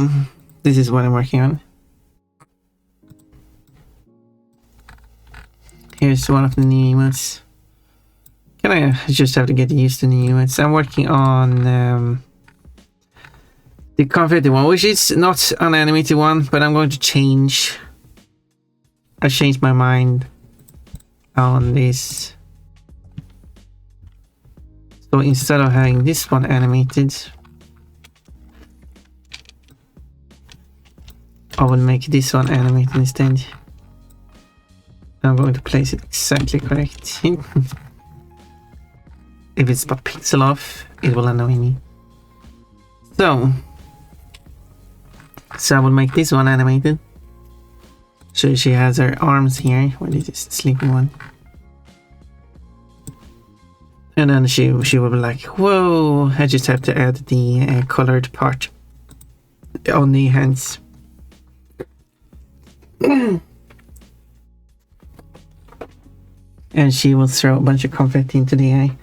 So this is what I'm working on. Here's one of the new emotes. I just have to get used to new emotes. I'm working on the confetti one, which is not an animated one, but I'm going to change. I changed my mind on this. So instead of having this one animated, I will make this one animated instead. I'm going to place it exactly correct. If it's a pixel off, it will annoy me. So I will make this one animated. So she has her arms here. What is this? Sleeping one. And then she will be like, whoa, I just have to add the colored part on the hands. And she will throw a bunch of confetti into the eye.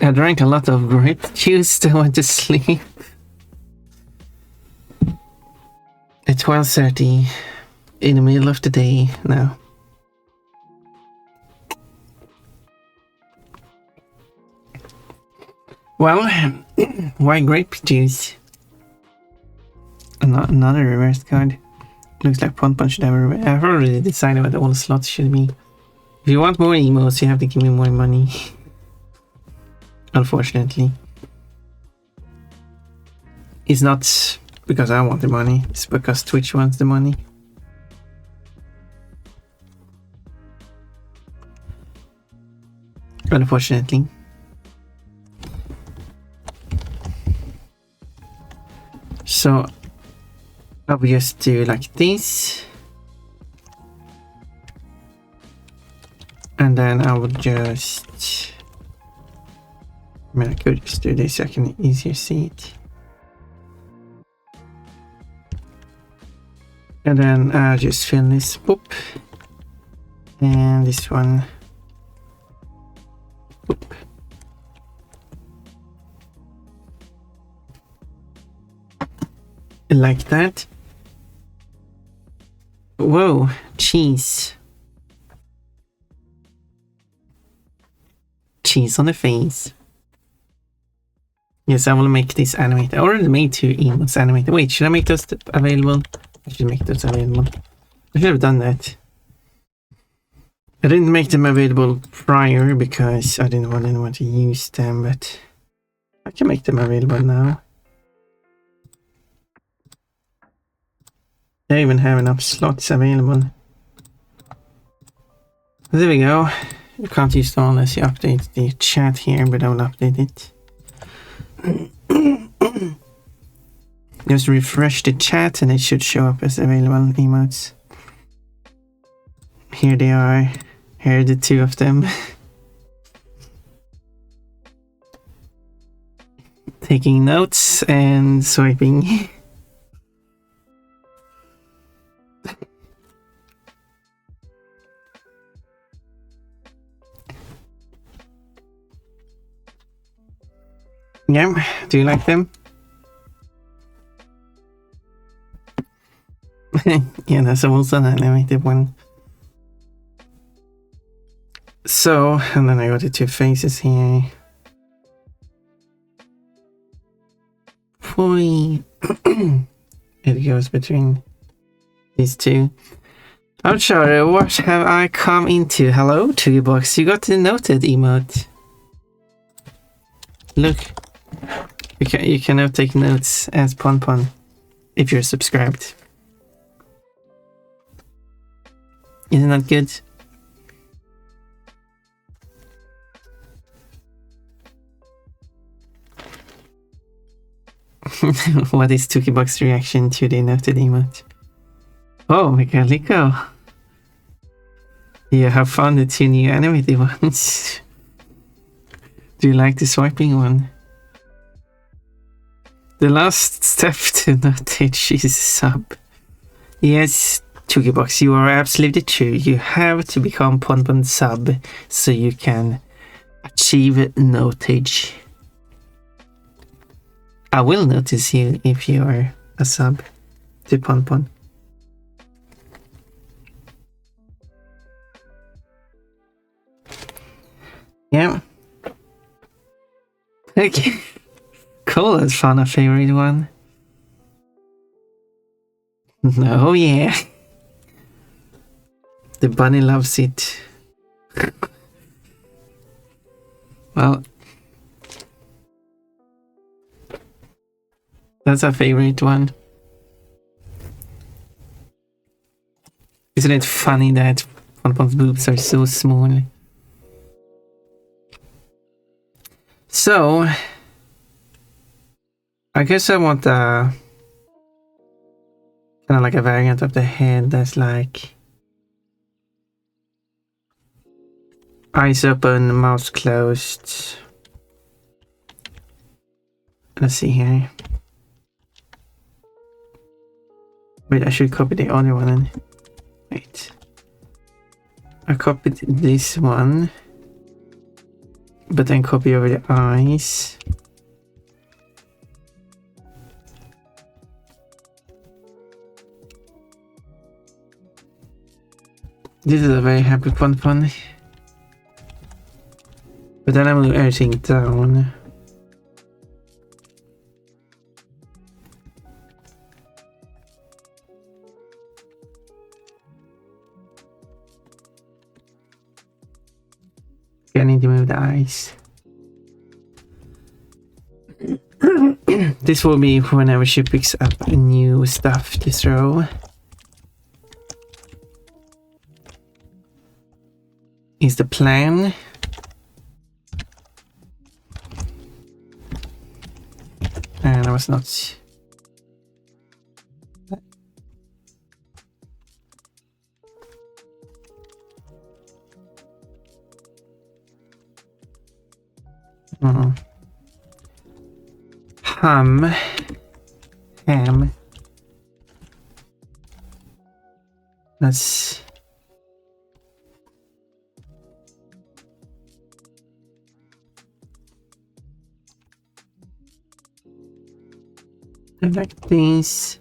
I drank a lot of grape juice. I went to sleep at 12:30 in the middle of the day now. Well, why grape juice? Another reverse card. Looks like Pon should have a reverse. I've already decided what all the slots should be. If you want more emotes, you have to give me more money. Unfortunately. It's not because I want the money, it's because Twitch wants the money. Unfortunately. So I will just do like this. And then I would just... I mean, I could just do this so I can easier see it. And then I'll just fill this boop. And this one. Boop. Like that. Whoa, cheese. Cheese on the face. Yes, I will make this animated. I already made 2 emotes animated. Wait, should I make those available? I should make those available. I should have done that. I didn't make them available prior because I didn't want to use them, but I can make them available now. They even have enough slots available. There we go. You can't use them unless you update the chat here, but I will update it. Just refresh the chat and it should show up as available emotes. Here they are. Here are the 2 of them. Taking notes and swiping. Yeah, do you like them? Yeah, that's also an animated one. So, and then I got the 2 faces here. Boy. It goes between these 2. I'm sorry, what have I come into? Hello, Box. You got the noted emote. Look. You can now take notes as Pon if you're subscribed. Isn't that good? What is Tukibox's reaction to the noted emote? Oh, Mechanico. You have found the 2 new animated ones. Do you like the swiping one? The last step to notage is sub. Yes, Tukibox, you are absolutely true. You have to become Pon sub so you can achieve notage. I will notice you if you are a sub to Pon. Yeah. Okay. Cool, that's fun, a favorite one. Oh yeah. The bunny loves it. Well, that's a favorite one. Isn't it funny that Pon's boobs are so small? So, I guess I want a kind of like a variant of the head that's like eyes open, mouth closed. Let's see here. Wait, I should copy the other one. Wait. I copied this one, but then copy over the eyes. This is a very happy Pon. But then I move everything down. I need to move the eyes. This will be whenever she picks up new stuff to throw. Is the plan. And I was not. Ham. Let's. Like this.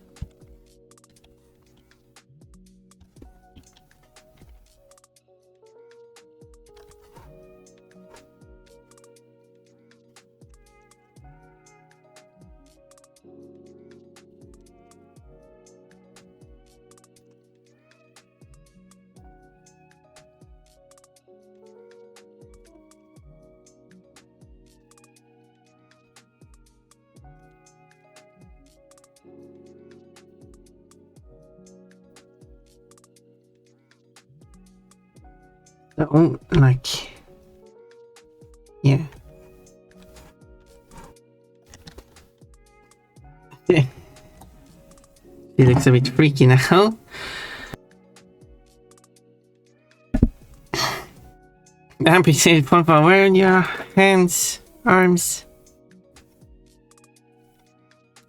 Oh, like, yeah. She looks a bit freaky now. Appreciate Pon. Where are your hands, arms?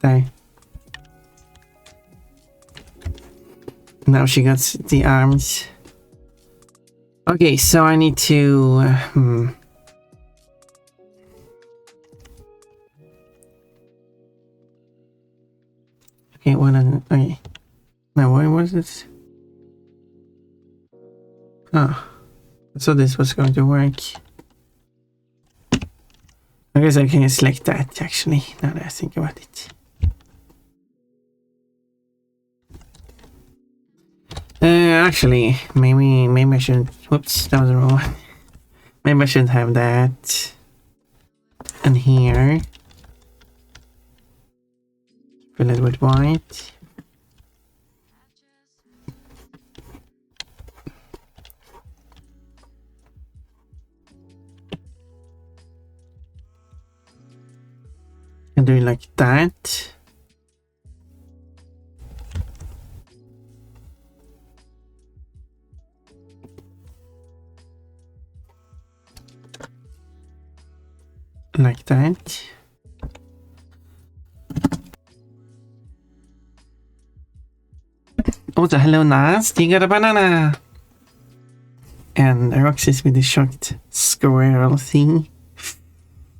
There. Now she got the arms. Okay, so I need to. Okay, what? Okay. Now, what was this? Oh, so this was going to work. I guess I can select that actually. Now that I think about it. Actually, maybe I shouldn't. Whoops, that was the wrong one. Maybe I shouldn't have that. And here, fill it with white. And do it like that. Like that. Oh, the hello Nas, you got a banana. And Roxy's with the shocked squirrel thing.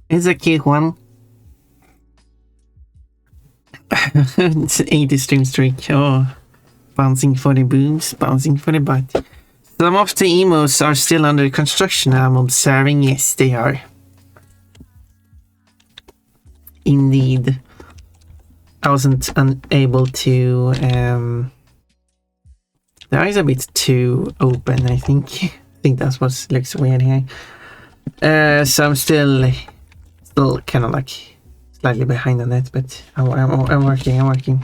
It's a cute one. It's an 80 stream streak. Oh, bouncing for the boobs, bouncing for the butt. Some of the emotes are still under construction, I'm observing. Yes, they are. Indeed. I wasn't unable to... the eyes are a bit too open, I think. I think that's what looks weird here. So I'm still kind of like slightly behind on that, but I'm working.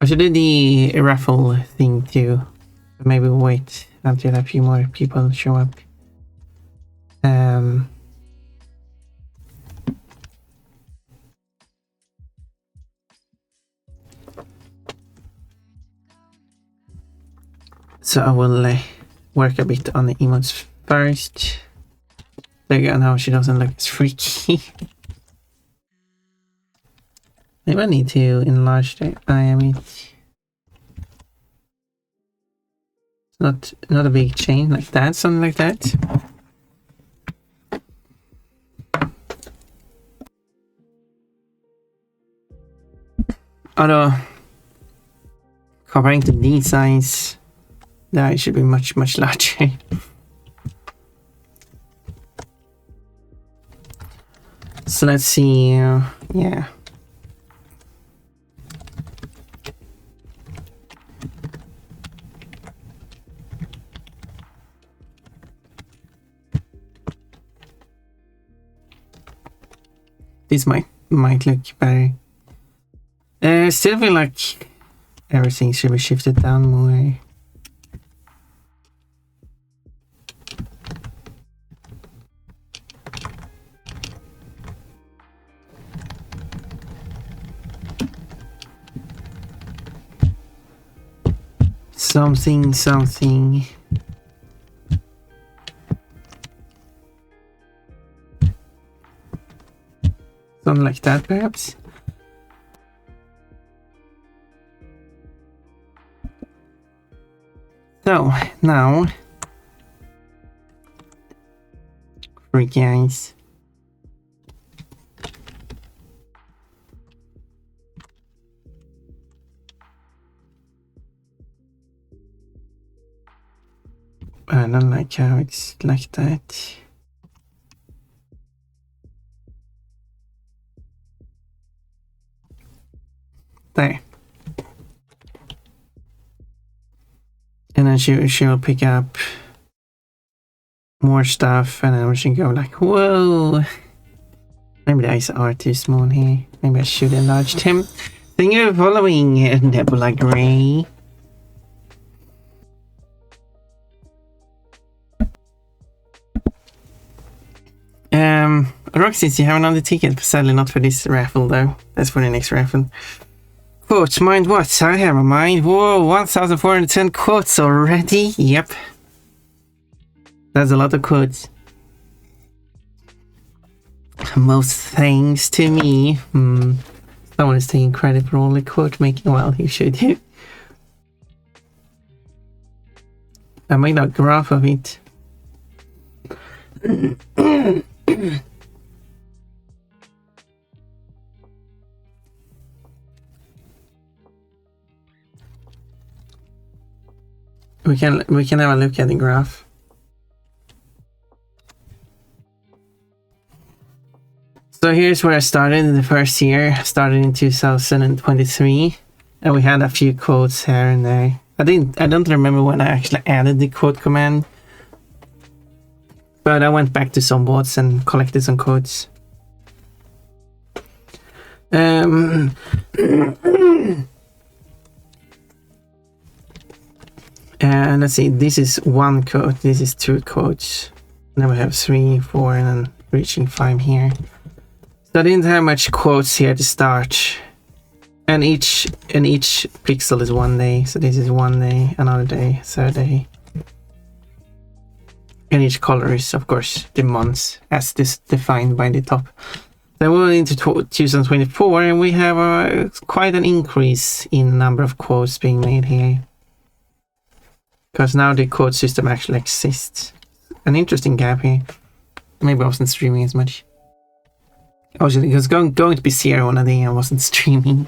I should do the raffle thing too. Maybe wait until a few more people show up. So I will work a bit on the emotes first. There you go, now she doesn't look as freaky. Maybe I need to enlarge the eye a bit. It's not a big change like that, something like that. Although, comparing to these eyes, the eye should be much larger. So let's see, yeah. This might look better. Still feel like everything should be shifted down more. Something. Something like that, perhaps. So, now... freaky eyes. I don't like how it's like that. There. And then she will pick up more stuff, and then she can go like, whoa. Maybe the eyes are too small here. Maybe I should enlarge him. Thank you for following Nebula Grey. Roxys, you have another ticket, sadly not for this raffle though. That's for the next raffle. Quotes, mind what? I have a mind. Whoa, 1,410 quotes already? Yep. That's a lot of quotes. Most thanks to me. Someone is taking credit for all the quote making. Well, you should do. I made a graph of it. We can have a look at the graph. So here's where I started in the first year. I started in 2023, and we had a few quotes here and there. I don't remember when I actually added the quote command, but I went back to some bots and collected some quotes. And let's see, this is one quote, this is two quotes. Then we have 3, 4, and then reaching 5 here. So I didn't have much quotes here to start. And each pixel is 1 day. So this is 1 day, another day, third day. And each color is, of course, the months as this defined by the top. Then we're into 2024, and we have quite an increase in number of quotes being made here. Because now the quote system actually exists. An interesting gap here. Maybe I wasn't streaming as much. It was going to be 0 on a day I wasn't streaming.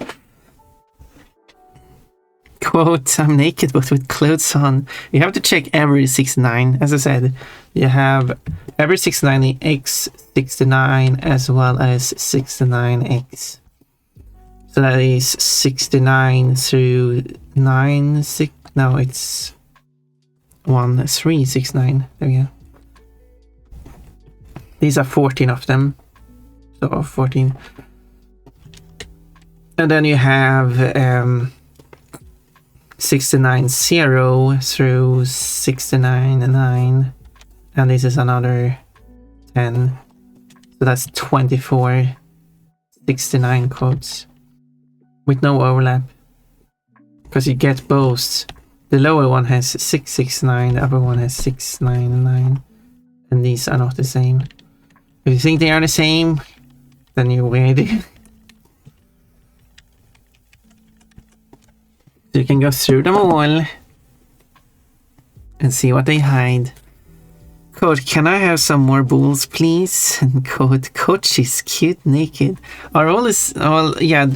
quote, I'm naked but with clothes on. You have to check every 69. As I said, you have every 69 x69 as well as 69x. So that is 69 through 9, 6, no, it's 1, 3, 6, 9. There we go. These are 14 of them. So 14. And then you have 69 0 through 69 9. And this is another 10. So that's 24 69 quotes. With no overlap. Because you get both. The lower one has 669, the upper one has 699. And these are not the same. If you think they are the same, then you're weird. So you can go through them all and see what they hide. Code, can I have some more bulls, please? And code, she's cute naked. Are all this, all, yeah,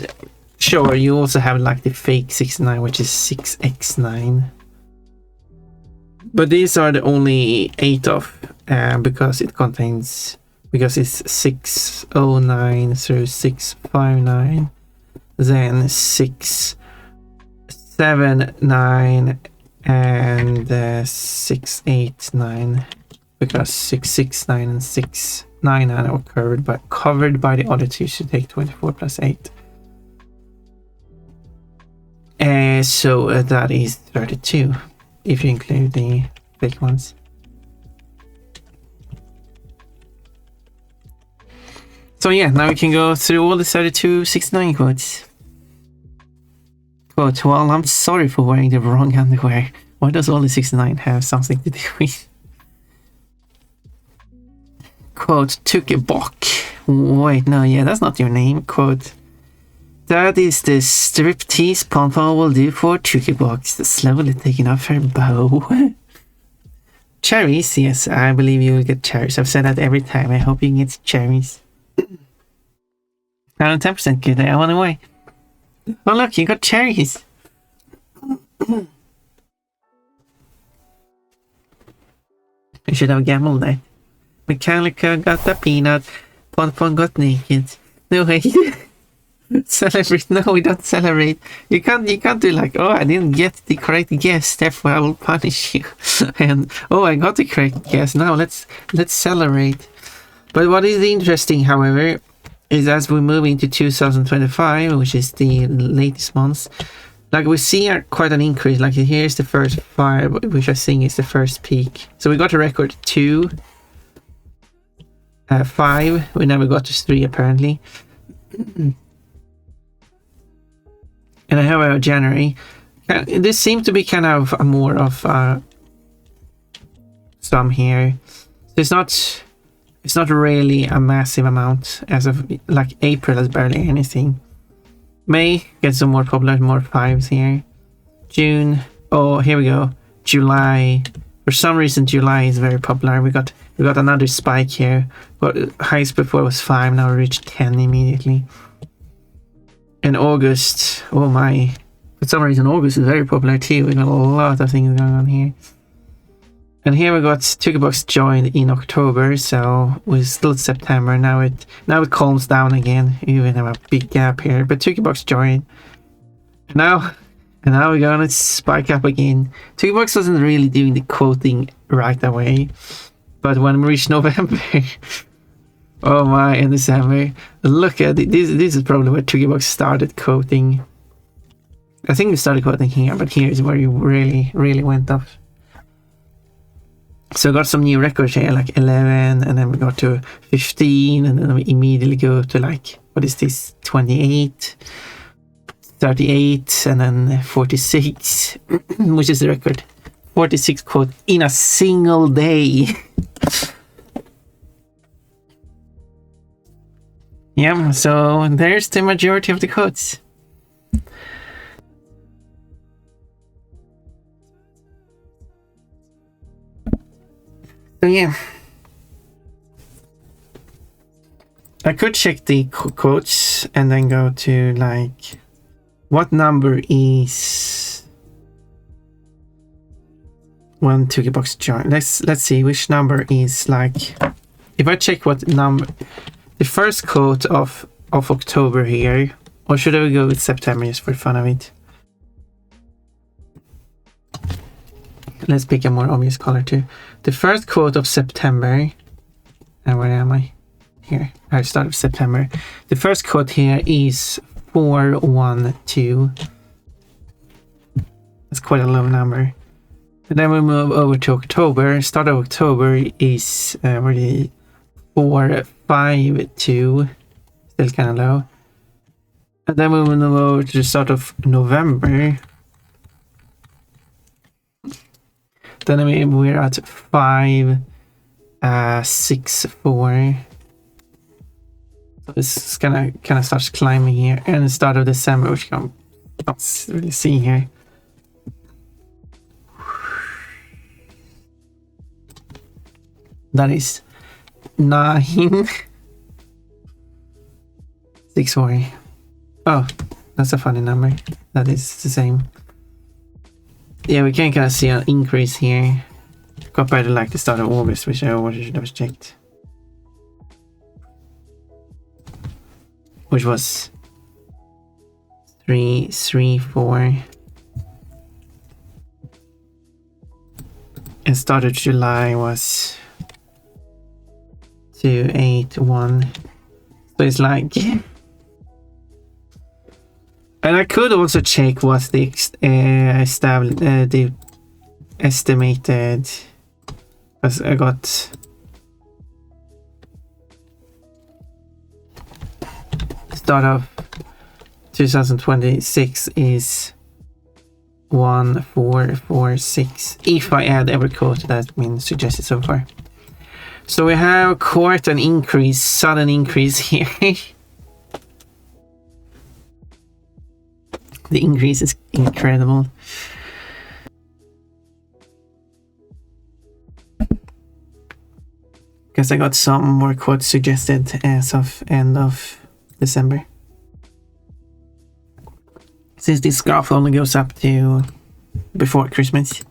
sure, you also have like the fake 69, which is 6x9. But these are the only 8 of, because it contains, because it's 609 through 659, then 679 and 689, because 669 and 699 are covered by the other two, so take 24 plus 8. So that is 32 if you include the fake ones. So yeah, now we can go through all the 32 69 quotes. Quote, well, I'm sorry for wearing the wrong underwear. Why does all the 69 have something to do with? Quote, took a buck. Wait, no, yeah, that's not your name. Quote, that is the striptease Pompa will do for Tuki Box, slowly taking off her bow. Cherries, yes, I believe you will get cherries. I've said that every time. I hope you can get cherries. Now 10% good, I went away. Oh look, you got cherries. You should have gambled that. Mechanica got the peanut. Pon got naked. No way. Celebrate? No, we don't celebrate. You can't do like, oh, I didn't get the correct guess, therefore I will punish you. And oh, I got the correct guess. Now let's celebrate. But what is interesting, however, is as we move into 2025, which is the latest months, like we see quite an increase. Like here's the first 5, which I think is the first peak. So we got a record 2, 5. We never got to 3 apparently. And I have a January. This seemed to be kind of more of some here. So it's not really a massive amount as of like April is barely anything. May gets some more popular, more 5s here. June, oh here we go. July, for some reason July is very popular. We got another spike here. But highest before was 5, now we reached 10 immediately. In August, oh my, for some reason August is very popular too. We got a lot of things going on here. And here we got Tukibox joined in October, so we're still September. Now it calms down again. Even have a big gap here, but Tukibox joined. And now we're gonna spike up again. Tukibox wasn't really doing the quoting right away, but when we reach November, oh my, in December, look at it. This is probably where Tukibox started quoting. I think we started quoting here, but here is where you really went off. So I got some new records here, like 11, and then we got to 15, and then we immediately go to like, what is this, 28, 38, and then 46, which is the record. 46 quote in a single day. Yeah, so there's the majority of the quotes. So yeah, I could check the quotes and then go to like, what number is One Tuki box jar. Let's see which number is like. If I check what number, the first quote of October here, or should I go with September just for fun of it? Let's pick a more obvious color too. The first quote of September, and where am I? Here, I start of September. The first quote here is 412. That's quite a low number. And then we move over to October. Start of October is already 452. Still kind of low. And then we move over to the start of November. Then we're at 564. So this kind of starts climbing here. And the start of December, which you can't really see here. That is 964. Oh, that's a funny number. That is the same. Yeah, we can kind of see an increase here compared to like the start of August, which I already should have checked. Which was 334. And start of July was 281. So it's like, and I could also check what's the the estimated, because I got start of 2026 is 1446 if I add every quote that's been suggested so far. So we have quite an increase, sudden increase here. The increase is incredible. Because I got some more quotes suggested as of end of December. Since this graph only goes up to before Christmas.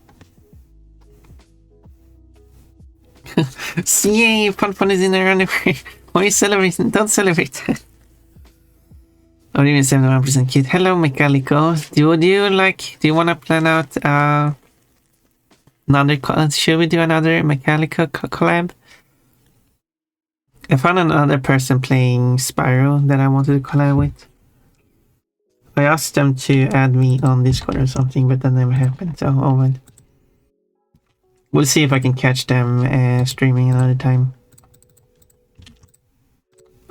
Yay, Pon is in there anyway. Why are you celebrating? Don't celebrate. Oh, even 71% kid. Hello, Mechalico. Do you want to plan out should we do another Mechalico collab? I found another person playing Spyro that I wanted to collab with. I asked them to add me on Discord or something, but that never happened, so oh well. We'll see if I can catch them streaming another time.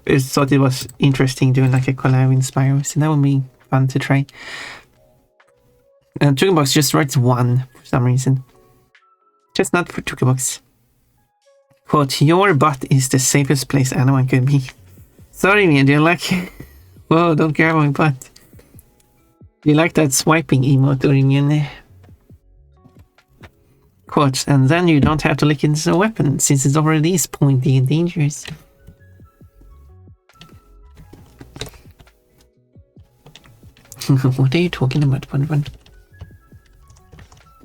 I just thought it was interesting doing like a collab in Spyro, so that would be fun to try. And Tukibox just writes 1 for some reason. Just not for Tukibox. Quote, your butt is the safest place anyone could be. Sorry man, do you like it? Whoa, don't grab my butt. Do you like that swiping emote, Orimian? Quote, and then you don't have to lick into a weapon since it already is pointy and dangerous. What are you talking about, Pun?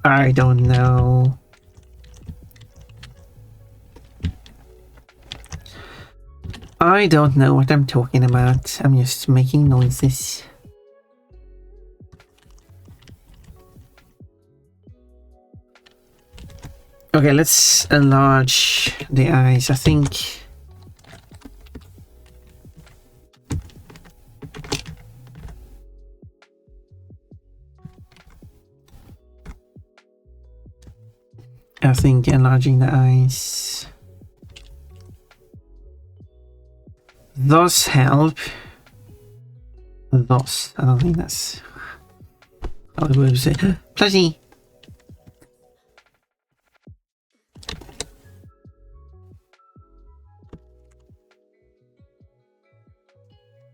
I don't know. I don't know what I'm talking about. I'm just making noises. Okay, let's enlarge the eyes. I think enlarging the eyes does help. Thus, I don't think that's how I would say. Plushy.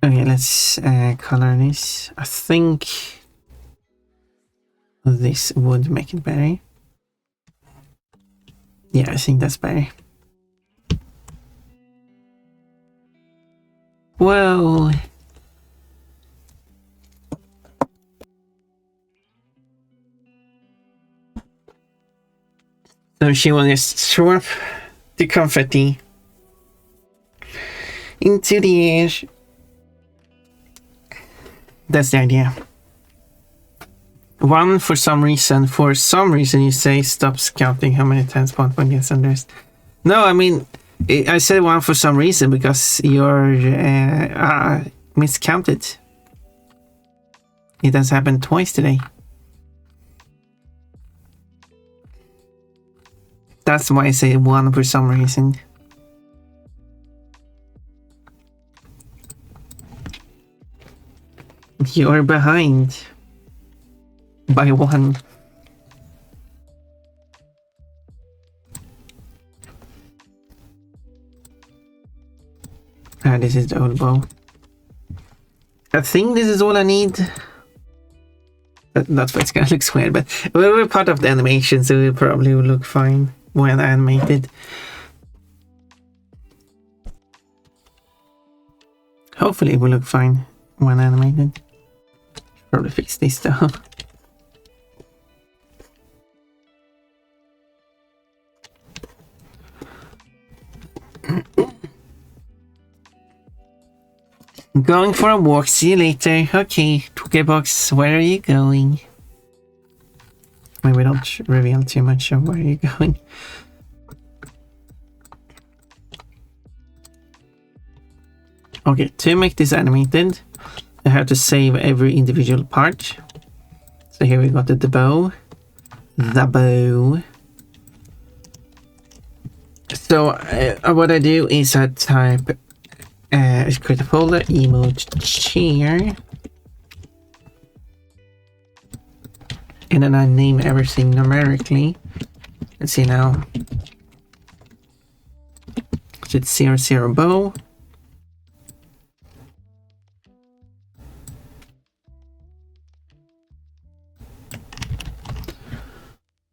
Okay, let's color this. I think this would make it better. Yeah, I think that's better. Whoa! So she will just throw up the confetti into the air. That's the idea. One, for some reason you say stops counting how many times one gets undressed. No, I mean, I said one for some reason because you're miscounted. It has happened twice today. That's why I say one for some reason. You're behind by one. This is the old bow. I think this is all I need. That's why it's gonna look weird, but we're part of the animation, so it probably will look fine when animated. Hopefully it will look fine when animated. Probably fix this though. Going for a walk, see you later. Okay, Box, where are you going? Maybe we don't reveal too much of where you're going. Okay, to make this animated, I have to save every individual part. So here we got the bow. The bow. So what I do is I type create a folder, emote chair, and then I name everything numerically. Let's see now. So it's 00 bow.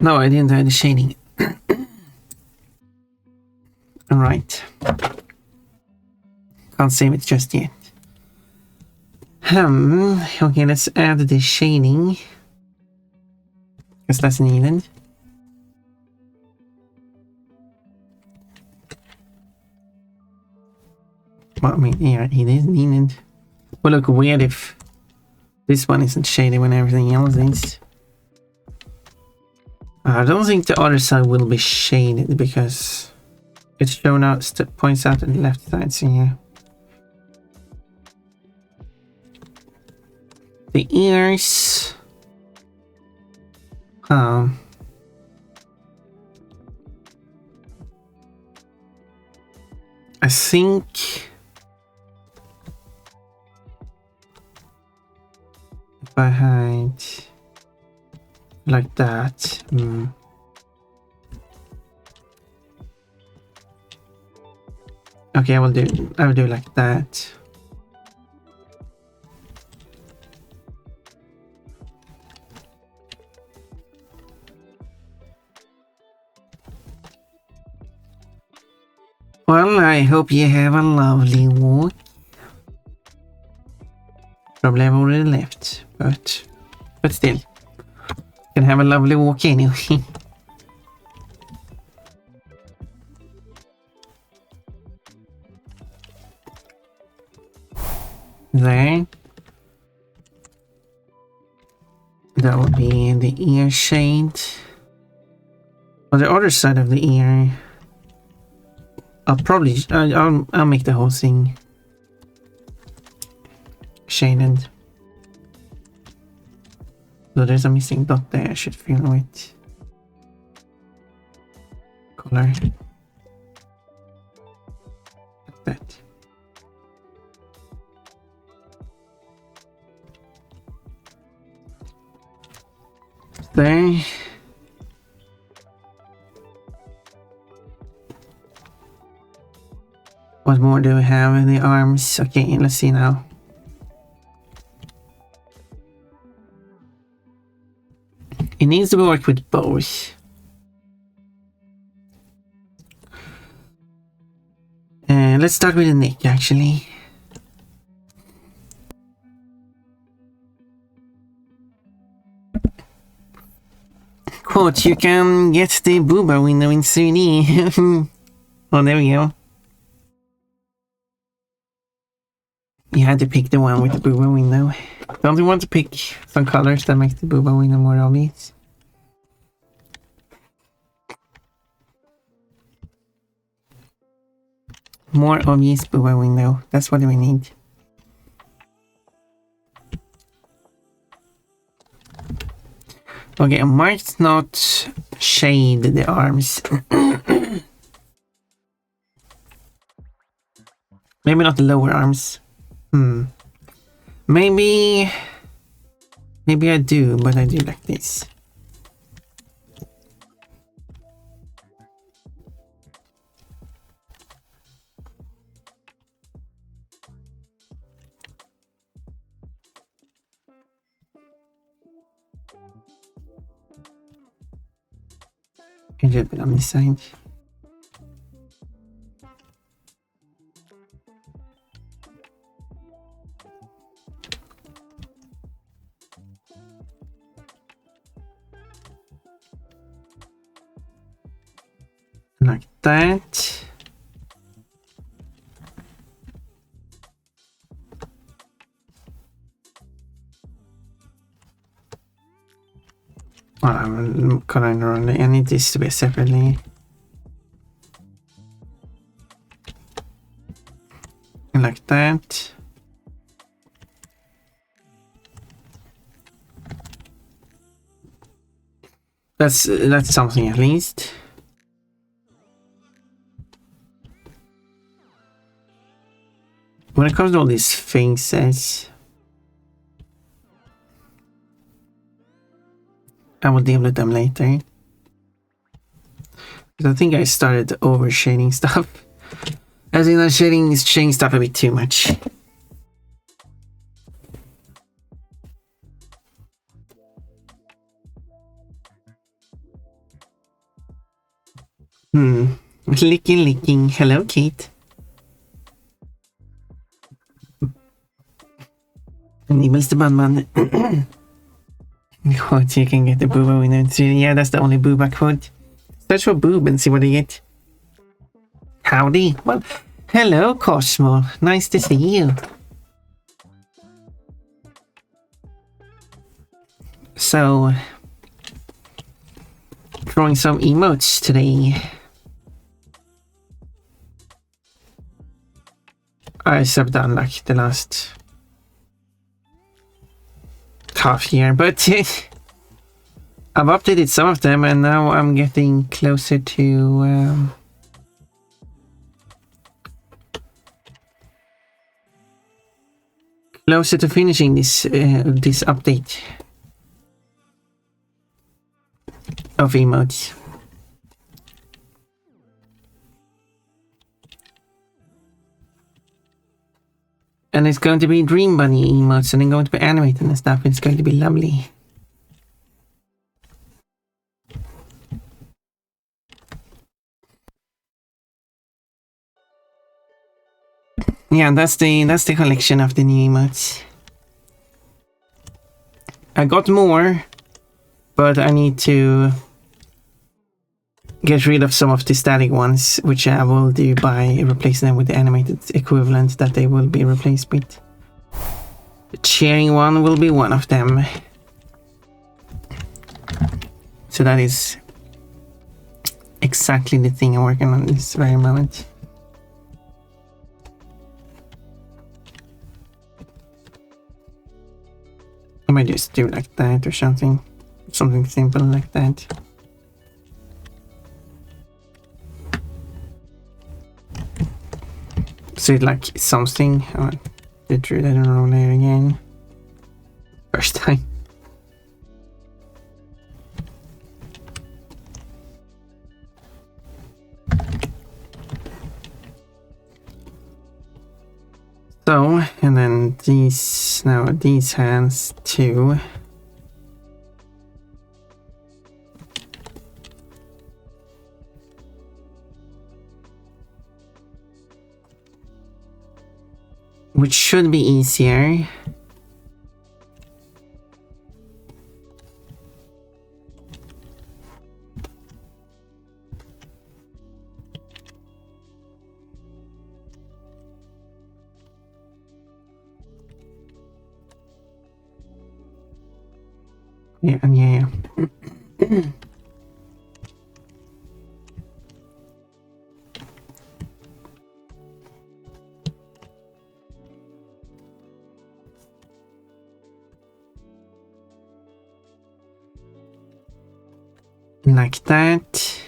No, I didn't add the shading. Alright. Can't save it just yet. Okay, let's add the shading. Because that's needed. Well, I mean, yeah, it is needed. Will look weird if this one isn't shaded when everything else is. I don't think the other side will be shaded because it's shown out, points out on the left side, so yeah. The ears. I think if I had like that. Okay, I will do like that. Well, I hope you have a lovely walk. Probably I've already left, but still. You can have a lovely walk anyway. There. That would be the ear shade. On the other side of the ear, I'll make the whole thing shaded. So there's a missing dot there. I should fill with color. Like that. There. What more do we have in the arms? Okay, let's see now. It needs to work with both. Let's start with the neck, actually. Coach, you can get the booba window in 3D. Oh, there we go. You had to pick the one with the booba window. Don't you want to pick some colors that make the booba window more obvious? More obvious booba window. That's what we need. Okay, I might not shade the arms. Maybe not the lower arms. Maybe I do, but I do like this. A little bit on this side. Like that. I'm coloring around it. I need this to be separately. Like that. That's something at least. When it comes to all these faces, I will deal with them later. Because I think I started over shading stuff. As in, I'm shading stuff a bit too much. Licking. Hello, Kate. Nibbles the Bunman. What, you can get the booba winner. Yeah, that's the only booba quote. Search for boob and see what you get. Howdy. Well, hello, Cosmo. Nice to see you. So, drawing some emotes today. I've done like the last half year, but I've updated some of them and now I'm getting closer to finishing this this update of emotes. And it's going to be Dream Bunny emotes and then going to be animated and stuff. It's going to be lovely. Yeah, that's the collection of the new emotes. I got more, but I need to get rid of some of the static ones, which I will do by replacing them with the animated equivalent that they will be replaced with. The cheering one will be one of them. So that is exactly the thing I'm working on this very moment. I might just do like that or something. Something simple like that. So it like something. Oh, I drew that wrong layer again. First time. So, and then these, now these hands too. Which should be easier. Yeah, yeah. Like that.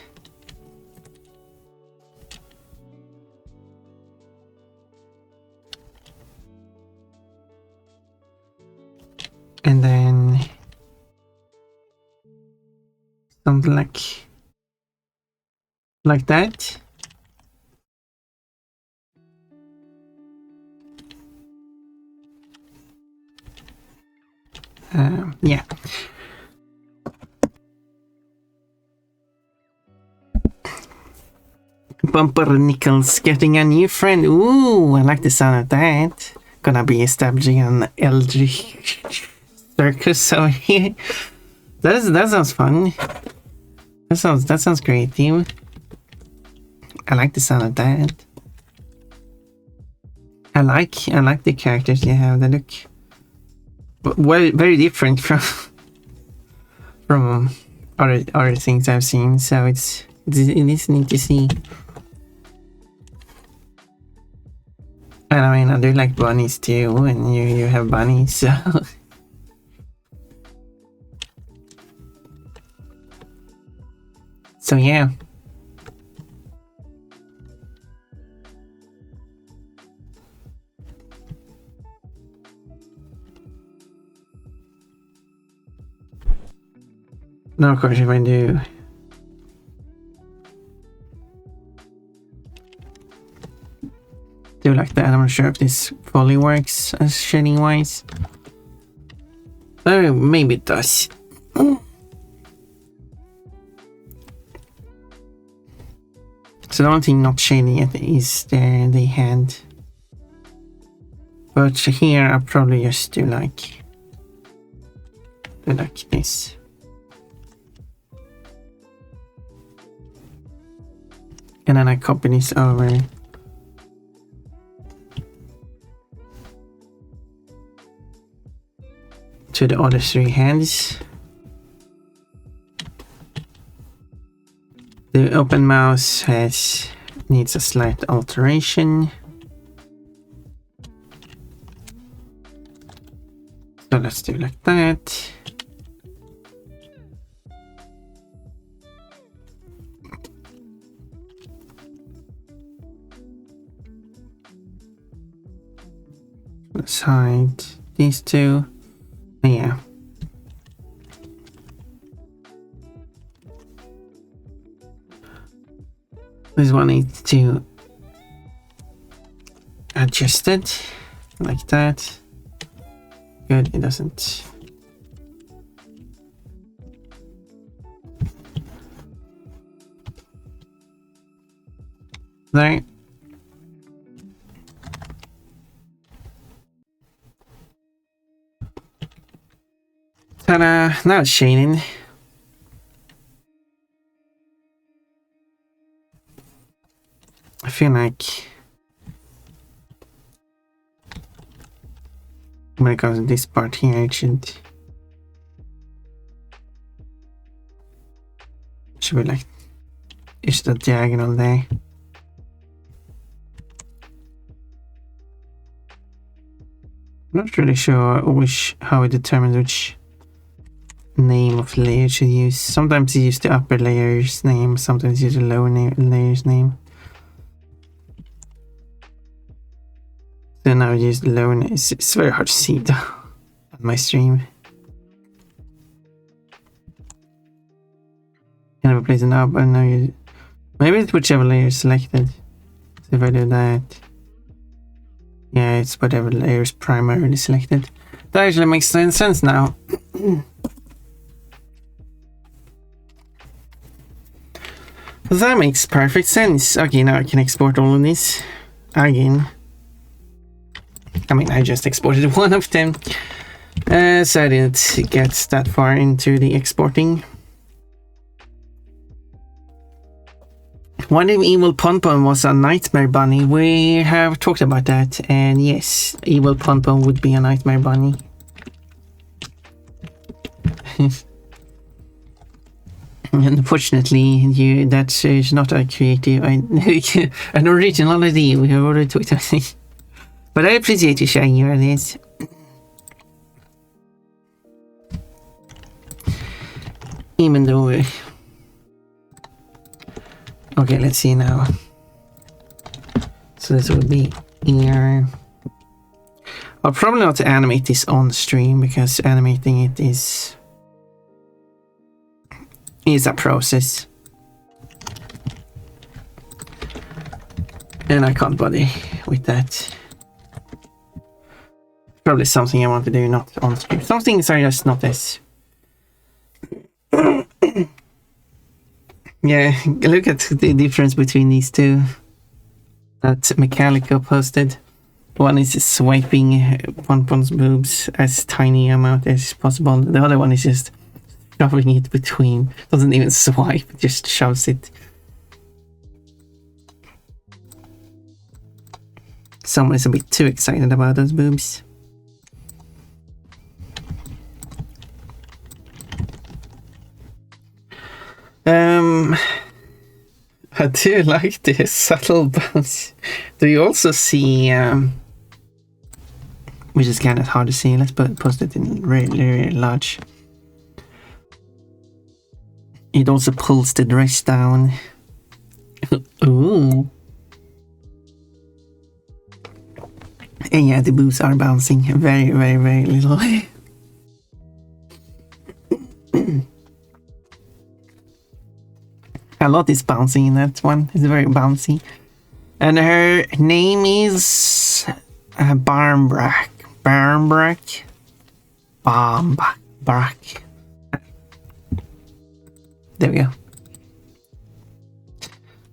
And then something like that. Yeah. Bumper Nichols getting a new friend. Ooh, I like the sound of that. Gonna be establishing an eldritch circus over here. That sounds fun. That sounds creative. I like the sound of that. I like the characters you have. They look well, very different from other things I've seen. So it is neat to see. And I mean, I do like bunnies too, and you have bunnies, so. So yeah. Now, of course, if I do like that, I'm not sure if this fully works as shading wise. Oh, maybe it does. So the only thing not shading yet is the hand. But here I'll probably just do like this. And then I copy this over to the other three hands. The open mouse needs a slight alteration. So let's do like that. Let's hide these two. Yeah. This one needs to adjust it like that. Good, it doesn't. There. Ta-da! Now it's shading. I feel like when it comes to this part here, it should be like it's the diagonal there. I'm not really sure how it determines which name of layer to use. Sometimes you use the upper layer's name, sometimes you use the lower layer's name. So now I use the lower name. It's very hard to see though on my stream. Can I place it up? And now you maybe it's whichever layer is selected. So if I do that, yeah, it's whatever layer is primarily selected. That actually makes sense now. That makes perfect sense. Okay, now I can export all of this again. I mean, I just exported one of them, so I didn't get that far into the exporting. What if Evil Pompon was a nightmare bunny? We have talked about that, and yes, Evil Pompon would be a nightmare bunny. Unfortunately, that is not a creative, an original idea. We have already talked about it. But I appreciate you sharing your ideas. Even though... Okay, let's see now. So this would be here. I'll probably not animate this on stream because animating it is a process. And I can't bother with that. Probably something I want to do not on stream. Some things are just not as... Yeah, look at the difference between these two that Mechanico posted. One is swiping Ponpon's boobs as tiny amount as possible. The other one is just shoving it between. Doesn't even swipe, just shoves it. Someone is a bit too excited about those boobs. I do like the subtle bounce. Do you also see, which is kind of hard to see, let's post it in really large. It also pulls the dress down. Ooh. And yeah, the boobs are bouncing very little. A lot is bouncing in that one. It's very bouncy. And her name is Barmbrak. Barmbrak. Barmbrak. There we go.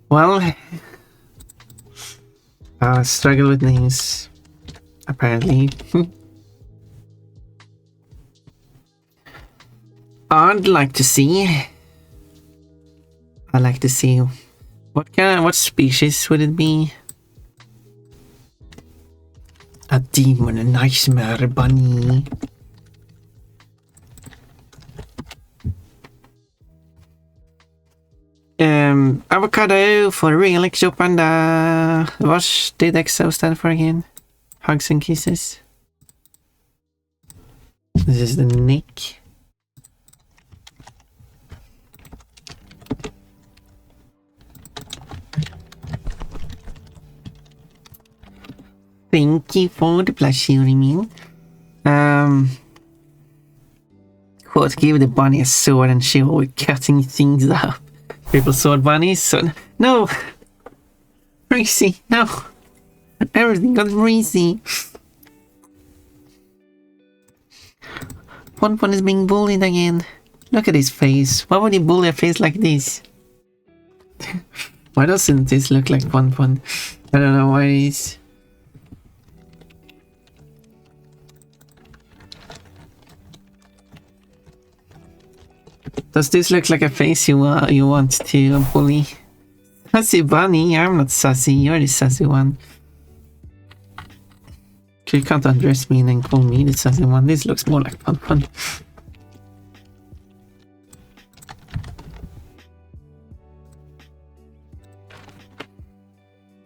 Well, I struggle with names, apparently. I'd like to see what species would it be? A demon, a nightmare bunny. Avocado for real, Exo Panda. What did Exo stand for again? Hugs and kisses. This is the Nick. Thank you for the plushie, Remy. Quote, give the bunny a sword and she will be cutting things up. People sword bunnies, so no! Breezy, no! Everything got breezy. Ponpon is being bullied again. Look at his face. Why would he bully a face like this? Why doesn't this look like Ponpon? I don't know why it is. Does this look like a face you want to bully? Sassy bunny? I'm not sassy, you're the sassy one. You can't undress me and then call me the sassy one. This looks more like Ponpon.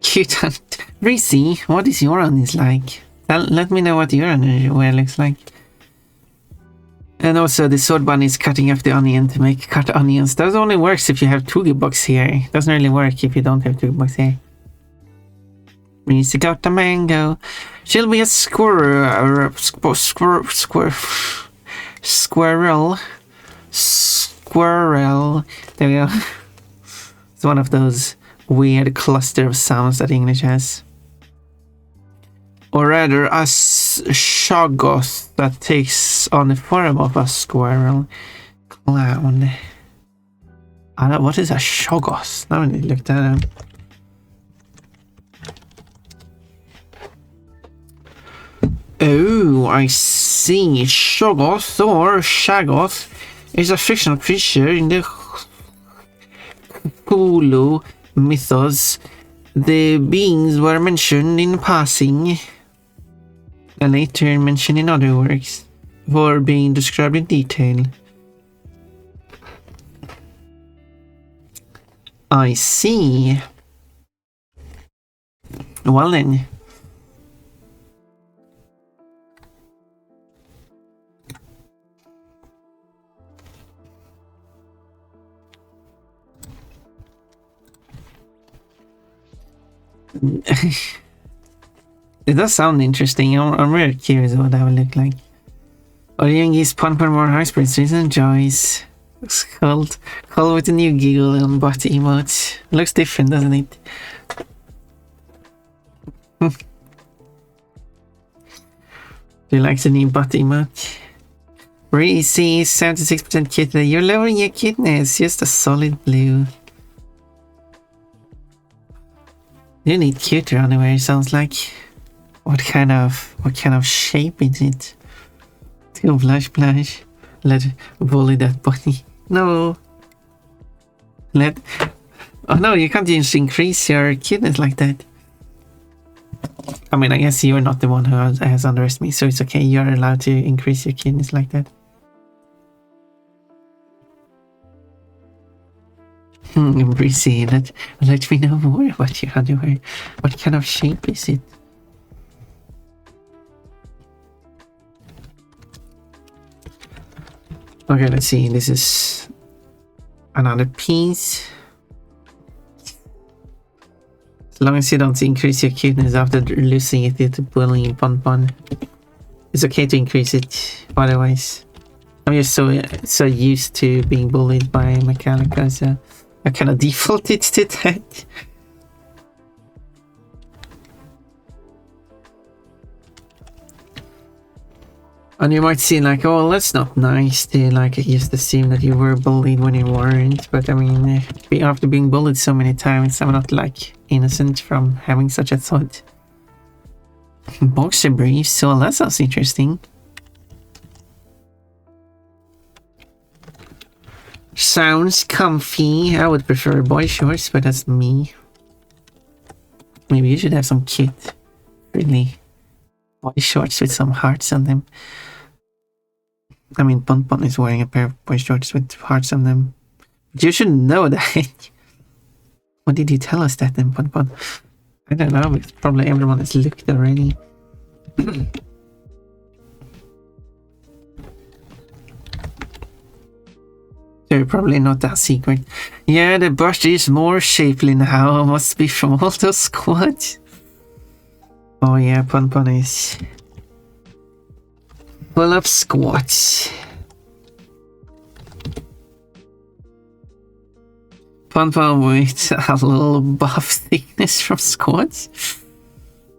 Cute. Reese, what is your honest like? Let me know what your underwear looks like. And also the sword bunny is cutting off the onion to make cut onions. That only works if you have Toolbox here. Doesn't really work if you don't have Toolbox here. Reese got a mango. She'll be a squirrel. Squirrel. There we go. It's one of those weird cluster of sounds that English has. Or rather, a shoggoth that takes on the form of a squirrel. Clown. What is a shoggoth? Now I need to look that up. Oh, I see. Shoggoth or Shaggoth is a fictional creature in the Cthulhu mythos. The beings were mentioned in passing and later mentioned in other works for being described in detail. I see. Well then. It does sound interesting. I'm really curious what that would look like. Oriengi's Pun more high spirits enjoys. Looks cold with a new giggle on bot emotes. Looks different, doesn't it? Do you like the new bot emote? Reese, 76% kidney. You're lowering your kidneys. Just a solid blue. You need cuter underwear, sounds like. What kind of shape is it? To blush. Let bully that bunny. No. Oh no, you can't just increase your kidneys like that. I mean, I guess you're not the one who has underestimated me, so it's okay. You're allowed to increase your kidneys like that. Breezy, let me know more about your underwear. What kind of shape is it? Okay, let's see. This is another piece. As long as you don't increase your cuteness after losing it to bullying Pun. It's okay to increase it. Otherwise, I'm just so used to being bullied by Mechanica, so I kind of defaulted to that. And you might see like, oh, that's not nice to like just assume that you were bullied when you weren't. But I mean, after being bullied so many times, I'm not like innocent from having such a thought. Boxer briefs, so that sounds interesting. Sounds comfy. I would prefer boy shorts, but that's me. Maybe you should have some cute, really boy shorts with some hearts on them. I mean, Pun is wearing a pair of boy shorts with hearts on them. But you should know that. What did you tell us that then, Pun? I don't know, because probably everyone has looked already. They're probably not that secret. Yeah, the brush is more shapely now. Must be from all those squats. Oh yeah, Pun is full of squats. Pun with a little buff thickness from squats.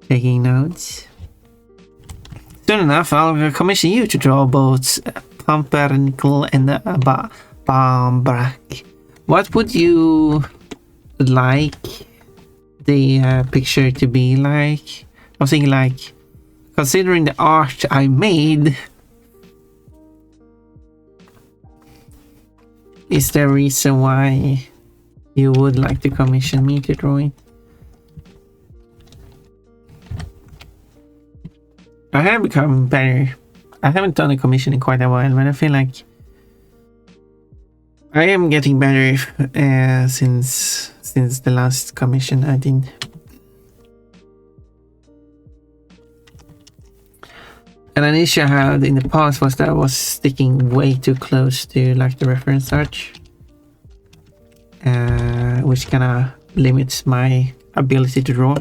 Taking notes. Soon enough, I'll commission you to draw both Pumpernickel and Bambrak. What would you like the picture to be like? I was thinking like, considering the art I made, is there a reason why you would like to commission me to draw it? I have become better. I haven't done a commission in quite a while, but I feel like I am getting better since the last commission I did. And an issue I had in the past was that I was sticking way too close to like the reference art, which kind of limits my ability to draw.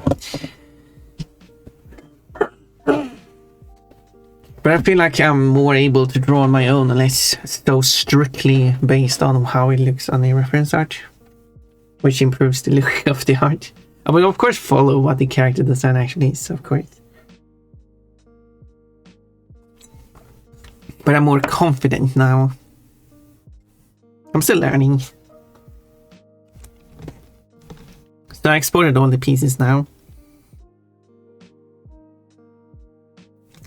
But I feel like I'm more able to draw on my own unless it's so strictly based on how it looks on the reference art, which improves the look of the art. I will of course follow what the character design actually is, of course. But I'm more confident now. I'm still learning. So I exported all the pieces now.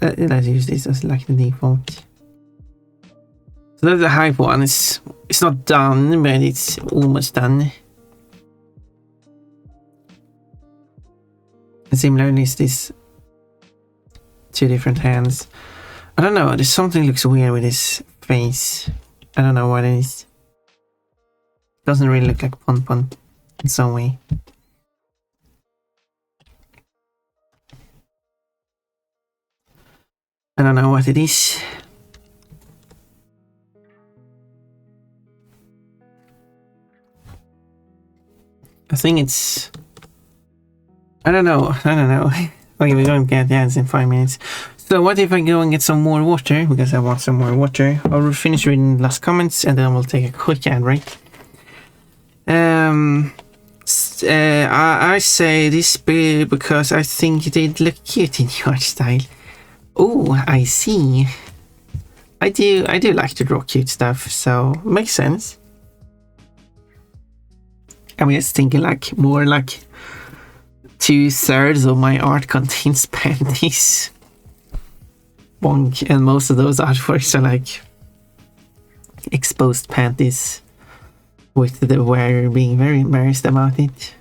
Let's use this as like the default. So that's the hype one. It's not done, but it's almost done. And similarly is this two different hands. I don't know, there's something looks weird with his face. I don't know what it is. Doesn't really look like Pun. in some way. I don't know what it is. I think it's... I don't know. Okay, we're going to get the ads in 5 minutes. So what if I go and get some more water? Because I want some more water. I'll finish reading the last comments and then we'll take a quick ad break. I say this because I think they look cute in your style. Oh, I see. I do like to draw cute stuff, so makes sense. I'm just thinking like more like 2/3 of my art contains panties. Bonk, and most of those artworks are like exposed panties with the wearer being very embarrassed about it.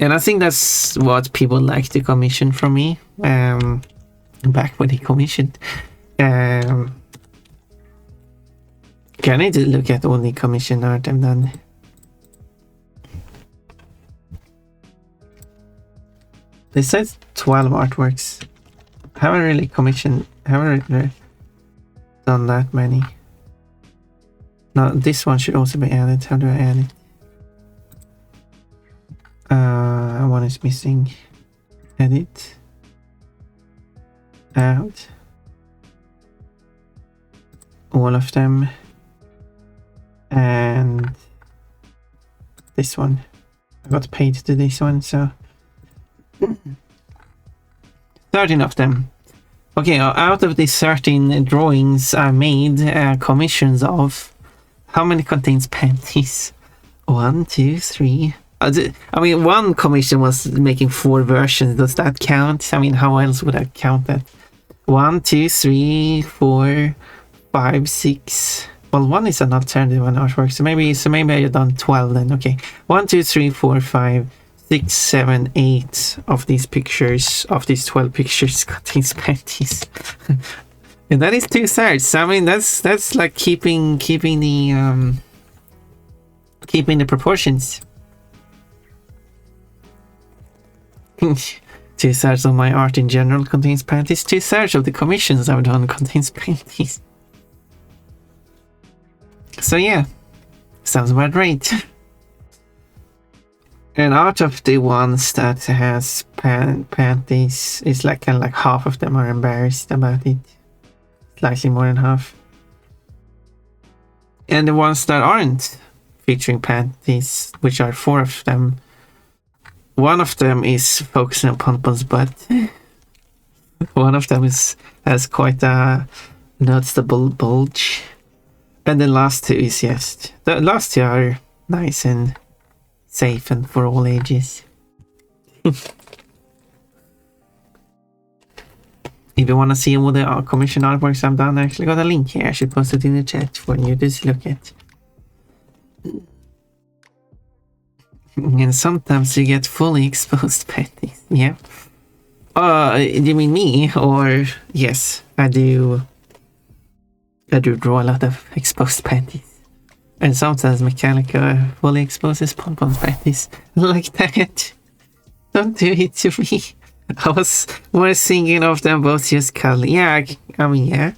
And I think that's what people like to commission from me. Back when they commissioned. I need to look at all the commission art I've done. They said 12 artworks. Haven't really done that many. No, this one should also be added. How do I add it? One is missing. Edit. Add. All of them. And this one. I got paid to this one, so 13 of them. Okay, out of these 13 drawings I made commissions of, how many contains panties? 1, 2, 3. I mean, one commission was making 4 versions. Does that count? I mean, how else would I count that? 1, 2, 3, 4, 5, 6. Well, one is an alternative one artwork, so maybe I've done 12 then. Okay, 1, 2, 3, 4, 5, 6, 7, 8 of these pictures, of these 12 pictures contains panties. And that is 2/3. I mean, that's like keeping the proportions. 2/3 of my art in general contains panties. 2/3 of the commissions I've done contains panties. So yeah, sounds about right. And out of the ones that has panties, it's like kind of like half of them are embarrassed about it. Slightly more than half. And the ones that aren't featuring panties, which are 4 of them, one of them is focusing on Ponpon's butt. One of them has quite a noticeable bulge. And the last 2 is just... The last 2 are nice and safe and for all ages. If you want to see all the commission artworks I've done, I actually got a link here. I should post it in the chat for you to look at. And sometimes you get fully exposed panties. Yeah. You mean me? Or yes, I do draw a lot of exposed panties. And sometimes Mechanica fully exposes Ponpon's panties. Like that. Don't do it to me. I was more thinking of them both just cuddling. Yeah, I mean, yeah.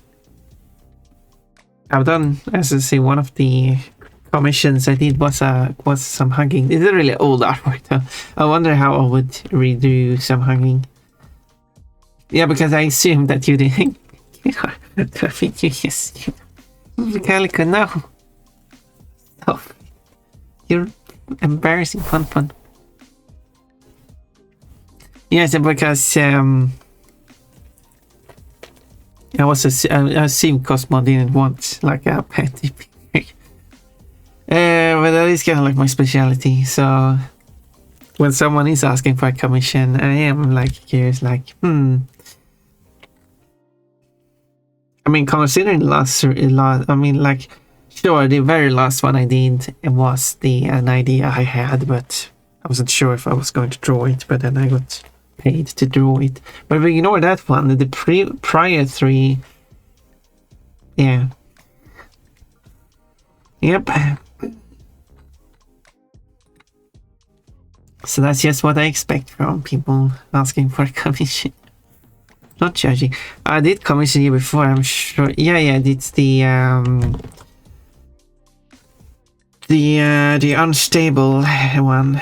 I've done, as I say, one of the commissions I did was some hugging. It's a really old artwork though. I wonder how I would redo some hugging. Yeah, because I assume that you didn't. I think you just... Mechanica, no. Stop. You're embarrassing, Ponpon. Yes, because I assumed Cosmo didn't want like a panty picture. But that is kind of like my specialty. So when someone is asking for a commission, I am like curious, like, I mean, considering I mean, like, sure, the very last one I did was an idea I had, but I wasn't sure if I was going to draw it. But then I got paid to draw it. But if we ignore that one, the prior 3, yeah, yep. So that's just what I expect from people asking for a commission. Not judging. I did commission you before, I'm sure. Yeah, it's the unstable one.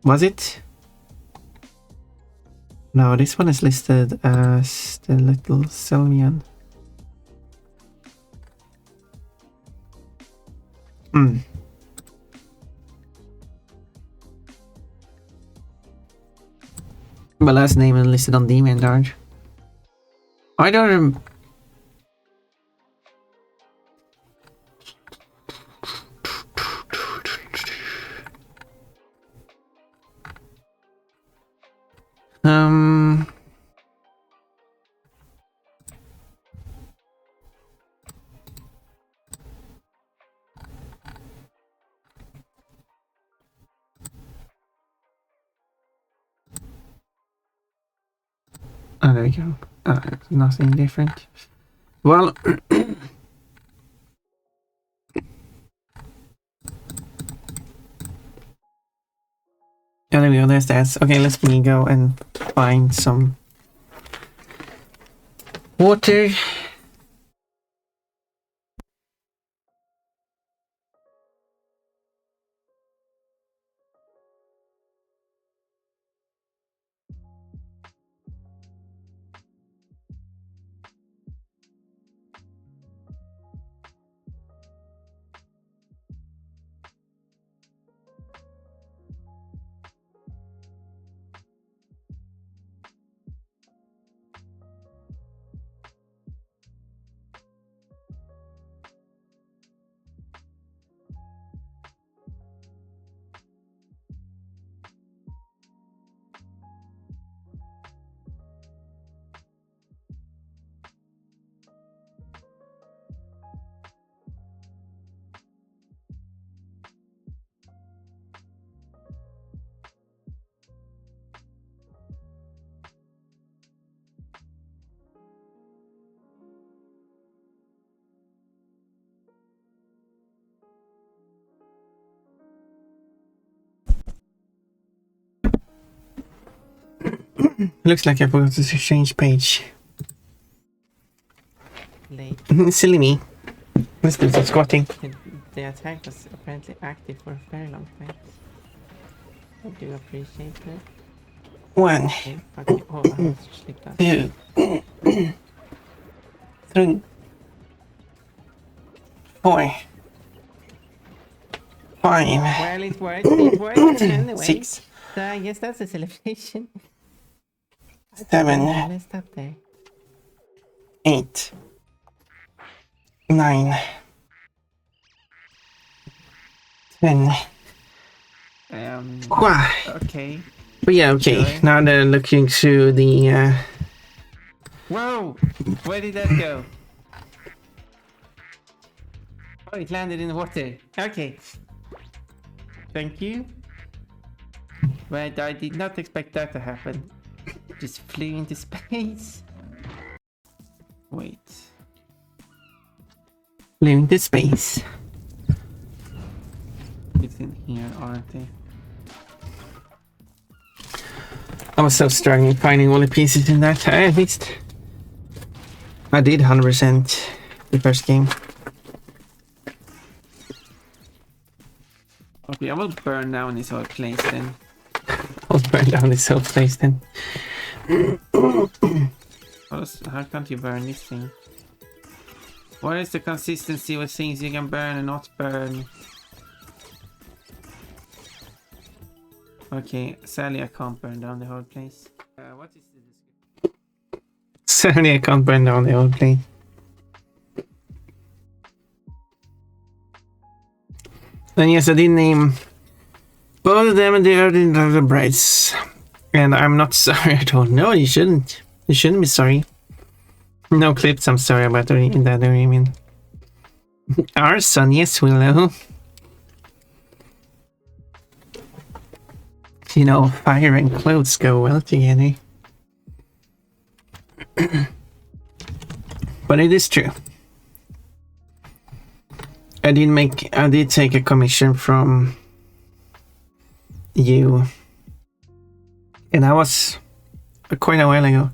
Was it? No, this one is listed as the little Sylvian. My last name is listed on the yodguard. I don't Oh, there we go. Nothing different. Well, there we go, there's that. Okay, let's go and find some water. Looks like I forgot to change page. Silly me. Let's do some squatting. The attack was apparently active for a very long time. I do appreciate that. 1, Okay, okay. Oh, I have to sleep that. 2, 3, 4, 5. Well, it worked. It worked anyway. 6. So I guess that's a celebration. 7. Let's stop there. 8. 9. 10. Wow. Okay. But yeah, okay. Sure. Now they're looking through the Whoa! Where did that go? Oh, it landed in the water. Okay. Thank you. But I did not expect that to happen. Just flew into space. Wait. living to space. It's in here, aren't they? I was so struggling finding all the pieces in that. At least I did 100% the first game. Okay, I will burn down this whole place then. I'll burn down this whole place then. How can't you burn this thing? What is the consistency with things you can burn and not burn? Okay, sadly I can't burn down the whole place. What is the description? Sadly, I can't burn down the whole place. And yes, I did name both of them and they are the brides. And I'm not sorry at all. No, you shouldn't. You shouldn't be sorry. No clips, I'm sorry about that, I mean. Our son, yes, Willow. You know, fire and clothes go well together. But it is true. I did take a commission from you, and that was quite a while ago.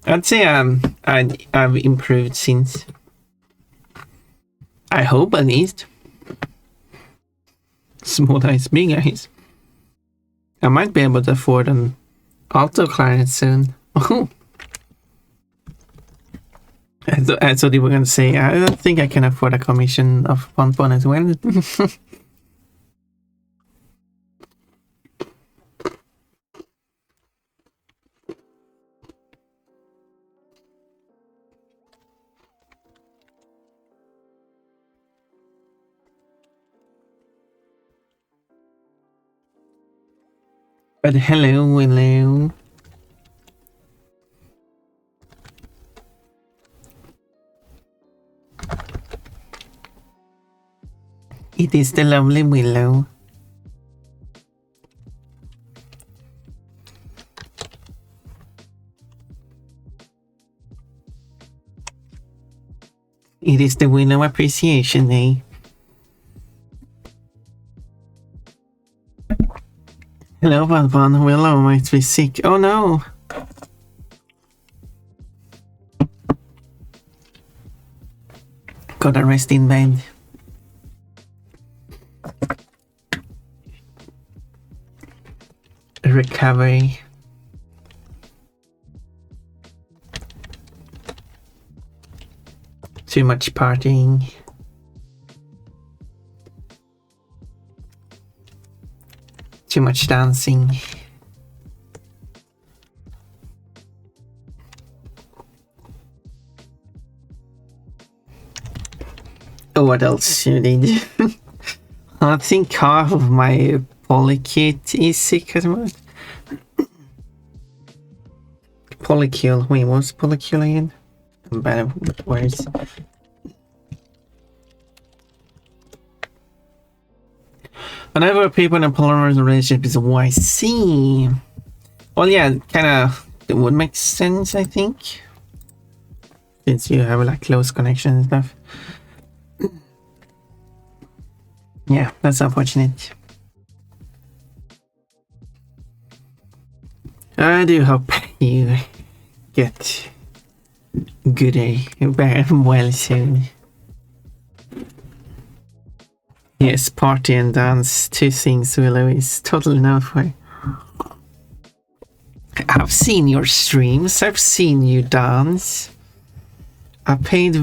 I'd say I've improved since. I hope, at least. Small eyes, big eyes. I might be able to afford an auto clarinet soon. Oh. I thought you were going to say, I don't think I can afford a commission of Bonbon as well. But hello. It is the lovely Willow. It is the Willow Appreciation Day. Hello, Bonbon. Willow might be sick. Oh no! Gotta rest in bed. Recovery. Too much partying. Too much dancing. Oh, what else you need? I think half of my Polykit is sick at the moment. Polycule. Wait, what's Polycule again? I'm bad with words. Whenever people in a polyamorous relationship is YC. Well, yeah, it would make sense, I think. Since you have like close connection and stuff. Yeah, that's unfortunate. I do hope you get well soon. Yes, party and dance, two things Willow is totally known for. I've seen your streams, I've seen you dance. I did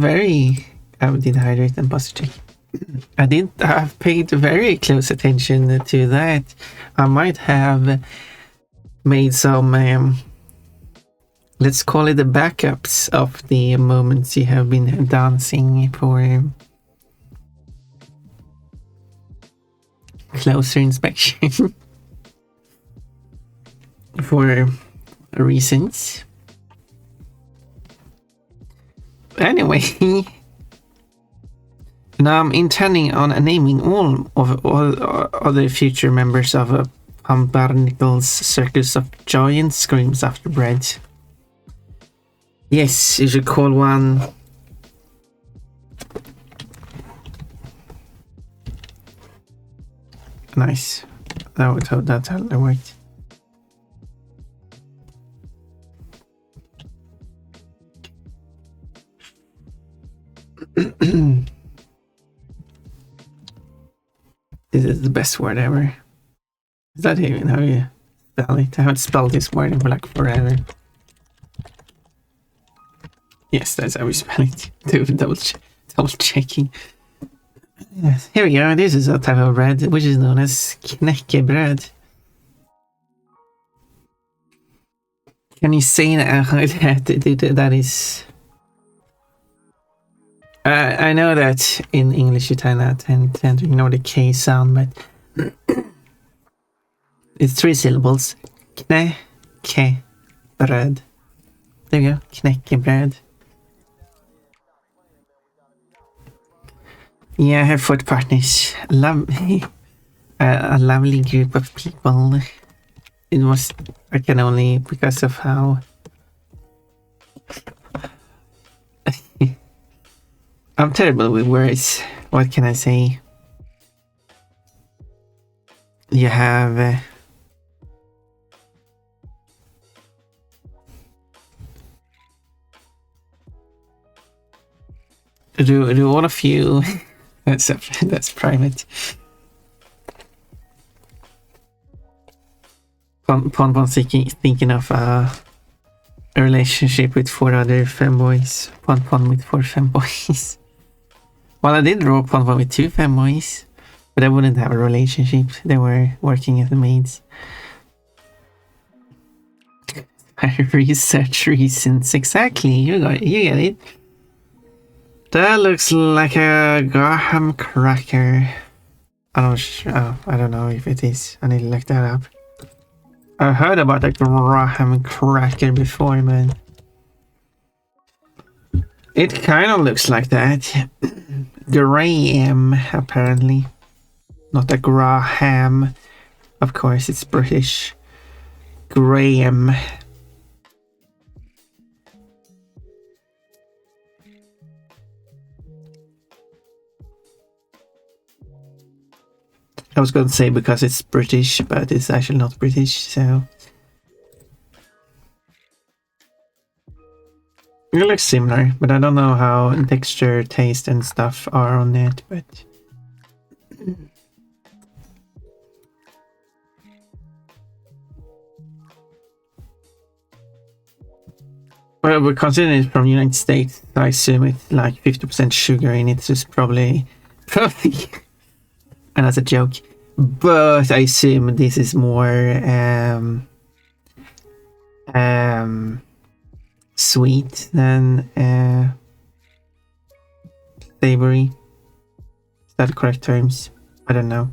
hydrate and posture check. I've paid very close attention to that. I might have made some, let's call it the backups of the moments you have been dancing for closer inspection. For reasons. Anyway, now I'm intending on naming all other future members of Pumpernickel's Circus of Joy and Screams After Bread. Yes, you should call one. Nice. That's how that worked. This is the best word ever. Is that even how you spell it? I haven't spelled this word in like forever. Yes, that's how we spell it. Double checking. Yes, here we go. This is a type of bread which is known as knäckebröd. Can you say that is... I know that in English you tend to ignore the K sound, but it's 3 syllables. Knäckebröd. There we go. Knäckebröd. Yeah, I have foot partners. A lovely group of people. It was, I can only, because of how I'm terrible with words. What can I say? You have do all of you that's private. Pon thinking of a relationship with 4 other femboys. Pon with 4 femboys. Well, I did draw Pon with 2 femboys, but I wouldn't have a relationship. They were working as maids. Research reasons. Exactly, you get it. That looks like a graham cracker. I don't know if it is. I need to look that up. I heard about a graham cracker before, man. It kind of looks like that. Graham, apparently. Not a Graham. Of course, it's British. Graham. I was going to say because it's British, but it's actually not British, so... It looks similar, but I don't know how texture, taste and stuff are on it, but... Well, we're considering it from the United States, so I assume it's like 50% sugar in it, so it's probably... and that's a joke. But I assume this is more sweet than savory. Is that the correct terms? I don't know.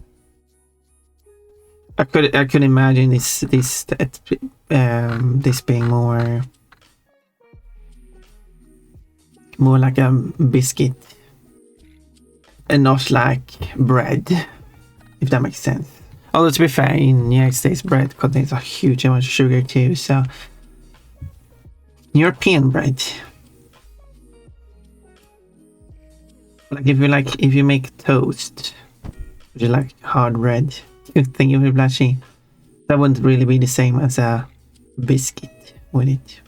I could imagine this being more like a biscuit and not like bread. If that makes sense. Although to be fair, in the United States, bread contains a huge amount of sugar too, so... European bread. Like if you make toast, which is like hard bread, you think it would be blushy. That wouldn't really be the same as a biscuit, would it?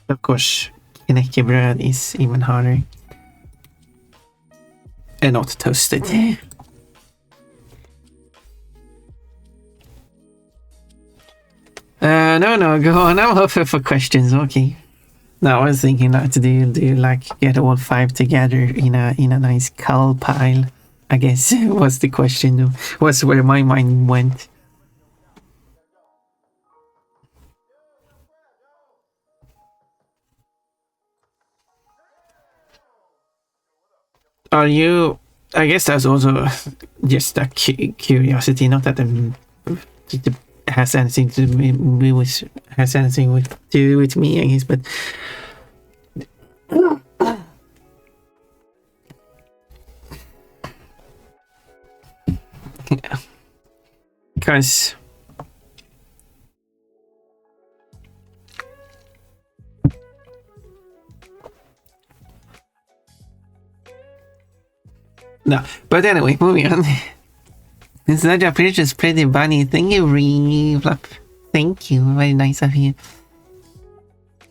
Of course, knäckebröd is even harder. And not toasted. No, go on. I'm open for questions. Okay. No, I was thinking that to do like get all 5 together in a nice cull pile. I guess was the question. Was where my mind went. Are you? I guess that's also just a curiosity. Not that it has anything to do with me, I guess, but yeah, because no, but anyway, moving on. It's not a precious pretty bunny. Thank you, Reflop. Thank you. Very nice of you.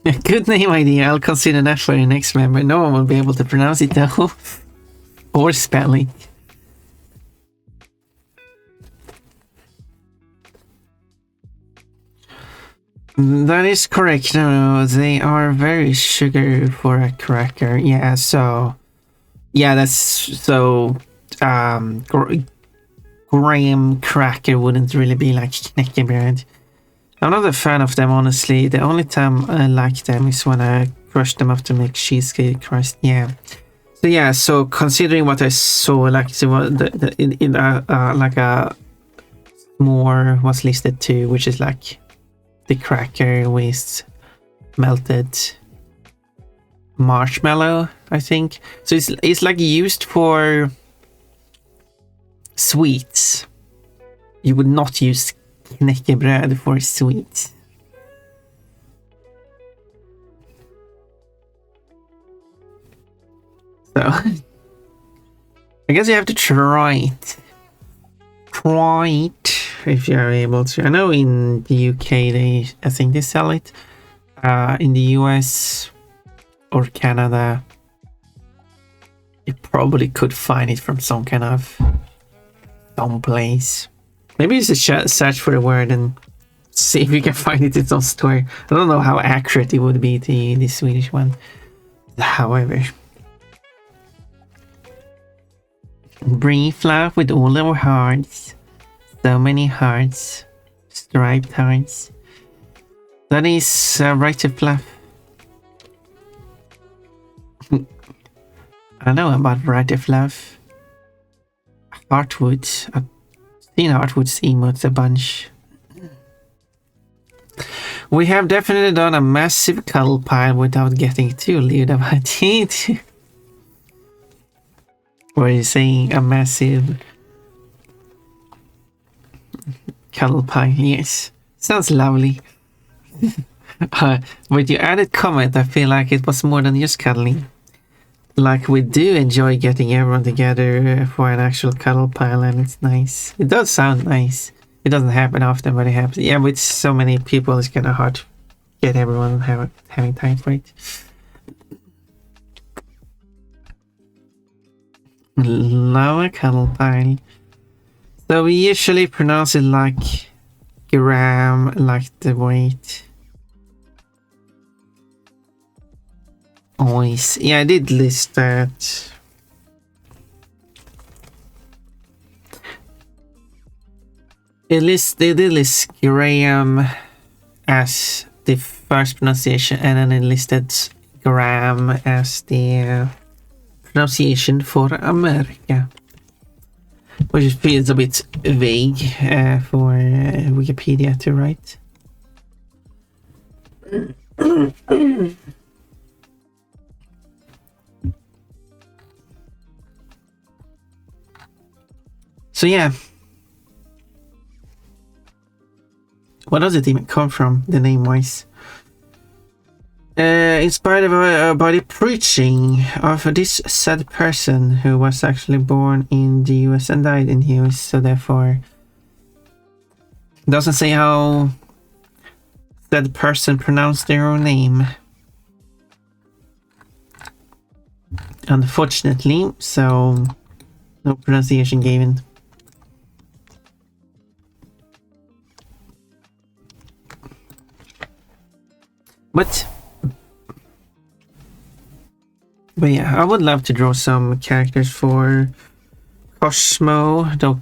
Good name idea. I'll consider that for your next member. No one will be able to pronounce it though. Or spell it. That is correct. No, they are very sugar for a cracker. Yeah, so... Yeah, that's... So... graham cracker wouldn't really be like knäckebröd. I'm not a fan of them, honestly. The only time I like them is when I crush them up to make cheesecake crust. Yeah. So yeah. So considering what I saw, like like a more was listed too, which is like the cracker with melted marshmallow, I think. So it's like used for sweets. You would not use knäckebröd for sweets. So I guess you have to try it. Try it if you're able to. I know in the UK I think they sell it. In the US or Canada, you probably could find it from some kind of place. Maybe just search for the word and see if you can find it in some store. I don't know how accurate it would be to the Swedish one. However, brief love with all our hearts. So many hearts. Striped hearts. That is right to fluff. I know about right to fluff. Heartwood. I've seen Heartwood's emotes a bunch. We have definitely done a massive cuddle pile without getting too lewd about it. What are you saying? A massive cuddle pile? Yes. Sounds lovely. With your added comment, I feel like it was more than just cuddling. Like, we do enjoy getting everyone together for an actual cuddle pile, and it's nice. It does sound nice. It doesn't happen often, but it happens. Yeah, with so many people, it's kind of hard to get everyone having time for it. Love a cuddle pile. So we usually pronounce it like gram, like the weight. Always. Yeah, I did list that. They did list gram as the first pronunciation, and then it listed gram as the pronunciation for America, which feels a bit vague for Wikipedia to write. So yeah, what does it even come from, the name-wise? Inspired by the preaching of this said person who was actually born in the US and died in the US, so therefore doesn't say how that person pronounced their own name, unfortunately, so no pronunciation given. But yeah, I would love to draw some characters for Cosmo, though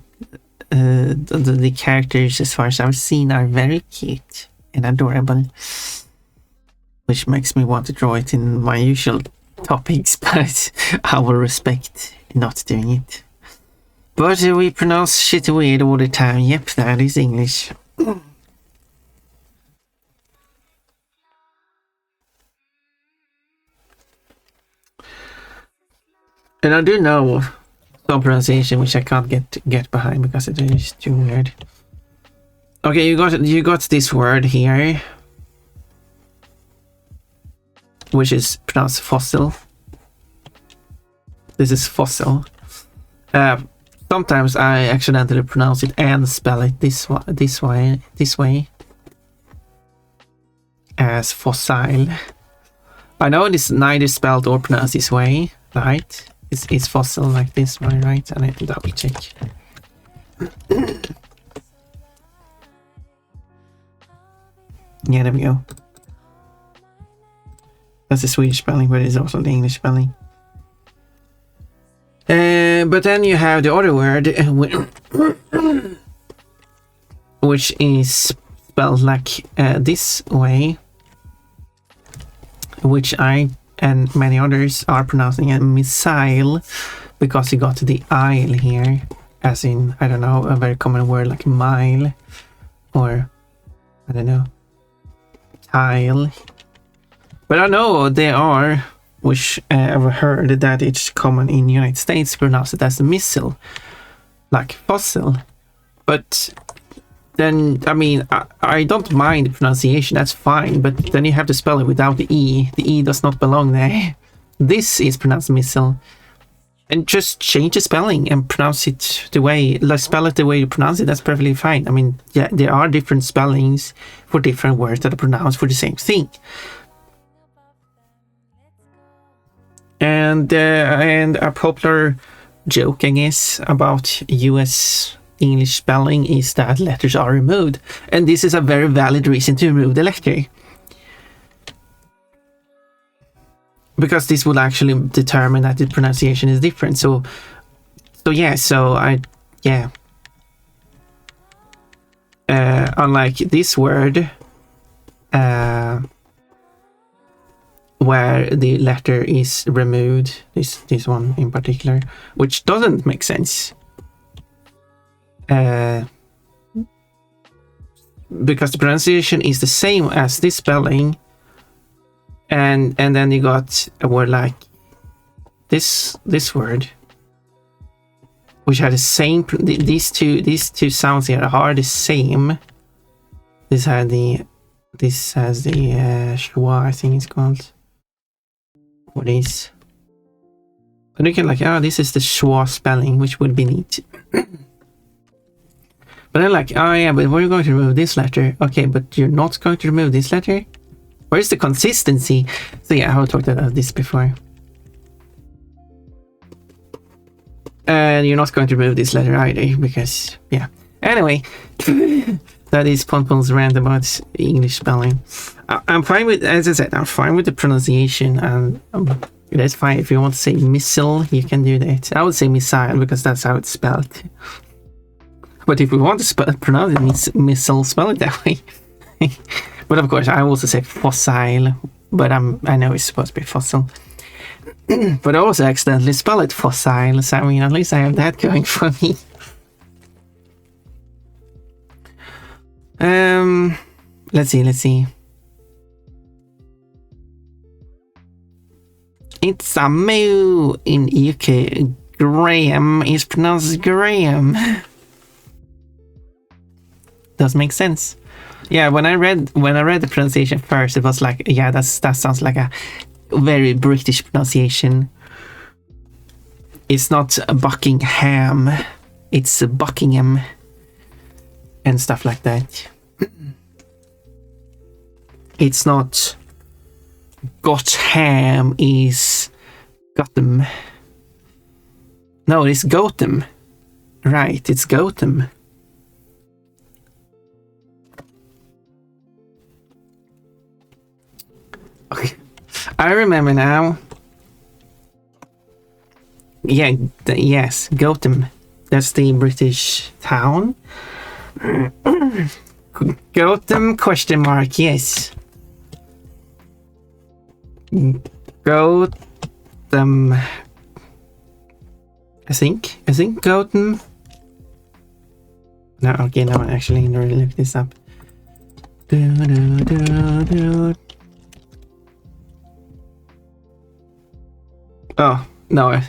the characters, as far as I've seen, are very cute and adorable, which makes me want to draw it in my usual topics, but I will respect not doing it. But we pronounce shit weird all the time. Yep, that is English. And I do know some pronunciation which I can't get behind because it is too weird. Okay, you got this word here, which is pronounced fossil. This is fossil. Sometimes I accidentally pronounce it and spell it this way as fossil. I know it is neither spelled or pronounced this way, right? It's fossil like this way, right? And I have to double check. Yeah, there we go. That's the Swedish spelling, but it's also the English spelling. But then you have the other word, which is spelled like this way, which I and many others are pronouncing a missile because you got the "ile" here, as in, I don't know, a very common word like mile, or I don't know, tile. But I know there are, which I've heard that it's common in the United States, pronounced it as a missile, like fossil. But then, I mean, I don't mind the pronunciation, that's fine, but then you have to spell it without the E. The E does not belong there. This is pronounced missile. And just change the spelling and pronounce it the way, like spell it the way you pronounce it. That's perfectly fine. I mean, yeah, there are different spellings for different words that are pronounced for the same thing. And a popular joke, I guess, about US English spelling is that letters are removed. And this is a very valid reason to remove the letter. Because this will actually determine that the pronunciation is different. So unlike this word, where the letter is removed, this one in particular, which doesn't make sense. Because the pronunciation is the same as this spelling. And then you got a word like this word, which had the same. These two sounds here are the same. This has the schwa, I think it's called. What is? And you can like, this is the schwa spelling, which would be neat. But then like, but we're going to remove this letter. Okay, but you're not going to remove this letter. Where's the consistency? So yeah, I have talked about this before. And you're not going to remove this letter either, because, yeah. Anyway, that is Ponpon's rant about English spelling. I'm fine with, as I said, I'm fine with the pronunciation, and that's fine. If you want to say missile, you can do that. I would say missile, because that's how it's spelled. But if we want to pronounce it missile, spell it that way. But of course, I also say fossil, but I know it's supposed to be fossil. But I also accidentally spell it fossil, so I mean, at least I have that going for me. Let's see. It's a moo in UK. Graham is pronounced Graham. Does make sense. Yeah, when I read the pronunciation first, it was like, yeah, that sounds like a very British pronunciation. It's not Buckingham, it's Buckingham and stuff like that. It's not Gotham, is Gotham. No, it's Gotham. Right, it's Gotham. Okay. I remember now. Yeah, yes, Gotham. That's the British town. Gotham, question mark, yes. Gotham. I think Gotham. No, okay, no, actually, I need to look this up. Oh, no,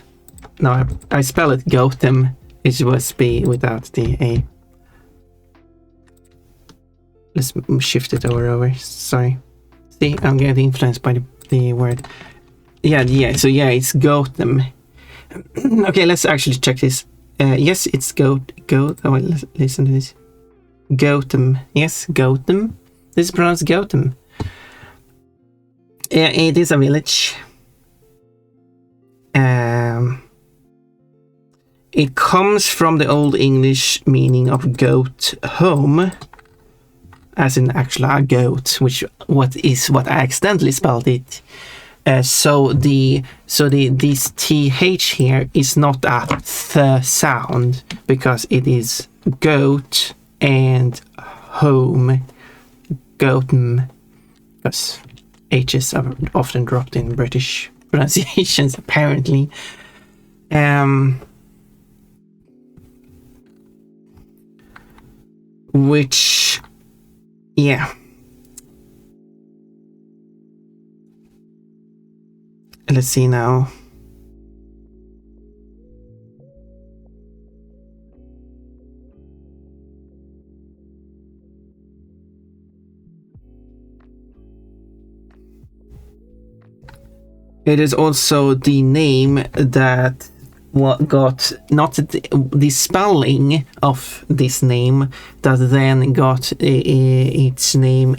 I spell it Gotham. It was B without the A. Let's shift it over. Sorry. See, I'm getting influenced by the word. Yeah, so yeah, it's Gotham. Okay, let's actually check this. Yes, it's Oh, wait, listen to this. Gotham. Yes, Gotham. This is pronounced Gotham. Yeah, it is a village. It comes from the Old English meaning of goat home, as in actually a goat, what I accidentally spelled it. So this th here is not a th sound, because it is goat and home, gotham, because h's are often dropped in British pronunciations apparently. Which, yeah. Let's see now. It is also the name that got not the spelling of this name that then got its name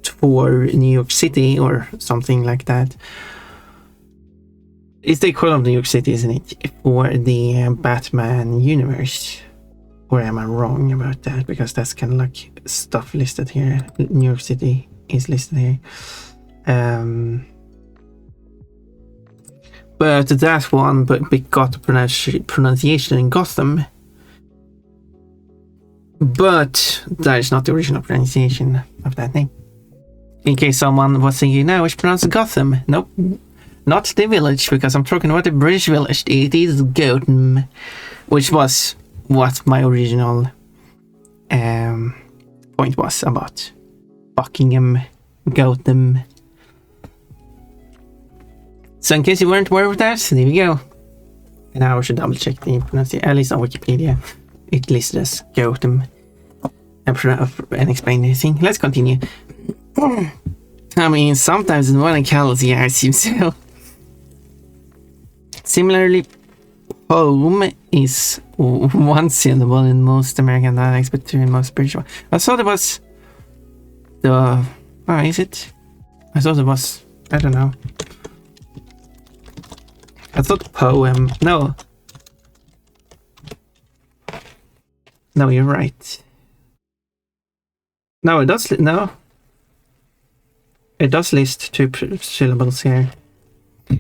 for New York City or something like that. It's the equivalent of New York City, isn't it, for the Batman universe? Or am I wrong about that? Because that's kind of like stuff listed here. New York City is listed here. But that one got the pronunciation in Gotham. But that is not the original pronunciation of that name. In case someone was thinking, no, it's pronounced Gotham. Nope. Not the village, because I'm talking about the British village. It is Gotham, which was what my original point was about. Buckingham, Gotham. So in case you weren't aware of that, there we go. And now I should double check the pronunciation, at least on Wikipedia. It listed as Gotham. And explain anything. Let's continue. I mean, sometimes in one calls seems so. Similarly, poem is one syllable in most American dialects, but two in most British ones. I thought it was the... Oh, is it? I thought it was... I don't know. I thought poem... No. No, you're right. No, it does... No. It does list two syllables here.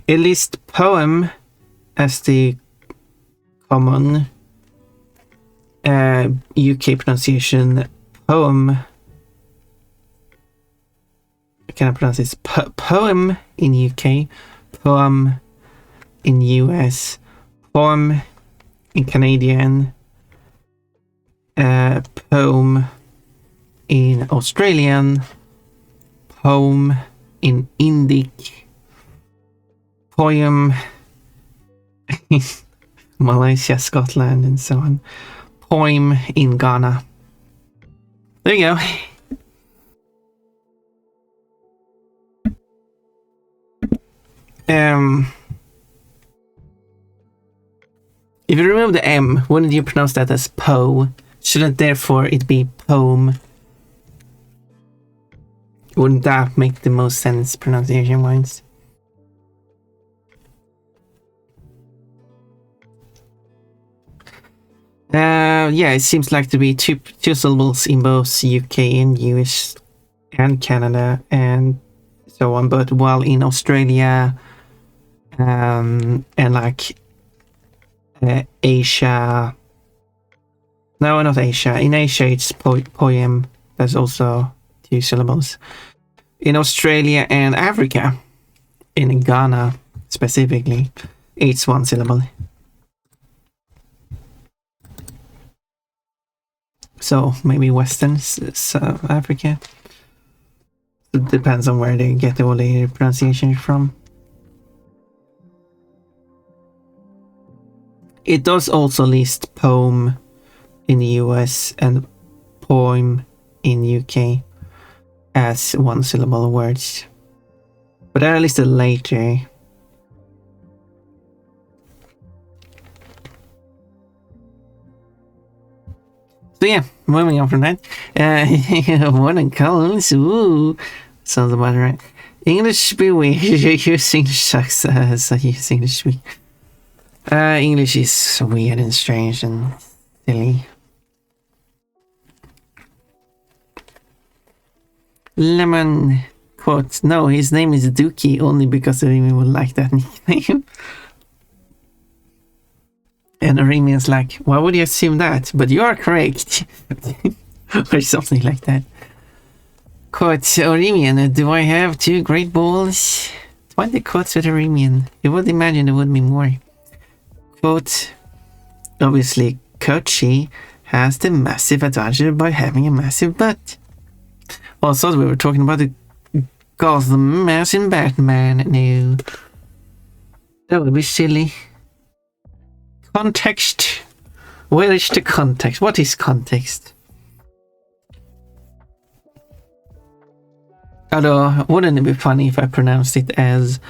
It lists poem as the common UK pronunciation. Poem. Can I pronounce this? Poem in UK. Poem in US. Poem in Canadian. Poem in Australian. Poem in Indic. Poem in Malaysia, Scotland, and so on. Poem in Ghana. There you go. If you remove the M, wouldn't you pronounce that as po? Shouldn't therefore it be poem? Wouldn't that make the most sense pronunciation-wise? Yeah, it seems like to be two syllables in both UK and US and Canada and so on, but while in Australia and like Asia, no, not Asia, in Asia it's poem, that's also two syllables. In Australia and Africa, in Ghana specifically, it's one syllable. So maybe Western South Africa. It depends on where they get all the pronunciation from. It does also list poem in the US and poem in UK as one syllable words. But they're listed later. So yeah, moving on from that. Modern columns, ooh, sounds about right. English be weird. Use English sucks. So use English weird. English is weird and strange and silly. Lemon quote, no, his name is Dookie only because Remy would like that nickname. And Remy like, why would you assume that? But you are correct. Or something like that. Quote, Oremian, do I have two great balls? 20 quotes with Oremian. You would imagine there would be more. Quote, obviously, Kochi has the massive advantage by having a massive butt. Also, we were talking about the Gotham as in Batman. No. That would be silly. Context. Where is the context? What is context? Although, wouldn't it be funny if I pronounced it as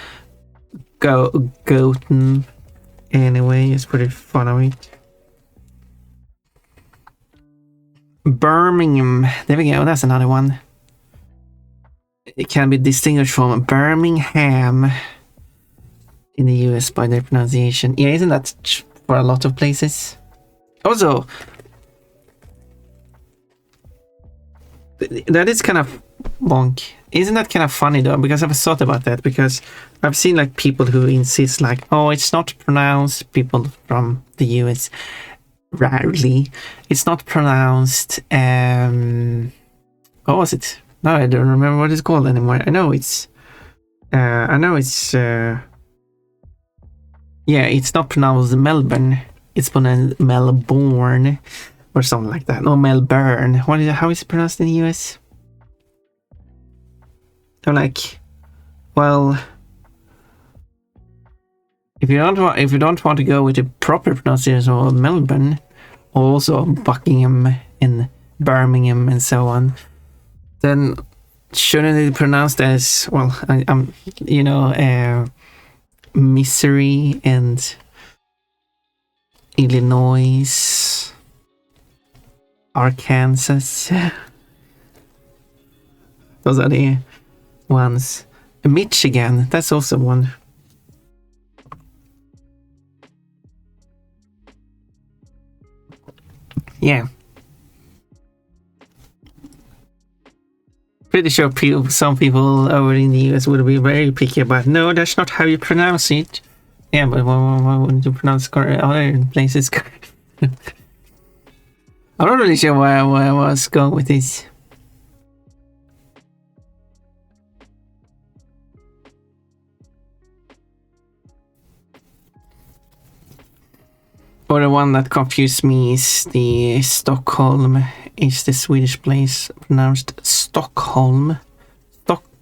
Gotham anyway, just for the fun of it. Birmingham. There we go. That's another one. It can be distinguished from Birmingham in the US by their pronunciation. Yeah, isn't that for a lot of places? Also, that is kind of bonk. Isn't that kind of funny though? Because I've thought about that, because I've seen like people who insist like, oh, it's not pronounced, people from the US rarely, it's not pronounced, what was it? No, I don't remember what it's called anymore. I know it's yeah, it's not pronounced Melbourne, it's pronounced Melbourne or something like that. No, Melbourne. How is it pronounced in the US? I'm like, well, if you don't want to go with the proper pronunciation of Melbourne, or also Buckingham and Birmingham and so on, then shouldn't it be pronounced as, well, Missouri and Illinois, Arkansas? Those are the ones. Michigan, that's also one. Yeah. Pretty sure some people over in the US would be very picky about, no, that's not how you pronounce it. Yeah, but why wouldn't you pronounce other places? I'm not really sure why I was going with this. Or the one that confused me is the Stockholm. Is the Swedish place pronounced Stockholm?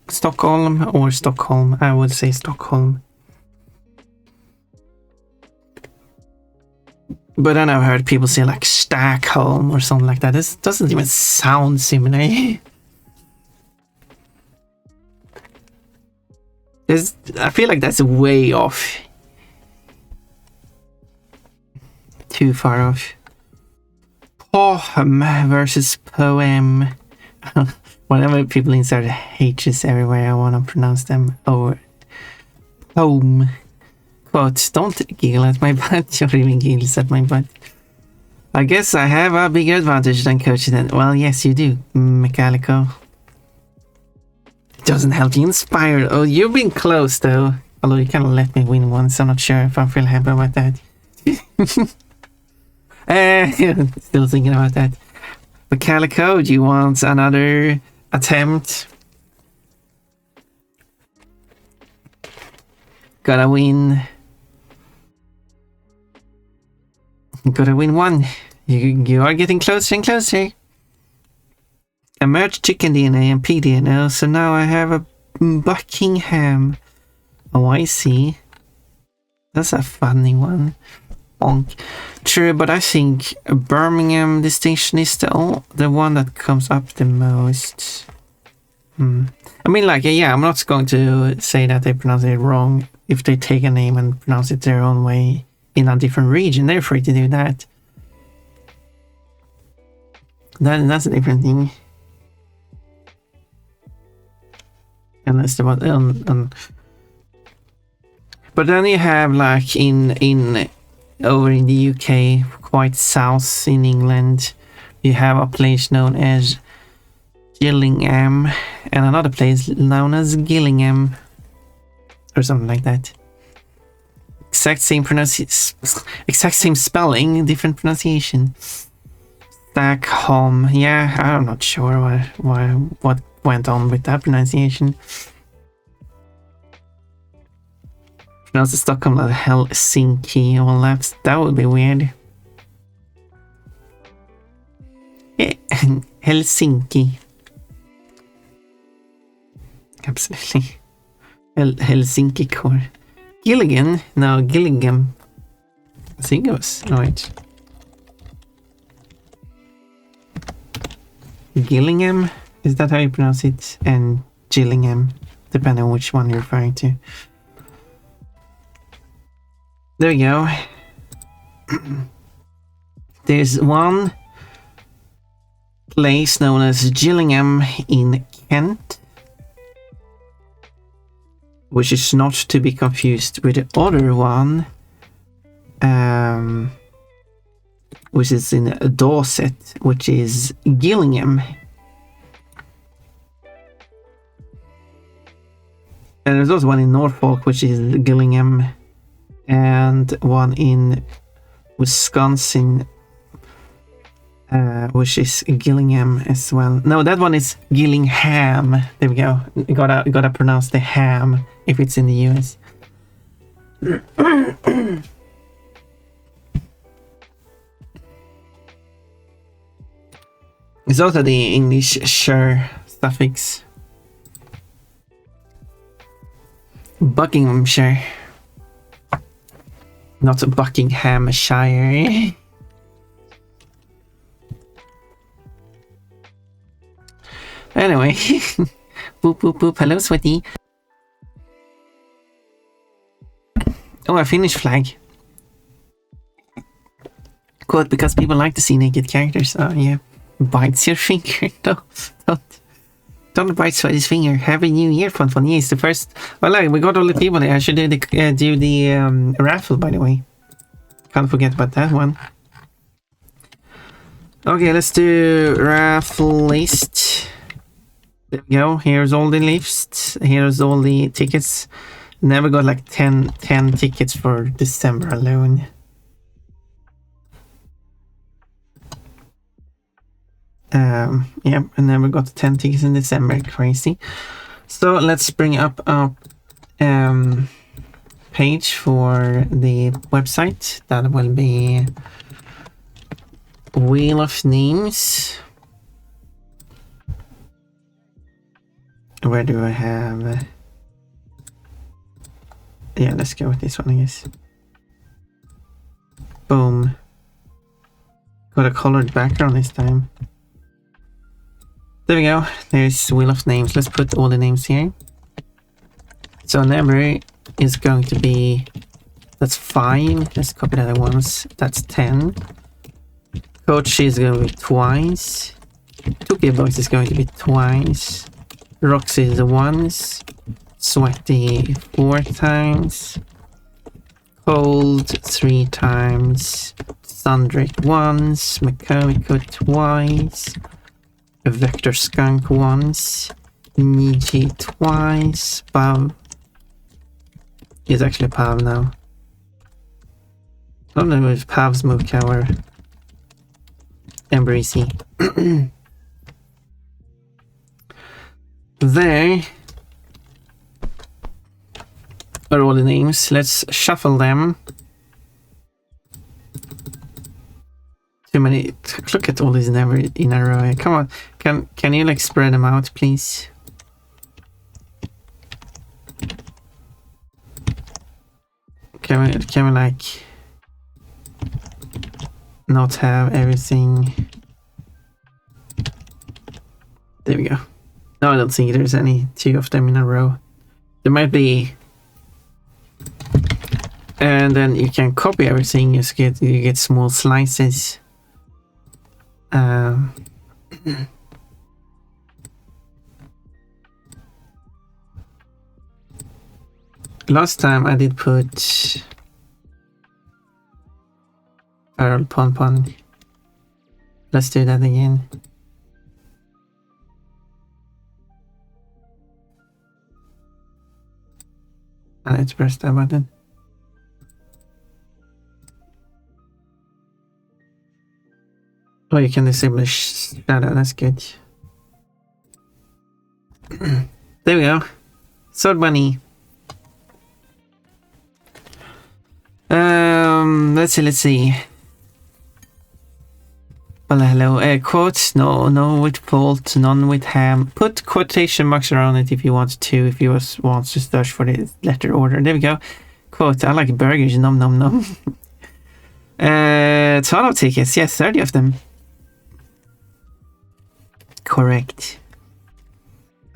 Stockholm or Stockholm? I would say Stockholm. But then I've heard people say like Stockholm or something like that. This doesn't even sound similar. I feel like that's way off. Too far off. Poem versus poem. Whenever people insert H's everywhere, I want to pronounce them over. Poem. Quote, don't giggle at my butt. You're even giggles at my butt. I guess I have a bigger advantage than Coach then. Well, yes, you do, Mechalico. It doesn't help you inspire. Oh, you've been close, though. Although you kind of let me win once. I'm not sure if I feel happy about that. Still thinking about that. But Calico, do you want another attempt? Gotta win. Gotta win one. You are getting closer and closer. I merged chicken DNA and pig DNA, so now I have a Buckingham. Oh, I see. That's a funny one. Bonk. True, but I think a Birmingham distinction is the one that comes up the most. I mean, like, yeah, I'm not going to say that they pronounce it wrong if they take a name and pronounce it their own way in a different region. They're free to do that. That's a different thing. Unless about but then you have like in over in the UK, quite south in England, you have a place known as Gillingham and another place known as Gillingham or something like that. Exact same spelling, different pronunciation. Stockholm. Yeah, I'm not sure what went on with that pronunciation. Pronounce Stockholm like Helsinki. Well, that would be weird. Yeah, Helsinki. Absolutely. Helsinki core. Gilligan? No, Gillingham. I think it was. Oh, wait. Gillingham? Is that how you pronounce it? And Gillingham, depending on which one you're referring to. There we go. There's one place known as Gillingham in Kent, which is not to be confused with the other one, which is in Dorset, which is Gillingham. And there's also one in Norfolk, which is Gillingham, and one in Wisconsin, which is Gillingham as well. No, that one is Gillingham. There we go. You gotta pronounce the ham if it's in the US. It's also the English shire suffix. Buckinghamshire. Not Buckinghamshire. Anyway. Boop boop boop. Hello, sweaty. Oh, a Finnish flag. Quote, because people like to see naked characters. Oh, yeah. Bites your finger. Don't bite Sweaty's finger. Happy New Year, fun. Yeah, it's the first. Well, we got all the people there. I should do the raffle, by the way. Can't forget about that one. Okay, let's do raffle list. There we go. Here's all the lists. Here's all the tickets. Never got like 10 tickets for December alone. Yeah, I never got 10 tickets in December. Crazy. So let's bring up our page for the website. That will be Wheel of Names. Where do I have? Yeah, let's go with this one, I guess. Boom. Got a colored background this time. There we go. There's Wheel of Names. Let's put all the names here. So number is going to be, that's 5. Let's copy that at once. That's 10. Coach is going to be twice. Tokyo Box is going to be twice. Roxy is once. Sweaty 4 times. Cold 3 times. Sundrick once. Mechanical twice. Vector Skunk once. Niji twice. Pav. He's actually Pav now. I don't know if Pav's Muka or Embracy. There are all the names. Let's shuffle them. Too many. Look at all these never in a row. Come on. Can you like spread them out, please? Can we like not have everything? There we go. No, I don't think there's any 2 of them in a row. There might be, and then you can copy everything. You get small slices. Last time I did put Feral Pon. Let's do that again. Let's press that button. Oh, you can disable shadow. That's good. There we go. Sword Bunny. Let's see. Well, hello. Quotes, no with fault, none with ham. Put quotation marks around it if you want to, if you want to search for the letter order. There we go. Quote, I like burgers, nom nom nom. 12 tickets, yes, 30 of them. Correct.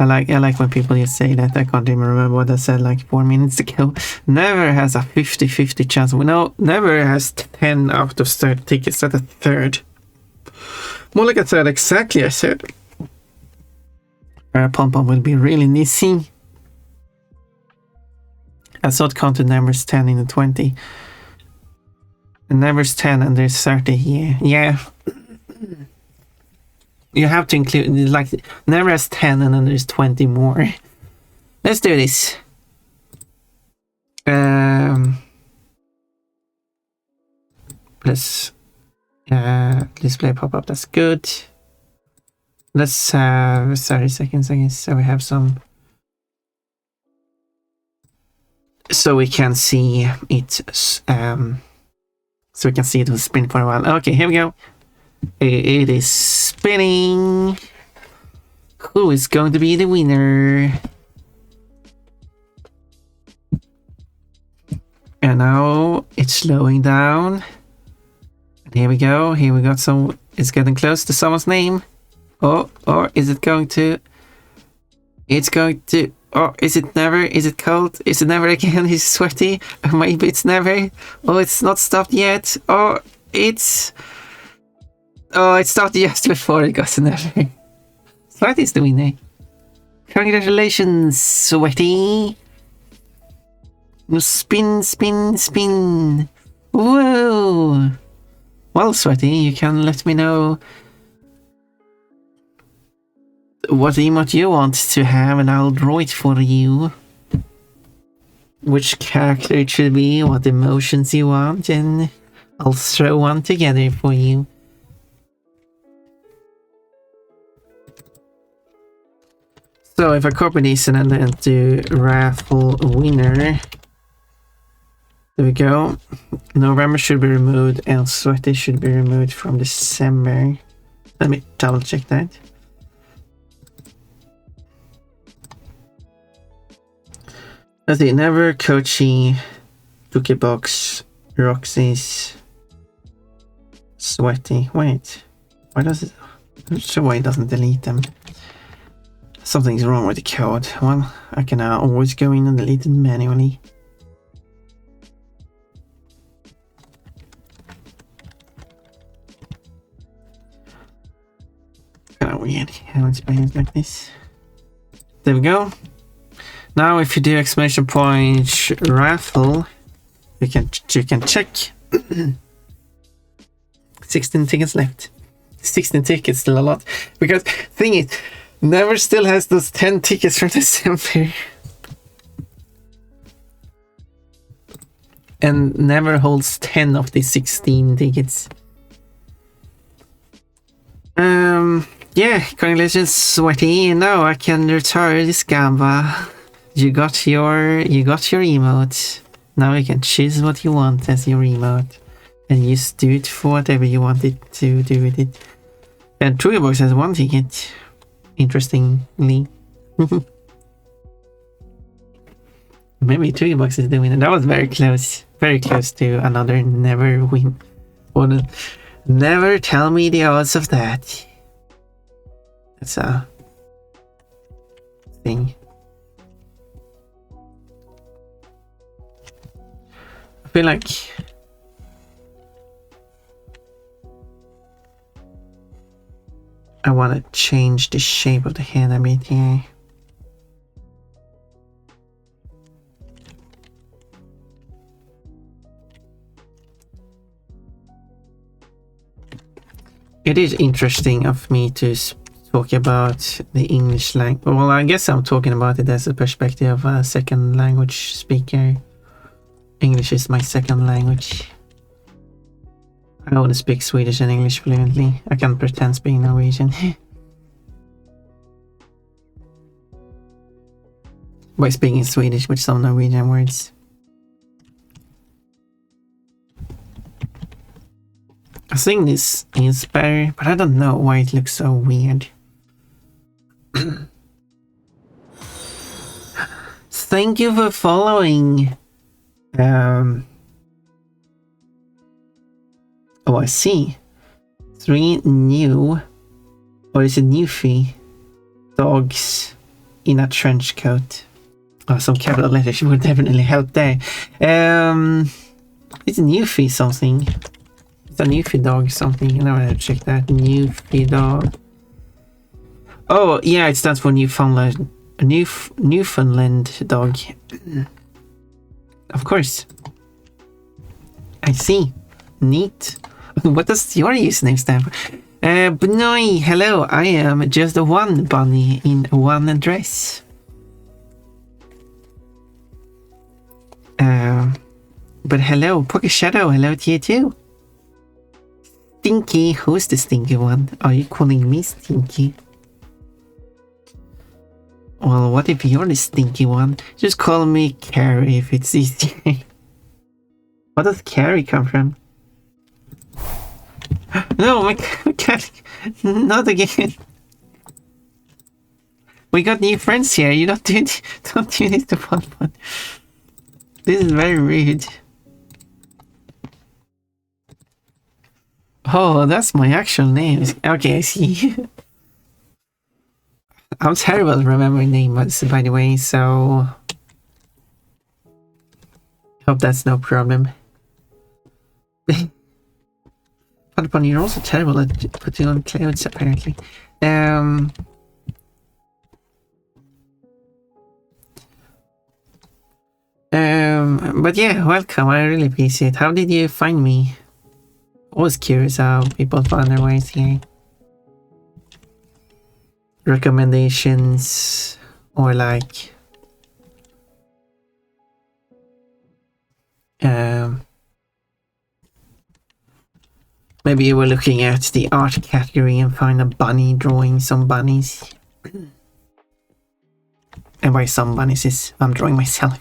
I like when people just say that. I can't even remember what I said like 4 minutes ago. Never has a 50-50 chance. No, never has 10 out of 30 tickets at a third. More like a third exactly, I said. Pom-pom will be really nissy. I thought counted numbers 10 in the 20. And numbers 10 and there's 30 here. Yeah. You have to include, like, never has 10 and then there's 20 more. Let's do this. Let's display pop-up, that's good. Let's have 30 seconds, I guess, so we have some... So we can see it, so we can see it will spin for a while. Okay, here we go. It is spinning. Who is going to be the winner? And now it's slowing down. And here we go. Here we got some. It's getting close to someone's name. Oh, or is it going to? It's going to. Oh, is it never? Is it cold? Is it never again? He's sweaty. Maybe it's never. Oh, it's not stopped yet. Oh, it's. Oh, it started just before it got to never. Sweaty's the winner. Congratulations, Sweaty. Spin, spin, spin. Whoa. Well, Sweaty, you can let me know what emote you want to have and I'll draw it for you. Which character it should be, what emotions you want, and I'll throw one together for you. So if I copy this and then do raffle winner, there we go. November should be removed and Sweaty should be removed from December. Let me double check that. Let's see, Never, Kochi, Cookie Box, Roxy's, Sweaty. Wait, why does it? I'm not sure why it doesn't delete them. Something's wrong with the code. Well, I can always go in and delete it manually. Kind of weird how it's behaved like this. There we go. Now, if you do exclamation point raffle, you can check. 16 tickets left. 16 tickets, still a lot. Because thing is, Never still has those 10 tickets from December. And Never holds 10 of the 16 tickets. Yeah, congratulations, Sweaty. Now I can retire this Gamba. You got your emote. Now you can choose what you want as your emote. And just do it for whatever you want it to do with it. And Toolbox has 1 ticket. Interestingly. Maybe Toolbox is the winner. That was very close. Very close to another Never win. Or never tell me the odds of that. That's a thing. I feel like I want to change the shape of the head a bit here. It is interesting of me to talk about the English language. Well, I guess I'm talking about it as a perspective of a second language speaker. English is my second language. I only speak Swedish and English fluently. I can pretend speaking Norwegian. By speaking Swedish with some Norwegian words. I think this is better, but I don't know why it looks so weird. Thank you for following. Oh, I see. 3 new, or is it Newfie dogs in a trench coat. Oh, some capital letters would definitely help there. It's a Newfie something. It's a Newfie dog something. I never have to check that. Newfie dog. Oh, yeah, it stands for Newfoundland. Newfoundland dog. Of course. I see. Neat. What does your username stand for? Bnoy, hello. I am just one bunny in one dress. But hello, Pocket Shadow. Hello to you too. Stinky, who's the stinky one? Are you calling me stinky? Well, what if you're the stinky one? Just call me Carrie if it's easier. What does Carrie come from? No, my cat. Not again. We got new friends here. You don't do this to fun. This is very rude. Oh, that's my actual name. Okay, I see. I'm terrible at remembering names, by the way, so hope that's no problem. But you're also terrible at putting on clouds, apparently. But yeah, welcome. I really appreciate it. How did you find me? Always curious how people find their ways here. Recommendations or like maybe you were looking at the art category and find a bunny drawing some bunnies. And by some bunnies is I'm drawing myself.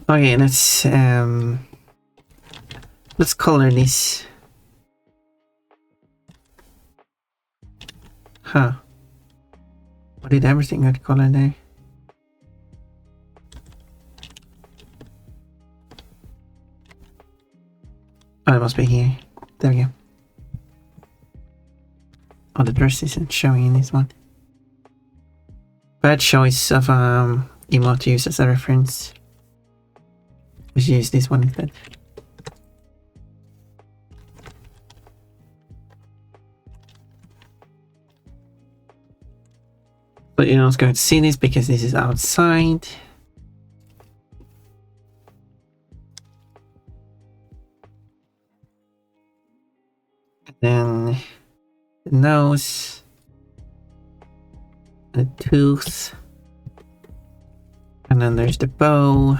Okay, let's color this. Huh. Why did everything get color there? Oh, it must be here. There we go. Oh, the dress isn't showing in this one. Bad choice of emote to use as a reference. We should use this one instead. But you're not going to see this because this is outside. And then the nose, the tooth, and then there's the bow.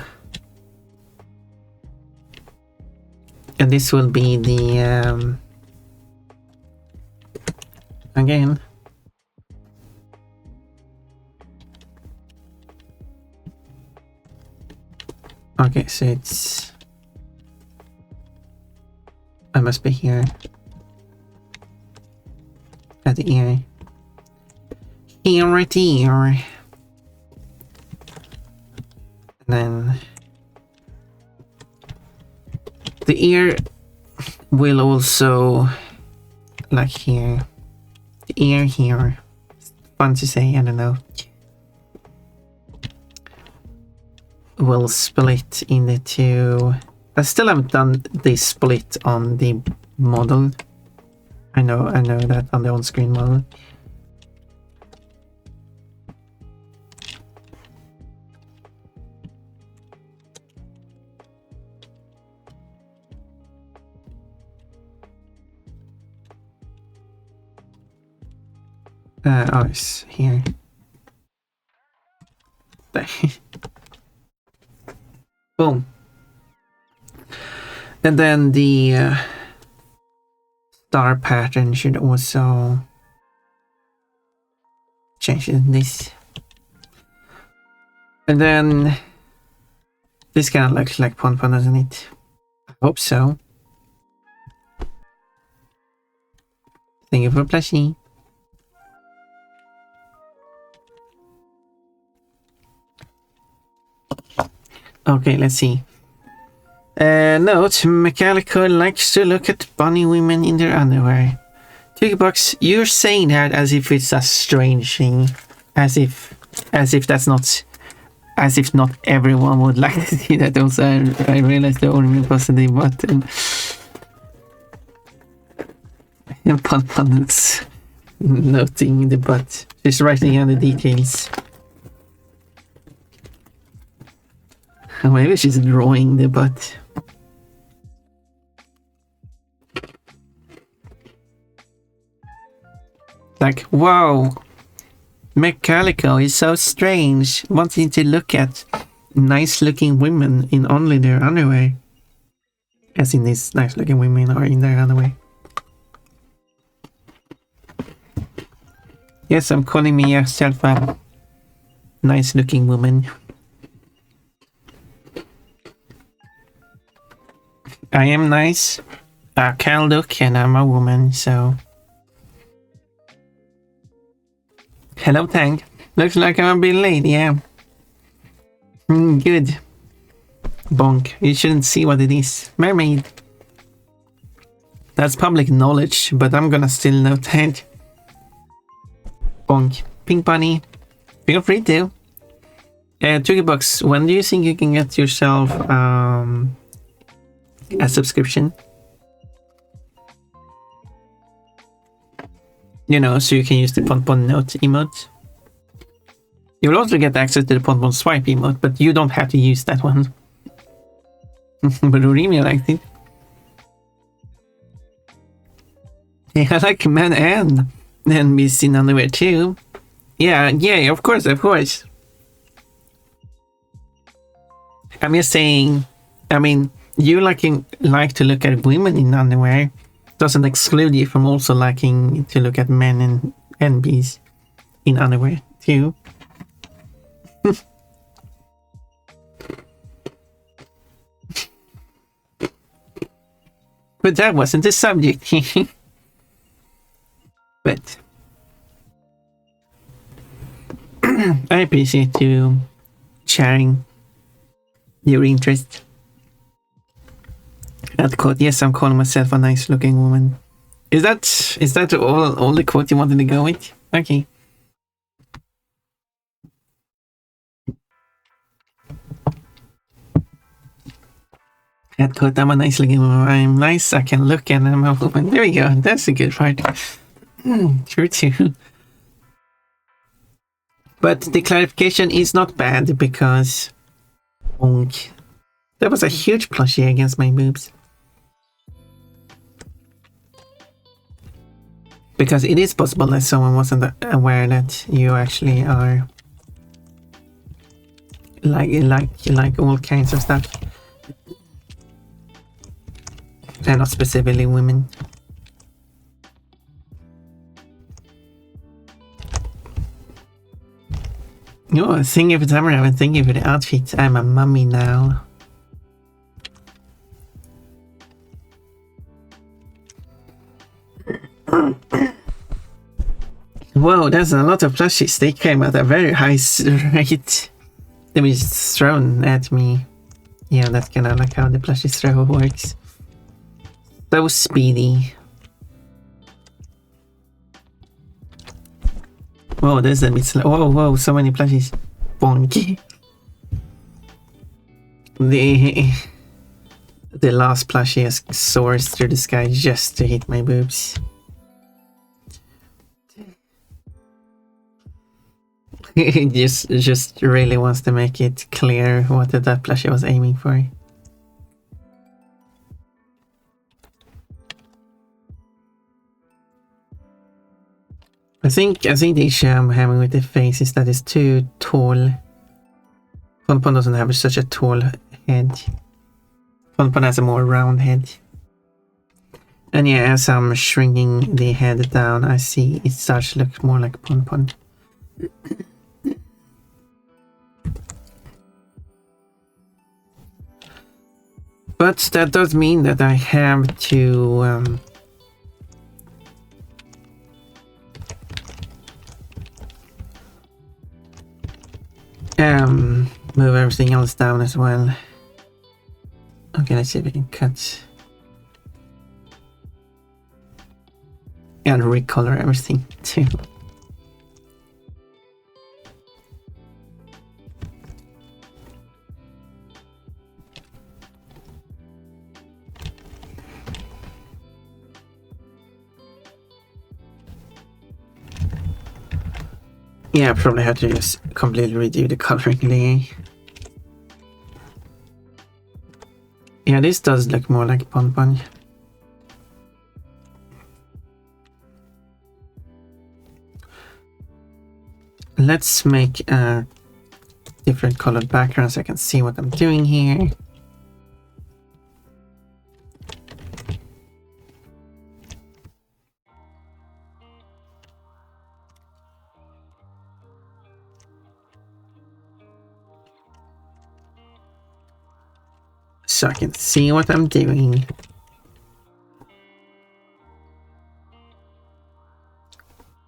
And this will be the again. Okay, so it's I must be here at the ear. Here right here. And then the ear will also, like here, the ear here, fun to say, I don't know, will split in the two. I still haven't done the split on the model. I know that on the on-screen model. Oh, it's here. There. Boom. And then the star pattern should also change in this. And then this kind of looks like Pon Pon, doesn't it? I hope so. Thank you for plushie. Okay, let's see. Note, Mechanical likes to look at bunny women in their underwear. Box, you're saying that as if it's a strange thing, as if that's not, as if not everyone would like to see that. Also, I realized the only positive button. Pun is noting the butt. She's writing down the details. Maybe she's drawing the butt. Like, wow, Mechalico is so strange, wanting to look at nice-looking women in only their underwear. As in, these nice-looking women are in their underwear. Yes, I'm calling myself a nice-looking woman. I am nice. I can look, and I'm a woman, so... Hello, Tank. Looks like I'm a bit late, yeah. Good. Bonk. You shouldn't see what it is. Mermaid. That's public knowledge, but I'm gonna still note that. Bonk. Pink Bunny. Feel free to. Box, when do you think you can get yourself a subscription? You know, so you can use the Pon Note emote. You will also get access to the Pon Swipe emote, but you don't have to use that one. But Remy liked it. Yeah, I like men and NBC in underwear too. Yeah, of course. I'm just saying, I mean, you like to look at women in underwear. Doesn't exclude you from also liking to look at men and NBs in underwear too. But that wasn't the subject. But I appreciate you sharing your interest. That quote, yes, I'm calling myself a nice looking woman. Is that all the quote you wanted to go with? Okay. That quote, I'm a nice looking woman. I'm nice, I can look, and I'm a woman. There we go. That's a good part. True too. But the clarification is not bad because that was a huge plushie against my boobs. Because it is possible that someone wasn't aware that you actually are like all kinds of stuff. And not specifically women. Oh, thank you for the camera and thank you for the outfit. I'm a mummy now. Whoa, there's a lot of plushies. They came at a very high rate. They were just thrown at me. Yeah, that's kind of like how the plushie throw works. So speedy. Whoa, there's a bit slow. Whoa, so many plushies. Bonky. The last plushie has soars through the sky just to hit my boobs. It just really wants to make it clear what that plushie was aiming for. I think the issue I'm having with the face is that it's too tall. Pon doesn't have such a tall head. Pon has a more round head. And yeah, as I'm shrinking the head down, I see it starts to look more like Pon. But that does mean that I have to move everything else down as well. Okay, let's see if we can cut. gotta recolor everything too. Yeah, I probably have to just completely redo the coloring layer. Yeah, this does look more like Pon. Let's make a different colored background so I can see what I'm doing here. So I can see what I'm doing.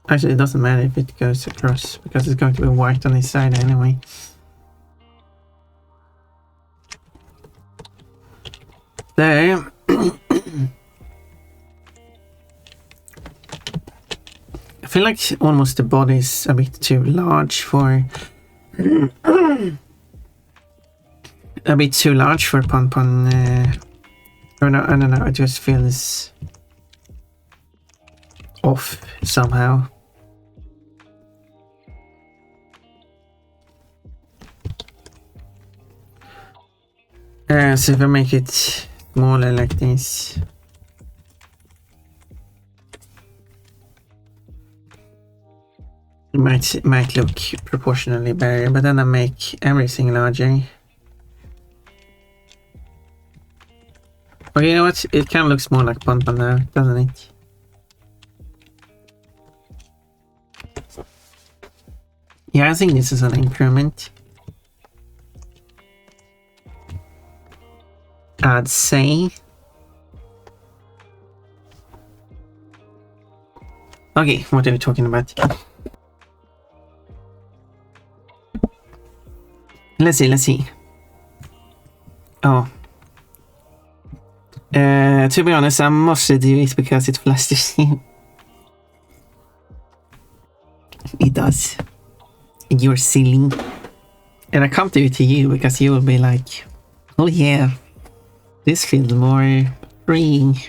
Actually, it doesn't matter if it goes across because it's going to be white on this side anyway. There. I feel like almost the body is a bit too large for a bit too large for Pon. Or no, I don't know. I just feel this off somehow. So if I make it smaller like this, it might look proportionally better, but then I make everything larger. Okay, you know what? It kind of looks more like Pon now, doesn't it? Yeah, I think this is an improvement. I'd say. Okay, what are we talking about? Let's see. Oh. To be honest, I mostly do it because it flashes you. It does. You're silly. And I can't do it to you because you will be like, oh yeah, this feels more freeing.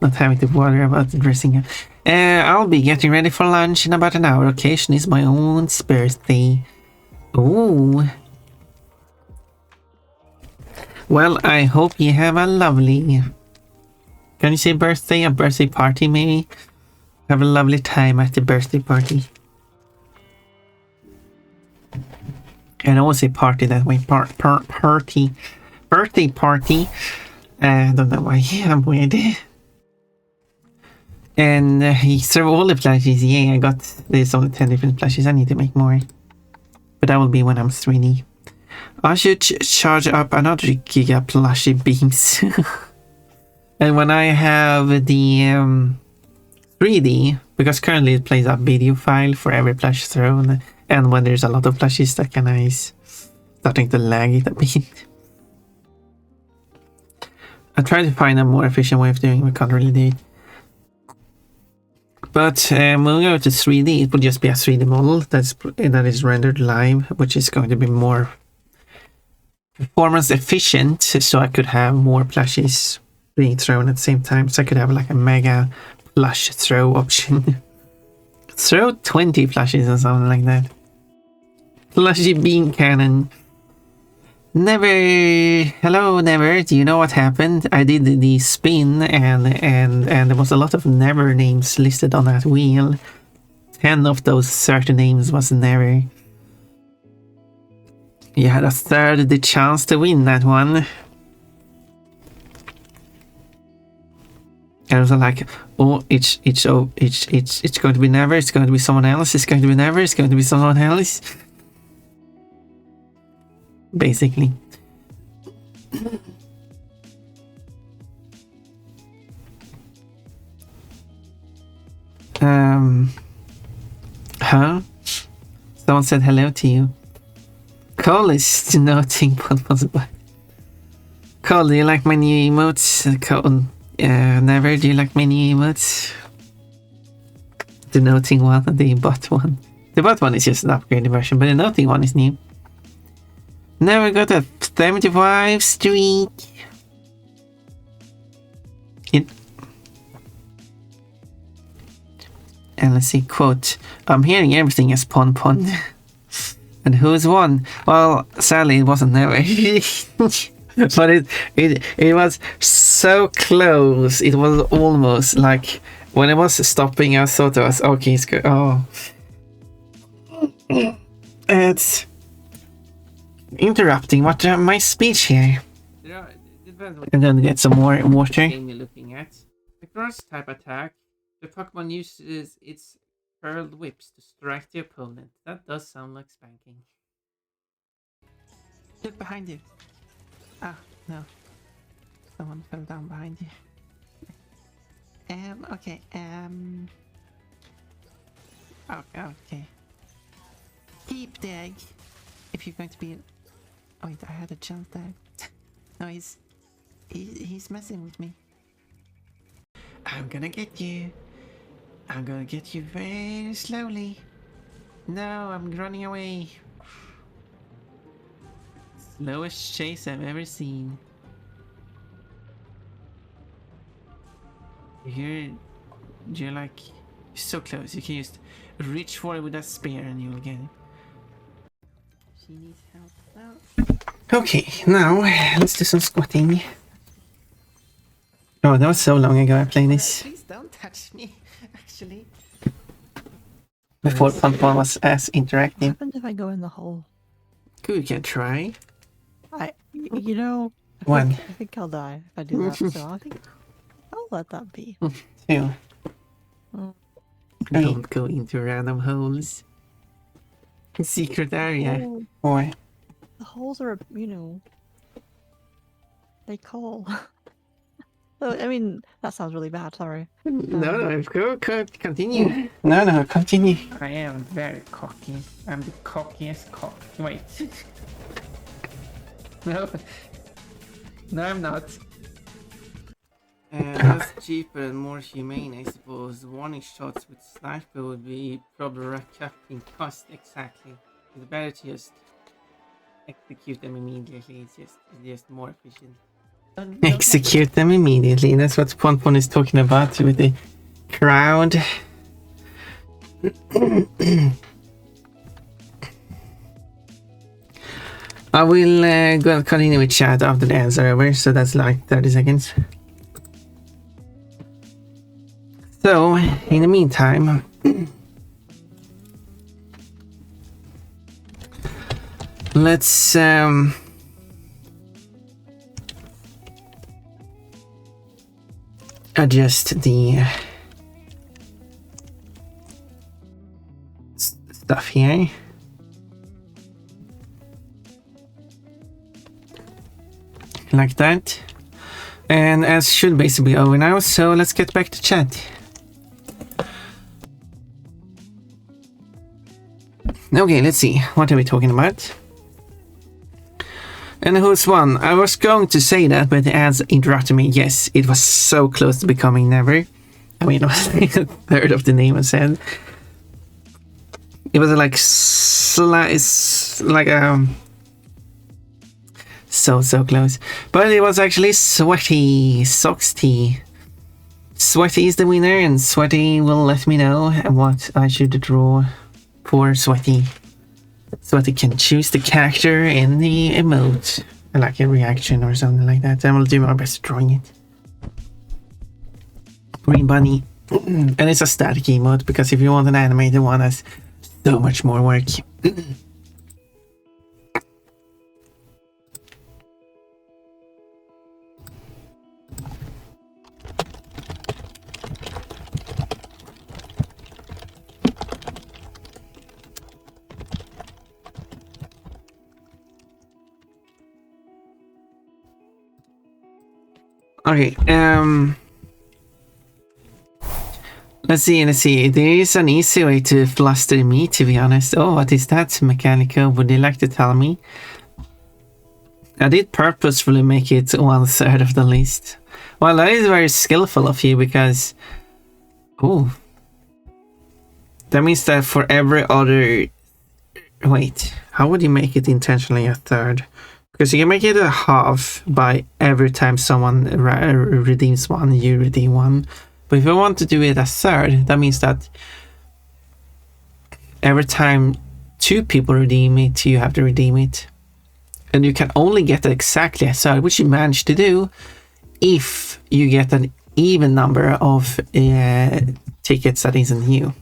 Not having to worry about dressing up. I'll be getting ready for lunch in about an hour. Occasion is my own birthday. Oh. Well, I hope you have a lovely... Can you say birthday? A birthday party, maybe? Have a lovely time at the birthday party. And I always say party that way. Party. Birthday party. I don't know why I'm weird. And he threw all the plushies. Yeah, I got... There's only 10 different plushies. I need to make more. But that will be when I'm 3D. I should charge up another giga plushie beams. And when I have the 3D, because currently it plays a video file for every plush thrown, and when there's a lot of plushies, that kind of is starting to lag it a bit. I try to find a more efficient way of doing it, we can't really do it. But when we go to 3D, it will just be a 3D model that is rendered live, which is going to be more performance efficient, so I could have more plushies being thrown at the same time, so I could have like a mega plush throw option. Throw 20 plushies or something like that. Plushie beam cannon. Never. Hello, Never. Do you know what happened? I did the spin and there was a lot of Never names listed on that wheel. 10 of those 30 names was Never. You had a third the chance to win that one. And it was like, oh, it's going to be Never, it's going to be someone else, it's going to be Never, it's going to be someone else. Basically. Huh? Someone said hello to you. Cole is noting what was about. Cole, do you like my new emotes? Cole, Never, do you like my new emotes? The noting one and the bot one. The bot one is just an upgraded version, but the noting one is new. Now we got a 75 streak. And let's see, quote, I'm hearing everything as pon pon. And who's won? Well, sadly it wasn't never. But it was so close. It was almost like when it was stopping, I thought it was okay, it's good. Oh. It's interrupting my speech here. I'm gonna get some more water. You're looking at the cross type attack. The Pokemon uses its curled whips to strike the opponent. That does sound like spanking. Look behind you. Ah, no. Someone fell down behind you. Okay, okay. Keep the egg. If you're going to be... Oh, wait, I had a chance there. No, he's messing with me. I'm gonna get you. I'm gonna get you very slowly. No, I'm running away. Slowest chase I've ever seen. You're like so close. You can just reach for it with that spear and you'll get it. She needs help now. Okay, now let's do some squatting. Oh, that was so long ago I played this. Please don't touch me, actually. Before Pon was as interactive. What happens if I go in the hole? Good, you can try. You know, I think I'll die if I do that, so I think I'll let that be. Two. Mm. Don't go into random holes. Secret area. Oh, Or the holes are, they call. Oh, I mean, that sounds really bad, sorry. no, go continue. No, continue. I am very cocky. I'm the cockiest cock. Wait. No. No, I'm not. That's cheaper and more humane, I suppose. Warning shots with sniper would be probably recapturing cost exactly. It's better to just execute them immediately. It's just more efficient. Execute them immediately. That's what Pon is talking about with the crowd. I will go and continue with chat after the answer over, so that's like 30 seconds. So, in the meantime, let's adjust the stuff here. Like that. And as should basically be over now, so let's get back to chat. Okay, let's see. What are we talking about? And who's won? I was going to say that, but the ads interrupted me. Yes, it was so close to becoming never. I mean, it was like a third of the name I said. It was like so close. But it was actually Sweaty Socks Tea. Sweaty is the winner, and Sweaty will let me know what I should draw for Sweaty. Sweaty can choose the character in the emote, like a reaction or something like that. I will do my best drawing it. Green Bunny. And it's a static emote, because if you want an animated one, that's so much more work. Okay, let's see. There is an easy way to fluster me, to be honest. Oh, what is that, Mechanico? Would you like to tell me? I did purposefully make it 1/3 of the list. Well, that is very skillful of you, because... Oh. That means that for every other... Wait, how would you make it intentionally a third? Because you can make it a half by every time someone redeems one, you redeem one. But if you want to do it a third, that means that every time 2 people redeem it, you have to redeem it. And you can only get exactly a third, which you manage to do, if you get an even number of tickets that isn't new.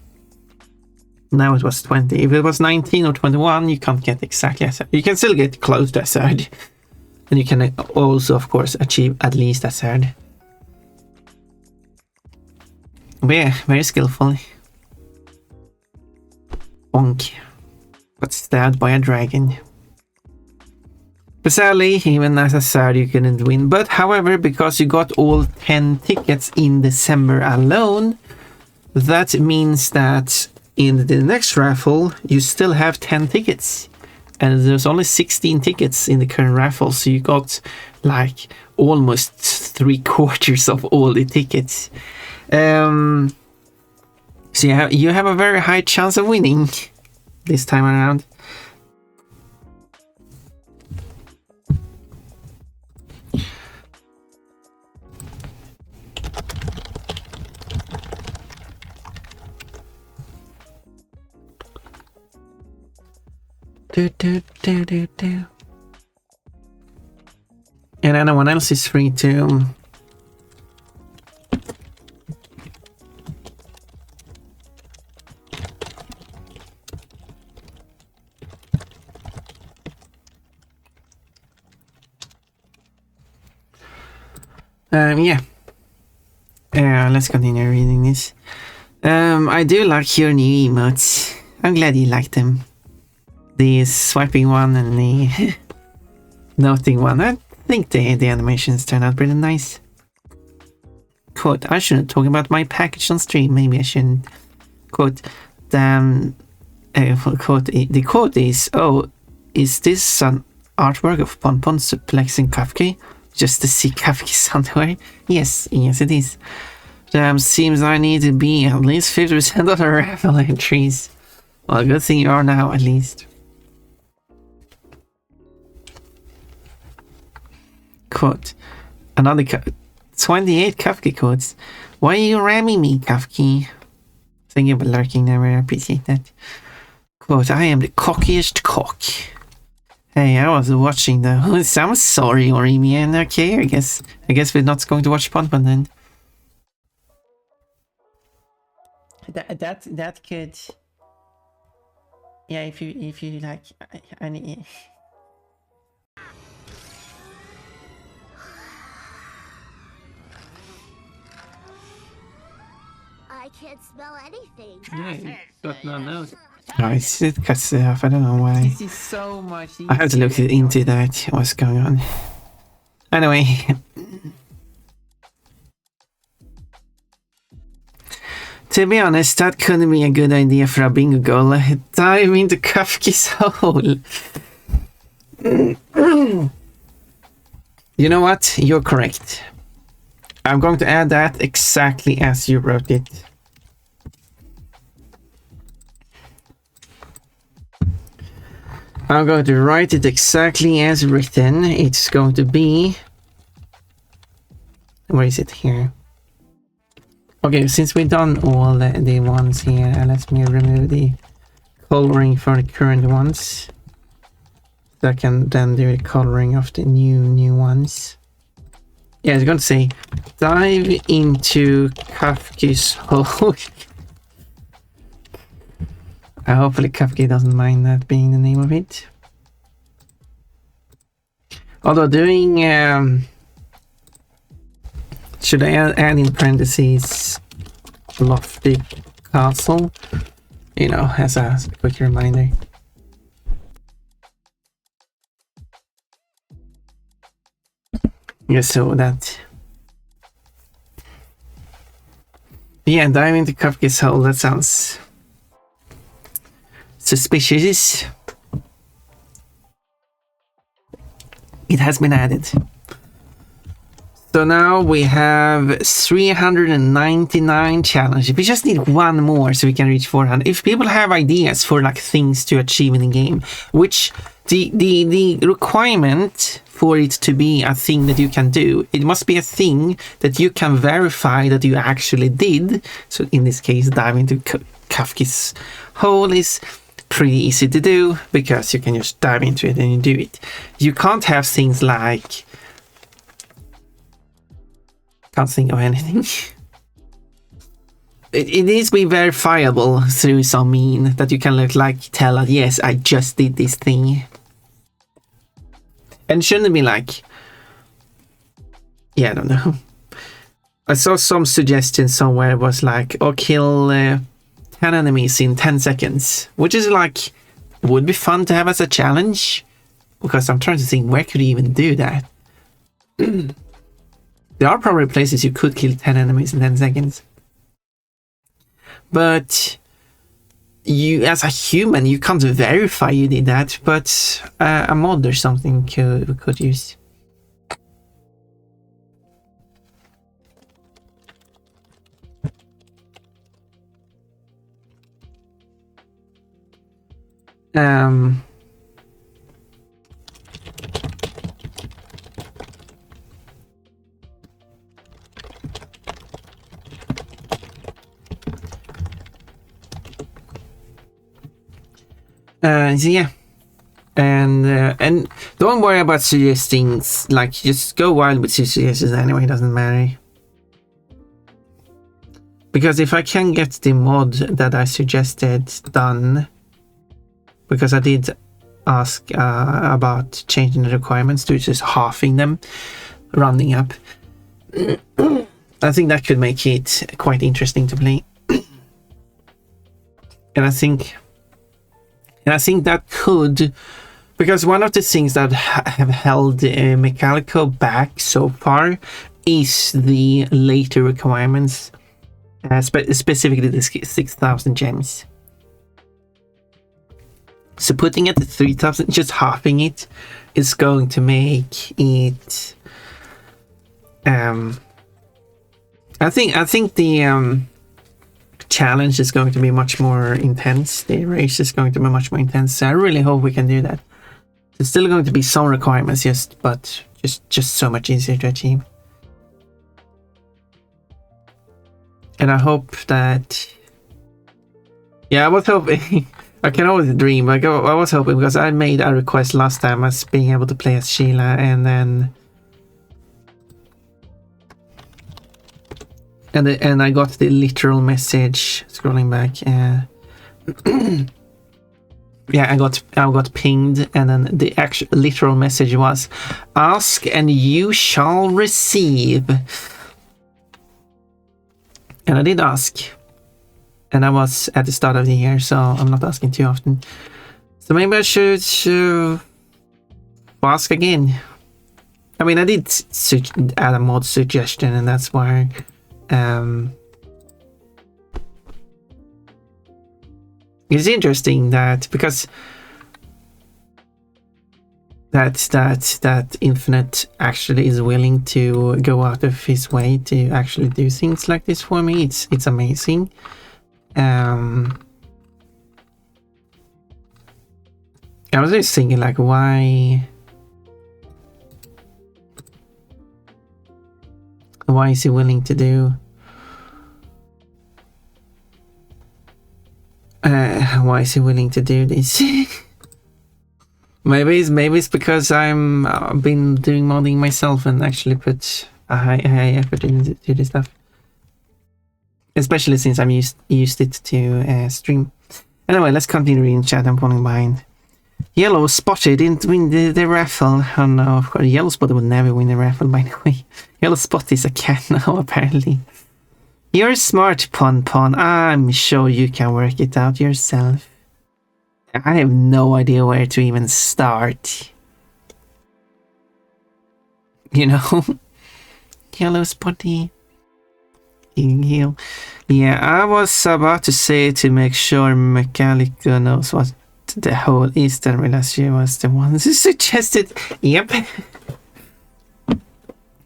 Now it was 20. If it was 19 or 21, you can't get exactly a third. You can still get close to a third. And you can also, of course, achieve at least a third. But yeah, very skillful. Bonk. Got stabbed by a dragon. But sadly, even as a third, you couldn't win. But however, because you got all 10 tickets in December alone, that means that in the next raffle, you still have 10 tickets. And there's only 16 tickets in the current raffle, so you got like almost 3/4 of all the tickets. So you have a very high chance of winning this time around. And anyone else is free to yeah. Let's continue reading this. I do like your new emotes. I'm glad you like them. The swiping one and the noting one. I think the animations turn out pretty nice. Quote, I shouldn't talk about my package on stream. Maybe I shouldn't. Quote, damn. Quote, the quote is, oh, is this an artwork of Ponpon suplexing Kafki? Just to see Kafki's underwear? Yes, it is. Damn, seems I need to be at least 50% of the raffle entries. Well, good thing you are now, at least. Quote, another 28 Kafki quotes. Why are you ramming me, Kafki? Thank you for lurking there, I appreciate that. Quote, I am the cockiest cock. Hey, I was watching the... I'm sorry, Orimian. Okay, I guess we're not going to watch Ponpon then. That could... Yeah, if you like... I can't smell anything. Yeah, got no nose. No, it cuts it off. I don't know why. This is so much easier. I have to look into that. What's going on? Anyway. To be honest, that couldn't be a good idea for a bingo goal. Dive into Kafki's hole. You know what? You're correct. I'm going to add that exactly as you wrote it. I'm going to write it exactly as written. It's going to be... Where is it here? Okay, since we've done all the ones here, let me remove the coloring for the current ones. So I can then do the coloring of the new ones. Yeah, it's going to say, dive into Kafki's hole. Hopefully Kafki doesn't mind that being the name of it. Although doing... should I add in parentheses lofty castle? You know, as a quick reminder. Yeah, so that... Yeah, dive into Kafki's hole, that sounds... suspicious. It has been added. So now we have 399 challenges. We just need one more so we can reach 400. If people have ideas for like things to achieve in the game, which the requirement for it to be a thing that you can do, it must be a thing that you can verify that you actually did. So in this case, dive into Kafka's hole is pretty easy to do because you can just dive into it and you do it. You can't have things like, can't think of anything. It needs to be verifiable through some mean that you can look like tell that yes, I just did this thing. And shouldn't it be like, yeah, I don't know. I saw some suggestion somewhere it was like, or kill 10 enemies in 10 seconds, which is like, would be fun to have as a challenge, because I'm trying to think where could you even do that. There are probably places you could kill 10 enemies in 10 seconds. But you, as a human, you can't verify you did that, but a mod or something we could use. So yeah, and don't worry about suggesting, like just go wild with suggestions anyway, it doesn't matter. Because if I can get the mod that I suggested done, because I did ask about changing the requirements to just halving them, rounding up, I think that could make it quite interesting to play. And I think that could, because one of the things that have held Mechanical back so far is the later requirements, specifically the 6,000 gems. So putting it at 3,000, just halving it, is going to make it. I think the challenge is going to be much more intense. The race is going to be much more intense. So I really hope we can do that. There's still going to be some requirements, yes, but just so much easier to achieve. And I hope that. Yeah, I was hoping. I can always dream. I was hoping, because I made a request last time as being able to play as Sheila, and then. And I got the literal message, scrolling back, yeah, I got pinged, and then the actual literal message was, ask and you shall receive. And I did ask, and I was at the start of the year, so I'm not asking too often. So maybe I should ask again. I mean, I did add a mod suggestion, and that's why. It's interesting that, because that Infinite actually is willing to go out of his way to actually do things like this for me. It's amazing. I was just thinking, like, why is he willing to do? Why is he willing to do this? maybe it's because I'm been doing modding myself and actually put a high effort into this stuff. Especially since I'm used it to stream. Anyway, let's continue reading chat. I'm falling behind. Yellow Spotted didn't win the raffle. Oh no, of course. Yellow Spotted would never win the raffle, by the way. Yellow Spot is a cat now, apparently. You're smart, Pon. I'm sure you can work it out yourself. I have no idea where to even start. You know? Yellow Spotty. Heal. Yeah, I was about to say to make sure Metallica knows what the whole Eastern realized she was the one who suggested. Yep.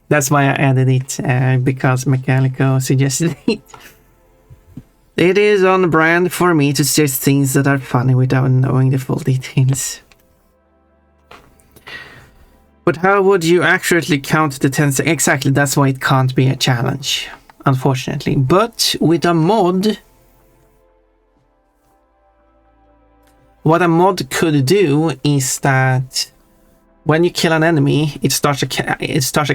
That's why I added it, because Mechanico suggested it. It is on brand for me to suggest things that are funny without knowing the full details. But how would you accurately count the 10 seconds? Exactly, that's why it can't be a challenge, unfortunately. But with a mod, what a mod could do is that when you kill an enemy, it starts a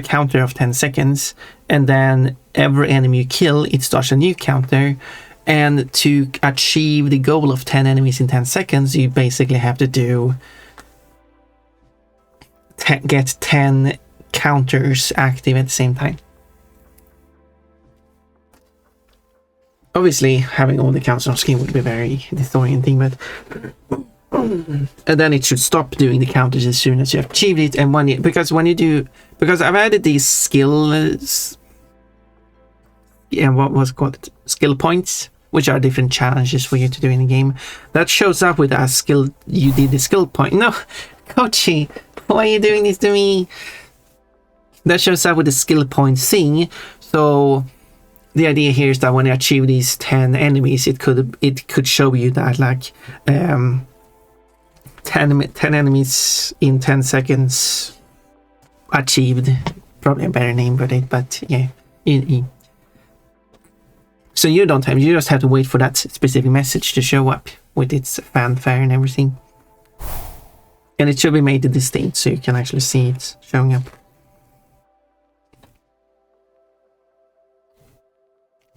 counter of 10 seconds, and then every enemy you kill, it starts a new counter. And to achieve the goal of 10 enemies in 10 seconds, you basically have to get 10 counters active at the same time. Obviously, having all the counters on screen would be very disorienting, but and then it should stop doing the counters as soon as you have achieved it. And because I've added these skills, what was called skill points, which are different challenges for you to do in the game. That shows up with a skill. You did the skill point. No, Kochi, why are you doing this to me? That shows up with the skill point thing. So the idea here is that when you achieve these 10 enemies, it could show you that like 10 enemies in 10 seconds achieved. Probably a better name for it, but yeah. So you just have to wait for that specific message to show up with its fanfare and everything. And it should be made distinct so you can actually see it showing up.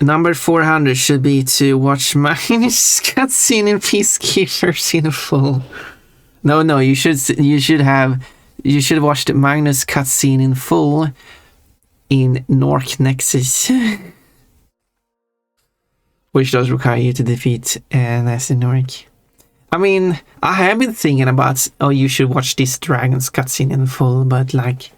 Number 400 should be to watch Magnus cutscene in Peacekeepers in full. No, you should watch the Magnus cutscene in full in Nork Nexus. Which does require you to defeat Nasty Norik. I mean, I have been thinking about, oh, you should watch this Dragon's cutscene in full, but like,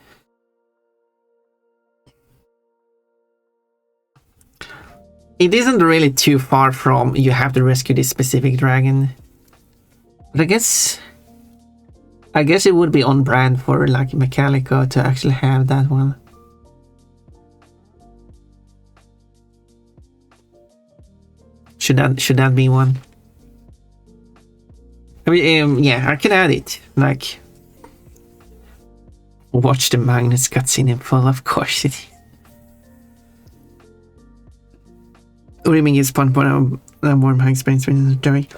it isn't really too far from you have to rescue this specific dragon. But I guess it would be on brand for like Mechanico to actually have that one. Should that be one? I mean, yeah, I can add it. Like, watch the Magnus cutscene in full, of course it is. Rimming is fun for a warm hang space when Joey.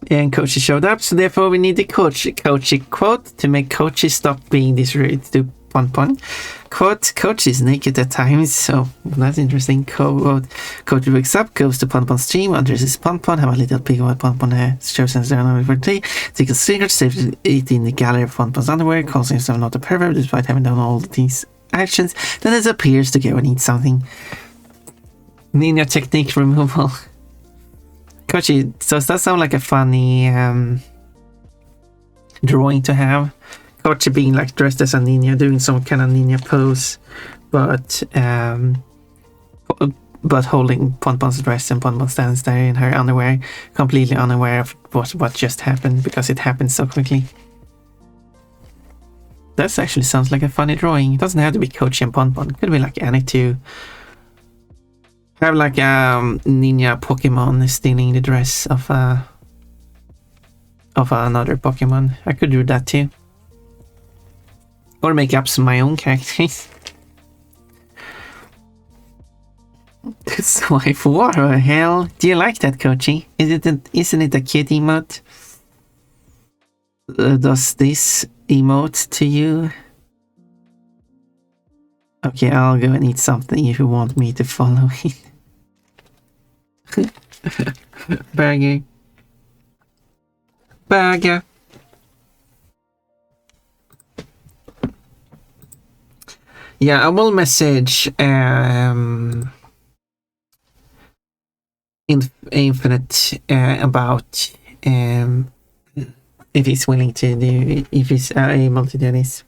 And Kochi showed up, so therefore we need the Kochi quote to make Kochi stop being this rude to Pon. Quote, Kochi is naked at times, so that's interesting. Quote, Kochi wakes up, goes to Pon's stream, undresses Pon, have a little peek at Pon, shows himself on for the day, takes a cigarette, saves it in the gallery of Pon's underwear, calls himself not a pervert despite having done all these actions, then disappears to go and eat something. Ninja technique removal. Kochi, so does that sound like a funny drawing to have? Kochi being like dressed as a ninja, doing some kind of ninja pose, but holding Pon's dress, and Pon stands there in her underwear, completely unaware of what just happened because it happened so quickly. That actually sounds like a funny drawing. It doesn't have to be Kochi and Pon. It could be like any two. Have like a ninja Pokemon stealing the dress of another Pokemon. I could do that too. Or make up some my own characters. This wife, what the hell? Do you like that, Kochi? Isn't it a cute emote? Does this emote to you? Okay, I'll go and eat something if you want me to follow it. Burger. Yeah, I will message Infinite about if he's willing to do, if he's able to do this.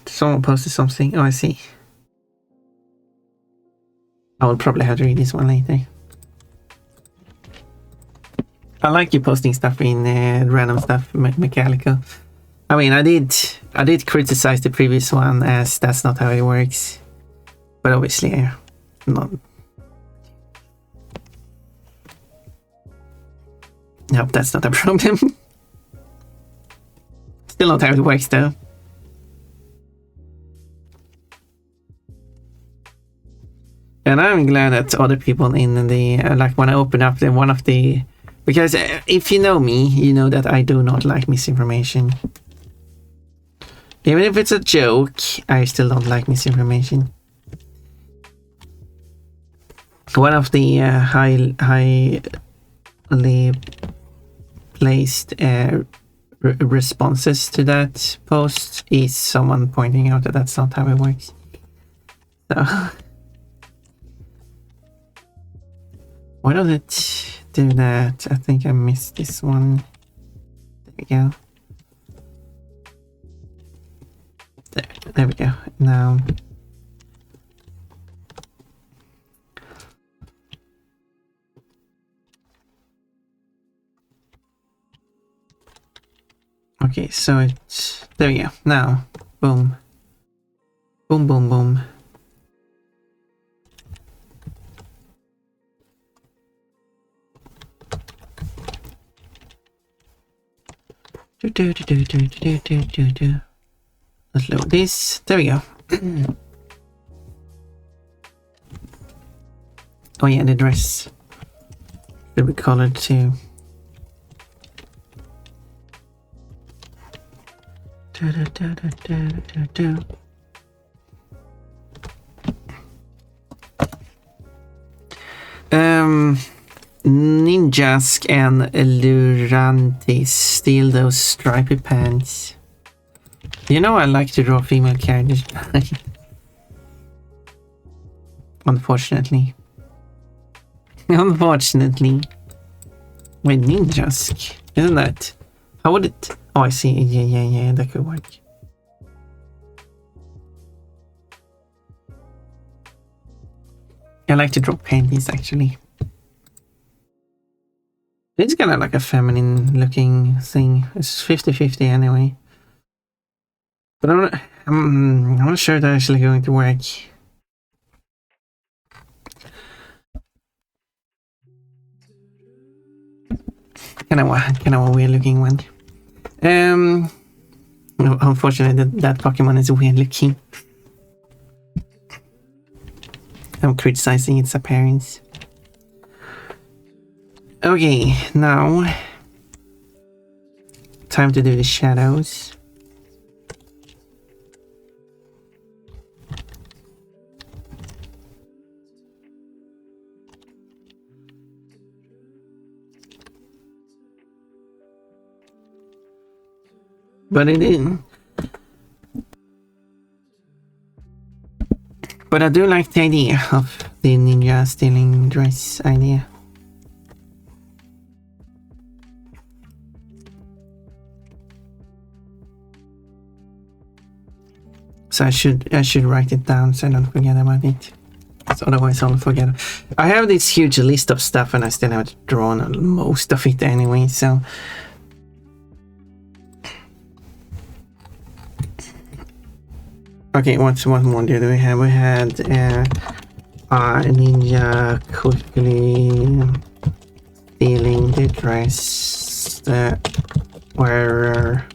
Someone posted something. Oh, I see. I will probably have to read this one later. I like you posting stuff in random stuff, Mechanical. I mean, I did criticize the previous one as that's not how it works, but obviously, not. Nope, that's not a problem. Still not how it works though. And I'm glad that other people in the like when I open up the one of the, because if you know me, you know that I do not like misinformation. Even if it's a joke, I still don't like misinformation. One of the highly placed responses to that post is someone pointing out that that's not how it works. So why does it do that? I think I missed this one. There we go. There we go. Now okay, so it's there we go. Now boom. Boom boom boom. Let's load this. There we go. Oh yeah, the dress. Should be colored too. Ninjask and Lurantis steal those stripy pants. You know I like to draw female characters. Unfortunately. Unfortunately. Wait, Ninjask? Isn't that... How would it... Oh, I see. Yeah, that could work. I like to draw panties, actually. It's kind of like a feminine looking thing. It's 50-50 anyway. But I'm not sure that's actually going to work. Kind of a weird looking one. Unfortunately, that Pokemon is weird looking. I'm criticizing its appearance. Okay, now time to do the shadows. But I do like the idea of the ninja stealing dress idea. So I should write it down so I don't forget about it. So otherwise I'll forget. I have this huge list of stuff and I still haven't drawn most of it anyway, so... Okay, what more do we have? We had ninja quickly stealing the dress, the wearer,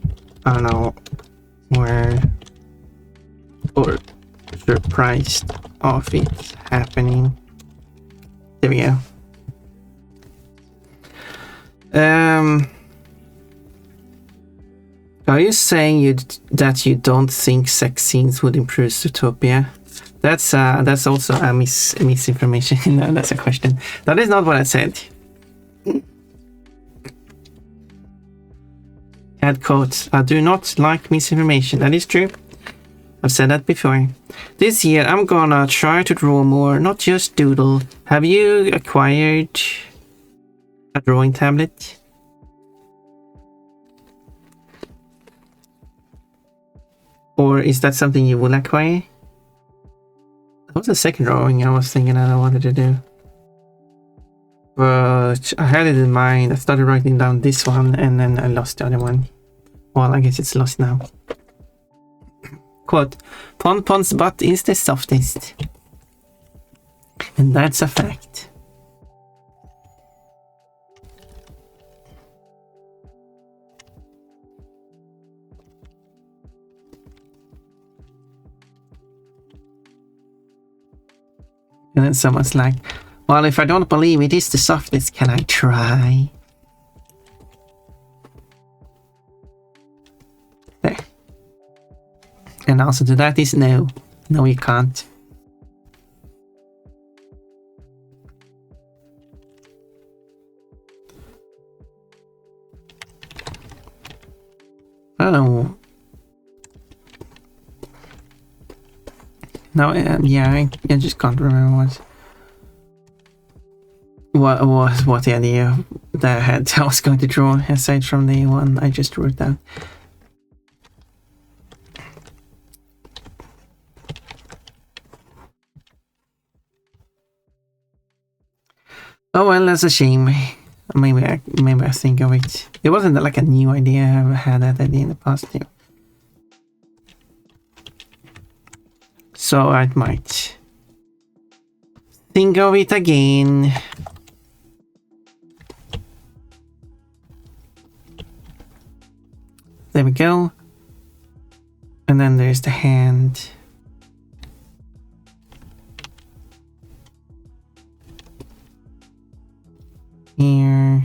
I don't know, where, or surprised of it happening. There we go. Are you saying that you don't think sex scenes would improve Zootopia? That's also a misinformation. No, that's a question. That is not what I said. Add quote. I do not like misinformation. That is true. I've said that before. This year I'm gonna try to draw more, not just doodle. Have you acquired a drawing tablet? Or is that something you will acquire? was the second drawing I was thinking that I wanted to do. But I had it in mind. I started writing down this one and then I lost the other one. Well, I guess it's lost now. Quote, Pon's butt is the softest. And that's a fact. And then someone's like, well, if I don't believe it is the softest, can I try? There. And also to that is no. No, you can't. Oh. No, yeah, I just can't remember what the idea that I had I was going to draw aside from the one I just wrote down. Oh well, that's a shame. Maybe I think of it. It wasn't like a new idea. I had that idea in the past too. So I might think of it again. There we go. And then there's the hand. Here.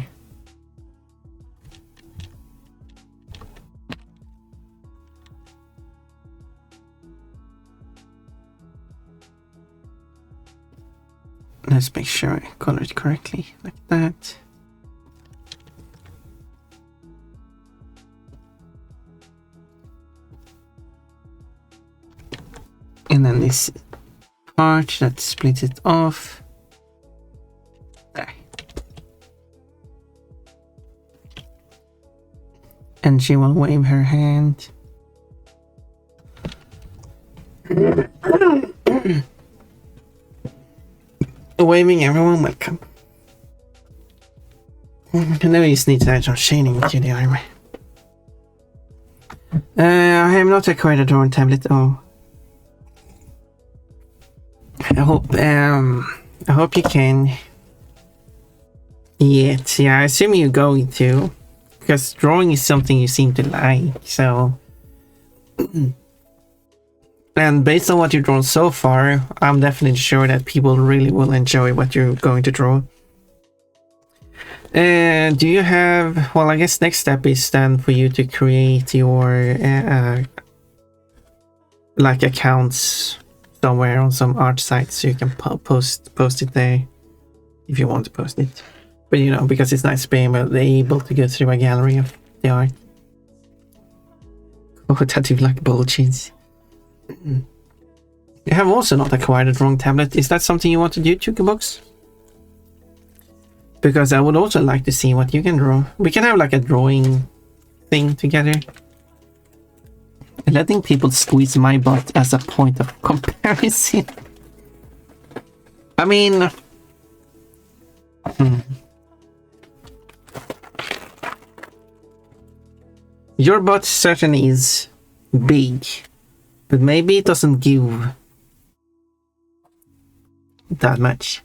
Let's make sure I color it correctly, like that. And then this part that splits it off. There. And she will wave her hand. Waving everyone welcome. And now you just need to add some shading to the armor. I have not acquired a drawing tablet. Oh, I hope you can. Yet, yeah, I assume you're going to, because drawing is something you seem to like. So. And based on what you've drawn so far, I'm definitely sure that people really will enjoy what you're going to draw. And do you have... Well, I guess next step is then for you to create your... like accounts somewhere on some art site so you can post it there if you want to post it. But you know, because it's nice being able to go through a gallery of the art. Oh, that you like bullshit. You have also not acquired a drawing tablet. Is that something you want to do, Chukabox? Because I would also like to see what you can draw. We can have like a drawing thing together. Letting people squeeze my butt as a point of comparison. I mean... Your butt certainly is big. But maybe it doesn't give that much.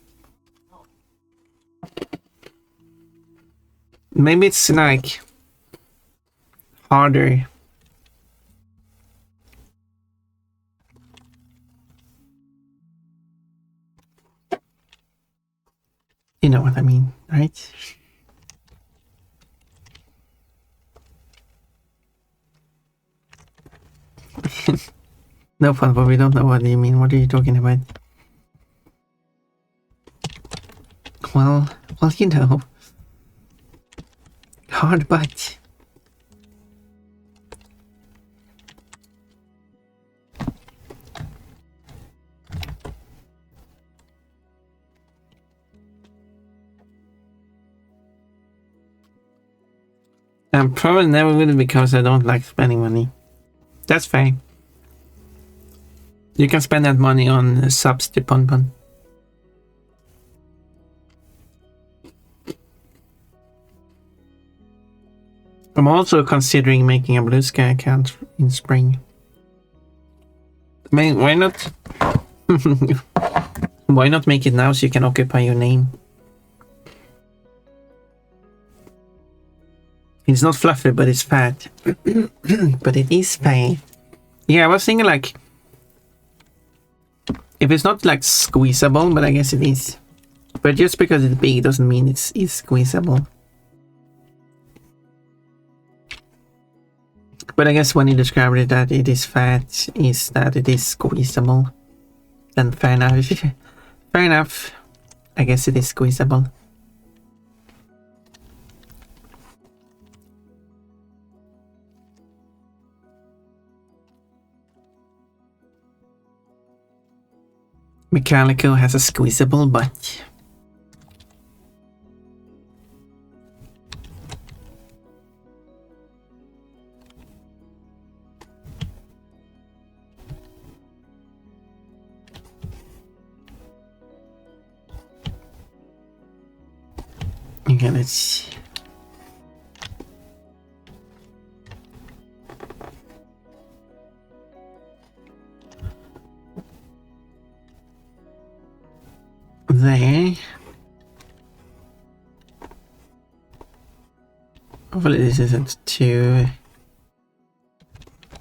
Maybe it's like harder. You know what I mean, right? No fun, but we don't know what you mean. What are you talking about? Well, you know. Hard bite. I'm probably never will because I don't like spending money. That's fine. You can spend that money on subs to Pun Pun. I'm also considering making a Blue Sky account in spring. Why not? Why not make it now so you can occupy your name? It's not fluffy, but it's fat. But it is fat. Yeah, I was thinking like... If it's not like squeezable, but I guess it is. But just because it's big doesn't mean it's squeezable. But I guess when you described it that it is fat, is that it is squeezable. Then fair enough. Fair enough. I guess it is squeezable. Mechanical has a squeezable butt. Okay, let's see. There. Hopefully this isn't too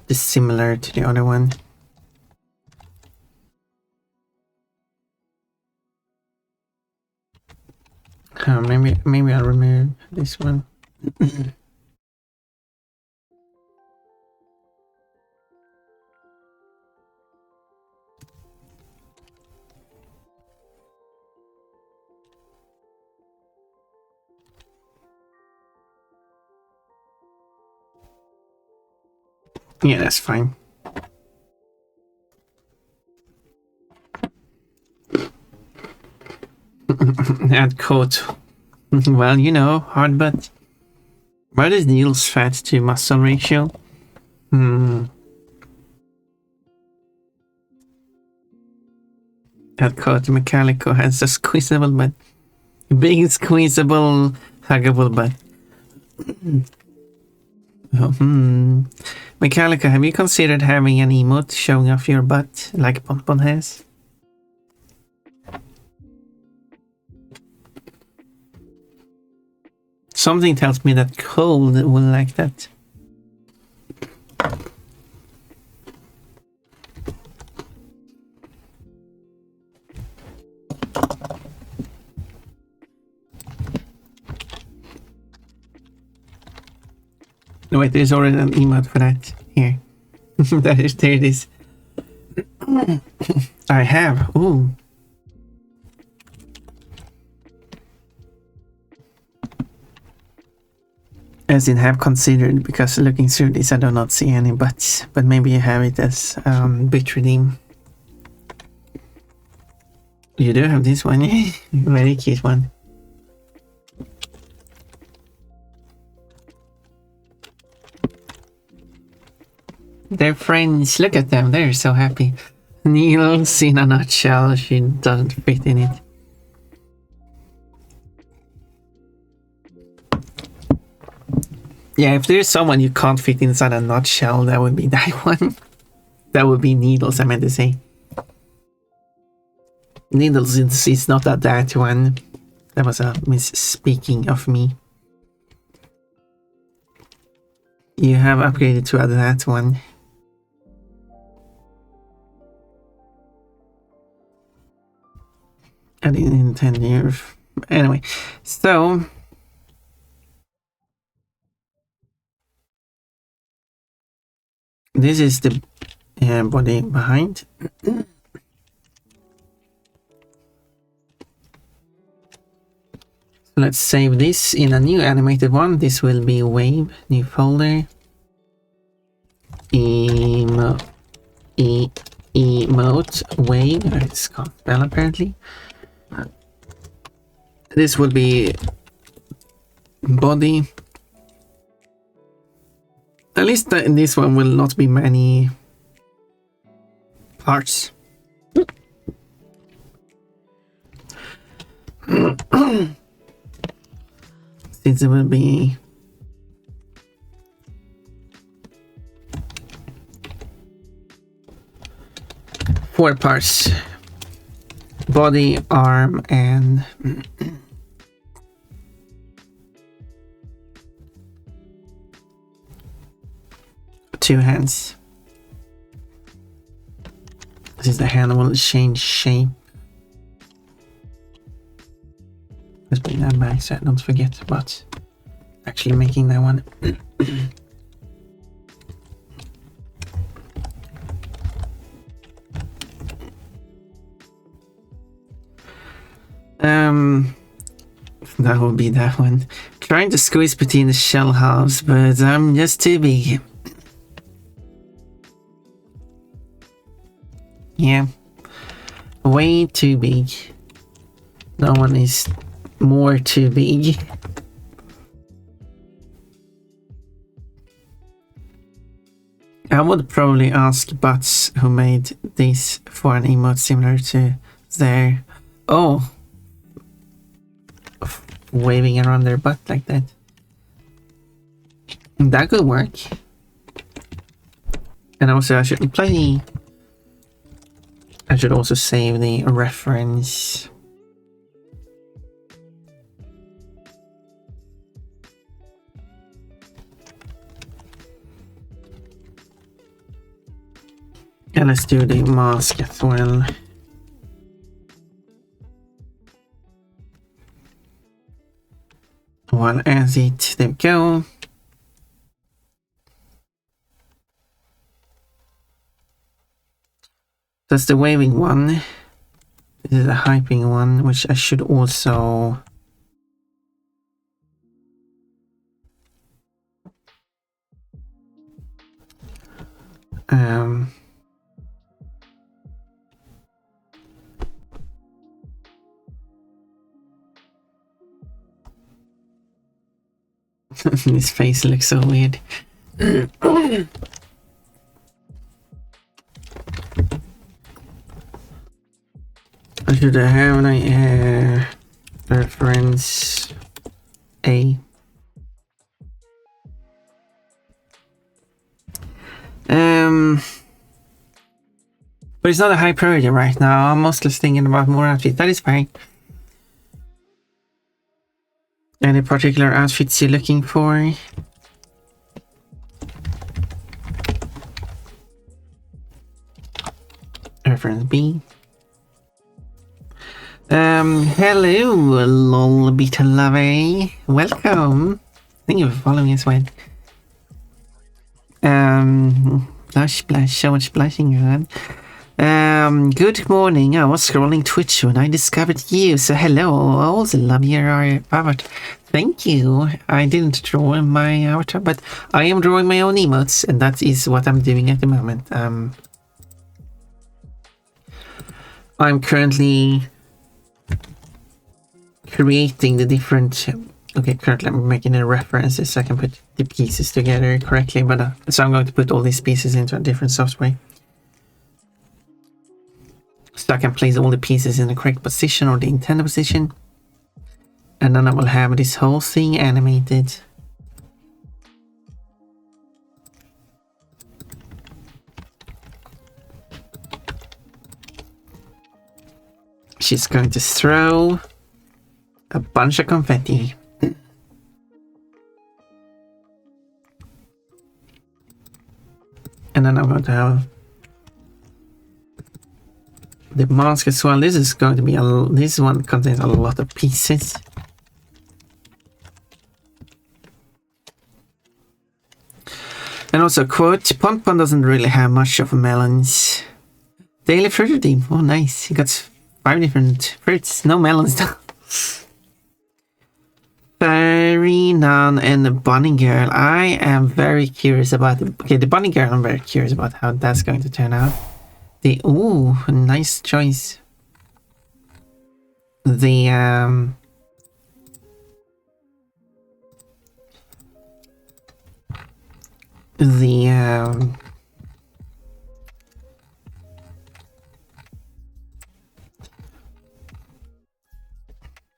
dissimilar to the other one. Oh, maybe I'll remove this one. Yeah, that's fine. Add coat. Well, you know, hard butt. What is Neil's fat to muscle ratio? Add coat. Mechanical has a squeezable butt. Big squeezable, huggable butt. Metallica, have you considered having an emote showing off your butt like Pompon has? Something tells me that Cold will like that. No, wait, there's already an emote for that. Here. There it is. I have. Ooh. As in have considered, because looking through this I do not see any buts, but maybe you have it as bit redeem. You do have this one. Very cute one. They're friends. Look at them. They're so happy. Neil's in a nutshell. She doesn't fit in it. Yeah, if there's someone you can't fit inside a nutshell, that would be that one. That would be Needles, I meant to say. Needles is not that one. That was a misspeaking of me. You have upgraded to that one. I didn't intend you. Anyway, so this is the body behind. So let's save this in a new animated one. This will be Wave, new folder. Emote Wave. It's called spell apparently. This will be body. At least this one will not be many parts. Since it will be four parts: body, arm, and two hands. Since the hand will change shape. Let's bring that back so I don't forget about actually making that one. That will be that one. Trying to squeeze between the shell halves, but I'm just too big. Yeah. Way too big. No one is more too big. I would probably ask Butts who made this for an emote similar to their... Oh! Waving around their butt like that. That could work. And also I should also save the reference. And let's do the mask as well. One as it, there we go. That's the waving one. This is the hyping one, which I should also... His face looks so weird. I should have a reference A. But it's not a high priority right now. I'm mostly thinking about more outfits. That is fine. Any particular outfits you're looking for? Reference B. Hello, lolbit lover. Welcome. Thank you for following us, well. Blush, so much blushing, good. Good morning. I was scrolling Twitch when I discovered you, so hello. I also love your avatar. Thank you. I didn't draw my avatar, but I am drawing my own emotes, and that is what I'm doing at the moment. I'm currently creating the different... Okay, currently I'm making the references so I can put the pieces together correctly, but so I'm going to put all these pieces into a different software. So I can place all the pieces in the correct position or the intended position. And then I will have this whole thing animated. She's going to throw a bunch of confetti. And then I'm going to have the mask as well. This is going to be this one contains a lot of pieces. And also, quote, Pon doesn't really have much of melons. Daily fruit redeem. Oh, nice. He got 5 different fruits. No melons though. Fairy Nun and the Bunny Girl. I am very curious about the Bunny Girl. I'm very curious about how that's going to turn out. Ooh, nice choice. The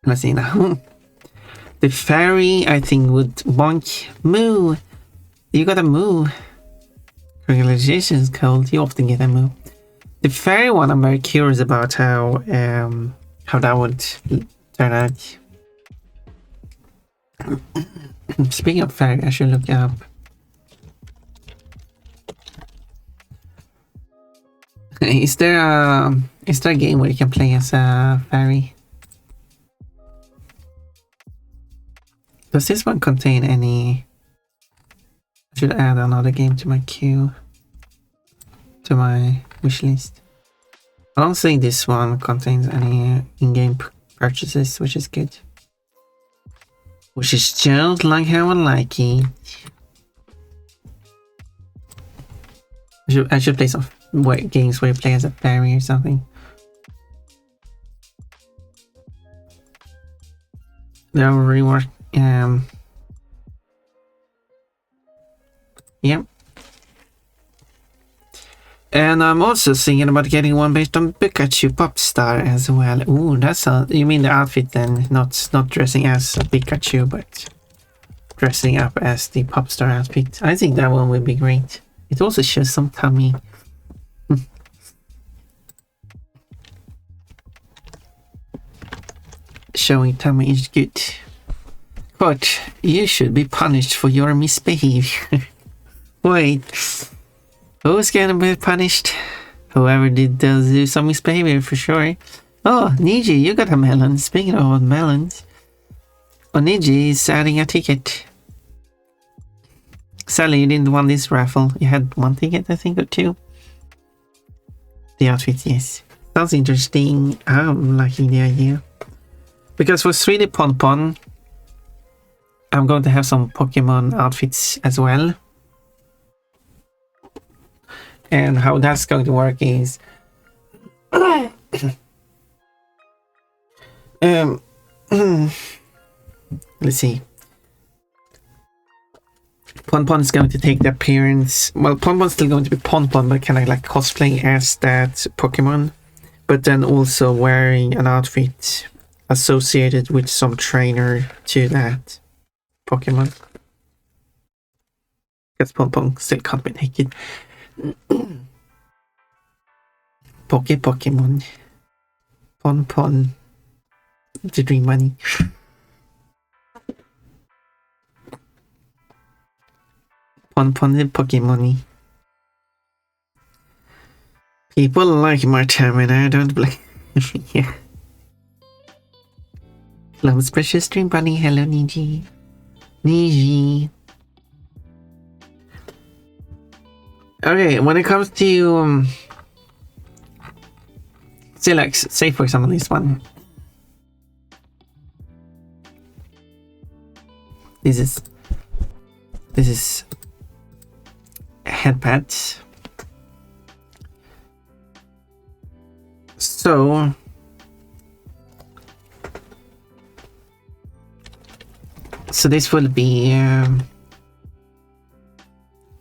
Let's see now. The fairy, I think, would bonk. Moo! You got a moo. Congratulations, Cold. You often get a moo. The fairy one, I'm very curious about how that would turn out. Speaking of fairy, I should look it up. Is there a game where you can play as a fairy? Does this one contain any? I should add another game to my queue, to my wish list. I don't think this one contains any in-game purchases, which is good. Which is just like how I like it. I should play some games where you play as a fairy or something. They'll rework. Yep. And I'm also thinking about getting one based on Pikachu Popstar as well. Ooh, that's a... You mean the outfit then? Not dressing as a Pikachu, but dressing up as the Popstar outfit. I think that one would be great. It also shows some tummy. Showing tummy is good. But you should be punished for your misbehavior. Wait. Who's gonna be punished? Whoever does do some misbehavior for sure. Oh, Niji, you got a melon. Speaking of melons. Oh, Niji is adding a ticket. Sadly, you didn't win this raffle. You had one ticket, I think, or two. The outfit, yes. Sounds interesting. I'm liking the idea. Because for 3D Pon, I'm going to have some Pokemon outfits as well. And how that's going to work is... let's see. Pon is going to take the appearance... Well, Ponpon's still going to be Ponpon, but kind of like cosplaying as that Pokemon. But then also wearing an outfit associated with some trainer to that Pokemon. Because Ponpon still can't be naked. Pokemon. Pon. The dream money. Pon the Pokemon. People like my time and I don't blame. Yeah. Love's precious dream bunny. Hello, Niji. Okay, when it comes to say for example this one. This is headpads. So this will be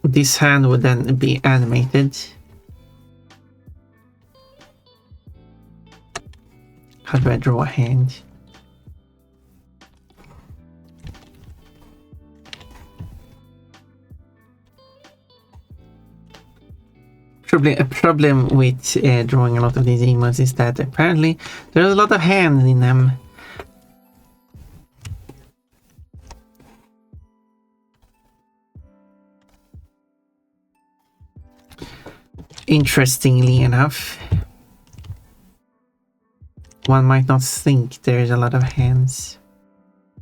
this hand would then be animated. How do I draw a hand? Probably a problem with drawing a lot of these emotes is that apparently there's a lot of hands in them. Interestingly enough, one might not think there's a lot of hands.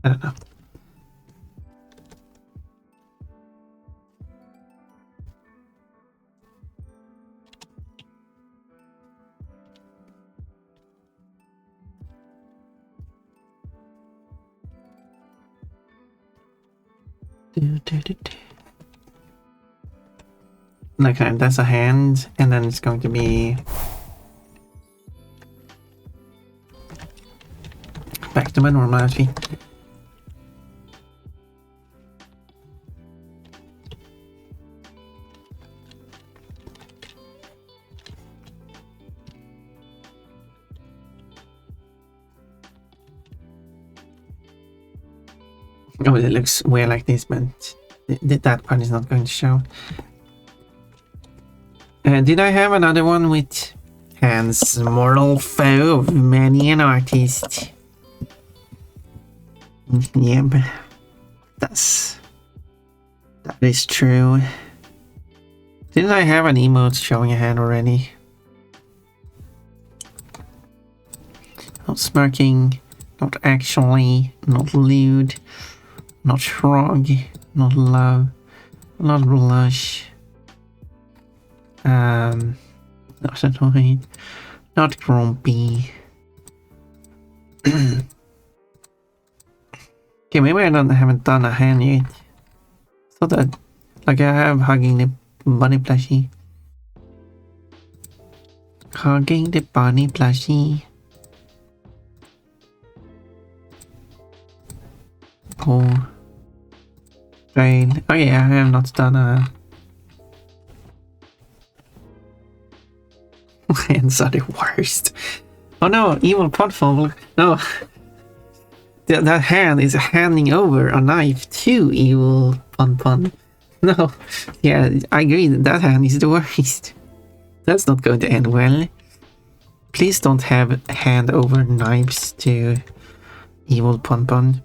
I don't know. Okay, that's a hand, and then it's going to be back to my normality. Oh, it looks weird like this, but that part is not going to show. Did I have another one with hands? Mortal foe of many an artist. Yep. That is true. Didn't I have an emote showing a hand already? Not smirking, not actually, not lewd, not shrug, not love, not blush. Not annoyed, not grumpy. Okay, maybe I haven't done a hand yet. So that, like I have hugging the bunny plushie. Hugging the bunny plushie. Oh. Right. Oh yeah, I have not done a... Hands are the worst. Oh no, evil potful. No. That hand is handing over a knife to evil pun. No. Yeah, I agree that hand is the worst. That's not going to end well. Please don't have hand over knives to evil pun.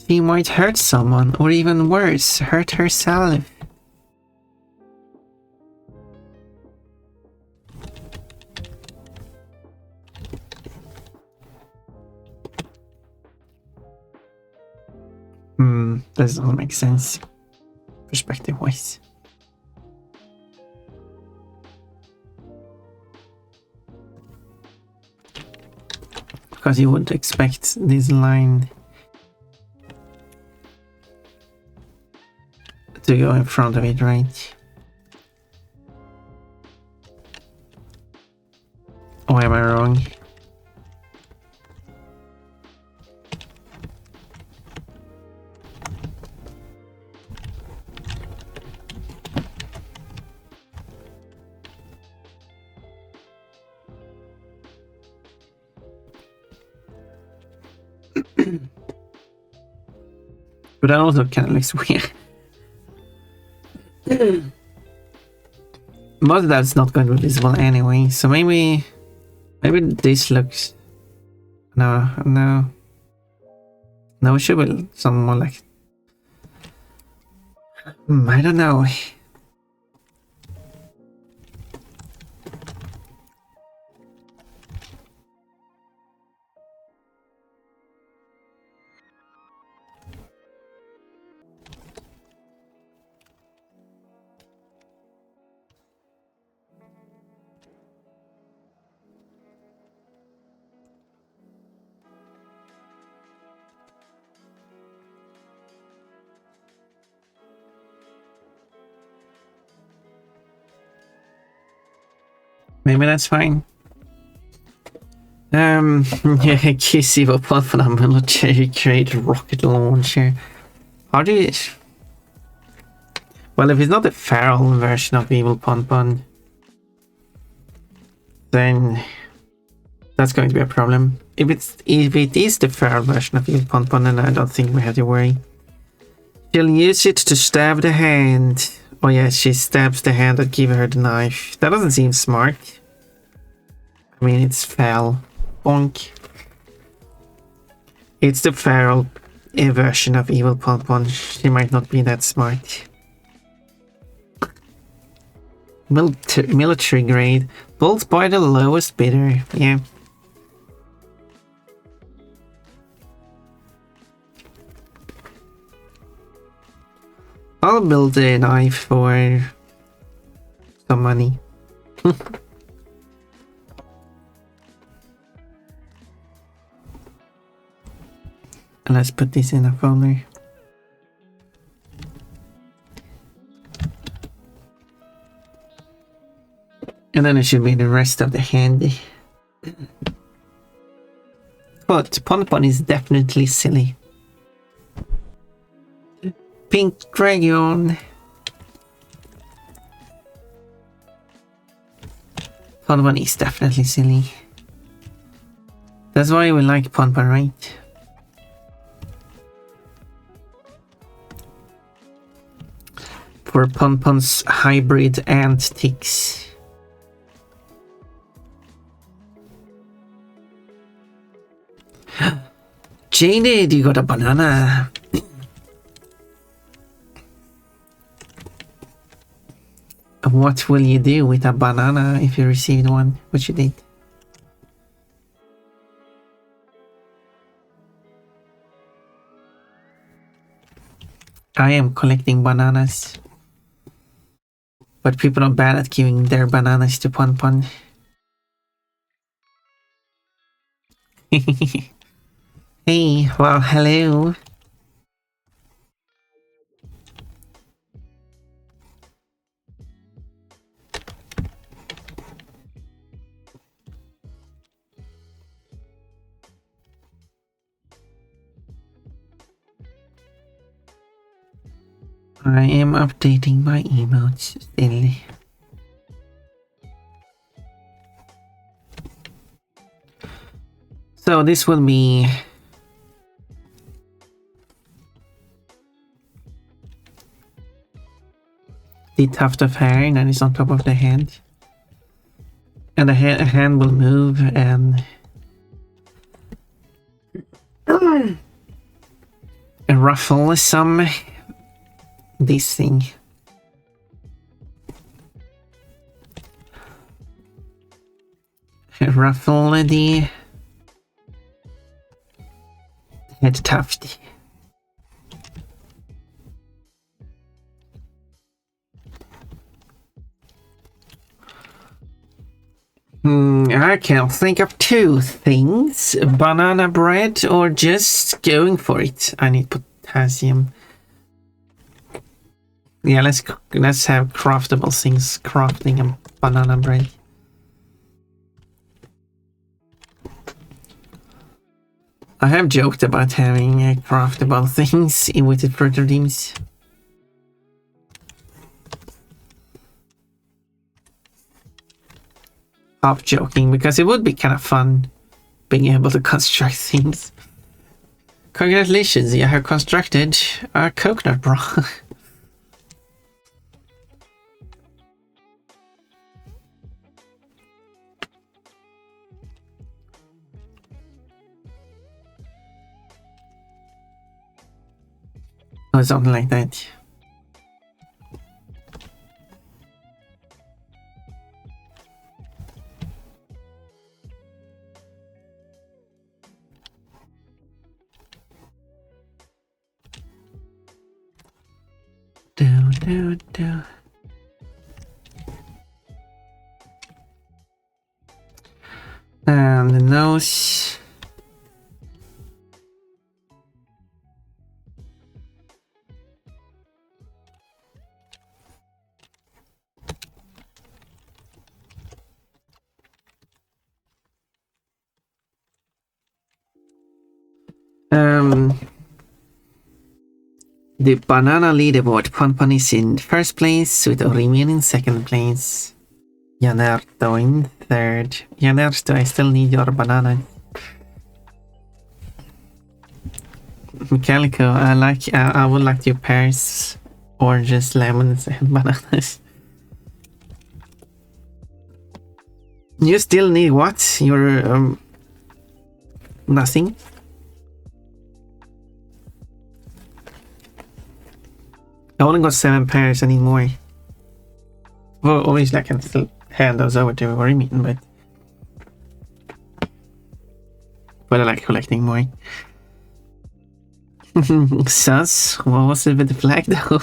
She might hurt someone, or even worse, hurt herself. That doesn't make sense, perspective-wise. Because you would expect this line to go in front of it, right? Or am I wrong? But that also kind of looks weird. Most of that's not going to be visible anyway, so maybe this looks... No, it should be something more like... I don't know. Maybe that's fine. Yeah, QC will put for a military grade rocket launcher. How do you... Well, if it's not the feral version of Evil Pun, then that's going to be a problem. If it is the feral version of Evil Pun, then I don't think we have to worry. She'll use it to stab the hand. Oh yeah, she stabs the hand that gave her the knife. That doesn't seem smart. I mean, it's feral. Bonk. It's the feral version of Evil Pun. She might not be that smart. Military grade. Built by the lowest bidder. Yeah. I'll build a knife for some money. And let's put this in a folder. And then it should be the rest of the hand. But Pun is definitely silly. Pink dragon. Fun one is definitely silly. That's why we like Ponpon, right? For Ponpon's hybrid antics. Jaded, you got a banana. What will you do with a banana if you received one? What you did? I am collecting bananas. But people are bad at giving their bananas to Ponpon. Hey, well, hello. I am updating my emotes still. So this will be the tuft of hair that is on top of the head. And the hand will move and ruffle some this thing. Ruffle the head tuft. I can think of two things. Banana bread or just going for it. I need potassium. Yeah, let's have craftable things. Crafting a banana bread. I have joked about having craftable things in with the fruit redeems. Half joking, because it would be kind of fun being able to construct things. Congratulations, you have constructed a coconut bra. Or something like that. Do. And the nose. The banana leaderboard. Ponpon is in first place with Orimian in second place. Janerto in third. Janerto, I still need your banana. Calico, I would like your pears, oranges, lemons, and bananas. You still need what? Your nothing. I only got 7 pears. I need more. Well, obviously I can still hand those over to Orimian, but I like collecting more. Sus, what was it with the flag though?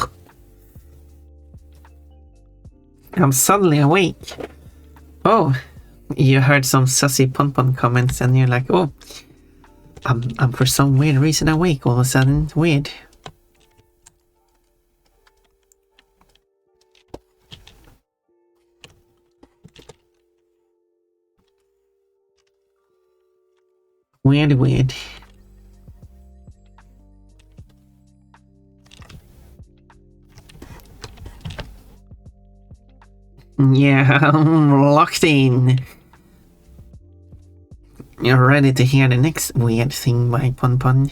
I'm suddenly awake. Oh, you heard some sussy Ponpon comments and you're like, oh, I'm for some weird reason awake all of a sudden. Weird. Weird. Yeah, I'm locked in. You're ready to hear the next weird thing by Pun Pun.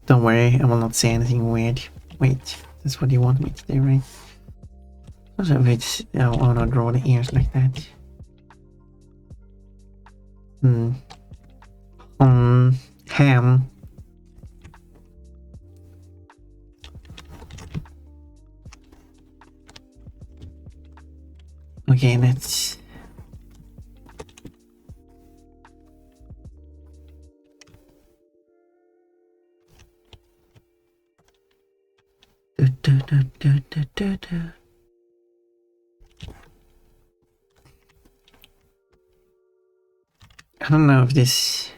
Don't worry, I will not say anything weird. Wait, that's what you want me to do, right? Also, wait, I want to draw the ears like that. Ham. Okay, let's... I don't know if this...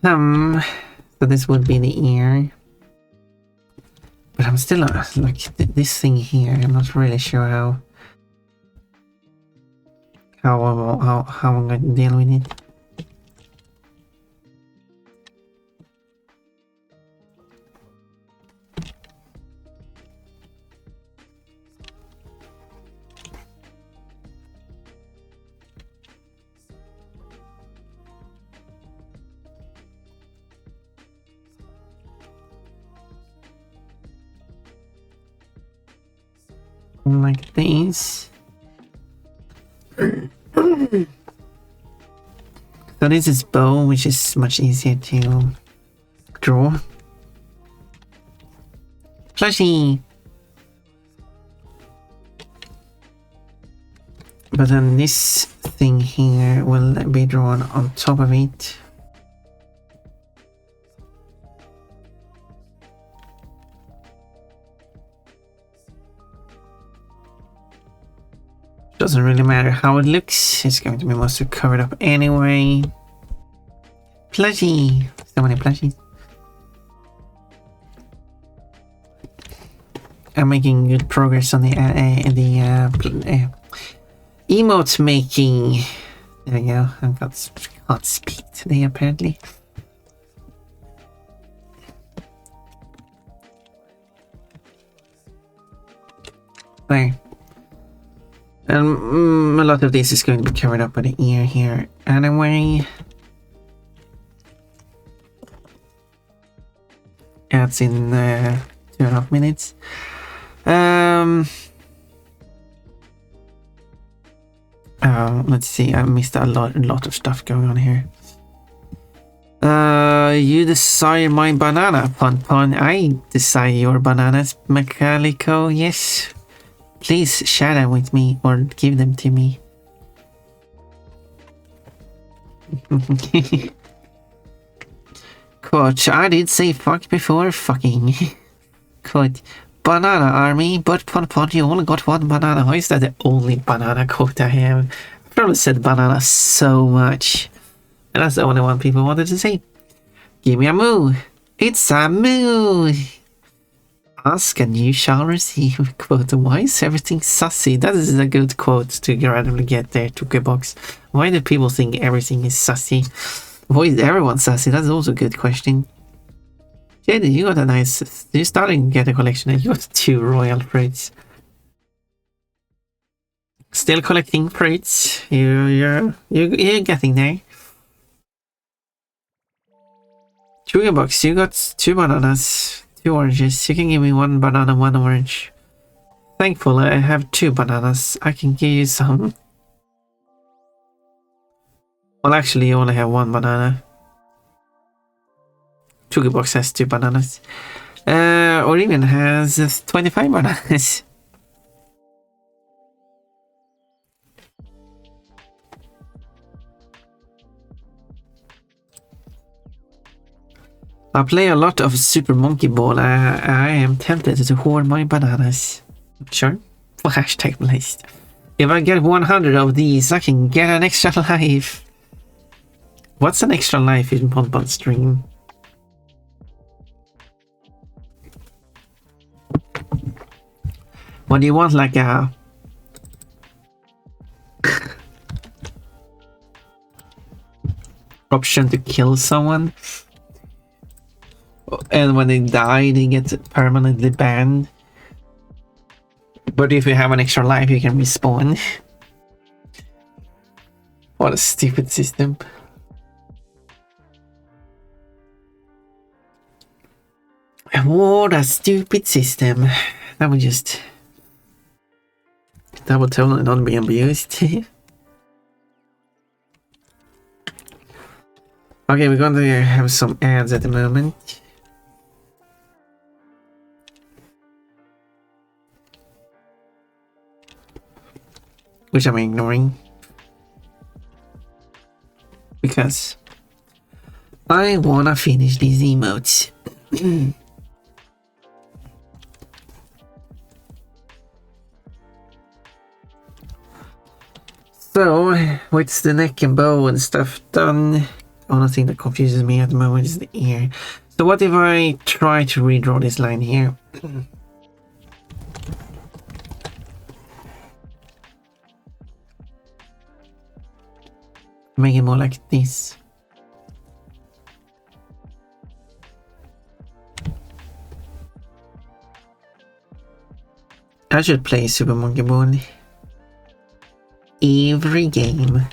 So this would be the ear. But I'm still like this thing here. I'm not really sure how I'm going to deal with it. Like this. So this is bow, which is much easier to draw. Flashy! But then this thing here will be drawn on top of it. Doesn't really matter how it looks, it's going to be mostly covered up anyway. Plushie! So many plushies. I'm making good progress on the emote making. There we go, I can't speak today apparently. There. A lot of this is going to be covered up by the ear here anyway. That's in 2.5 minutes. Let's see, I missed a lot of stuff going on here. You desire my banana, Pun Pun. I desire your bananas, Macalico. Yes. Please share them with me or give them to me. Quote, I did say fuck before fucking. Quote, banana army, but Pun Pun, you only got one banana. Why is that the only banana quote I have? I've probably said banana so much. And that's the only one people wanted to say. Give me a moo. It's a moo. Ask and you shall receive. Quote, why is everything sussy? That is a good quote to randomly get there to Box. Why do people think everything is sussy? Why is everyone sussy? That's also a good question. JD, you got a nice... You're starting to get a collection and you got 2 royal fruits. Still collecting fruits. You're getting there. Box, you got 2 bananas. 2 oranges. You can give me 1 banana, 1 orange. Thankfully, I have 2 bananas. I can give you some. Well, actually, you only have 1 banana. Box has 2 bananas. Or even has 25 bananas. I play a lot of Super Monkey Ball. I am tempted to hoard my bananas. Sure. Hashtag blazed. If I get 100 of these, I can get an extra life. What's an extra life in Pun Pun stream? What do you want, like a... option to kill someone. And when they die, they get permanently banned. But if you have an extra life, you can respawn. What a stupid system. What a stupid system. That would totally not be abused. Okay, we're going to have some ads at the moment. Which I'm ignoring. Because I wanna finish these emotes. So, with the neck and bow and stuff done, the only thing that confuses me at the moment is the ear. So what if I try to redraw this line here? Make it more like this. I should play Super Monkey Ball every game.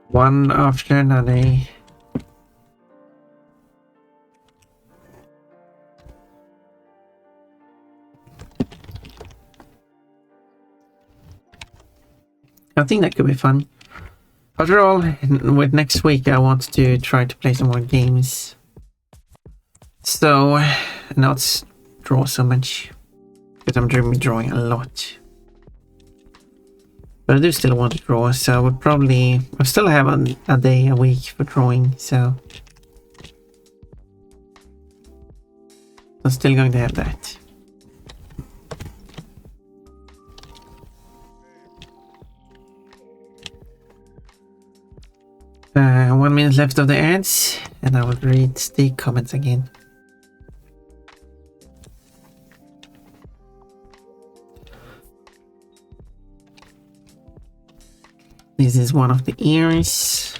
One after another. I think that could be fun. After all, with next week I want to try to play some more games. So, not draw so much. Because I'm drawing a lot. But I do still want to draw, so I would probably... I still have a day a week for drawing, so... I'm still going to have that. One minute left of the ads, and I will read the comments again. This is one of the ears.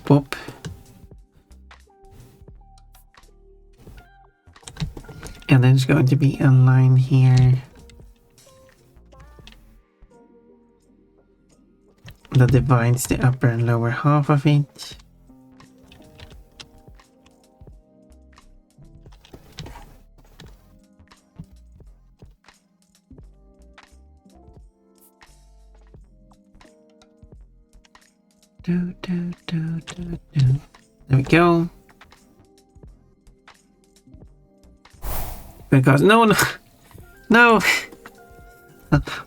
Pop. And then there's going to be a line here that divides the upper and lower half of it. There we go. Because no.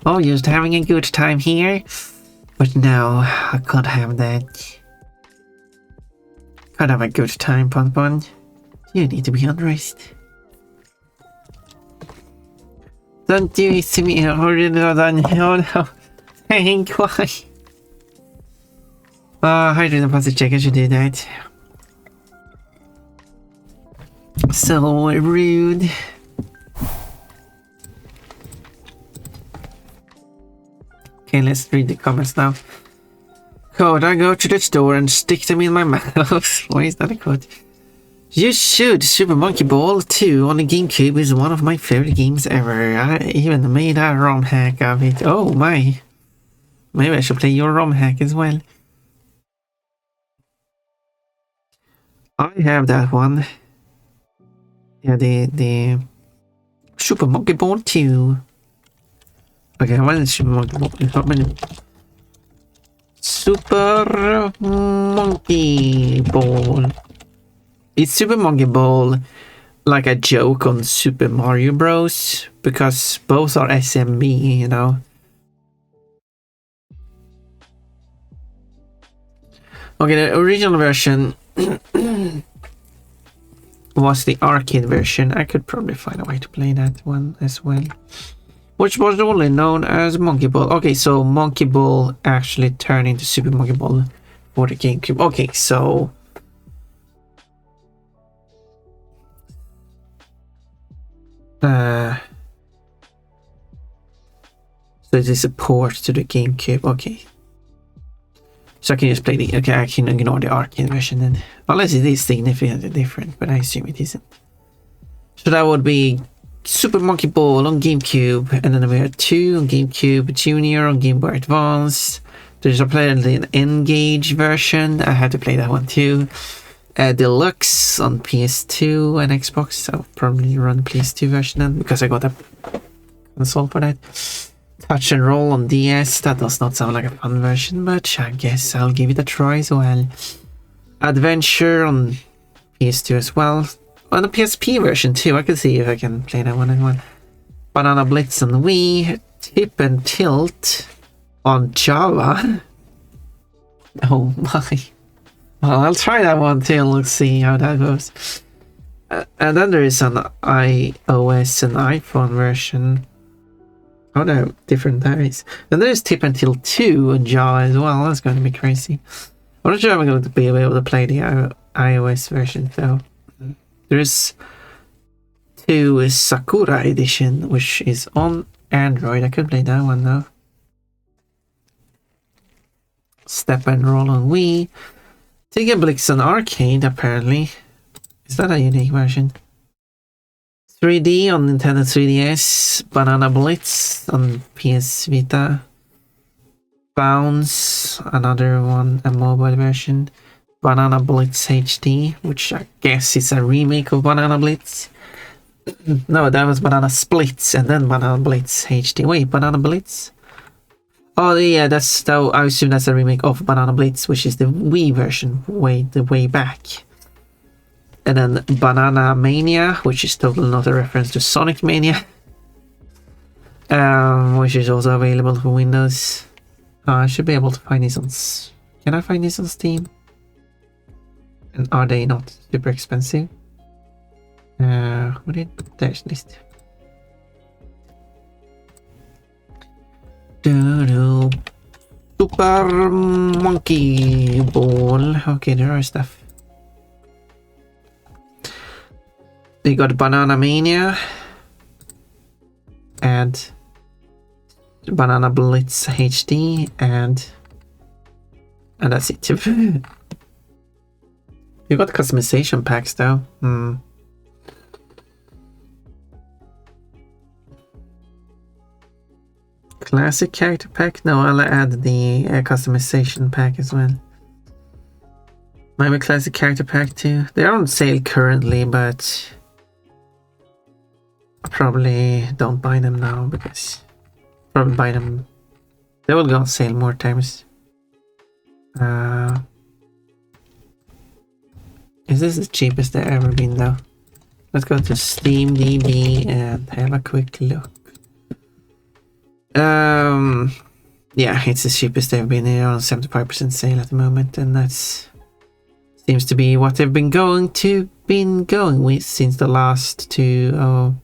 Oh, you're just having a good time here, but no, I can't have that. Can't have a good time, Pon. You need to be undressed. Don't do it to me, or done. Oh no, thank why? Hydrogen deposit check. I should do that. So rude. Okay, let's read the comments now. Code, I go to the store and stick them in my mouth. Why is that a code? You should. Super Monkey Ball 2 on the GameCube is one of my favorite games ever. I even made a ROM hack of it. Oh my. Maybe I should play your ROM hack as well. I have that one. Yeah, the Super Monkey Ball 2. Okay, what is Super Monkey Ball? How many? Super Monkey Ball. Is Super Monkey Ball like a joke on Super Mario Bros? Because both are SMB, you know. Okay, the original version was the arcade version. I could probably find a way to play that one as well. Which was only known as Monkey Ball. Okay, so Monkey Ball actually turned into Super Monkey Ball for the GameCube. Okay, so... so it is a port to the GameCube. Okay. So I can just play the... Okay, I can ignore the arcade version then. Unless it is significantly different, but I assume it isn't. So that would be Super Monkey Ball on GameCube, and then we had 2 on GameCube Junior on Game Boy Advance. There's a apparently an N-Gage version. I had to play that one too. Deluxe on PS2 and Xbox. I'll probably run the PS2 version then, because I got a console for that. Touch and Roll on DS. That does not sound like a fun version, but I guess I'll give it a try as well. Adventure on PS2 as well. On the PSP version too. I can see if I can play that one as well. Banana Blitz on the Wii. Tip and Tilt on Java. Oh my. Well, I'll try that one too. Let's see how that goes. And then there is an iOS and iPhone version. How different that is. And there's Tip and Tilt 2 on Java as well. That's going to be crazy. I'm not sure I'm going to be able to play the iOS version though. There's 2 Sakura edition, which is on Android. I could play that one though. Step and Roll on Wii. Tiga Blix on Arcade, apparently. Is that a unique version? 3D on Nintendo 3DS. Banana Blitz on PS Vita. Bounce, another one, a mobile version. Banana Blitz HD, which I guess is a remake of Banana Blitz. No, that was Banana Splits and then Banana Blitz HD. Wait, Banana Blitz? Oh yeah, that's I assume that's a remake of Banana Blitz, which is the Wii version way back. And then Banana Mania, which is totally not a reference to Sonic Mania. Which is also available for Windows. I should be able to find these on... Can I find these on Steam? And are they not super expensive? What did... There's list. Super Monkey Ball. Okay, there are stuff. They got Banana Mania and Banana Blitz HD and that's it. You got customization packs though. Classic character pack? No, I'll add the customization pack as well. Maybe classic character pack too. They're on sale currently, but I probably don't buy them now because probably buy them. They will go on sale more times. Is this the cheapest they've ever been though? Let's go to SteamDB and have a quick look. Yeah, it's the cheapest they've been. They're on 75% sale at the moment, and that's seems to be what they've been going with since the last over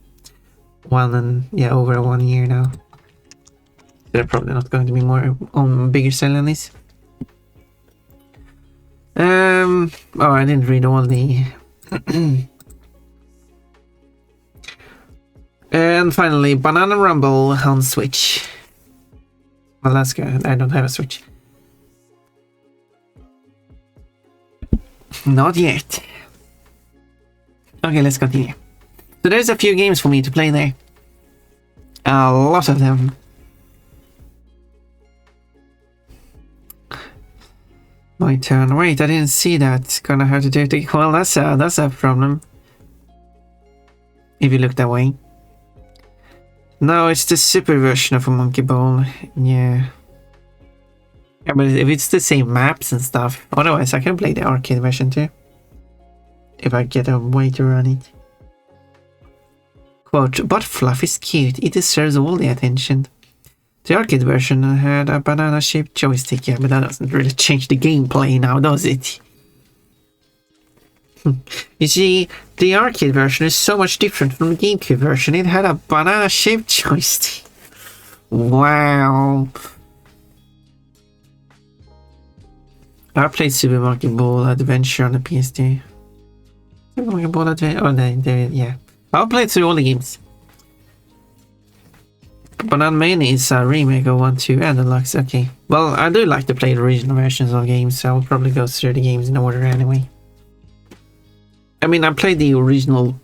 1 year now. They're probably not going to be more on bigger sale than this. Oh, I didn't read all the and finally Banana Rumble on Switch. Well, that's good. I don't have a Switch. Not yet. Okay, let's continue. So there's a few games for me to play there. A lot of them. My turn. Wait, I didn't see that. Gonna have to do it. Well, that's a problem. If you look that way. No, it's the super version of a Monkey Ball. Yeah. Yeah, but if it's the same maps and stuff, otherwise I can play the arcade version too. If I get a way to run it. Quote, but Fluff is cute. It deserves all the attention. The arcade version had a banana-shaped joystick, yeah, but that doesn't really change the gameplay now, does it? You see, the arcade version is so much different from the GameCube version. It had a banana-shaped joystick. Wow. I played Super Monkey Ball Adventure on the PS2. Super Monkey Ball Adventure. Oh, yeah. I've played through all the games. Banana Mania is a remake of 1, 2, and Deluxe. Okay. Well, I do like to play the original versions of games, so I'll probably go through the games in order anyway. I mean, I played the original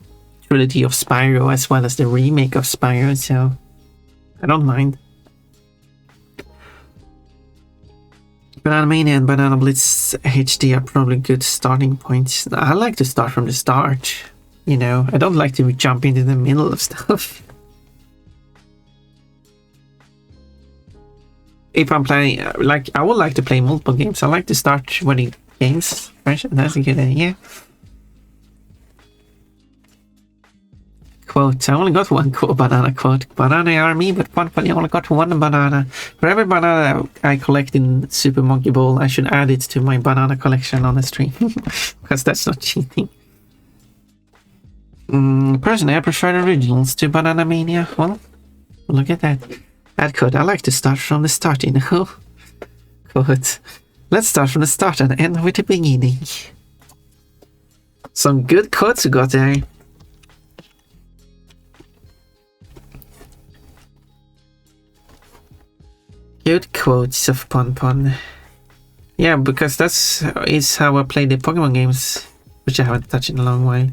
trilogy of Spyro as well as the remake of Spyro, so I don't mind. Banana Mania and Banana Blitz HD are probably good starting points. I like to start from the start, you know. I don't like to jump into the middle of stuff. If I'm playing, like, I would like to play multiple games. I like to start with the games. That's a good idea. Quote, I only got one banana quote. Banana army, but I only got one banana. For every banana I collect in Super Monkey Ball, I should add it to my banana collection on the stream. Because that's not cheating. Personally, I prefer the originals to Banana Mania. Well, look at that. Add code. I like to start from the start, you know. Quote, let's start from the start and end with the beginning. Some good quotes we got there. Good quotes of Pon. Yeah, because is how I play the Pokemon games, which I haven't touched in a long while.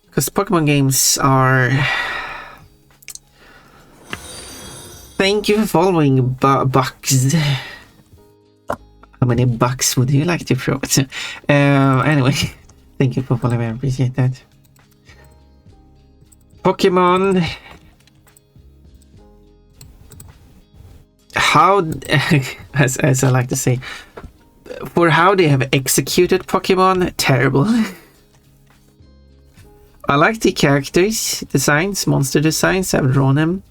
Because Pokemon games are... Thank you for following, Bucks. How many bucks would you like to throw? Anyway, thank you for following, I appreciate that. Pokemon... How, as I like to say, for how they have executed Pokemon, terrible. I like the characters, designs, monster designs, I've drawn them.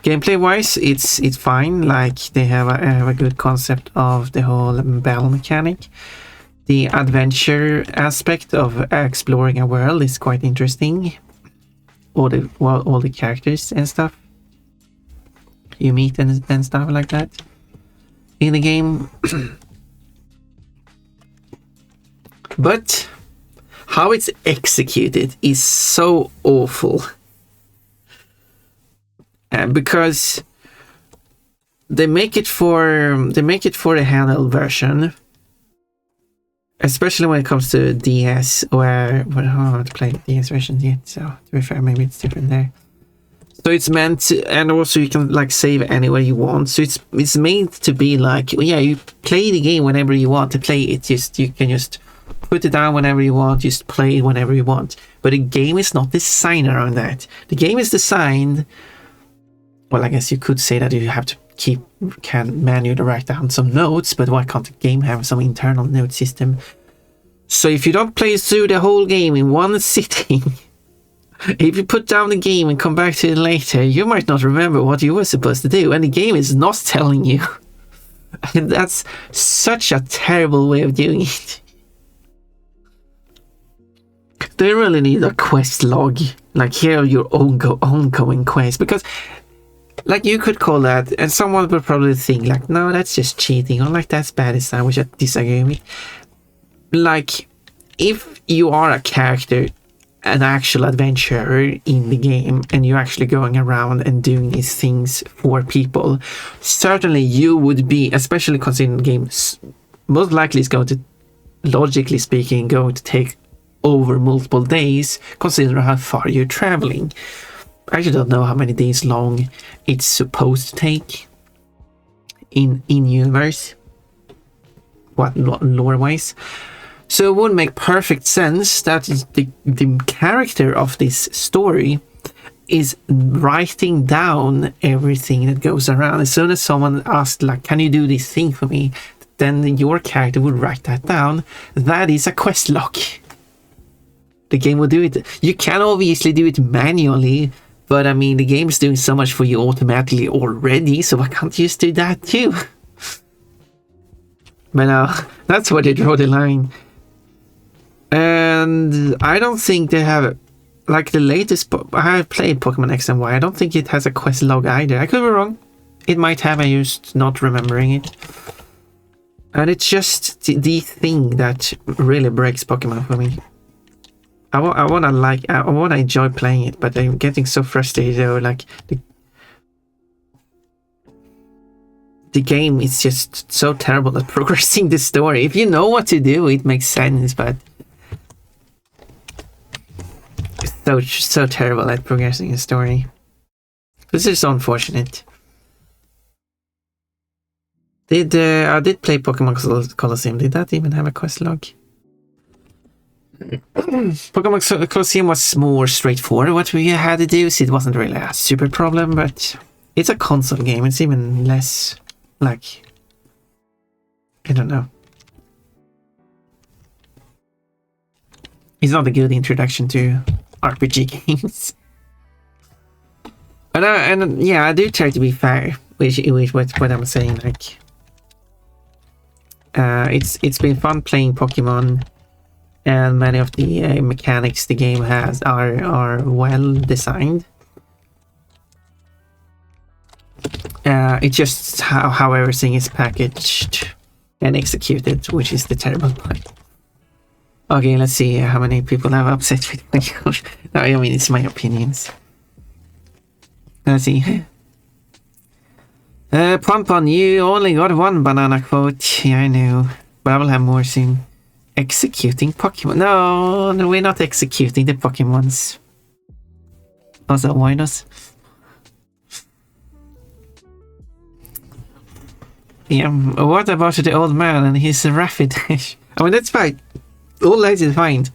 Gameplay wise, it's fine, like they have a good concept of the whole battle mechanic. The adventure aspect of exploring a world is quite interesting. All the characters and stuff you meet and stuff like that in the game. But how it's executed is so awful, because they make it for the handheld version, especially when it comes to DS, where I haven't played the DS version yet, so to be fair, maybe it's different there. So it's meant to, and also you can like save anywhere you want. So it's made to be like, yeah, you play the game whenever you want to play it. You can just put it down whenever you want, just play it whenever you want. But the game is not designed around that. The game is designed, well, I guess you could say that you have to can manually write down some notes, but why can't the game have some internal note system? So if you don't play through the whole game in one sitting, if you put down the game and come back to it later, you might not remember what you were supposed to do, and the game is not telling you. And that's such a terrible way of doing it. They really need a quest log, like here are your ongoing quests, because like you could call that, and someone would probably think like, no, that's just cheating, or like that's bad design, which I disagree with. Like, if you are a character, an actual adventurer in the game, and you're actually going around and doing these things for people, certainly you would be, especially considering the game most likely is going to, logically speaking, going to take over multiple days, considering how far you're traveling. I actually don't know how many days long it's supposed to take in universe, what lore wise. So it would make perfect sense that the character of this story is writing down everything that goes around. As soon as someone asks, like, can you do this thing for me? Then your character would write that down. That is a quest log. The game will do it. You can obviously do it manually, but I mean, the game is doing so much for you automatically already, so why can't you just do that too? But that's where they draw the line. And I don't think they have, like the latest, I have played Pokemon X and Y, I don't think it has a quest log either. I could be wrong. It might have, I just not remembering it. And it's just the thing that really breaks Pokemon for me. I want to enjoy playing it, but I'm getting so frustrated though, like the game is just so terrible at progressing the story. If you know what to do, it makes sense, but it's so terrible at progressing the story. This is unfortunate. I did play Pokemon Colosseum. Did that even have a quest log? Pokemon Colosseum was more straightforward what we had to do, so it wasn't really a super problem, but it's a console game. It's even less, like, I don't know. It's not a good introduction to RPG games. And yeah, I do try to be fair with what I'm saying. Like, it's been fun playing Pokemon, and many of the mechanics the game has are well designed. It's just how everything is packaged and executed, which is the terrible part. Okay, let's see how many people have upset with me. No, I mean, it's my opinions. Let's see. Pompon, you only got one banana quote. Yeah, I know. But I will have more soon. Executing Pokemon. No, we're not executing the Pokemons. Also, why not? Yeah, what about the old man and his Rapidash? I mean, that's fine. All that is fine.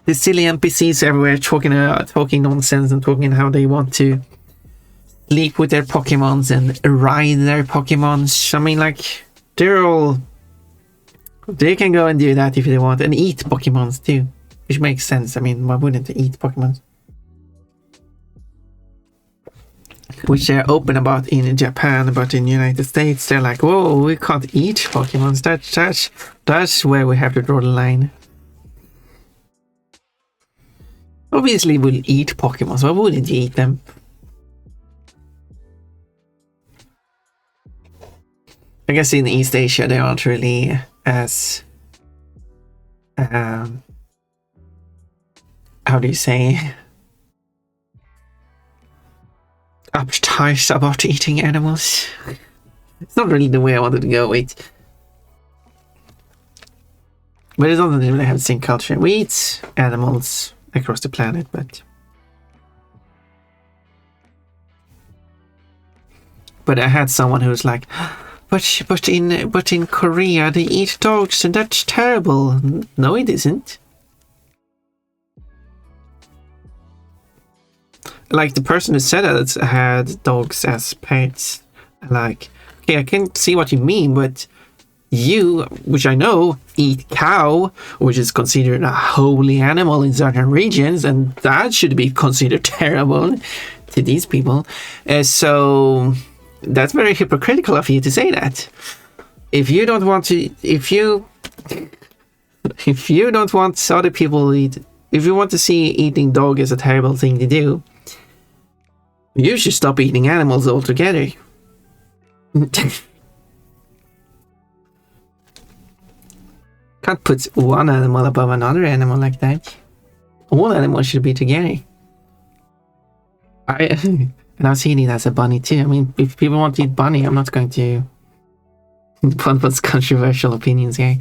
The silly NPCs everywhere talking nonsense and talking how they want to sleep with their Pokemons and ride their Pokemons. I mean, like, they can go and do that if they want, and eat Pokemons too, which makes sense. I mean, why wouldn't they eat Pokemons? Which they're open about in Japan, but in the United States they're like, whoa, we can't eat Pokemons. That's where we have to draw the line. Obviously we'll eat Pokemons. Why wouldn't you eat them? I guess in East Asia they aren't really as how do you say, uptight about eating animals. It's not really the way I wanted to go with. But it doesn't really have the same culture. We eat animals across the planet, but I had someone who was like, but in Korea they eat dogs and that's terrible. No, it isn't. Like, the person who said that had dogs as pets. Like, okay, I can see what you mean, but you, which I know, eat cow, which is considered a holy animal in certain regions, and that should be considered terrible to these people. So that's very hypocritical of you to say that. If you don't want to, if you don't want other people to eat, if you want to see eating dog as a terrible thing to do, you should stop eating animals altogether. Can't put one animal above another animal like that. All animals should be together. And I've seen it as a bunny too. I mean, if people want to eat bunny, I'm not going to put controversial opinions here.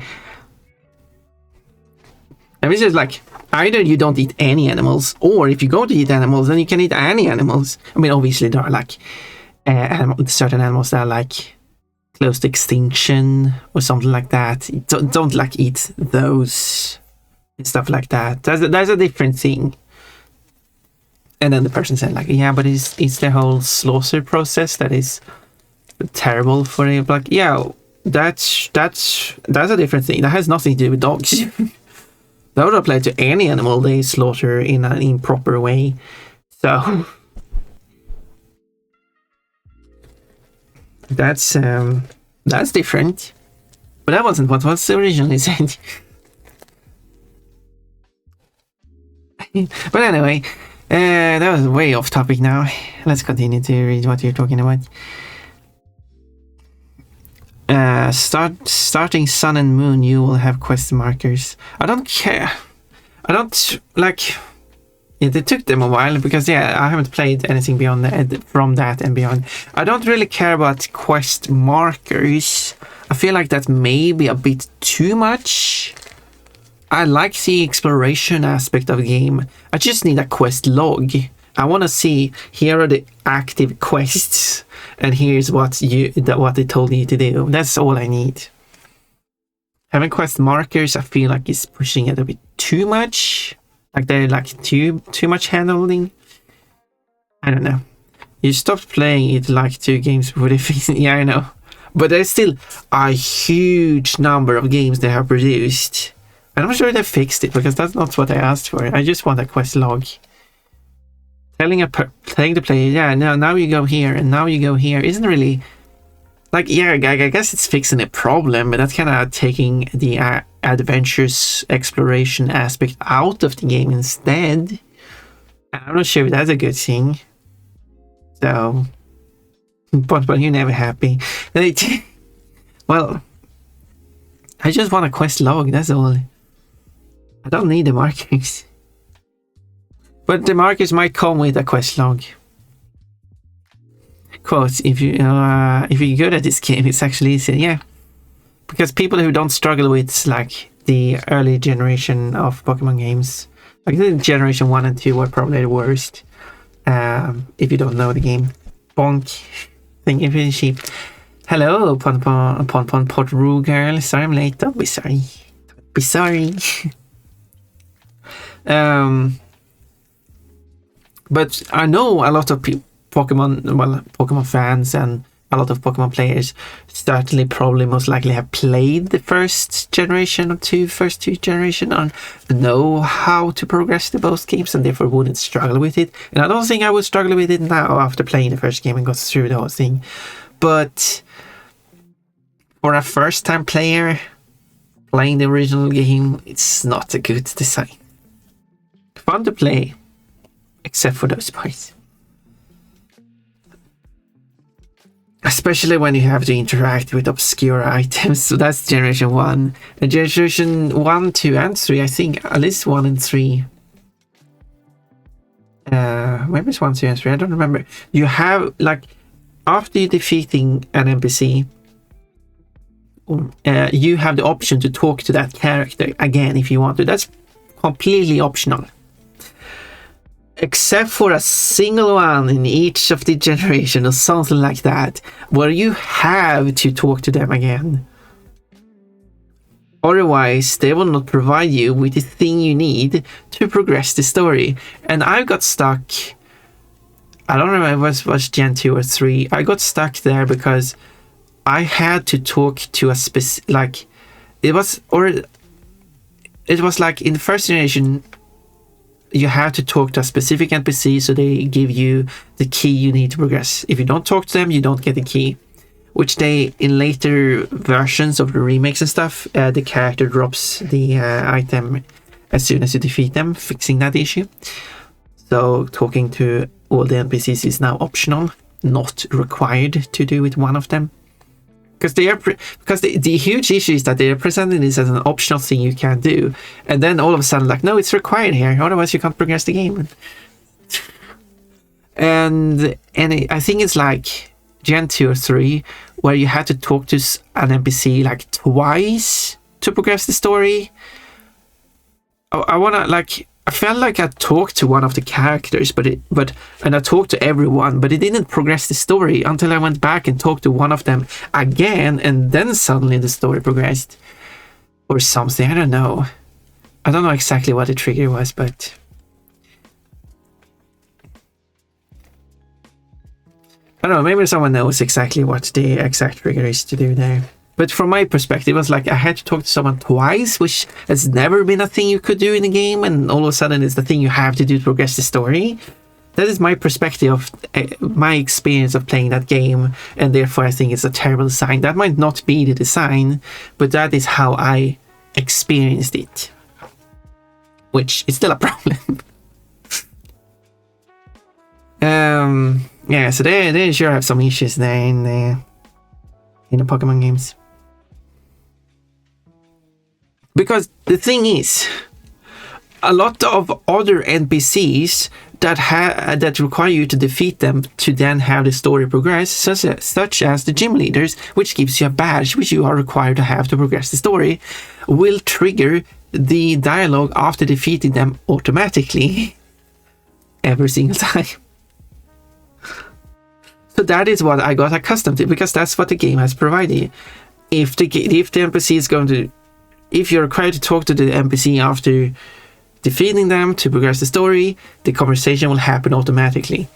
I mean, it's just like, either you don't eat any animals, or if you go to eat animals, then you can eat any animals. I mean, obviously there are like certain animals that are like close to extinction or something like that. Don't like eat those and stuff like that. That's a different thing. And then the person said like, yeah, but it's the whole slaughter process that is terrible for you. Like, yeah, that's a different thing. That has nothing to do with dogs. That would apply to any animal they slaughter in an improper way. So that's different. But that wasn't what was originally said. But anyway, that was way off topic now. Let's continue to read what you're talking about. Starting Sun and Moon, you will have quest markers. I don't care. I don't like. It took them a while because I haven't played anything beyond that, from that and beyond. I don't really care about quest markers. I feel like that may be a bit too much. I like the exploration aspect of the game. I just need a quest log. I want to see, here are the active quests, and here's what they told you to do. That's all I need. Having quest markers, I feel like is pushing it a bit too much. Like they're like too much handholding. I don't know. You stopped playing it like 2 games before they fixed it. Yeah, I know. But there's still a huge number of games they have produced. And I'm sure they fixed it, because that's not what I asked for. I just want a quest log. Telling the player, yeah, now you go here, and now you go here, isn't really... Like, yeah, I guess it's fixing a problem, but that's kind of taking the adventurous exploration aspect out of the game instead. I'm not sure if that's a good thing. So... But you're never happy. Well, I just want a quest log, that's all. I don't need the markers. But the markers might come with a quest log. Quote, if you're good at this game, it's actually easy. Yeah. Because people who don't struggle with, like, the early generation of Pokemon games, like the generation 1 and 2 were probably the worst. If you don't know the game. Bonk. Thank you for the sheep. Hello, Pon Pot Roo girl. Sorry I'm late. Don't be sorry. Don't be sorry. But I know a lot of Pokemon fans and a lot of Pokemon players certainly probably most likely have played the first two generation, and know how to progress the both games, and therefore wouldn't struggle with it. And I don't think I would struggle with it now after playing the first game and got through the whole thing. But for a first time player playing the original game, it's not a good design. Fun to play, except for those parts. Especially when you have to interact with obscure items. So that's generation 1. And generation 1, 2, and 3, I think at least 1 and 3. Maybe it's 1, 2, and 3, I don't remember. You have, like, after defeating an NPC, you have the option to talk to that character again if you want to. That's completely optional. Except for a single one in each of the generation or something like that, where you have to talk to them again. Otherwise, they will not provide you with the thing you need to progress the story. And I got stuck. I don't remember if it was Gen 2 or 3. I got stuck there because I had to talk to a specific, like, it was like in the first generation, you have to talk to a specific NPC, so they give you the key you need to progress. If you don't talk to them, you don't get the key. Which they, in later versions of the remakes and stuff, the character drops the item as soon as you defeat them, fixing that issue. So talking to all the NPCs is now optional, not required to do with one of them. Because the huge issue is that they're presenting this as an optional thing you can do, and then all of a sudden, like, no, it's required here, otherwise you can't progress the game. And I think it's like Gen 2 or 3, where you had to talk to an NPC like twice to progress the story. I felt like I talked to one of the characters, and I talked to everyone, but it didn't progress the story until I went back and talked to one of them again, and then suddenly the story progressed. Or something, I don't know. I don't know exactly what the trigger was, but... I don't know, maybe someone knows exactly what the exact trigger is to do there. But from my perspective, it was like I had to talk to someone twice, which has never been a thing you could do in the game, and all of a sudden it's the thing you have to do to progress the story. that is my perspective of my experience of playing that game, and therefore I think it's a terrible design. That might not be the design, but that is how I experienced it, which is still a problem. Yeah, so they sure have some issues there in the Pokemon games. Because the thing is, a lot of other NPCs that require you to defeat them to then have the story progress, such as the gym leaders, which gives you a badge which you are required to have to progress the story, will trigger the dialogue after defeating them automatically every single time. So that is what I got accustomed to, because that's what the game has provided. If the NPC is going to, if you're required to talk to the NPC after defeating them to progress the story, the conversation will happen automatically.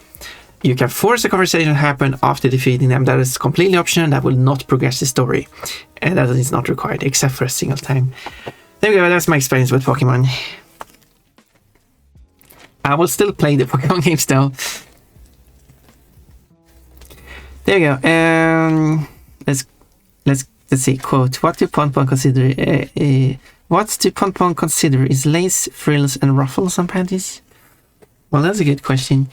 You can force a conversation to happen after defeating them. That is completely optional. That will not progress the story, and that is not required except for a single time. There we go. That's my experience with Pokemon. I will still play the Pokemon games though. There you go. Let's see. Quote: What do Pon-Pon consider? What do Pon-Pon consider is lace, frills, and ruffles on panties? Well, that's a good question.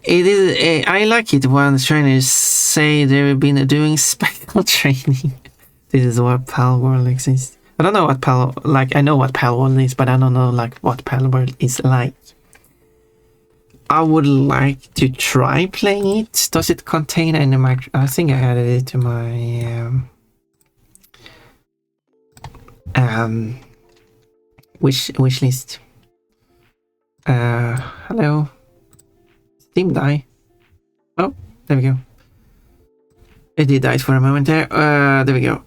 It is. I like it when trainers say they've been doing special training. This is what Pal World exists. I don't know what Pal like. I know what Pal World is, but I don't know like what Pal World is like. I would like to try playing it. Does it contain any I think I added it to my wish list. Hello. Steam die. Oh, there we go. It did die for a moment there. There we go.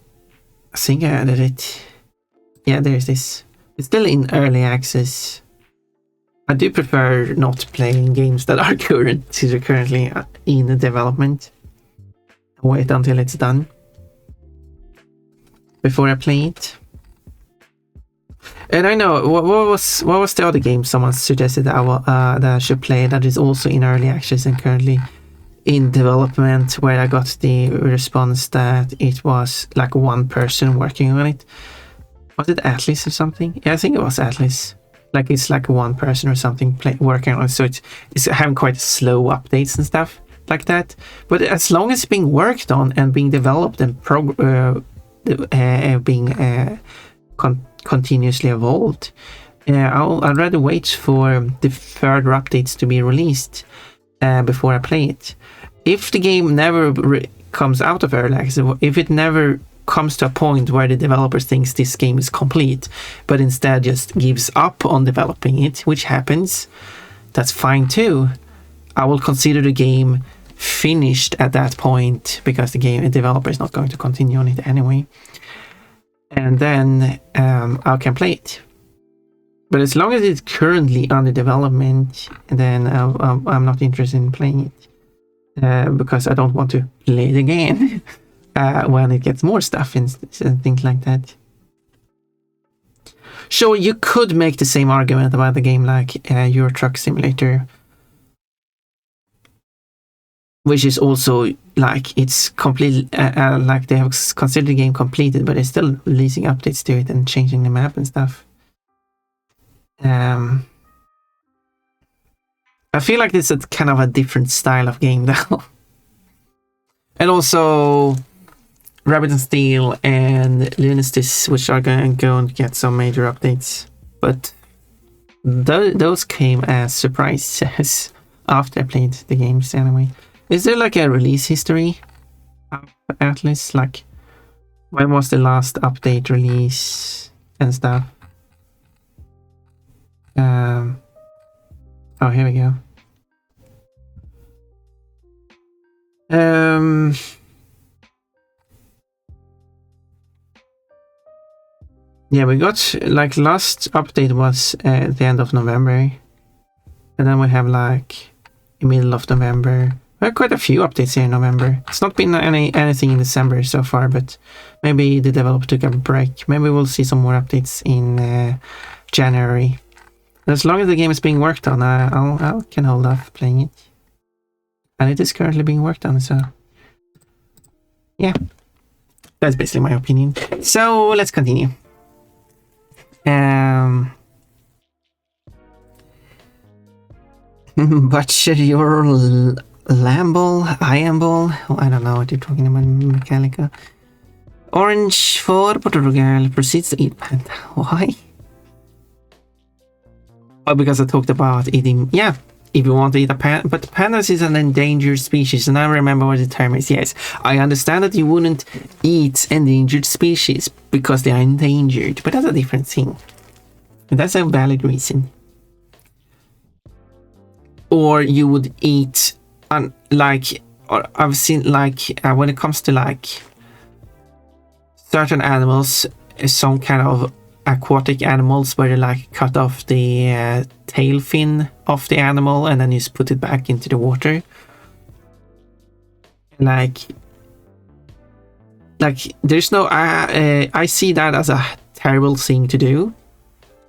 I think I added it. Yeah, there's this. It's still in early access. I do prefer not playing games that are currently in development. Wait until it's done before I play it. And I know what was the other game someone suggested that I should play that is also in early access and currently in development, where I got the response that it was like one person working on it. Was it Atlas or something? Yeah, I think it was Atlas. Like it's like one person or something working on it, so it's having quite slow updates and stuff like that. But as long as it's being worked on and being developed and being continuously evolved, I'd rather wait for the further updates to be released before I play it. If the game never comes out of early access, if it never comes to a point where the developer thinks this game is complete, but instead just gives up on developing it, which happens, that's fine too. I will consider the game finished at that point, because the developer is not going to continue on it anyway. And then I can play it. But as long as it's currently under development, then I'm not interested in playing it, because I don't want to play it again. When it gets more stuff and things like that. Sure, you could make the same argument about the game like Euro Truck Simulator, which is also like it's completely like they have considered the game completed, but they're still releasing updates to it and changing the map and stuff. I feel like this is kind of a different style of game though. And also Rabbit and Steel and Lunistis, which are going to get some major updates, but those came as surprises after I played the games anyway. Is there like a release history of Atlas? Like, when was the last update release and stuff? Oh, here we go. Yeah, we got like last update was at the end of November, and then we have like the middle of November. We have quite a few updates here in November. It's not been anything in December so far, but maybe the developer took a break. Maybe we'll see some more updates in January. As long as the game is being worked on, I can hold off playing it. And it is currently being worked on, so... yeah. That's basically my opinion. So, let's continue. Butcher your Lamble, Iamble. Oh, I don't know what you're talking about, Mechanica. Orange for Potato Girl proceeds to eat panda. Why? Oh, because I talked about eating. Yeah, if you want to eat a panda, but pandas is an endangered species, and I remember what the term is. Yes, I understand that you wouldn't eat endangered species because they are endangered, but that's a different thing. And that's a valid reason. Or you would eat, like, or I've seen like when it comes to like certain animals, some kind of aquatic animals where they like cut off the tail fin of the animal and then you just put it back into the water. Like there's no I see that as a terrible thing to do.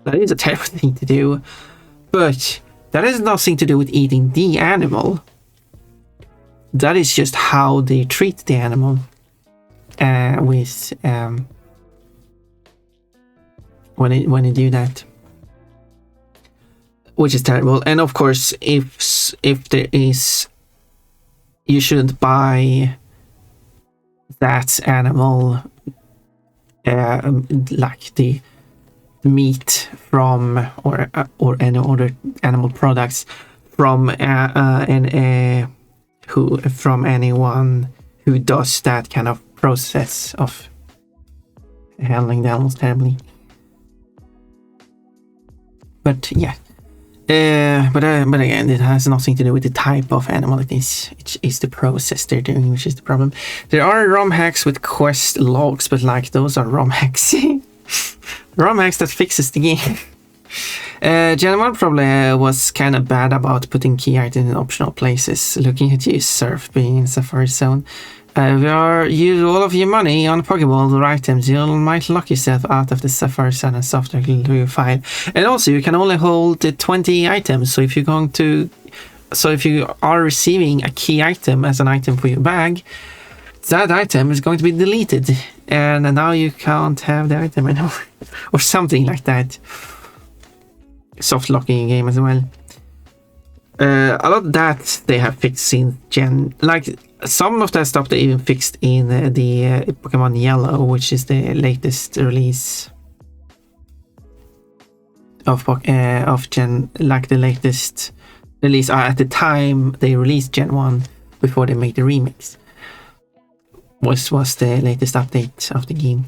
That is a terrible thing to do, but that has nothing to do with eating the animal. That is just how they treat the animal with when they do that, which is terrible. And of course, if there is, you shouldn't buy that animal, like the meat from or any other animal products from from anyone who does that kind of process of handling the animals terribly. But yeah, but again, it has nothing to do with the type of animal it is. It's the process they're doing, which is the problem. There are ROM hacks with quest logs, but like those are ROM hacks. ROM hacks that fixes the game. Gen 1 probably was kind of bad about putting key items in optional places. Looking at you, Surf, being in Safari Zone. Use all of your money on Pokeball or items, you might lock yourself out of the Safari Zone and software to your file. And also, you can only hold 20 items. So if you are receiving a key item as an item for your bag, that item is going to be deleted, and now you can't have the item anymore, or something like that. Soft locking game as well. A lot of that they have fixed in Gen, like some of that stuff they even fixed in the Pokemon Yellow, which is the latest release of Gen, like the latest release at the time they released Gen 1 before they made the remix. Was the latest update of the game.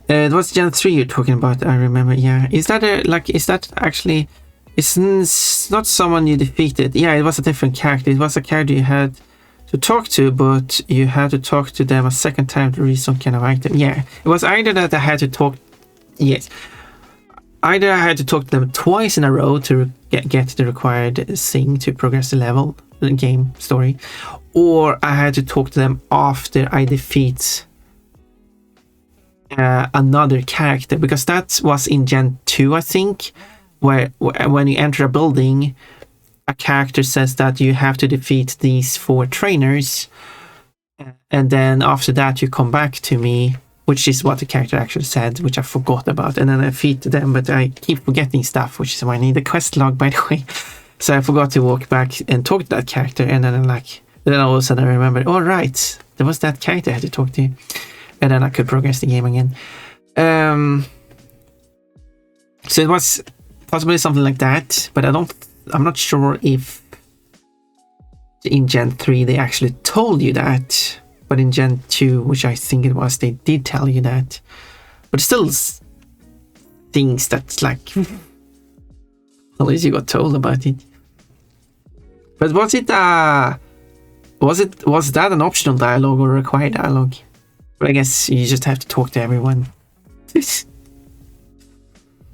It was Gen 3 you're talking about, I remember. Yeah, is that actually, it's not someone you defeated. Yeah, it was a different character. It was a character you had to talk to, but you had to talk to them a second time to reach some kind of item. Yeah, it was either that I had to talk, yes, either I had to talk to them twice in a row to get the required thing to progress the level, the game story, or I had to talk to them after I defeat another character, because that was in Gen 2, I think, where when you enter a building, a character says that you have to defeat these 4 trainers, and then after that you come back to me, which is what the character actually said, which I forgot about, and then I defeated them, but I keep forgetting stuff, which is why I need the quest log, by the way. So I forgot to walk back and talk to that character, and then then all of a sudden I remembered, oh right, there was that character I had to talk to, and then I could progress the game again. So it was possibly something like that, but I'm not sure if in Gen 3 they actually told you that, but in Gen 2, which I think it was, they did tell you that. But still things that's like, at least you got told about it. But was that an optional dialogue or a required dialogue? But I guess you just have to talk to everyone.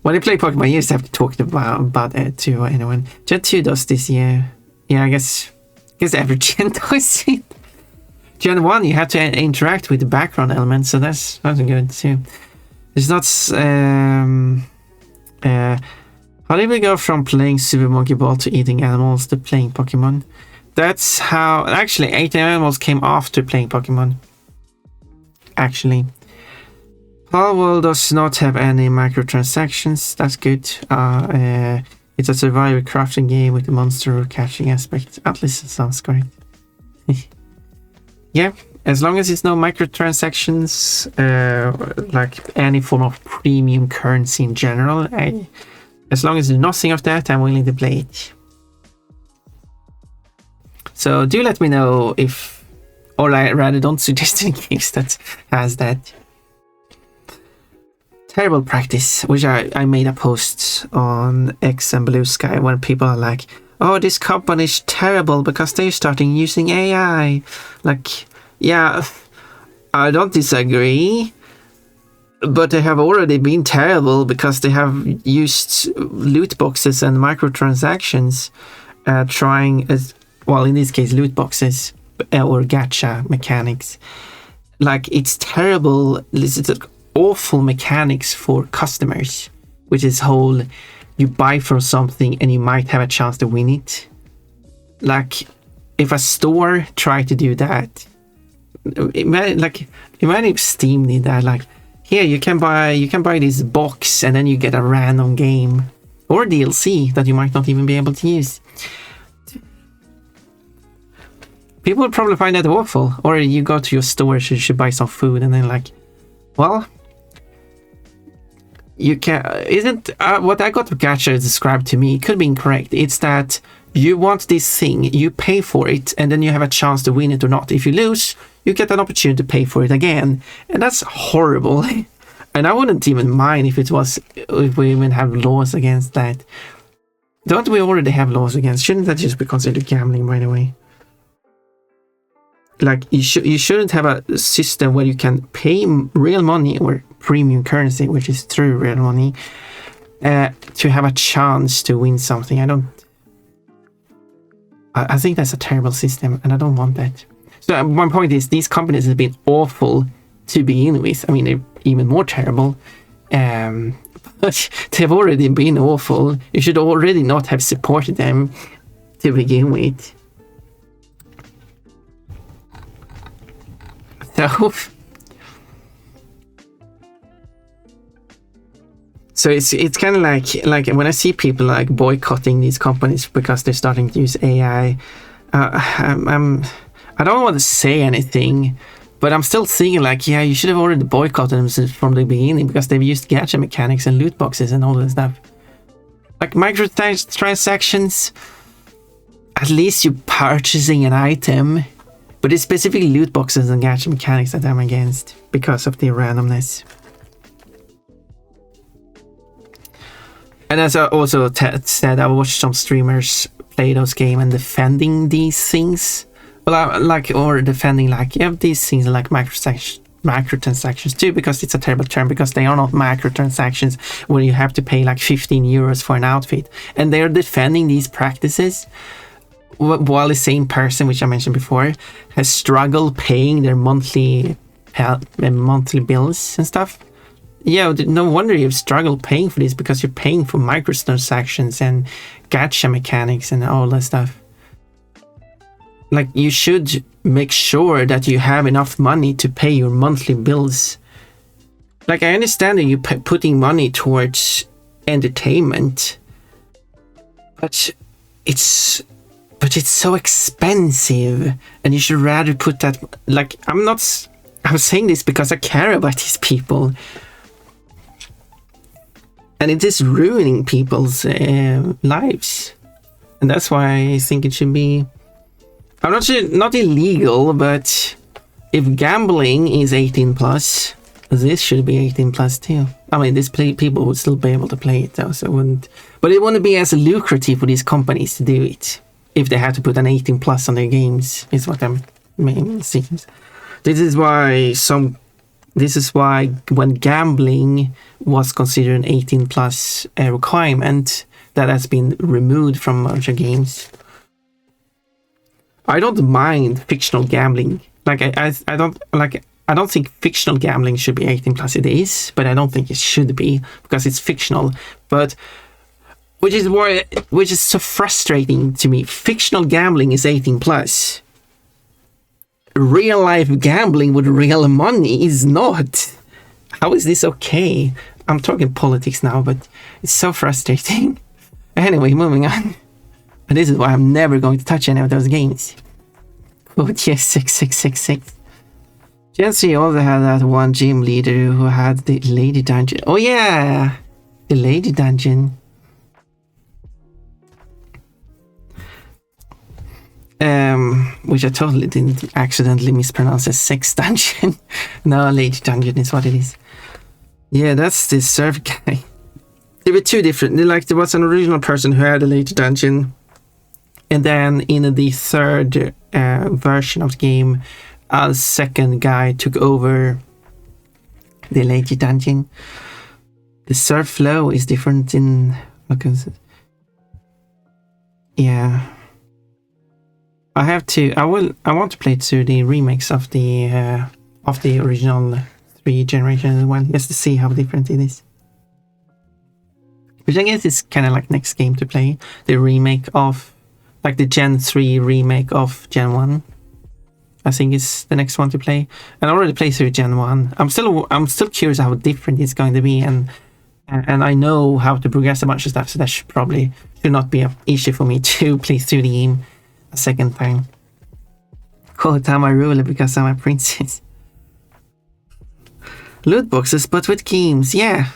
When you play Pokemon, you just have to talk about it to anyone. Gen 2 does this, yeah. Yeah, I guess every Gen does it. Gen 1, you have to interact with the background elements, so that's good too. It's not. How did we go from playing Super Monkey Ball to eating animals to playing Pokemon? That's how. Actually, eating animals came after playing Pokemon. Actually, Palworld does not have any microtransactions. That's good. It's a survivor crafting game with the monster catching aspect. At least it sounds great. Yeah, as long as it's no microtransactions, like any form of premium currency in general, as long as there's nothing of that, I'm willing to play it. So do let me know if, or I rather don't suggest any games that has that. Terrible practice, which I made a post on X and Blue Sky when people are like, oh, this company is terrible because they're starting using AI. Like, yeah, I don't disagree, but they have already been terrible because they have used loot boxes and microtransactions, trying as well, in this case, loot boxes or gacha mechanics. Like, it's terrible. It's awful mechanics for customers, which is whole you buy for something and you might have a chance to win it. Like, if a store tried to do that, imagine if Steam did that. Like, here you can buy this box and then you get a random game or DLC that you might not even be able to use. People would probably find that awful. Or you go to your store, you should buy some food, and then like, well, you can. Isn't what I got to gacha described to me? It could be incorrect. It's that you want this thing, you pay for it, and then you have a chance to win it or not. If you lose, you get an opportunity to pay for it again, and that's horrible. And I wouldn't even mind if we even have laws against that. Don't we already have laws against? Shouldn't that just be considered gambling, by the way? Like, you shouldn't have a system where you can pay real money or premium currency, which is true real money, to have a chance to win something. I think that's a terrible system, and I don't want that. So my point is, these companies have been awful to begin with. I mean, they're even more terrible, but they've already been awful. You should already not have supported them to begin with. So it's kind of like when I see people like boycotting these companies because they're starting to use AI, I don't want to say anything, but I'm still thinking like, yeah, you should have already boycotted them from the beginning because they've used gacha mechanics and loot boxes and all that stuff. Like microtransactions, at least you're purchasing an item. But it's specifically loot boxes and gacha mechanics that I'm against because of the randomness. And as I also said, I watched some streamers play those games and defending these things. Well, or defending like, you have these things like microtransactions too, because it's a terrible term, because they are not microtransactions where you have to pay like 15 euros for an outfit. And they're defending these practices, while the same person, which I mentioned before, has struggled paying their monthly bills and stuff. Yeah, no wonder you've struggled paying for this, because you're paying for microtransactions and gacha mechanics and all that stuff. Like, you should make sure that you have enough money to pay your monthly bills. Like, I understand that you're putting money towards entertainment, but it's so expensive, and you should rather put that, like, I'm saying this because I care about these people, and it is ruining people's lives, and that's why I think it should be, I'm not sure, not illegal, but if gambling is 18 plus, this should be 18 plus too. I mean, people would still be able to play it though, so but it wouldn't be as lucrative for these companies to do it if they had to put an 18 plus on their games, is what I'm mainly seeing. This is why when gambling was considered an 18 plus requirement, that has been removed from larger games. I don't mind fictional gambling. Like, I don't, like, I don't think fictional gambling should be 18 plus. It is, but I don't think it should be because it's fictional. But which is so frustrating to me. Fictional gambling is 18 plus. Real life gambling with real money is not. How is this okay? I'm talking politics now, but it's so frustrating. Anyway, moving on. And this is why I'm never going to touch any of those games. Code yes 6666. Gen 3 also had that one gym leader who had the lady dungeon. Oh yeah! The lady dungeon. Which I totally didn't accidentally mispronounce as sex dungeon. No, lady dungeon is what it is. Yeah, that's the surf guy. There were two different. Like there was an original person who had a lady dungeon, and then in the third version of the game, a second guy took over the lady dungeon. The surf flow is different in. Yeah. I want to play through the remakes of the original 3 generations as well, just to see how different it is. Which I guess is kind of like next game to play, the remake of, like the Gen 3 remake of Gen 1. I think is the next one to play. And I already played through Gen 1. I'm still curious how different it's going to be, and I know how to progress a bunch of stuff, so that should not be an issue for me to play through the game a second time. Quote, I'm a ruler because I'm a princess. Loot boxes, but with games, yeah.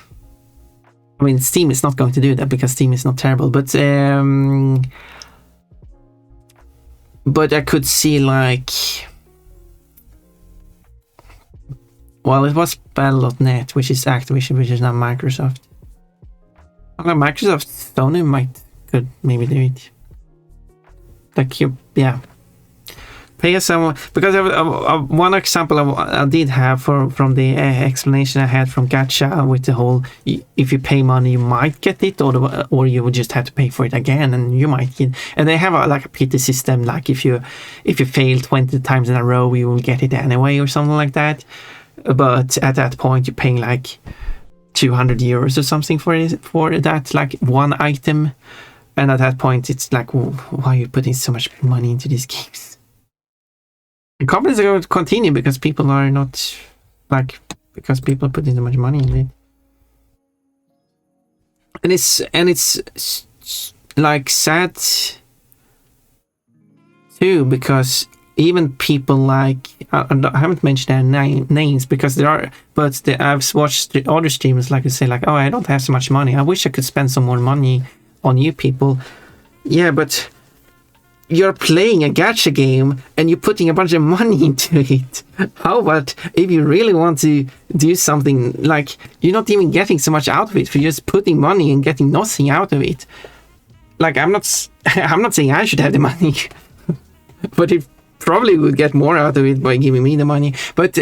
I mean, Steam is not going to do that because Steam is not terrible, but I could see like, well, it was Battle.net, which is Activision, which is not Microsoft. Well, Microsoft, Sony could maybe do it. Like yeah, pay someone, because one example I did have from the explanation I had from Gacha with the whole, if you pay money you might get it, or you would just have to pay for it again and you might get, and they have like a pity system, like if you fail 20 times in a row you will get it anyway or something like that. But at that point you're paying like 200 euros or something for that, like one item. And at that point, it's like, why are you putting so much money into these games? And companies are going to continue because people are not, like, because people put in so much money in it. And it's like sad too, because even people like, I haven't mentioned their names because there are, but I've watched the other streamers like say like, oh, I don't have so much money. I wish I could spend some more money on you people. Yeah, but you're playing a gacha game and you're putting a bunch of money into it. How about if you really want to do something, like you're not even getting so much out of it for just putting money and getting nothing out of it? Like I'm not saying I should have the money, but it probably would get more out of it by giving me the money. But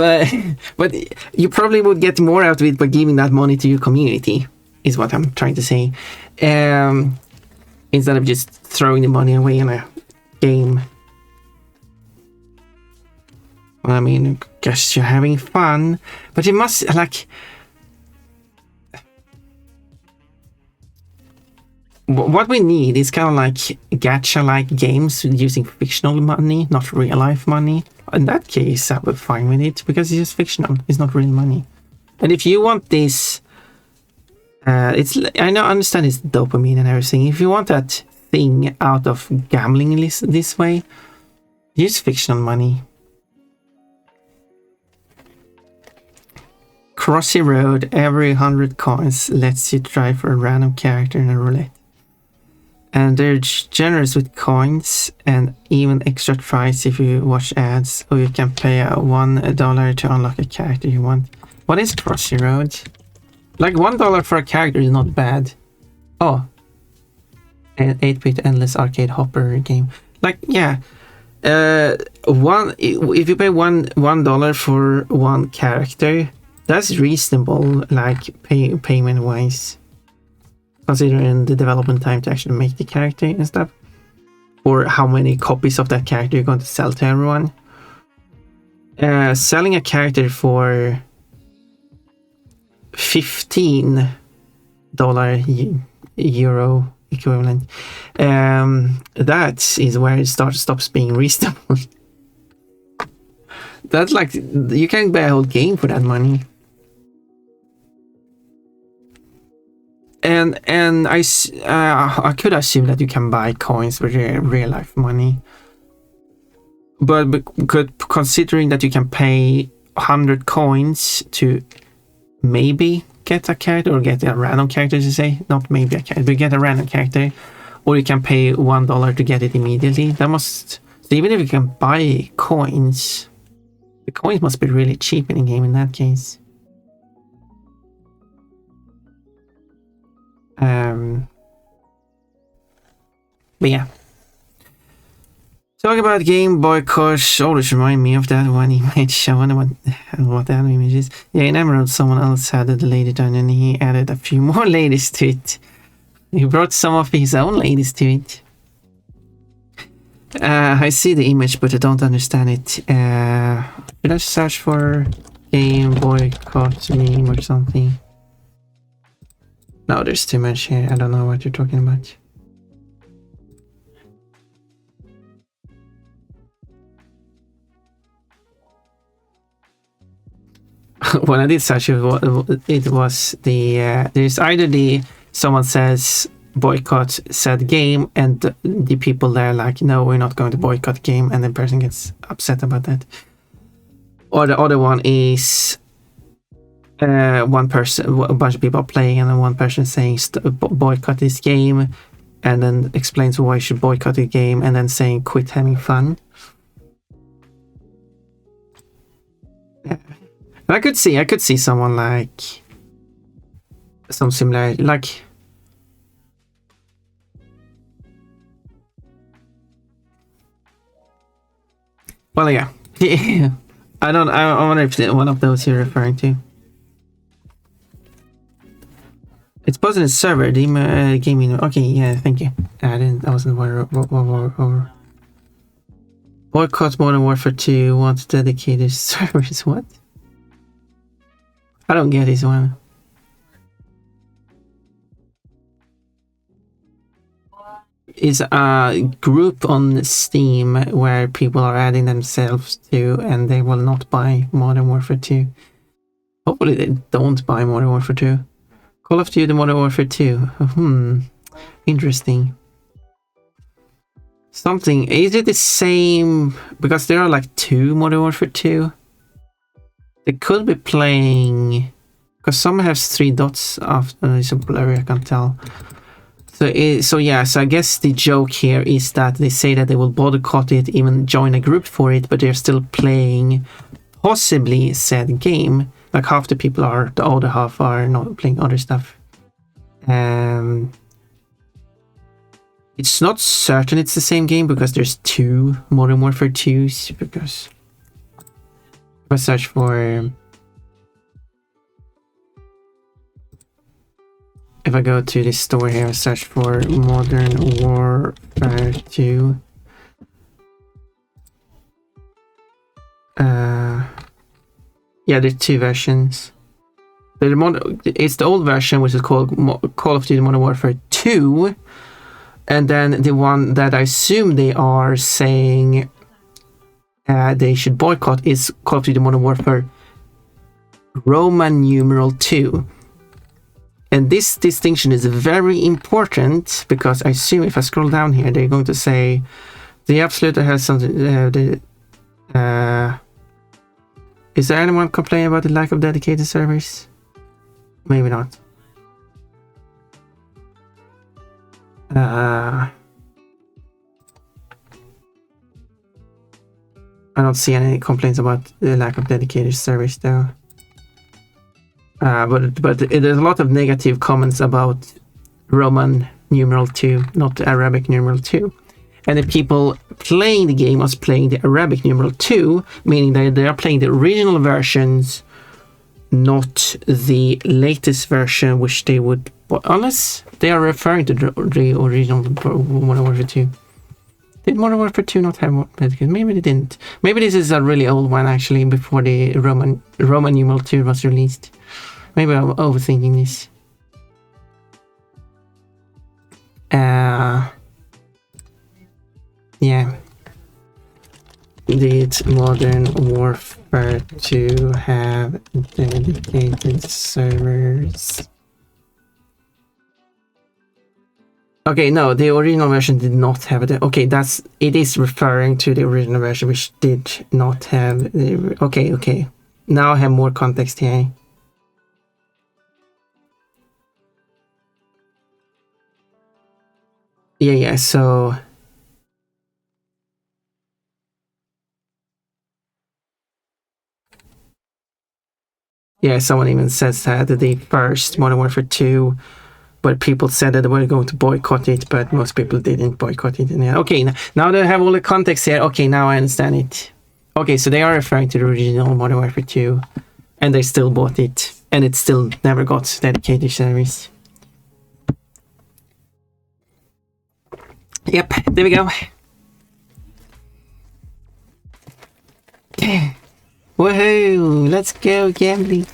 But you probably would get more out of it by giving that money to your community, is what I'm trying to say. Instead of just throwing the money away in a game. Well, I mean, I guess you're having fun, but you must, like... What we need is kind of like gacha-like games using fictional money, not real-life money. In that case, I would be fine with it, because it's just fictional. It's not real money. And if you want this... I understand it's dopamine and everything. If you want that thing out of gambling this way, use fictional money. Crossy Road, every 100 coins lets you try for a random character in a roulette. And they're generous with coins and even extra tries if you watch ads, or you can pay $1 to unlock a character you want. What is Crossy Road? Like $1 for a character is not bad. Oh, an 8-bit endless arcade hopper game. Like, yeah, if you pay $1 for one character, that's reasonable, like payment wise, considering the development time to actually make the character and stuff. or how many copies of that character you're going to sell to everyone. Selling a character for $15 euro equivalent, that is where it stops being reasonable. That's like, you can buy a whole game for that money. And I could assume that you can buy coins with real life money, but considering that you can pay 100 coins to maybe get a character, or get a random character, to say, not maybe a character, but get a random character, or you can pay $1 to get it immediately. That must, so even if you can buy coins, the coins must be really cheap in a game in that case. But yeah, talk about game boycotts always remind me of that one image. I wonder what that image is. Yeah, in Emerald someone else had the lady done, and he added a few more ladies to it. He brought some of his own ladies to it. I see the image, but I don't understand it. Should I search for game boycott meme or something? No, there's too much here. I don't know what you're talking about. When I did search, it was the there's either the someone says boycott said game, and the people there like, no, we're not going to boycott game, and the person gets upset about that. Or the other one is one person, a bunch of people playing, and then one person saying boycott this game, and then explains why you should boycott the game, and then saying quit having fun. Yeah. I could see someone like some similar, like well, yeah. I wonder if one of those you're referring to. It's posted in server, the gaming. Okay, yeah, thank you. I wasn't over. Boycott Modern Warfare 2 wants dedicated servers. What? I don't get this one. It's a group on Steam where people are adding themselves to, and they will not buy Modern Warfare 2. Hopefully they don't buy Modern Warfare 2. Call of Duty Modern Warfare 2. Interesting. Something, is it the same? Because there are like 2 Modern Warfare 2. They could be playing, because some has 3 dots after. It's a blurry, I can't tell. So yeah, so I guess the joke here is that they say that they will boycott it, even join a group for it, but they're still playing possibly said game. Like half the people are, the other half are not playing other stuff. It's not certain it's the same game because there's 2 Modern Warfare 2s. Because if I search for, if I go to this store here, search for Modern Warfare 2. Yeah, there's 2 versions. It's the old version, which is called Call of Duty Modern Warfare 2. And then the one that I assume they are saying they should boycott is Call of Duty Modern Warfare Roman numeral 2. And this distinction is very important because I assume if I scroll down here, they're going to say the absolute has something. Is there anyone complaining about the lack of dedicated servers? Maybe not. I don't see any complaints about the lack of dedicated servers though. But there's a lot of negative comments about Roman numeral 2, not Arabic numeral 2. And the people playing the game was playing the Arabic numeral 2, meaning that they are playing the original versions, not the latest version, which they would, unless they are referring to the original Modern Warfare 2. Did Modern Warfare 2 not have medkits? Maybe they didn't. Maybe this is a really old one, actually, before the Roman numeral 2 was released. Maybe I'm overthinking this. Yeah. Did Modern Warfare 2 have dedicated servers? Okay, no, the original version did not have it. Okay, it is referring to the original version, which did not have the... Okay. Now I have more context here. Yeah, so... Yeah, someone even says that the first Modern Warfare 2, but people said that they were going to boycott it, but most people didn't boycott it. And okay, now that I have all the context here, okay, now I understand it. Okay, so they are referring to the original Modern Warfare 2, and they still bought it, and it still never got dedicated service. Yep, there we go. Woohoo! Let's go gambling.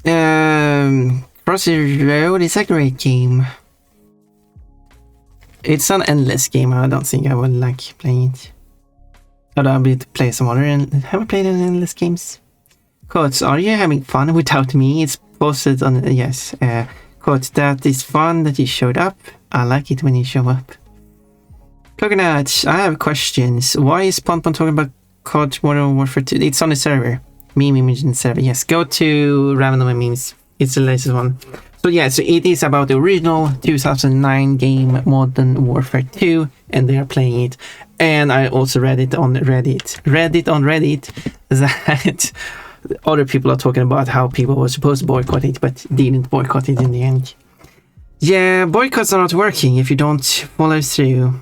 Crossy Road is a great game. It's an endless game. I don't think I would like playing it. Although I'll be to play some other. Have I played any endless games? Quotes, are you having fun without me? It's posted on yes. Quotes, that is fun that you showed up. I like it when you show up. Coconuts, I have questions. Why is Ponpon talking about COD Modern Warfare 2? It's on the server. Meme image in the server. Yes, go to Random Memes. It's the latest one. So yeah, so it is about the original 2009 game Modern Warfare 2, and they are playing it. And I also read it on Reddit that other people are talking about how people were supposed to boycott it, but didn't boycott it in the end. Yeah, boycotts are not working if you don't follow through.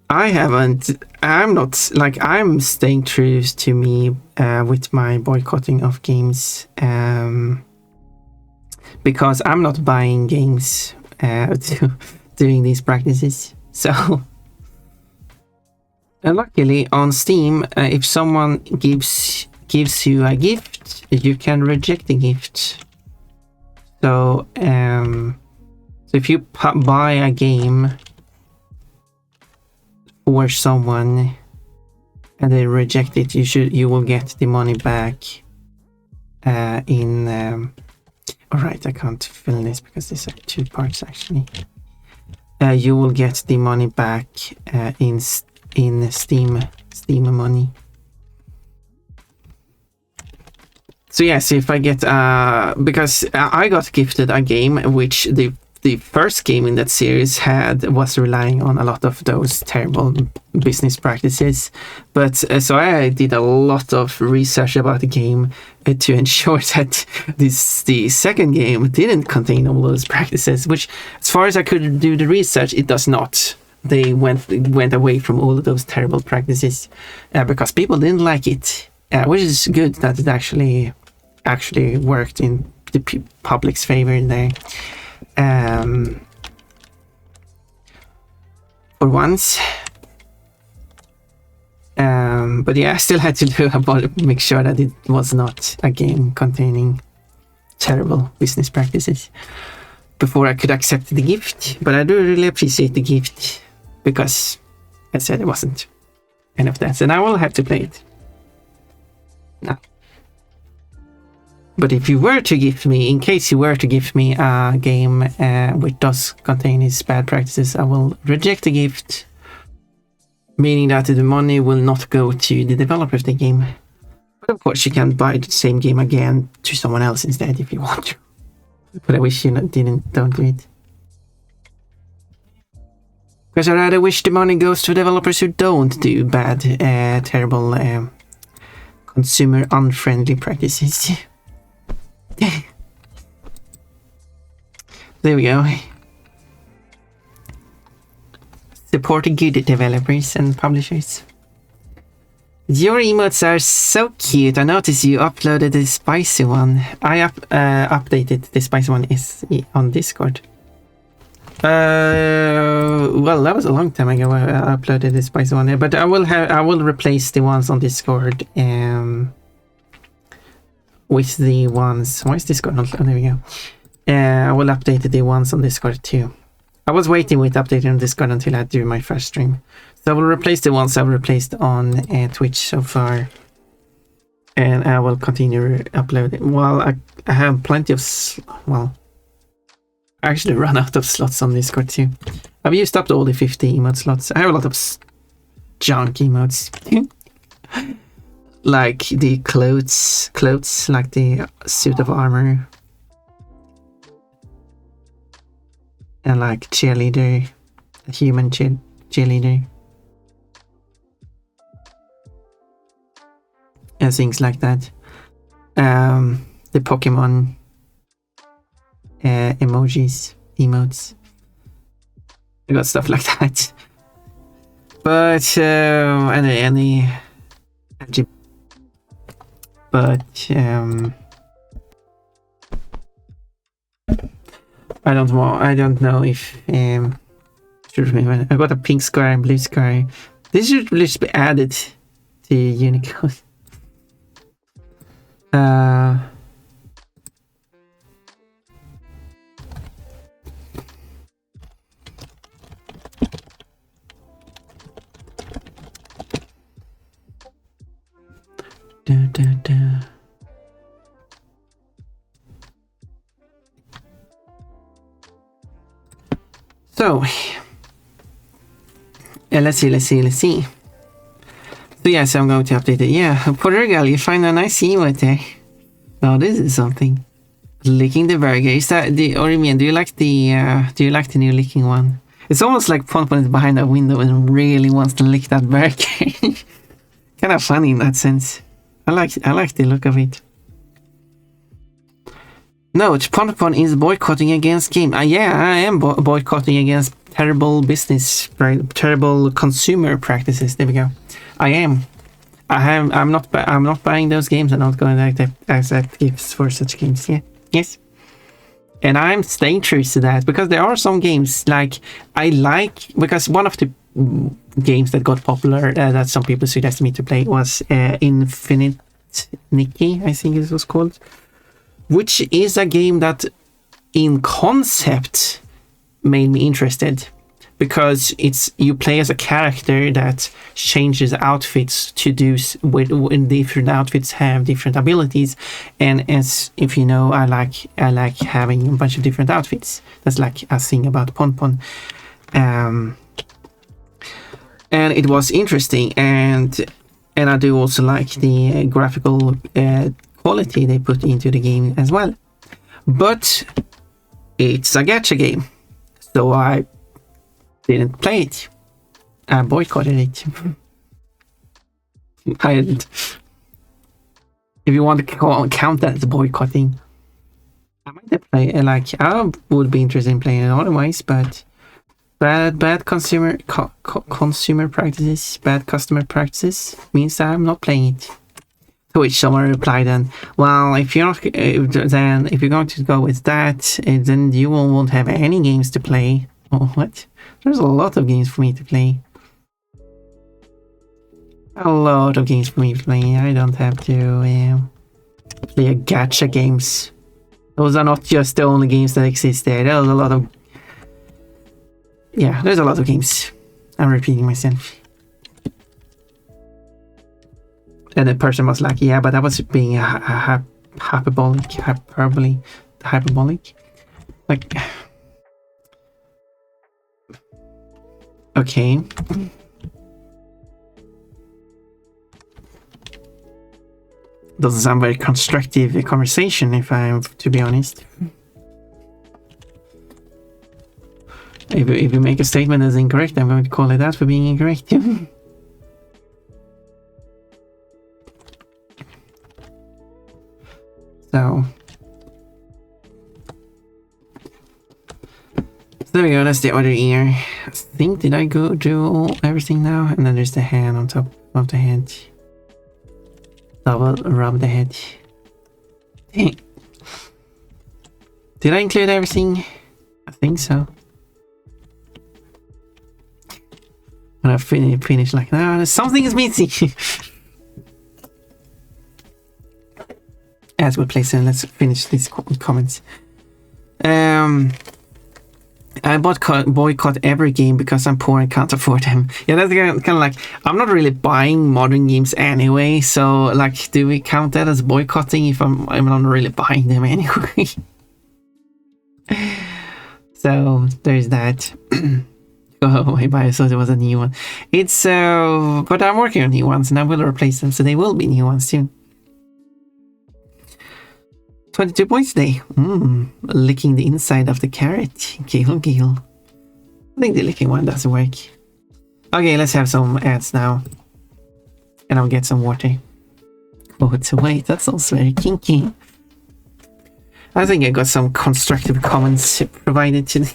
I'm staying true to me with my boycotting of games, because I'm not buying games doing these practices. So, and luckily on Steam, if someone gives you a gift, you can reject the gift. So, if you buy a game for someone and they reject it, you will get the money back in alright, I can't fill this because these are 2 parts actually. You will get the money back in Steam money. So yes, if I get because I got gifted a game which the first game in that series was relying on a lot of those terrible business practices, but so I did a lot of research about the game to ensure that the second game didn't contain all those practices, which as far as I could do the research, it does not. They went away from all of those terrible practices because people didn't like it, which is good that it actually worked in the public's favor there. For once, but yeah, I still had to make sure that it was not a game containing terrible business practices before I could accept the gift. But I do really appreciate the gift because I said it wasn't any of that, and I will have to play it now. But if you were to give me, in case you were to give me a game which does contain these bad practices, I will reject the gift, meaning that the money will not go to the developer of the game. But of course, you can buy the same game again to someone else instead if you want to. But I wish you don't do it. Because I rather wish the money goes to developers who don't do bad, terrible, consumer unfriendly practices. There we go. Supporting good developers and publishers. Your emotes are so cute. I noticed you uploaded the spicy one. I updated the spicy one is on Discord. Well, that was a long time ago. I uploaded the spicy one there, but I will replace the ones on Discord with the ones. Why is Discord not? Oh, there we go. I will update the ones on Discord too. I was waiting with updating on Discord until I do my first stream, so I will replace the ones I've replaced on Twitch so far, and I will continue uploading. Well, I have plenty of well. I actually run out of slots on Discord too. I've used up all the 50 emote slots. I have a lot of junk emotes. Like the clothes, like the suit of armor. And like cheerleader, a human cheerleader. And things like that. The Pokemon emojis, emotes. I got stuff like that. But any but I don't know if I got a pink square and blue square. This should just be added to Unicode. So let's see. So yes, I'm going to update it. Yeah, Portugal, you find a nice emote there. Oh, this is something. Licking the burger. Is that the Orimian? Do you like the new licking one? It's almost like Ponpon is behind a window and really wants to lick that burger. Kind of funny in that sense. I like the look of it. Note, Ponpon is boycotting against game. Yeah, I am boycotting against terrible business, terrible consumer practices. There we go. I am. I'm not buying those games. I'm not going to accept gifts for such games. Yeah. Yes. And I'm staying true to that, because there are some games like I like, because one of the games that got popular that some people suggested me to play was Infinite Nikki, I think it was called, which is a game that in concept made me interested, because you play as a character that changes outfits to do when different outfits have different abilities, and as if you know, I like having a bunch of different outfits. That's like a thing about Ponpon. And it was interesting, and I do also like the graphical quality they put into the game as well. But it's a gacha game, so I didn't play it. I boycotted it. I didn't. If you want to count that as boycotting, I might play. I would be interested in playing it otherwise, but bad consumer practices, bad customer practices means that I'm not playing it. To which someone replied, then, well, if you're going to go with that, then you won't have any games to play. Oh, what? There's a lot of games for me to play. A lot of games for me to play. I don't have to play a gacha games. Those are not just the only games that exist there. There's a lot of... Yeah, there's a lot of games. I'm repeating myself. And the person was like, yeah, but I was being hyperbolic. Like... Okay. Doesn't sound very constructive conversation, if I'm to be honest. If you make a statement that's incorrect, I'm going to call it out for being incorrect. So there we go, that's the other ear. I think, did I go do everything now? And then there's the hand on top of the head. Double rub the head. Did I include everything? I think so. And I finish like, no, something is missing. As we play, so let's finish these comments. I boycott every game because I'm poor and can't afford them. Yeah, that's kind of like, I'm not really buying modern games anyway, so like, do we count that as boycotting if I'm not really buying them anyway? So there's that. Oh, I thought it was a new one. It's but I'm working on new ones and I will replace them, so they will be new ones soon. 22 points today. Licking the inside of the carrot. Giggle. I think the licking one doesn't work. Okay, let's have some ads now. And I'll get some water. Oh, it's wait, that sounds very kinky. I think I got some constructive comments provided today.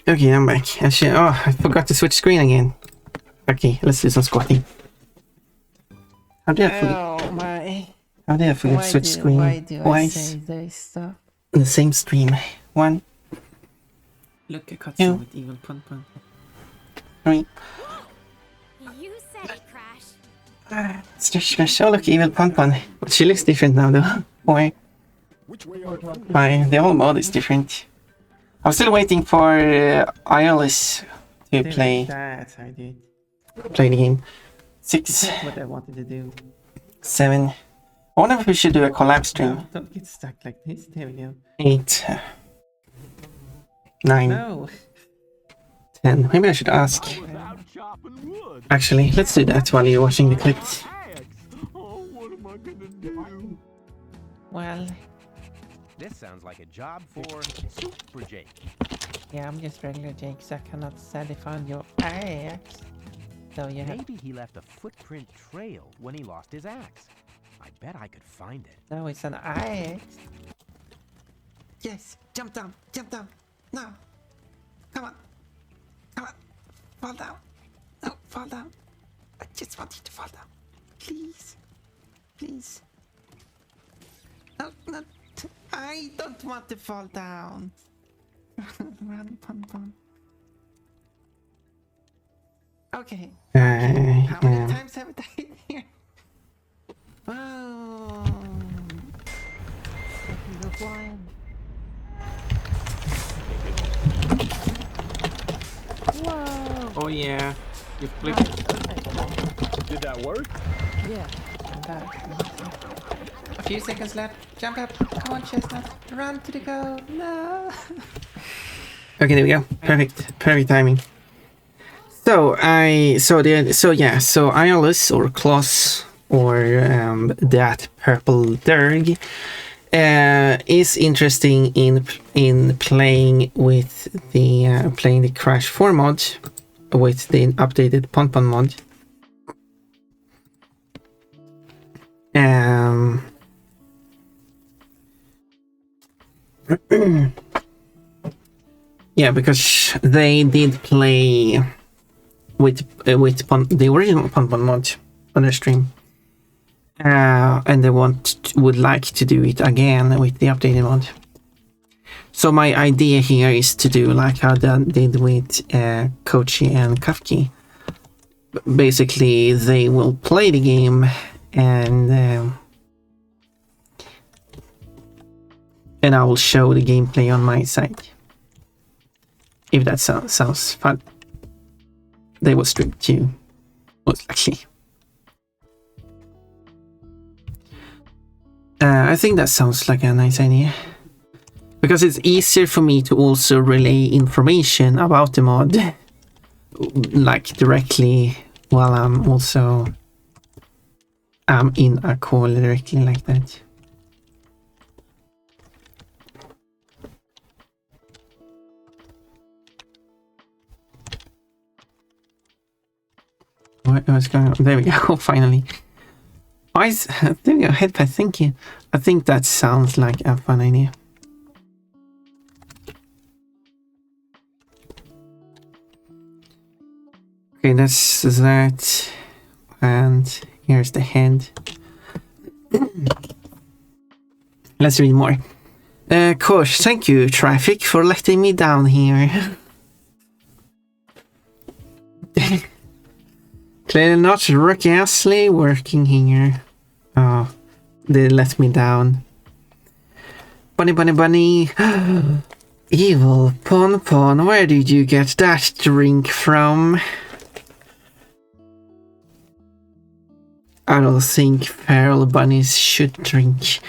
Okay, I'm back. Actually, I forgot to switch screen again. Okay, let's do some squatting. How did I forget? Oh my. How did I forget to switch screen? Why do I say this stuff? The same stream. 1, Look, I cut 2, some with evil pun. 3. You said it, Crash. Stretch. Oh, look, evil pun. But she looks different now, though. 4. 5. The whole mod is different. I'm still waiting for iOS to play the game. 6. That's what I wanted to do. 7. I wonder if we should do a collab stream. Don't get stuck like this. There we go. 8. 9. No. 10. Maybe I should ask. Actually, let's do that while you're watching the clip. Well, this sounds like a job for Super Jake. yeah, I'm just regular Jake, so I cannot sadly find your axe. So you have. Maybe he left a footprint trail when he lost his axe. I bet I could find it. No, it's an axe. Yes, jump down. No, come on, fall down. No, fall down. I just want you to fall down, please. No, I don't want to fall down. Run, pun. Okay. How many times have I died here? Oh. You're flying. Whoa. Oh yeah, you flipped. Did that work? Yeah, I'm back. A few seconds left. Jump up. Come on, Chestnut. Run to the goal. No. Okay, there we go. Perfect timing. So iOS or Kloss or that purple Derg is interesting in playing with the Crash 4 mod with the updated Pon mod. Yeah, because they did play with the original Pon mod on their stream, and they would like to do it again with the updated mod. So my idea here is to do like how they did with Kochi and Kafki. Basically, they will play the game and I will show the gameplay on my side. If that sounds fun. They will stream too, Most likely. I think that sounds like a nice idea. Because it's easier for me to also relay information about the mod. Like directly while I'm also in a call directly like that. What's going on? There we go, finally. There we go, headpad, thank you. I think that sounds like a fun idea. Okay, that's that. And here's the head. Let's read more. Course, thank you, Traffic, for letting me down here. Clearly not Rick Astley working here. Oh, they let me down. Bunny, bunny, bunny. Evil Pon Pon, where did you get that drink from? I don't think feral bunnies should drink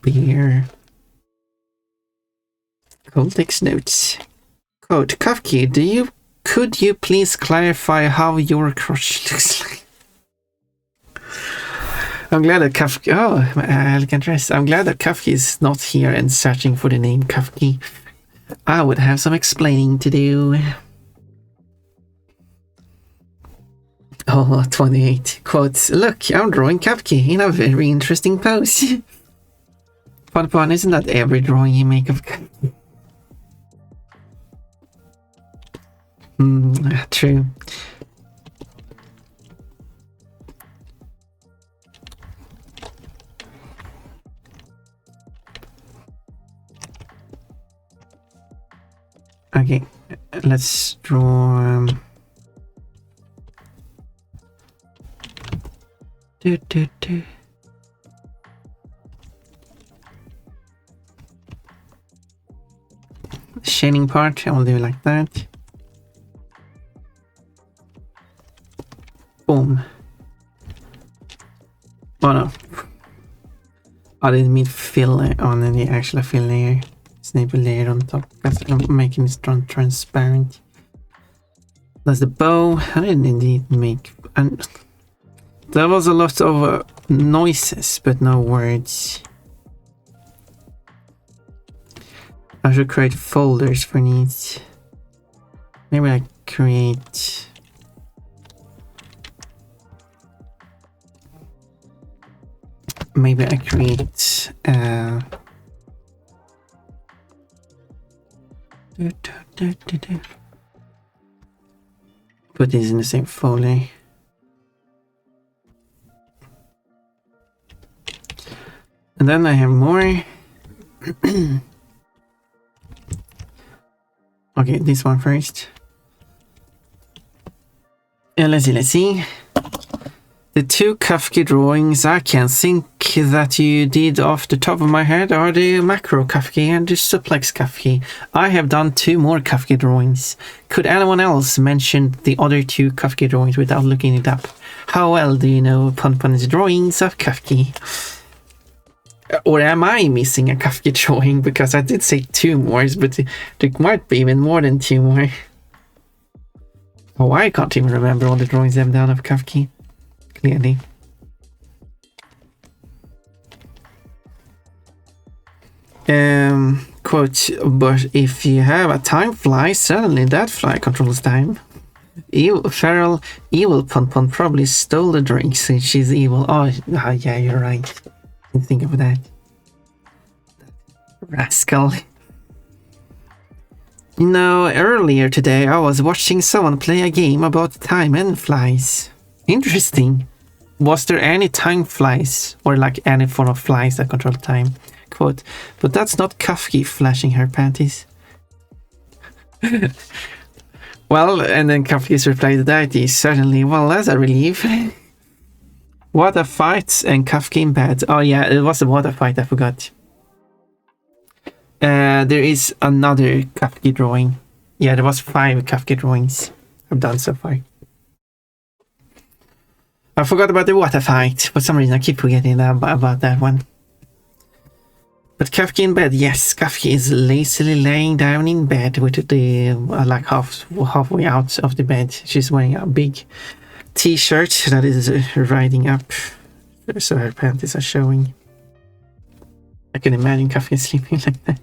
beer. Cole takes notes. Code Kafki, could you please clarify how your crush looks like? I'm glad that Kafki... Oh, elegant dress. I'm glad that Kafki is not here and searching for the name Kafki. I would have some explaining to do. Oh, 28. Quote, look, I'm drawing Kafki in a very interesting pose. Fun, isn't that every drawing you make of Kafki? True. Okay, let's draw... Shading part, I will do it like that. Boom. Oh no. I didn't mean fill on the actual fill layer. Snap a layer on top because I'm making it transparent. That's the bow. I didn't indeed make... And there was a lot of noises, but no words. I should create folders for these. Maybe I create... Maybe I create... Put these in the same folder. And then I have more. Okay, this one first. Let's see. The two Kafki drawings I can think that you did off the top of my head are the macro Kafki and the suplex Kafki. I have done 2 more Kafki drawings. Could anyone else mention the other 2 Kafki drawings without looking it up? How well do you know Pun's drawings of Kafki? Or am I missing a Kafki drawing? Because I did say 2 more, but there might be even more than 2 more. Oh, I can't even remember all the drawings I've done of Kafki. Clearly. Quote, but if you have a time fly, suddenly that fly controls time. Evil Pon probably stole the drink since she's evil. Oh, yeah, you're right. Didn't think of that. Rascal. You know, earlier today I was watching someone play a game about time and flies. Interesting. Was there any time flies, or like any form of flies that control time? Quote, but that's not Kafki flashing her panties. Well, and then Kafki's replied to that is certainly, well, that's a relief. What a fight, and Kafki in bed. Oh yeah, it was a water fight, I forgot. There is another Kafki drawing. Yeah, there was 5 Kafki drawings I've done so far. I forgot about the water fight. For some reason, I keep forgetting about that one. But Kafka in bed, yes, Kafka is lazily laying down in bed with the like halfway out of the bed. She's wearing a big t-shirt that is riding up, so her panties are showing. I can imagine Kafka sleeping like that.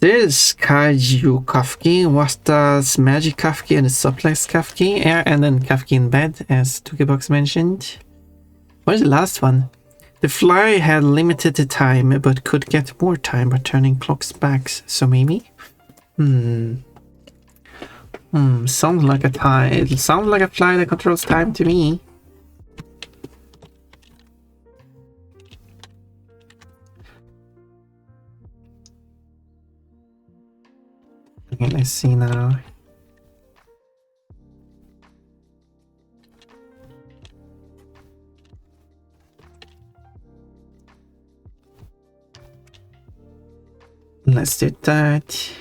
There's Kaiju Kafka, what does Magic Kafka and the Suplex Kafka, and then Kafka in bed, as Tukibox mentioned. What is the last one? The fly had limited time, but could get more time by turning clocks back, so maybe? Sounds like a time. It sounds like a fly that controls time to me. Okay, let's see now. Let's do that.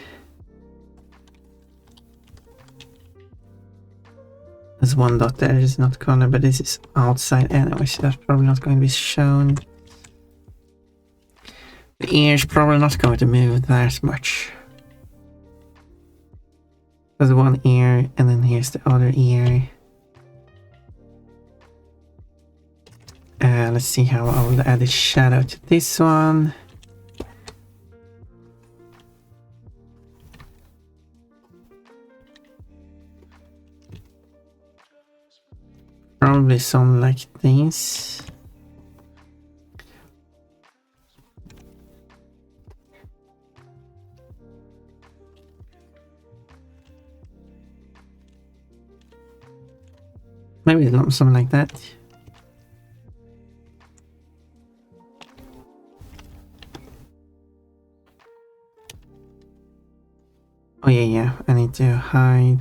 There's one dot there, is not color, but this is outside anyway, so that's probably not going to be shown. The ear's probably not going to move that much. There's one ear, and then here's the other ear. Let's see how I will add a shadow to this one. Probably some like this. Maybe something like that. Oh yeah, I need to hide.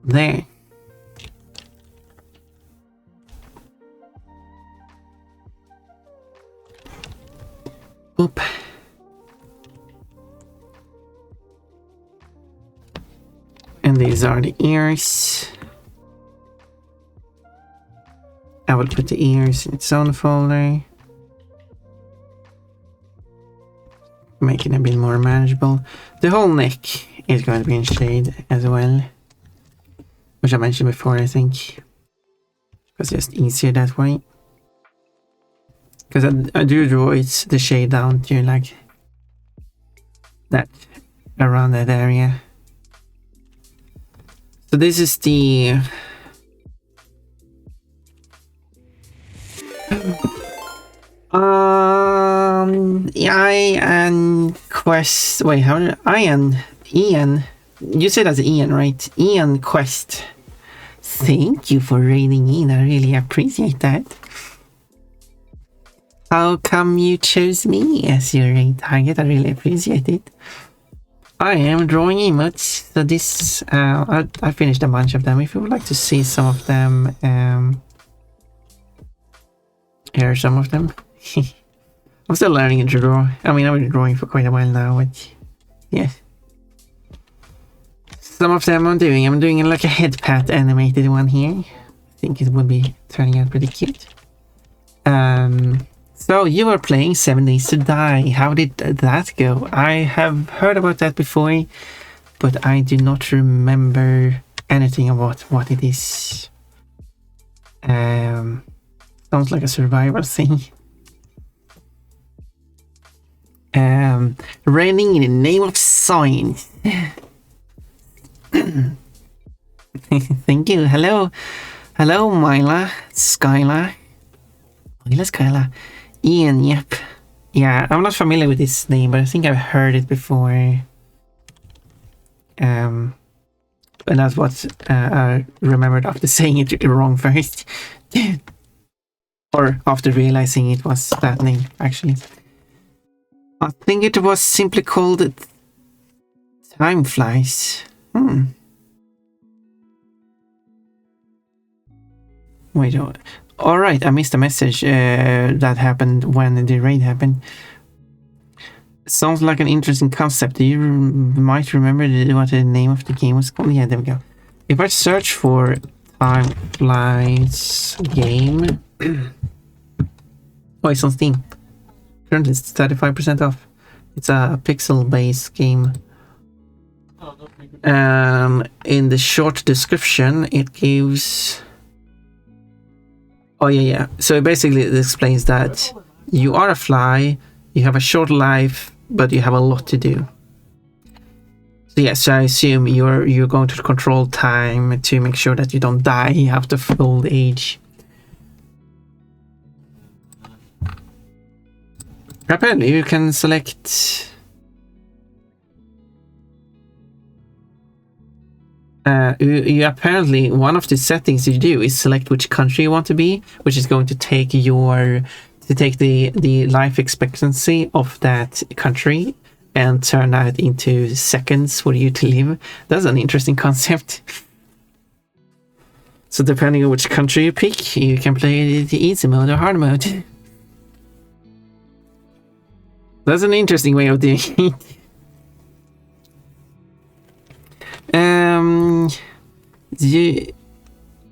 There. Oop. And these are the ears. I will put the ears in its own folder. Make it a bit more manageable. The whole neck is going to be in shade as well. Which I mentioned before, I think. It's just easier that way. Because I do draw the shade down to like that, around that area. So this is the Ian Quest. Wait, how did Ian? You said that's Ian, right? Ian Quest. Thank you for raiding in. I really appreciate that. How come you chose me as your raid target? I really appreciate it. I am drawing emotes. So this, I finished a bunch of them. If you would like to see some of them, here are some of them. I'm still learning to draw. I mean, I've been drawing for quite a while now, but yeah. Some of them I'm doing like a head pat animated one here. I think it would be turning out pretty cute. So you were playing 7 Days to Die. How did that go? I have heard about that before, but I do not remember anything about what it is. Sounds like a survival thing. Raining in the name of science. Thank you. Hello, Myla, Skyla. Ian, yep. Yeah, I'm not familiar with this name, but I think I've heard it before. And that's what I remembered after saying it wrong first. Or after realizing it was that name, actually. I think it was simply called Time Flies. Wait, all right, I missed a message that happened when the raid happened. Sounds like an interesting concept. Do you might remember what the name of the game was called? Yeah, there we go. If I search for Time Flies game, oh, it's on Steam. Currently, it's 35% off. It's a pixel-based game. In the short description, it gives. Oh yeah. So basically, it explains that you are a fly, you have a short life, but you have a lot to do. So yes, I assume you're going to control time to make sure that you don't die after old age. Apparently, you can select. Apparently one of the settings you do is select which country you want to be, which is going to take the life expectancy of that country and turn that into seconds for you to live. That's an interesting concept. So depending on which country you pick, you can play the easy mode or hard mode. That's an interesting way of doing it.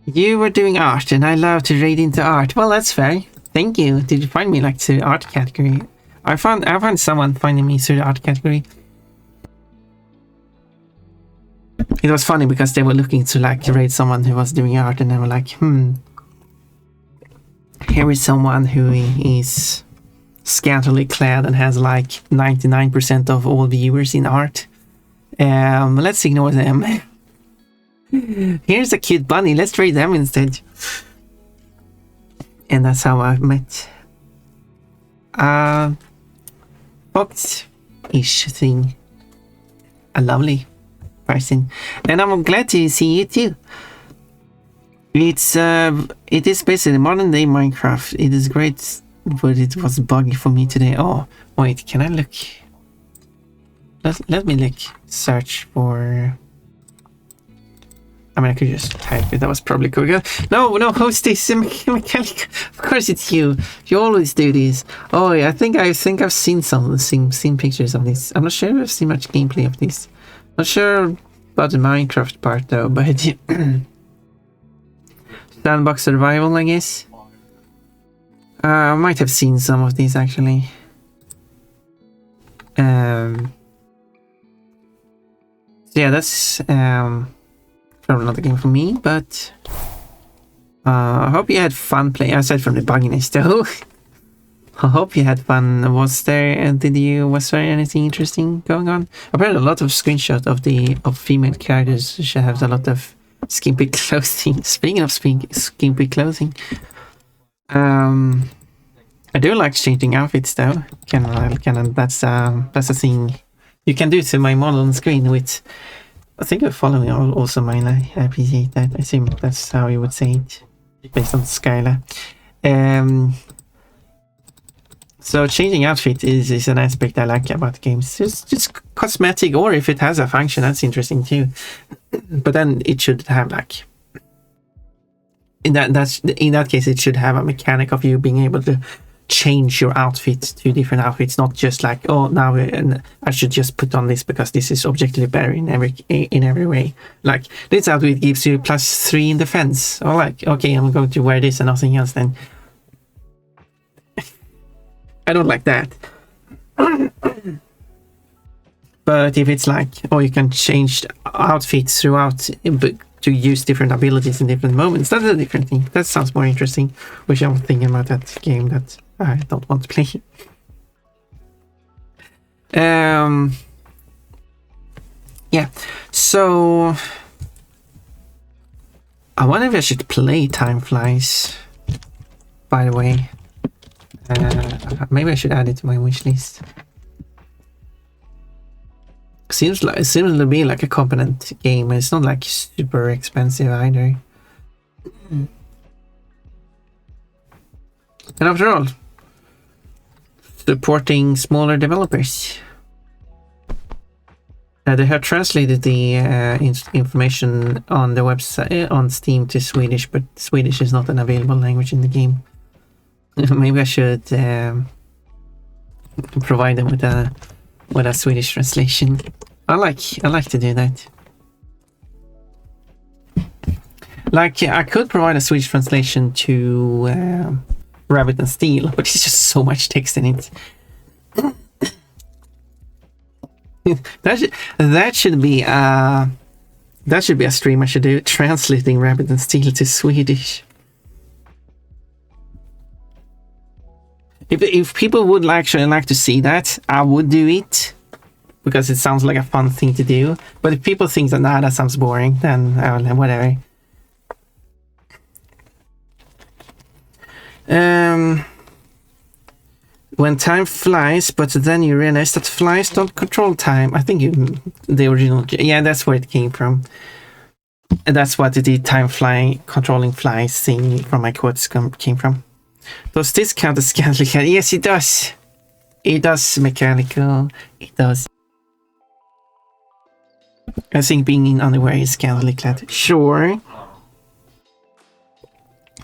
You were doing art, and I love to read into art. Well, that's fair. Thank you. Did you find me like through the art category? I found someone finding me through the art category. It was funny because they were looking to like rate someone who was doing art, and they were like, here is someone who is scantily clad and has like 99% of all viewers in art. Let's ignore them. Here's a cute bunny, let's trade them instead. And that's how I met fox-ish thing. A lovely person. And I'm glad to see you too. It is basically modern day Minecraft. It is great, but it was buggy for me today. Oh, wait, can I look? Let me like search for. I mean, I could just type it. That was probably Google. No, host this mechanic. Of course, it's you. You always do this. Oh, yeah, I think I've seen seen pictures of this. I'm not sure I've seen much gameplay of this. Not sure about the Minecraft part though, but sandbox survival, I guess. I might have seen some of these actually. So yeah, that's probably not a game for me, but I hope you had fun playing. Aside from the bugginess though, I hope you had fun. Was there anything interesting going on? I've heard a lot of screenshots of female characters who have a lot of skimpy clothing. Speaking of skimpy clothing, I do like changing outfits though. That's a thing you can do to my model on screen with. I think you're following also mine. I appreciate that. I assume that's how you would say it, based on Skylar. So changing outfit is an aspect I like about games. Just cosmetic, or if it has a function, that's interesting too. But then it should have like in that case, it should have a mechanic of you being able to change your outfit to different outfits, not just like, oh, now I should just put on this because this is objectively better in every way. Like, this outfit gives you +3 in defense, or like, okay, I'm going to wear this and nothing else then. I don't like that. But if it's like, oh, you can change outfits throughout to use different abilities in different moments, that's a different thing. That sounds more interesting, which I'm thinking about that game that I don't want to play. Yeah, so I wonder if I should play Time Flies, by the way. Maybe I should add it to my wish list. Seems to be like a competent game. It's not like super expensive either. And after all, supporting smaller developers. They have translated the information on the website on Steam to Swedish, but Swedish is not an available language in the game. Maybe I should provide them with a Swedish translation. I like to do that. Like I could provide a Swedish translation to Rabbit and Steel, but it's just so much text in it. that should be a stream I should do, translating Rabbit and Steel to Swedish. If people would actually like to see that, I would do it because it sounds like a fun thing to do. But if people think that that sounds boring, then whatever. When time flies, but then you realize that flies don't control time. I think the original, yeah, that's where it came from. And that's what the time flying, controlling flies thing from my quotes came from. Does this count as scantily clad? Yes, it does. It does, mechanical. It does. I think being in underwear is scantily clad. Sure.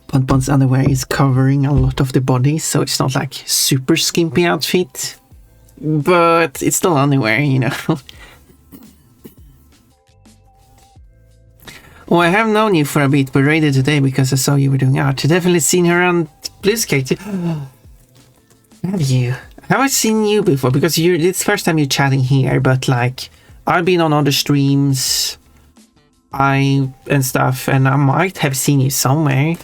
Bonbon's underwear is covering a lot of the body, so it's not like super skimpy outfit. But it's still underwear, you know. Oh, I have known you for a bit, but raided today because I saw you were doing art. I've definitely seen her on Blue Skate. Have you? Have I seen you before? Because it's the first time you're chatting here, but like I've been on other streams and stuff, and I might have seen you somewhere.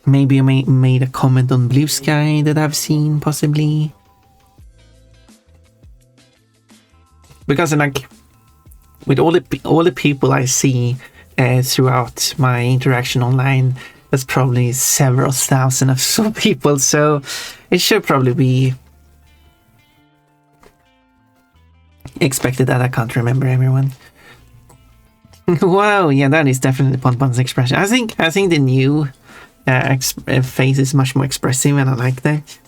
Maybe you made a comment on Blue Sky that I've seen, possibly. Because like with all the people I see throughout my interaction online, there's probably several thousand of people, so it should probably be expected that I can't remember everyone. Wow, yeah, that is definitely Bonbon's expression. I think the new face is much more expressive, and I like that.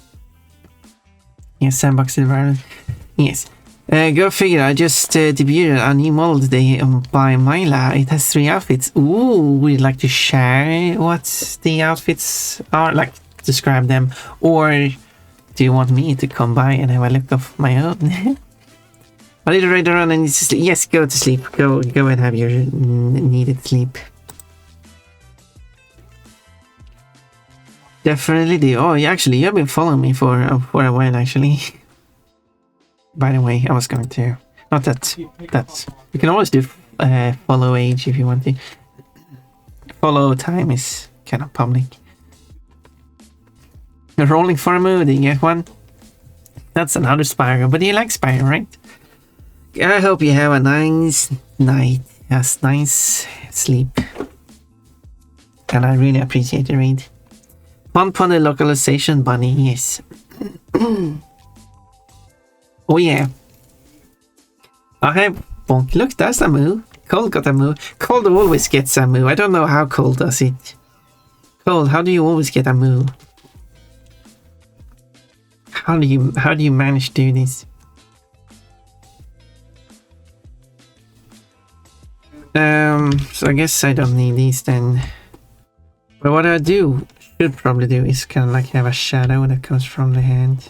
Yes, sandbox environment. Yes. Go figure, I just debuted a new model today by Myla. It has 3 outfits. Ooh, would you like to share what the outfits are? Like, describe them? Or do you want me to come by and have a look of my own? A little right around and yes, go to sleep. Go and have your needed sleep. Definitely do. Oh, actually, you've been following me for a while, actually. By the way, I was going to... Not that... That's... You can always do follow age if you want to. Follow time is kind of public. Rolling for a mood, you get one? That's another Spyro, but you like Spyro, right? I hope you have a nice night. Yes, nice sleep. And I really appreciate the read. Fun the localization bunny, yes. Oh yeah. I have Bonk. Look, that's a moo. Cold got a moo. Cold always gets a moo. I don't know how Cold does it. Cold, how do you always get a moo? How do you manage to do this? So I guess I don't need these then. But what I should probably do is kind of like have a shadow that comes from the hand.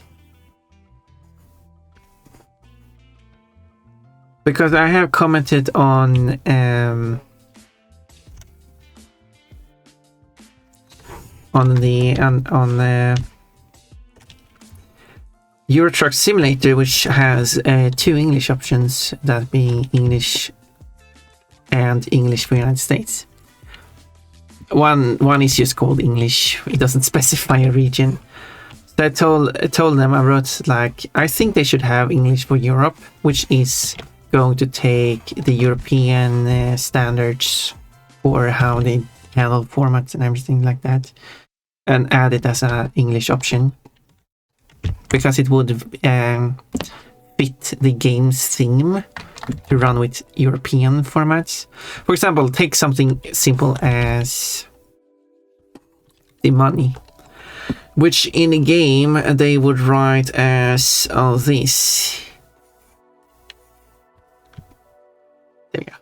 Because I have commented on the Euro Truck Simulator, which has 2 English options, that being English and English for United States. One is just called English. It doesn't specify a region. So I told them, I wrote like, I think they should have English for Europe, which is going to take the European standards for how they handle formats and everything like that, and add it as an English option, because it would fit the game's theme to run with European formats. For example, take something simple as the money. which in the game they would write as this. There you go.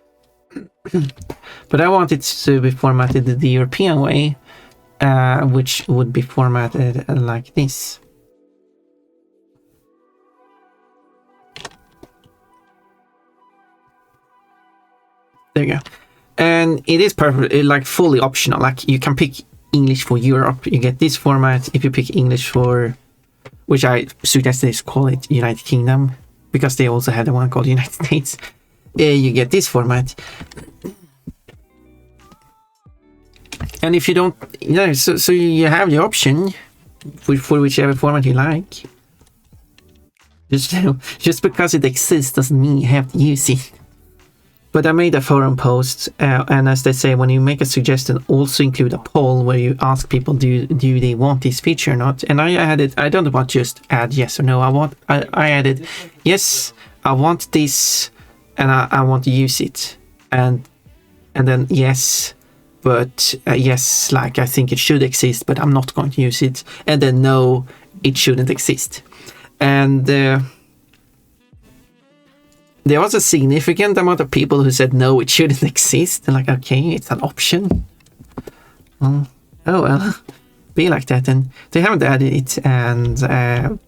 But I want it to be formatted the European way, which would be formatted like this. There you go. And it is perfect, like fully optional. Like you can pick English for Europe, you get this format. If you pick English for, which I suggest they call it United Kingdom, because they also had the one called United States, you get this format. And if you don't, so you have the option for whichever format you like. Just because it exists doesn't mean you have to use it. But I made a forum post, and as they say, when you make a suggestion, also include a poll where you ask people, do they want this feature or not? And I added, I don't want just add yes or no. I added yes, I want this, and I want to use it, and then yes, but yes, like I think it should exist, but I'm not going to use it, and then no, it shouldn't exist, and. There was a significant amount of people who said no, it shouldn't exist. They're like, okay, it's an option. Oh well, be like that. And they haven't added it, and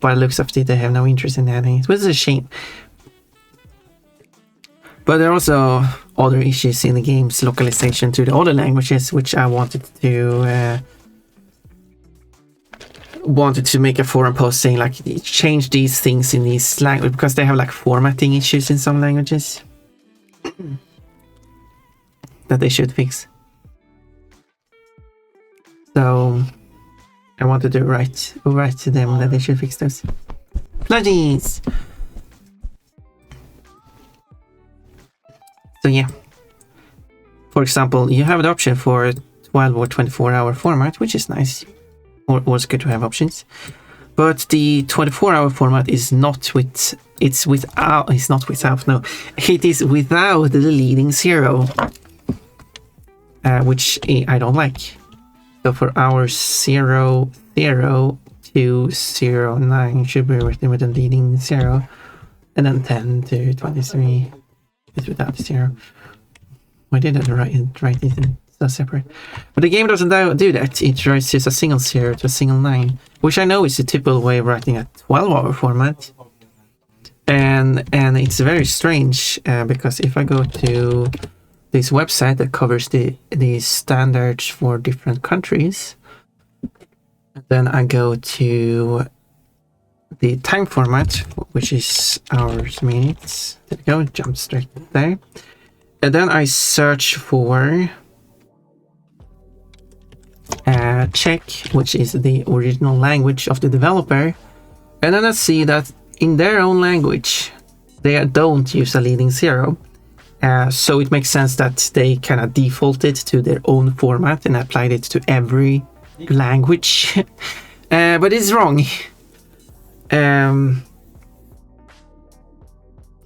by the looks of it, they have no interest in adding it, which is a shame. But there are also other issues in the game's localization to the other languages, which I wanted to make a forum post saying like change these things in these languages, because they have like formatting issues in some languages that they should fix. So I wanted to write to them that they should fix those. Please. So yeah, for example, you have the option for 12 or 24-hour format, which is nice. Was good to have options, but the 24-hour format is not with. It is without the leading 0, which I don't like. So for hours 0, 0 to 0, 9 should be written with a leading 0, and then 10 to 23 is without the 0. Why did I write it in? Separate, but the game doesn't do that. It writes just a single 0 to a single 9, which I know is the typical way of writing a 12-hour format, and it's very strange because if I go to this website that covers the standards for different countries, then I go to the time format, which is hours, minutes. There we go, jump straight there, and then I search for Czech, which is the original language of the developer, and then I see that in their own language they don't use a leading 0, so it makes sense that they kind of defaulted to their own format and applied it to every language. But it's wrong.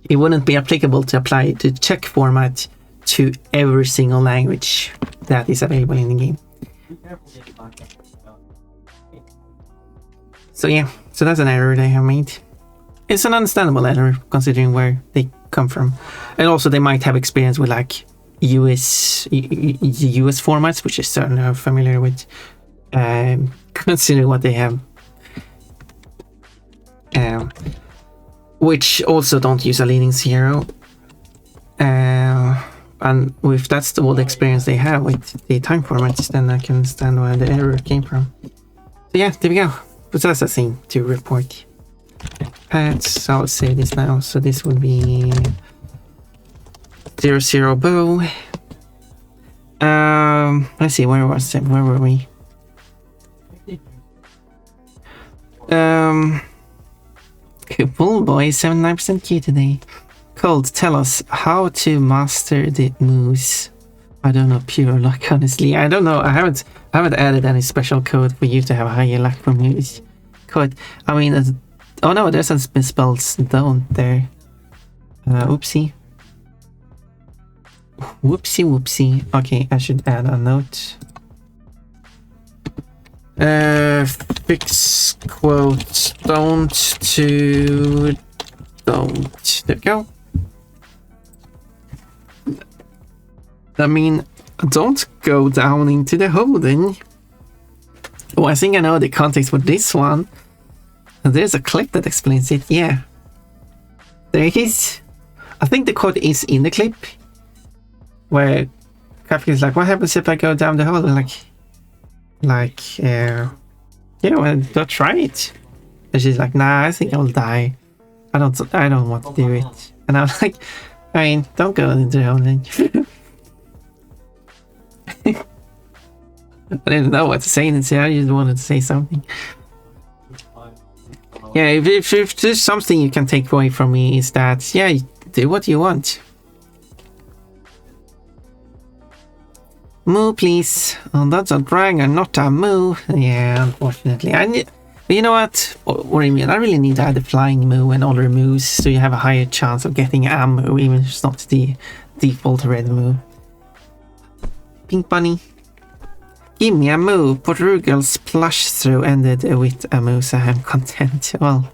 It wouldn't be applicable to apply the Czech format to every single language that is available in the game. So yeah, so that's an error they have made. It's an understandable error considering where they come from, and also they might have experience with like US formats, which is certainly I'm familiar with, considering what they have, which also don't use a leading 0. And if that's the old experience they have with the time formats, then I can understand where the error came from. So yeah, there we go. But that's a thing to report. So I'll save this now. So this would be 00 bow. Let's see, where was it? Where were we? Cool boy, 79% Q today. Cold, tell us how to master the moves. I don't know, pure luck, honestly. I don't know. I haven't added any special code for you to have higher luck for moves. Code. I mean, oh no, there's some spells down there. Oopsie. Whoopsie. Okay, I should add a note. fix quote don't to don't. There we go. I mean, don't go down into the hole then. Oh, I think I know the context for this one. There's a clip that explains it, yeah. There is. I think the quote is in the clip. Where Kafka is like, what happens if I go down the hole? Yeah, well, don't try it. And she's like, nah, I think I'll die. I don't want to do it. And I'm like, I mean, don't go into the hole then. I didn't know what to say and say. I just wanted to say something. Yeah, if there's something you can take away from me is that, yeah, do what you want. Moo, please. Oh, that's a dragon, not a moo. Yeah, unfortunately. You know what? Or I mean, I really need to add the flying moo and other moos so you have a higher chance of getting a moo, even if it's not the default red moo. Pink bunny. Give me a moo. Portugal's plush through ended with a moo, so I'm content. Well,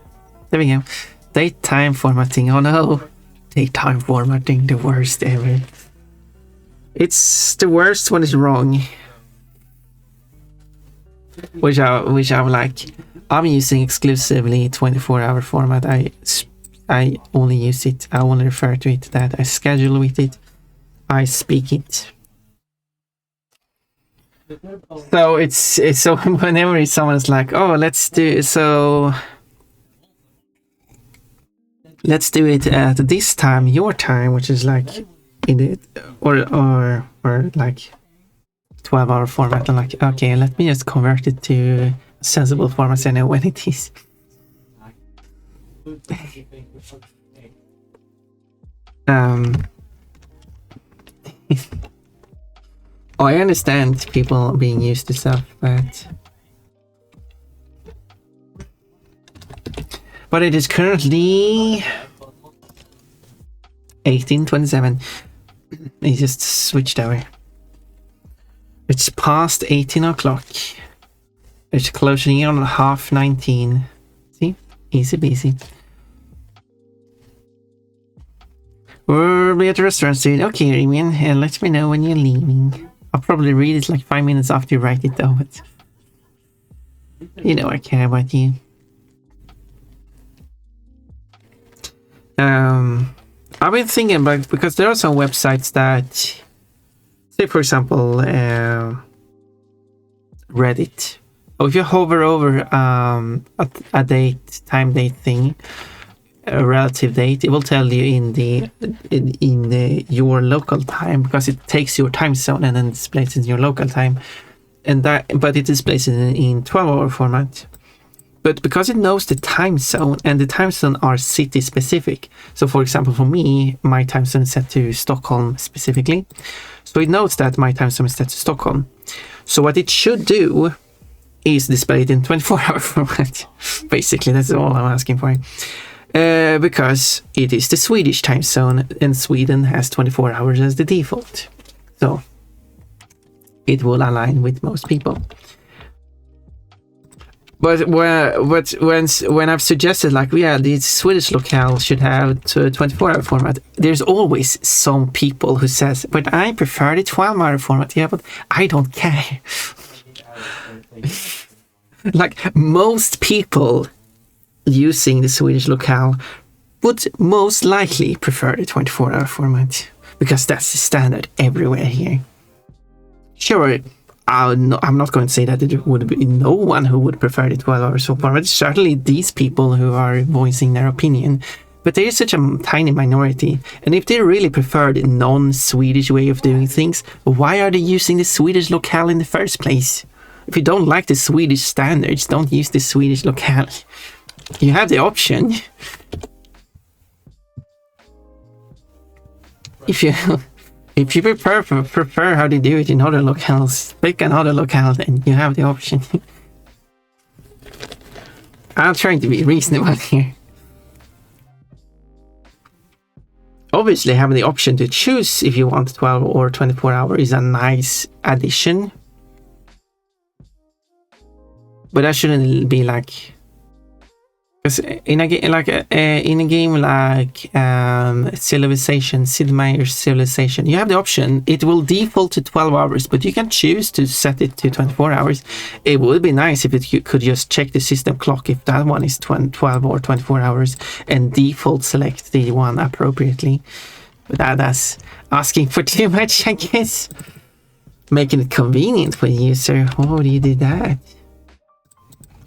there we go. Daytime formatting. Oh no. Daytime formatting, the worst ever. It's the worst when it's wrong. Which I'm like, I'm using exclusively 24-hour format. I only use it. I only refer to it that I schedule with it. I speak it. So it's so whenever someone's like, oh, let's do it at this time, your time, which is like in the or like 12-hour format. I'm like, okay, let me just convert it to sensible format so I know when it is. Oh, I understand people being used to stuff, but it is currently 18:27. He just switched over. It's past 18 o'clock. It's closing in on 19:30. See? Easy peasy. We'll be at the restaurant soon. Okay, Remian, let me know when you're leaving. I'll probably read it like 5 minutes after you write it though, but you know I care about you. I've been thinking about, because there are some websites that, say for example, Reddit. Or if you hover over a time date thing, a relative date, it will tell you in your local time, because it takes your time zone and then displays in your local time, but it displays it in 12-hour format. But because it knows the time zone, and the time zone are city specific. So for example, for me, my time zone is set to Stockholm specifically. So it knows that my time zone is set to Stockholm. So what it should do is display it in 24-hour format. Basically, that's all I'm asking for. Because it is the Swedish time zone, and Sweden has 24 hours as the default. So it will align with most people. But when I've suggested, like, yeah, the Swedish locale should have 24-hour format, there's always some people who says, but I prefer the 12-hour format. Yeah, but I don't care. Like, most people using the Swedish locale would most likely prefer the 24-hour format, because that's the standard everywhere here. Sure, I'm not going to say that there would be no one who would prefer the 12-hour format. Certainly these people who are voicing their opinion, but there is such a tiny minority, and if they really prefer the non-Swedish way of doing things, why are they using the Swedish locale in the first place? If you don't like the Swedish standards, don't use the Swedish locale. You have the option. If you prefer how they do it in other locales, pick another locale, then you have the option. I'm trying to be reasonable here. Obviously, having the option to choose if you want 12 or 24 hour is a nice addition. But that shouldn't be like, because in a game like Civilization, Sid Meier's Civilization, you have the option. It will default to 12 hours, but you can choose to set it to 24 hours. It would be nice if you could just check the system clock if that one is 12 or 24 hours and default select the one appropriately. But that's asking for too much, I guess. Making it convenient for the user. Why would you do that?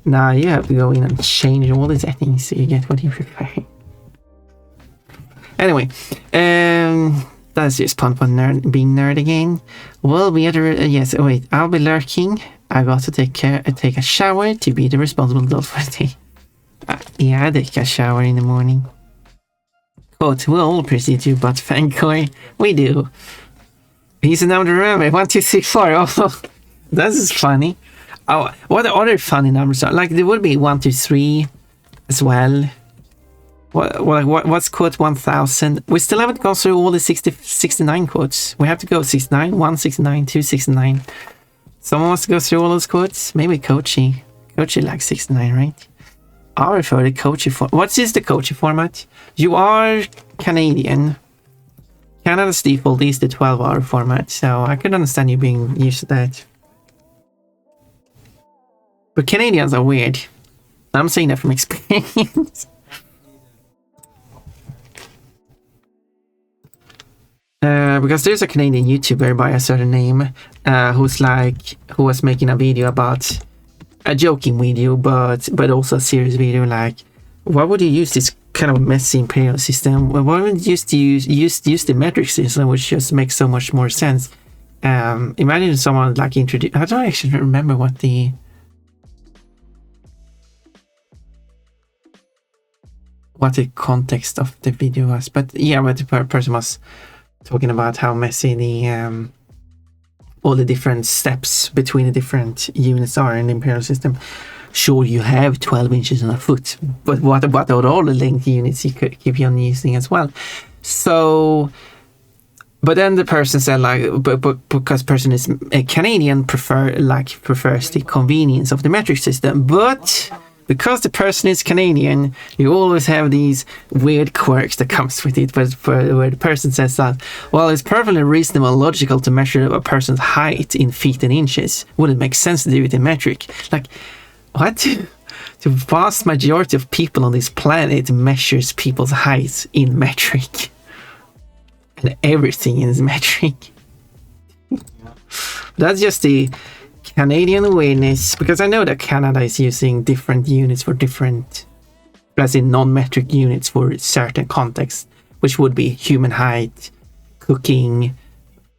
Now you have to go in and change all the settings so you get what you prefer. Anyway, that's just Pon being nerd again. Well, we had yes. Oh wait, I'll be lurking. I got to take a shower to be the responsible adult for the day. Yeah, I take a shower in the morning. Quote: we'll all appreciate you, but thank God we do. He's a number to remember. 1, 2, 3, 4. Oh, this is funny. Oh, what other funny numbers are? Like, there would be 1, 2, 3 as well. What's quote 1000? We still haven't gone through all the 69 quotes. We have to go 69, 1, 69, 2, 69. Someone wants to go through all those quotes? Maybe Kochi. Kochi likes 69, right? I refer to Kochi format. What is the Kochi format? You are Canadian. Canada's default is the 12-hour format, so I could understand you being used to that. But Canadians are weird. I'm saying that from experience. Because there's a Canadian YouTuber by a certain name who was making a video about a joking video, but also a serious video. Like, why would you use this kind of messy imperial system? Why wouldn't you just use the metric system, which just makes so much more sense? Imagine someone like introduce. I don't actually remember what the context of the video was, but yeah, but the person was talking about how messy the all the different steps between the different units are in the imperial system. Sure, you have 12 inches on a foot, but what about all the length units you could keep on using as well? So, but then the person said, like, but because person is a Canadian, prefers the convenience of the metric system, but because the person is Canadian, you always have these weird quirks that comes with it. But where the person says that, well, it's perfectly reasonable and logical to measure a person's height in feet and inches. Wouldn't make sense to do it in metric. Like, what? The vast majority of people on this planet measures people's height in metric. And everything is metric. That's just the Canadian awareness, because I know that Canada is using different units for different, as in non-metric units for certain contexts, which would be human height, cooking,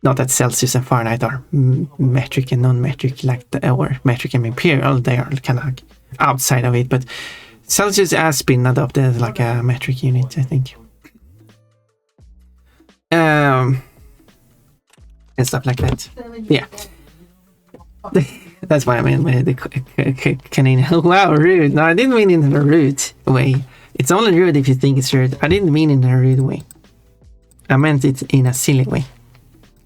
not that Celsius and Fahrenheit are metric and non-metric, like or metric and imperial, they are kind of outside of it, but Celsius has been adopted as like a metric unit, I think. And stuff like that. Yeah. That's why I mean by the Canadian. Wow, rude. No, I didn't mean in a rude way. It's only rude if you think it's rude. I didn't mean in a rude way. I meant it in a silly way.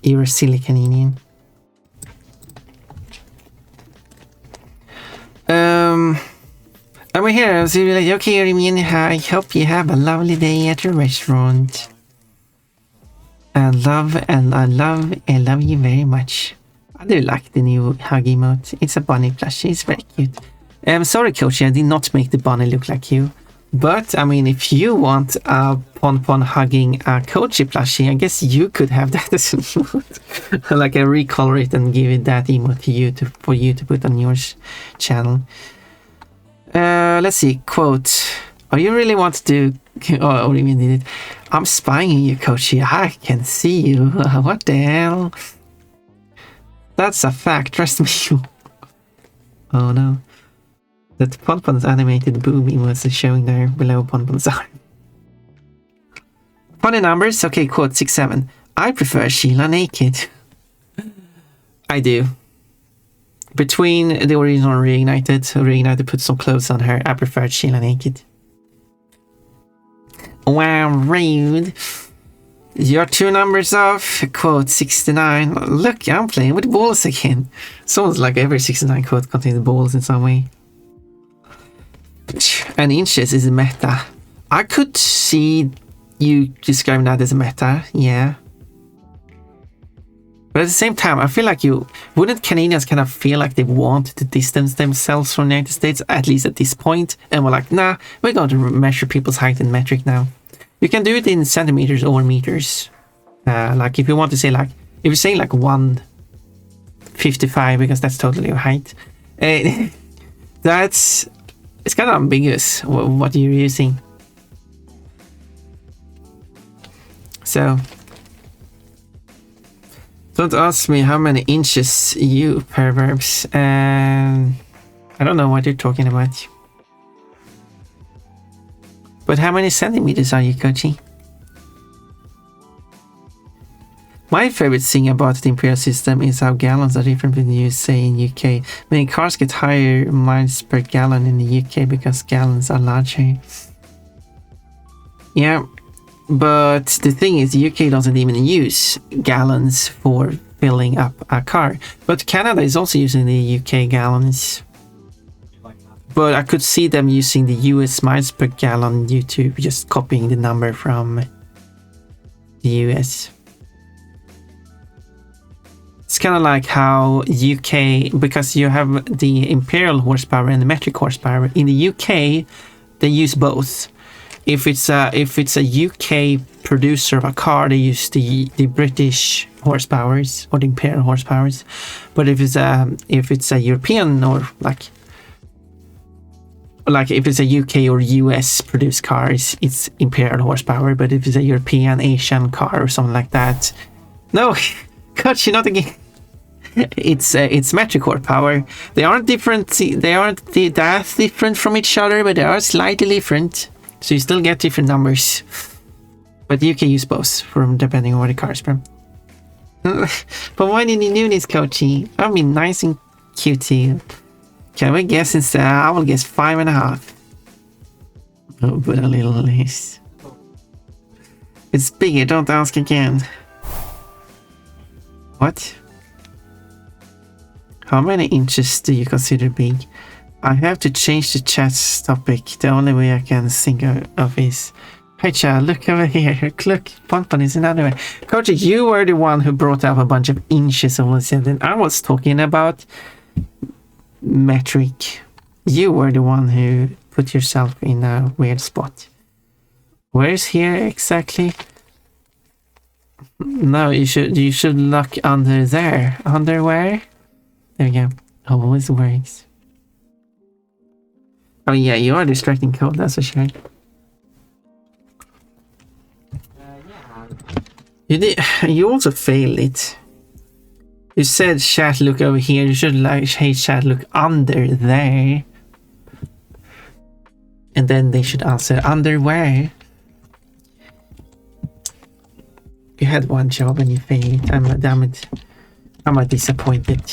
You're a silly Canadian. I'm here. So you're like, okay, I hope you have a lovely day at your restaurant. I love you very much. I do like the new hug emote. It's a bunny plushie. It's very cute. Sorry, Kochi, I did not make the bunny look like you. But, I mean, if you want a Pon hugging a Kochi plushie, I guess you could have that as an emote. Like, I recolor it and give it that emote to you for you to put on your channel. Let's see. Quote. Oh, you really want to do... Oh, Remy did it. I'm spying on you, Kochi. I can see you. What the hell? That's a fact, trust me. Oh no. That Ponpon's animated booby was showing there below Ponpon's arm. Funny numbers. Okay, quote 67. I prefer Sheila naked. I do. Between the original and Reignited put some clothes on her. I preferred Sheila naked. Wow, rude. You're 2 numbers off. Quote 69. Look, I'm playing with balls again. Sounds like every 69 quote contains balls in some way. and inches is a meta. I could see you describing that as a meta, yeah. But at the same time, I feel like wouldn't Canadians kind of feel like they want to distance themselves from the United States, at least at this point, and we're like, nah, we're going to measure people's height in metric now. You can do it in centimeters or meters. Like if you want to say like, if you say like 155, because that's totally your height, it's kind of ambiguous what you're using. So don't ask me how many inches, you perverbs. I don't know what you're talking about. But how many centimeters are you, Kochi? My favorite thing about the Imperial system is how gallons are different between the USA and UK. Many cars get higher miles per gallon in the UK because gallons are larger. Yeah. But the thing is, the UK doesn't even use gallons for filling up a car. But Canada is also using the UK gallons. But I could see them using the US miles per gallon due to just copying the number from the US. It's kind of like how UK, because you have the imperial horsepower and the metric horsepower. In the UK, they use both. If it's a UK producer of a car, they use the British horsepowers or the imperial horsepowers. But if it's a European or like if it's a UK or US produced cars, it's imperial horsepower. But if it's a European, Asian car or something like that, no, God, you're not again. It's metric horsepower. They aren't different. They aren't that different from each other, but they are slightly different. So you still get different numbers. But you can use both from depending on where the car is from. But why did you do this, Kochi? I've been nice and cutie. Can we guess instead? I will guess 5.5. Oh, but a little less. It's bigger, don't ask again. What? How many inches do you consider big? I have to change the chat's topic. The only way I can think of is... Hey chat, look over here. Look, Ponpon is another way. Coach, you were the one who brought up a bunch of inches all of a sudden. I was talking about metric. You were the one who put yourself in a weird spot. Where is here exactly? No, you should look under there. Under where? There you go. Always works. Oh yeah, you are distracting code, that's for sure. You also failed it. You said chat look over here. You should like hey chat look under there. And then they should answer under where. You had one job and you failed. Damn it. I'm disappointed.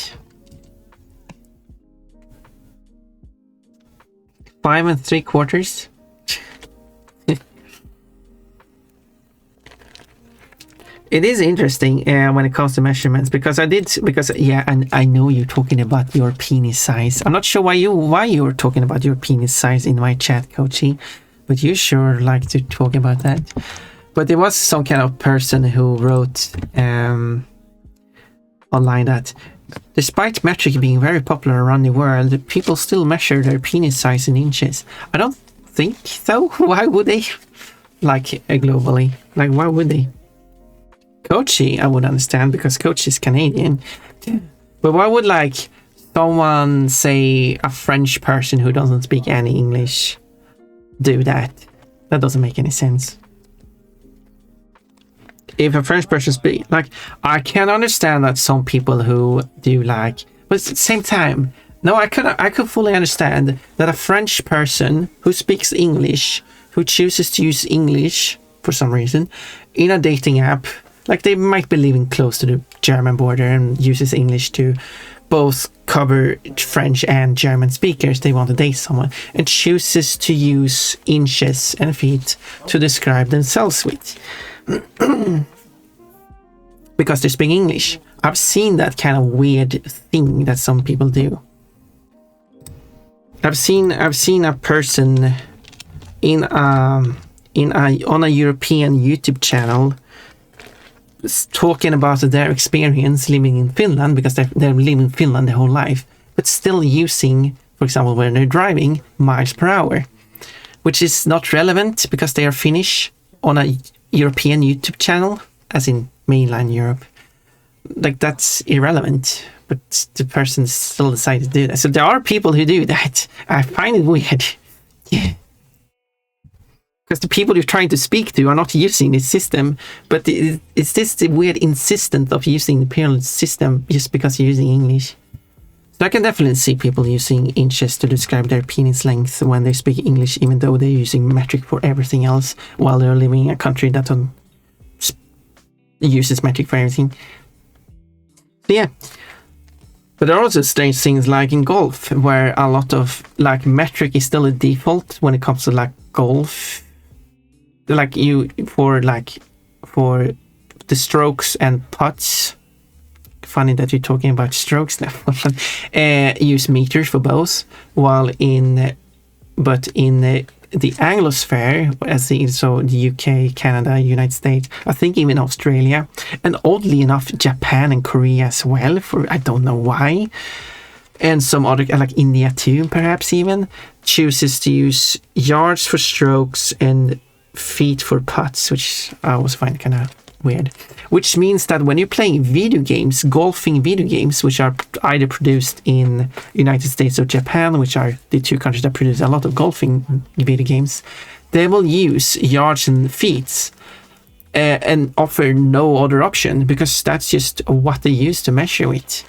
5 3/4. It is interesting when it comes to measurements because yeah, and I know you're talking about your penis size. I'm not sure why you were talking about your penis size in my chat, Kochi, but you sure like to talk about that. But there was some kind of person who wrote online that despite metric being very popular around the world, people still measure their penis size in inches. I don't think so. Why would they? Like globally, like why would they? Kochi, I would understand because Kochi is Canadian. But why would like someone, say a French person who doesn't speak any English, do that? That doesn't make any sense. If a French person speaks, like, I can understand that some people who do like, but at the same time, no, I could fully understand that a French person who speaks English, who chooses to use English for some reason in a dating app, like they might be living close to the German border and uses English to both cover French and German speakers. They want to date someone and chooses to use inches and feet to describe themselves with. Because they speak English. I've seen that kind of weird thing that some people do. I've seen a person on a European YouTube channel talking about their experience living in Finland, because they're living in Finland their whole life, but still using, for example, when they're driving, miles per hour, which is not relevant because they are Finnish on a European YouTube channel, as in mainland Europe. Like, that's irrelevant, but the person still decided to do that. So there are people who do that. I find it weird. Yeah. Because the people you're trying to speak to are not using this system, but it's this weird insistence of using the imperial system just because you're using English. So I can definitely see people using inches to describe their penis length when they speak English, even though they're using metric for everything else, while they're living in a country that uses metric for everything. So yeah. But there are also strange things like in golf, where a lot of like metric is still a default when it comes to like golf. Like for the strokes and putts. Funny that you're talking about strokes now. Use meters for both, while in the Anglosphere, so the UK, Canada, United States, I think even Australia, and oddly enough Japan and Korea as well, for I don't know why, and some other, like India too, perhaps even, chooses to use yards for strokes and feet for putts, which I always find kind of weird. Which means that when you're playing video games, golfing video games, which are either produced in United States or Japan, which are the two countries that produce a lot of golfing video games, they will use yards and feet and offer no other option, because that's just what they use to measure it.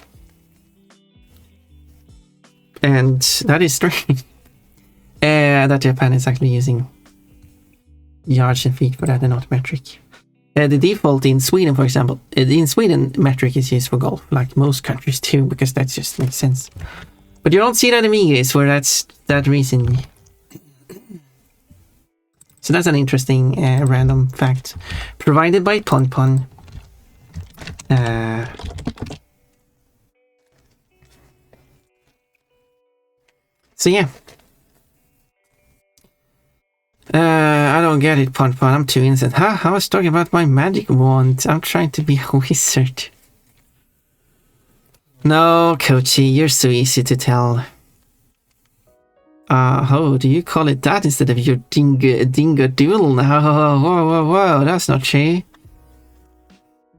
And that is strange. That Japan is actually using yards and feet for that and not metric. The default in Sweden, for example, in Sweden, metric is used for golf, like most countries too, because that just makes sense. But you don't see that in English, where that's that reason. So that's an interesting random fact provided by Ponpon. So yeah. I don't get it, Ponpon. I'm too innocent. I was talking about my magic wand. I'm trying to be a wizard. No, Kochi, you're so easy to tell. Oh, do you call it that instead of your dingo doodle? Whoa, that's not true.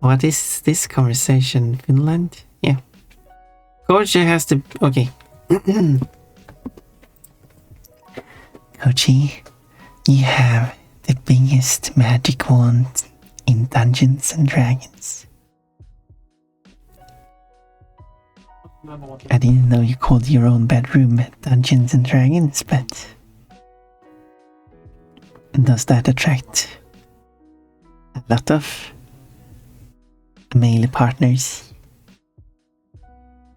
What is this conversation? Finland? Yeah. Kochi has to... Okay. Kochi, you have the biggest magic wand in Dungeons and Dragons. I didn't know you called your own bedroom Dungeons and Dragons, but does that attract a lot of male partners?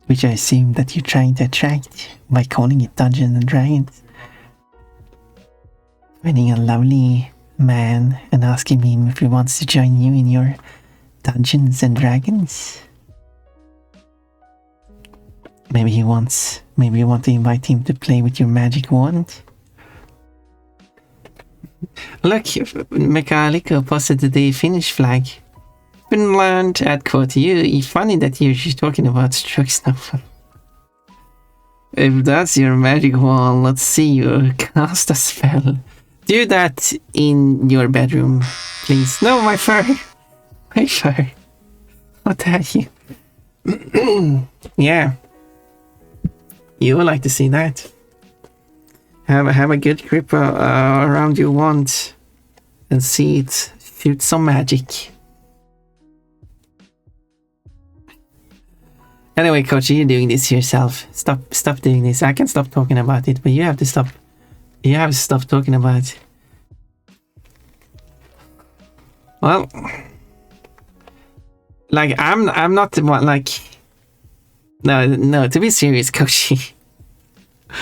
Which I assume that you're trying to attract by calling it Dungeons and Dragons. Finding a lovely man and asking him if he wants to join you in your Dungeons and Dragons. Maybe you want to invite him to play with your magic wand. Look, Mekaliko posted the Finnish flag. Finland at quote. You funny that you're talking about strokes now. If that's your magic wand, let's see you cast a spell. Do that in your bedroom, please. No, my fur. My fur. What the heck? Yeah. You would like to see that. Have a good grip around your wand and see it shoot some magic. Anyway, Coach, you're doing this yourself. Stop doing this. I can stop talking about it, but you have to stop. You have to stop talking about it. Well, like I'm not the one. Like, no. To be serious, Koshi.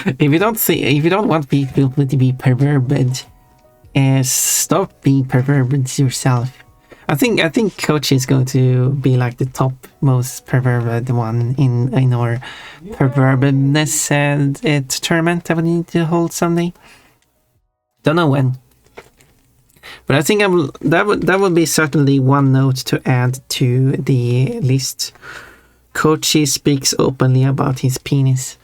If you don't want people to be perverted, stop being perverted yourself. think Coach is going to be like the top most perverted one in our pervertedness tournament that we need to hold someday. Don't know when, but I think that would be certainly one note to add to the list. Kochi speaks openly about his penis.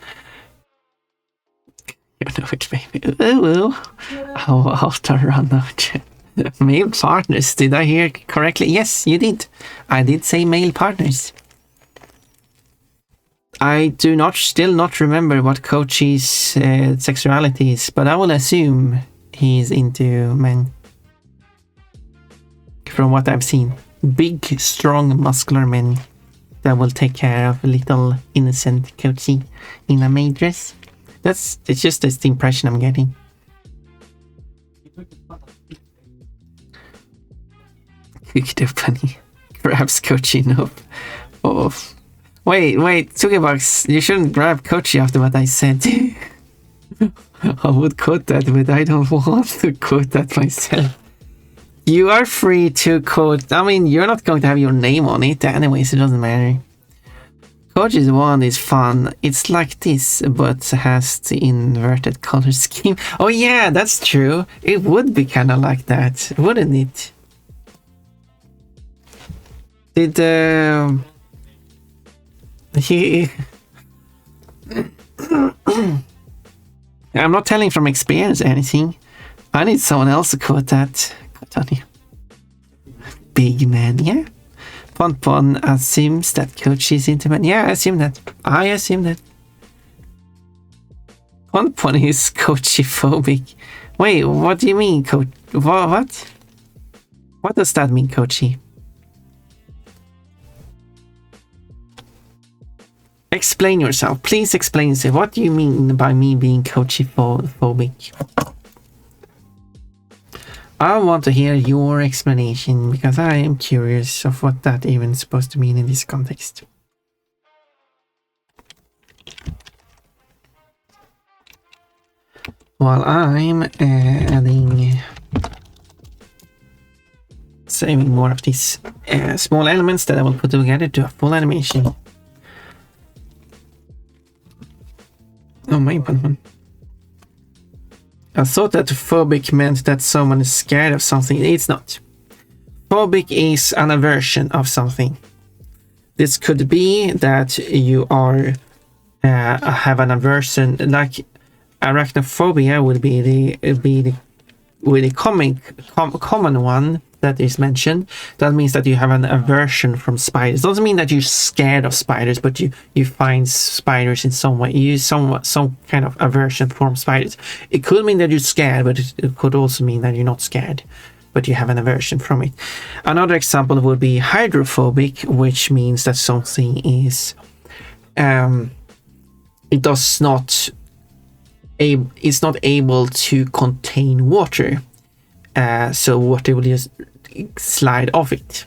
You know it, baby. Oh, I'll run out. Male partners, did I hear correctly? Yes, you did. I did say male partners. I do still not remember what Kochi's sexuality is, but I will assume he's into men. From what I've seen. Big, strong, muscular men that will take care of a little innocent Kochi in a maid dress. It's just the impression I'm getting. Cooked up honey. Grabs Kochi enough. Oh. Wait, Tsukibox, you shouldn't grab Kochi after what I said. I would quote that, but I don't want to quote that myself. You are free to quote. I mean, you're not going to have your name on it anyways, it doesn't matter. Kochi's one is fun. It's like this, but has the inverted color scheme. Oh yeah, that's true. It would be kind of like that, wouldn't it? Did he... I'm not telling from experience or anything. I need someone else to quote that. Big man, yeah. Pon assumes that Coach is into men. Yeah, I assume that. Pon is Coachy-phobic. Wait, what do you mean, Coach? What? What does that mean, Coachy? Explain yourself. Please explain yourself. What do you mean by me being Coachy-phobic? I want to hear your explanation because I am curious of what that even is supposed to mean in this context. While I'm saving more of these small elements that I will put together to a full animation. Oh my god. I thought that phobic meant that someone is scared of something. It's not. Phobic is an aversion of something. This could be that you are have an aversion, like arachnophobia would be the common one that is mentioned. That means that you have an aversion from spiders. Doesn't mean that you're scared of spiders, but you find spiders in some way. You use some kind of aversion from spiders. It could mean that you're scared, but it could also mean that you're not scared, but you have an aversion from it. Another example would be hydrophobic, which means that something is it's not able to contain water. So water will just slide off it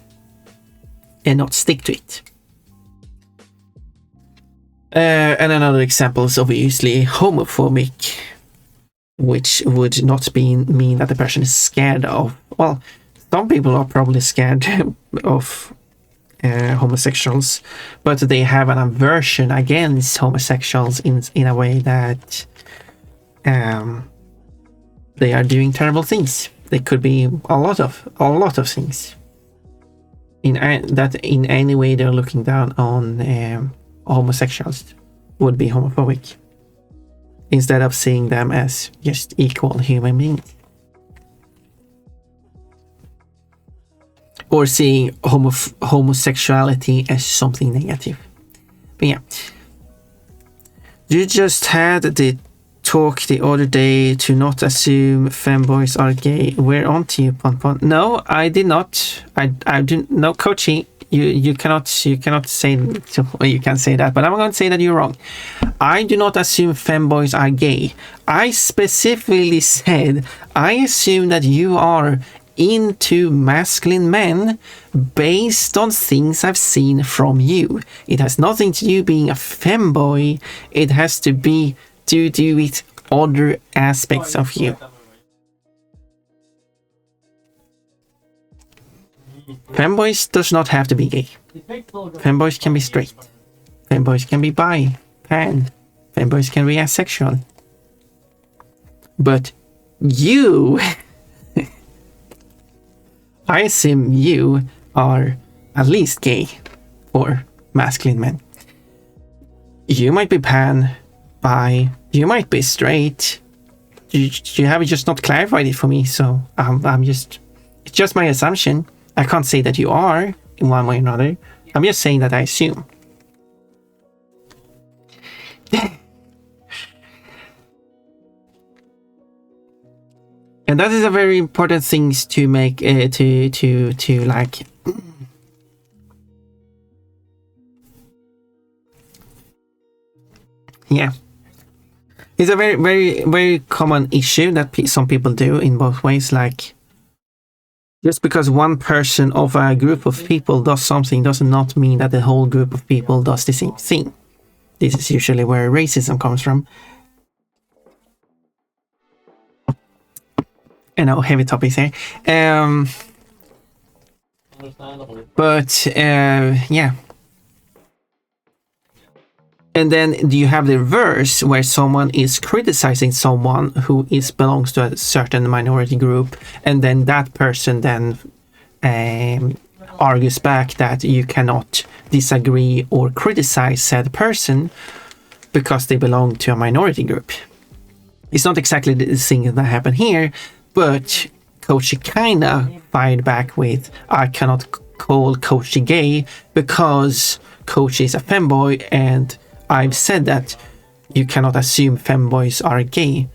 and not stick to it. And another example is obviously homophobic, which would not mean that the person is scared of. Well, some people are probably scared of homosexuals, but they have an aversion against homosexuals in a way that they are doing terrible things. They could be a lot of things. In any way they're looking down on homosexuals would be homophobic, instead of seeing them as just equal human beings, or seeing homosexuality as something negative. But yeah, you just had the talk the other day to not assume femboys are gay. We're on to you, Pon. No, I did not. I didn't. No, Kochi, you cannot say. Well, you can say that, but I'm going to say that you're wrong. I do not assume femboys are gay. I specifically said I assume that you are into masculine men based on things I've seen from you. It has nothing to do being a femboy. It has to be to do with other aspects of you. Femboys does not have to be gay. Femboys can be straight. Femboys can be bi, pan. Femboys can be asexual. But you, I assume you are at least gay for masculine men. You might be pan, bi, you might be straight. You have just not clarified it for me, so it's just my assumption. I can't say that you are in one way or another. I'm just saying that I assume. And that is a very important thing to make to like. Yeah, it's a very common issue that some people do in both ways. Like, just because one person of a group of people does something does not mean that the whole group of people does the same thing. This is usually where racism comes from. You know, heavy topics here. But yeah. And then do you have the reverse, where someone is criticizing someone who belongs to a certain minority group, and then that person then argues back that you cannot disagree or criticize said person because they belong to a minority group. It's not exactly the thing that happened here, but Kochi kinda fired back with, I cannot call Kochi gay because Kochi is a femboy, and I've said that you cannot assume femboys are gay.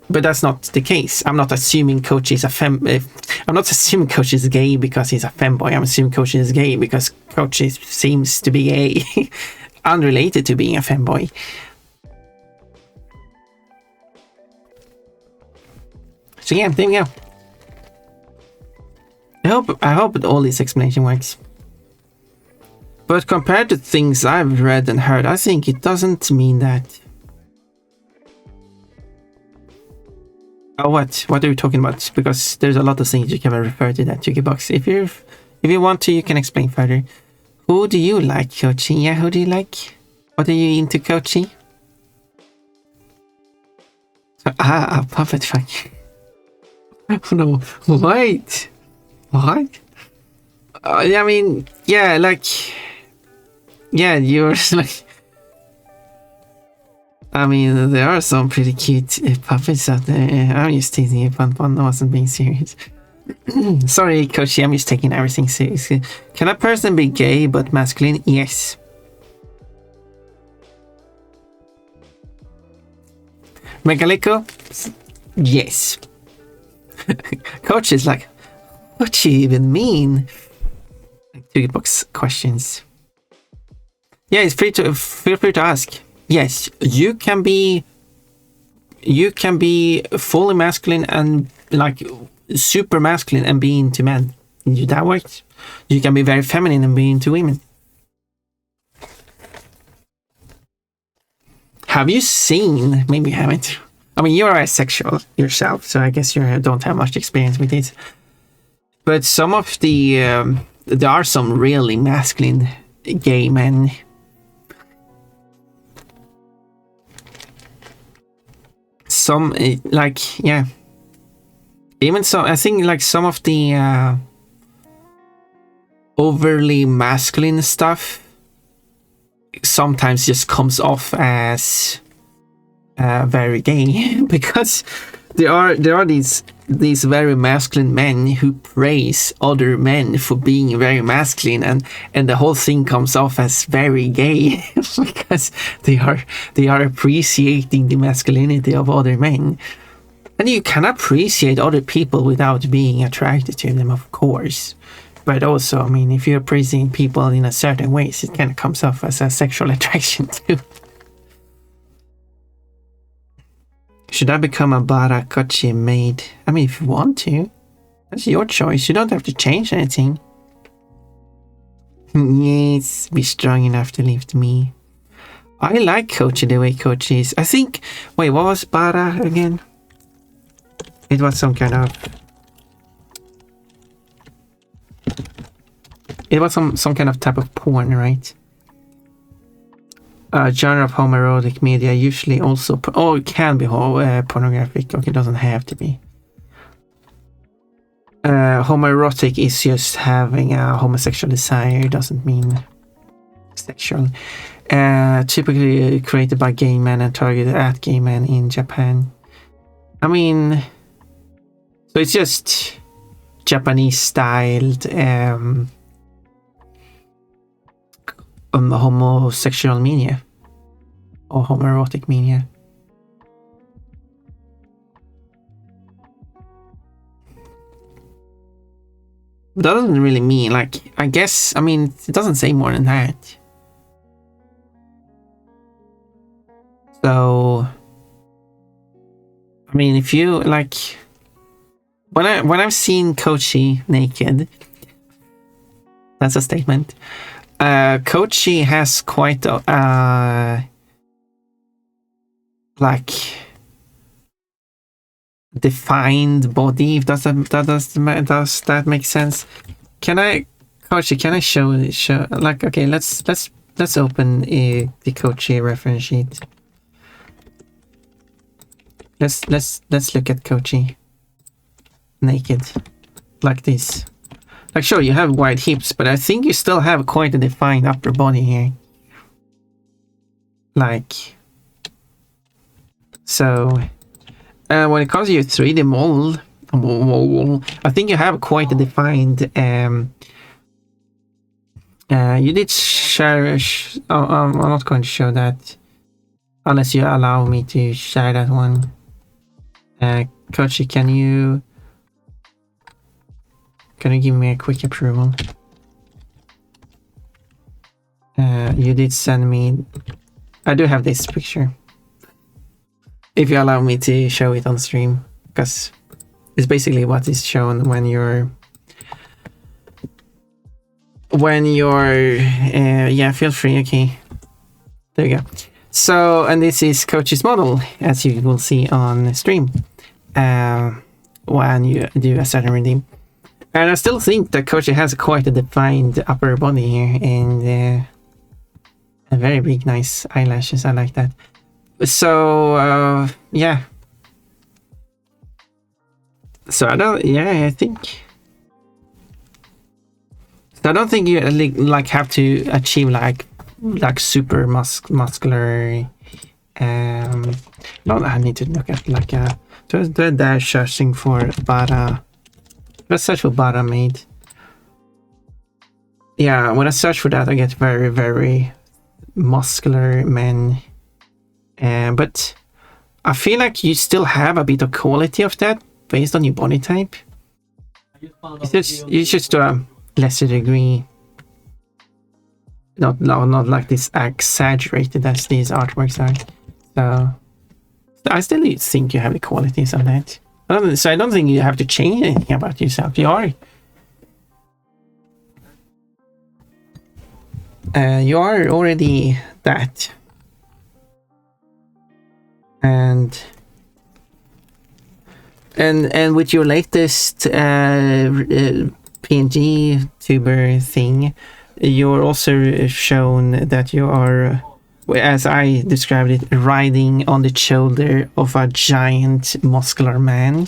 But that's not the case. I'm not assuming Kochi is I'm not assuming Kochi is gay because he's a femboy. I'm assuming Kochi is gay because Kochi seems to be gay, unrelated to being a femboy. So yeah, there we go. I hope all this explanation works. But compared to things I've read and heard, I think it doesn't mean that. Oh, what are you talking about? Because there's a lot of things you can refer to that Box. If you want to, you can explain further. Who do you like, Kochi? Yeah, who do you like? What are you into, Kochi? So, a puppet fuck. No, wait. What? I mean, yeah, like, yeah, you're like. I mean, there are some pretty cute puppets out there. I'm just teasing you, Pun. I wasn't being serious. Sorry, Kochi, I'm just taking everything seriously. Can a person be gay but masculine? Yes. Megaliko? Yes. Coach is like, what do you even mean? Box questions. Yeah, it's feel free to ask. Yes, you can be fully masculine and like super masculine and be into men. That works. You can be very feminine and be into women. Have you seen? Maybe you haven't. I mean, you're asexual yourself, so I guess you don't have much experience with it. But some of the there are some really masculine gay men. Some like, yeah, even so, I think like some of the overly masculine stuff sometimes just comes off as very gay because there are these very masculine men who praise other men for being very masculine, and the whole thing comes off as very gay because they are appreciating the masculinity of other men. And you can appreciate other people without being attracted to them, of course. But also, I mean, if you're praising people in a certain ways, it kind of comes off as a sexual attraction too. Should I become a Barakochi maid? I mean, if you want to. That's your choice. You don't have to change anything. Yes, be strong enough to lift me. I like Kochi the way Kochi is. I think... Wait, what was Bara again? It was some kind of... It was some kind of type of porn, right? Genre of homoerotic media, usually also... Oh, it can be pornographic. Okay, it doesn't have to be. Homoerotic is just having a homosexual desire. It doesn't mean sexual. Typically created by gay men and targeted at gay men in Japan. I mean... So it's just Japanese-styled homosexual media. Or homoerotic media. But that doesn't really mean, like, I guess, I mean, it doesn't say more than that. So, I mean, if you, like, when I've seen Kochi naked, that's a statement. Kochi has quite a, like, defined body. Does that make sense? Kochi, can I show like, okay, let's open the Kochi reference sheet. Let's look at Kochi naked like this. Like, sure, you have wide hips, but I think you still have quite a defined upper body here. Like, so when it comes to your 3D model, I think you have quite a defined you did share I'm not going to show that unless you allow me to share that one. Kochi, can you give me a quick approval? You did send me... I do have this picture. If you allow me to show it on stream, because it's basically what is shown when you're... yeah, feel free, okay. There you go. So, and this is Kochi's model, as you will see on stream, when you do a certain redeem. And I still think that Kochi has quite a defined upper body here, and a very big, nice eyelashes. I like that. So, yeah. So I don't think you like have to achieve like super muscular. No, I need to look at like they're searching for Bara. Let's search for Bara maid. Yeah, when I search for that, I get very, very muscular men. But I feel like you still have a bit of quality of that based on your body type. It's just to a lesser degree. Not like this exaggerated as these artworks are. So I still think you have the qualities of that. So I don't think you have to change anything about yourself. You are already that. And with your latest PNG tuber thing, you're also shown that you are, as I described it, riding on the shoulder of a giant muscular man.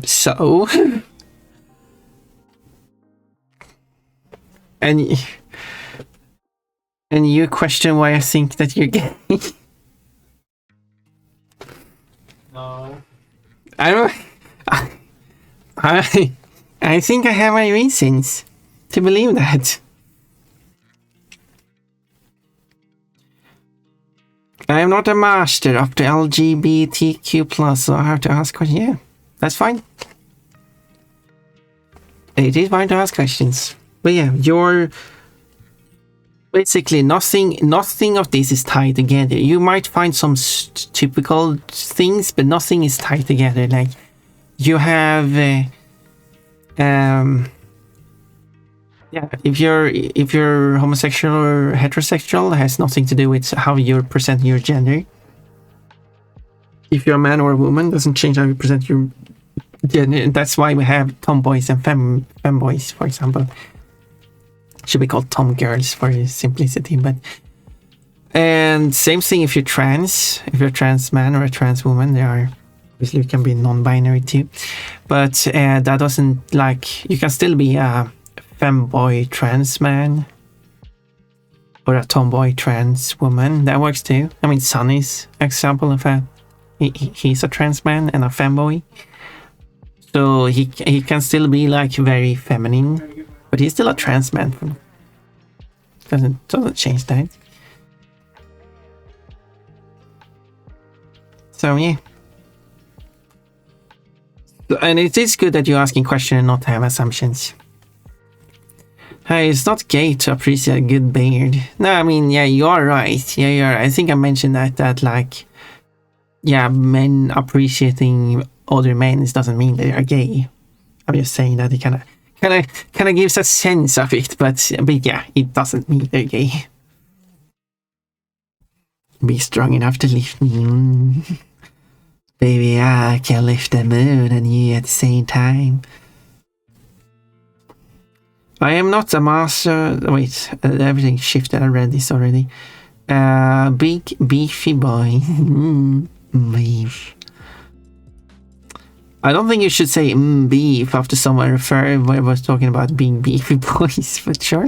So and you question why I think that you're gay. No. I think I have my reasons to believe that. I am not a master of the LGBTQ+, so I have to ask questions. Yeah, that's fine. It is fine to ask questions. But yeah, you're... Basically, nothing of this is tied together. You might find some typical things, but nothing is tied together. Like, you have... yeah, if you're homosexual or heterosexual, it has nothing to do with how you present your gender. If you're a man or a woman, doesn't change how you present your Yeah, that's why we have tomboys and femboys, for example. Should be called tom girls for simplicity, but and same thing if you're trans. If you're a trans man or a trans woman, they are obviously you can be non-binary too. But that doesn't like you can still be a femboy trans man or a tomboy trans woman. That works too. I mean, Sunny's example of he's a trans man and a femboy. So he can still be like very feminine, but he's still a trans man. Doesn't change that. So yeah. And it is good that you're asking questions and not have assumptions. Hey, it's not gay to appreciate a good beard. No, I mean, yeah, you are right. Yeah, you are. I think I mentioned that like, yeah, men appreciating other men doesn't mean they are gay. I'm just saying that it kind of gives a sense of it, but yeah, it doesn't mean they're gay. Be strong enough to lift me. Baby, I can lift the moon and you at the same time. I am not a master. Wait, everything shifted. I read this already. Big beefy boy. Beef. I don't think you should say beef after someone was talking about being beefy boys, but sure,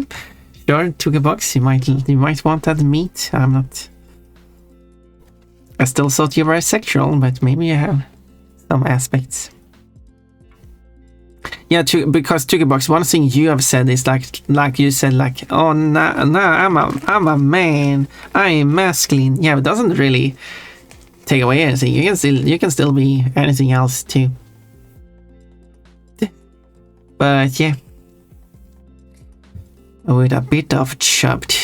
took a box. You might want that meat. I'm not. I still thought you were asexual, but maybe you have some aspects. Yeah, because Tugabox, one thing you have said is like you said, like, oh no, I'm a man, I am masculine. Yeah, it doesn't really take away anything. You can still be anything else too. But yeah, with a bit of chopped.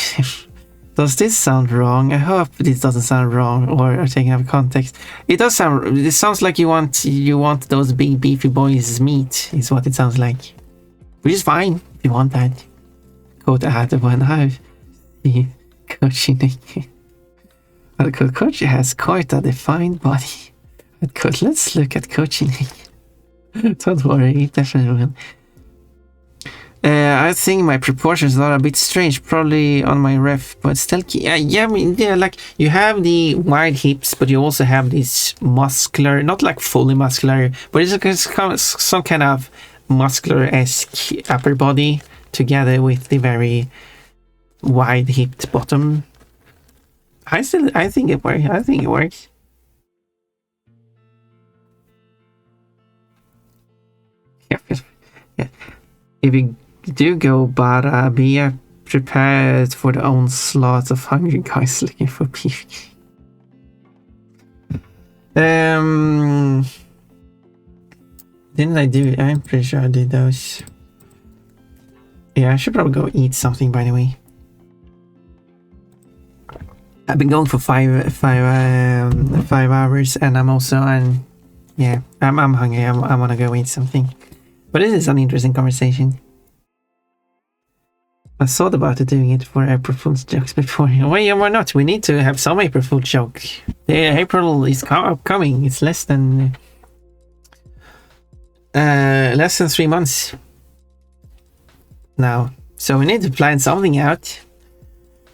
Does this sound wrong? I hope this doesn't sound wrong or taken out of context. It does sound. It sounds like you want those big beefy boys' meat. Is what it sounds like, which is fine if you want that. Quote I had one out. The Kochi naked. Well, Kochi has quite a defined body. But let's look at Kochi naked. Don't worry, it definitely will. I think my proportions are a bit strange, probably on my ref, but still, I mean, like you have the wide hips, but you also have this muscular, not like fully muscular, but it's some kind of muscular-esque upper body together with the very wide hipped bottom. I think it works. I think it works. Yeah. If you do go, but be prepared for the onslaught of hungry guys looking for beef. Didn't I do? I'm pretty sure I did those. Yeah, I should probably go eat something. By the way, I've been going for five hours, and I'm also yeah, I'm hungry. I want to go eat something. But it is an interesting conversation. I thought about doing it for April Fool's jokes before. Well, yeah, why not? We need to have some April Fool's joke. April is upcoming. It's less than 3 months now, so we need to plan something out.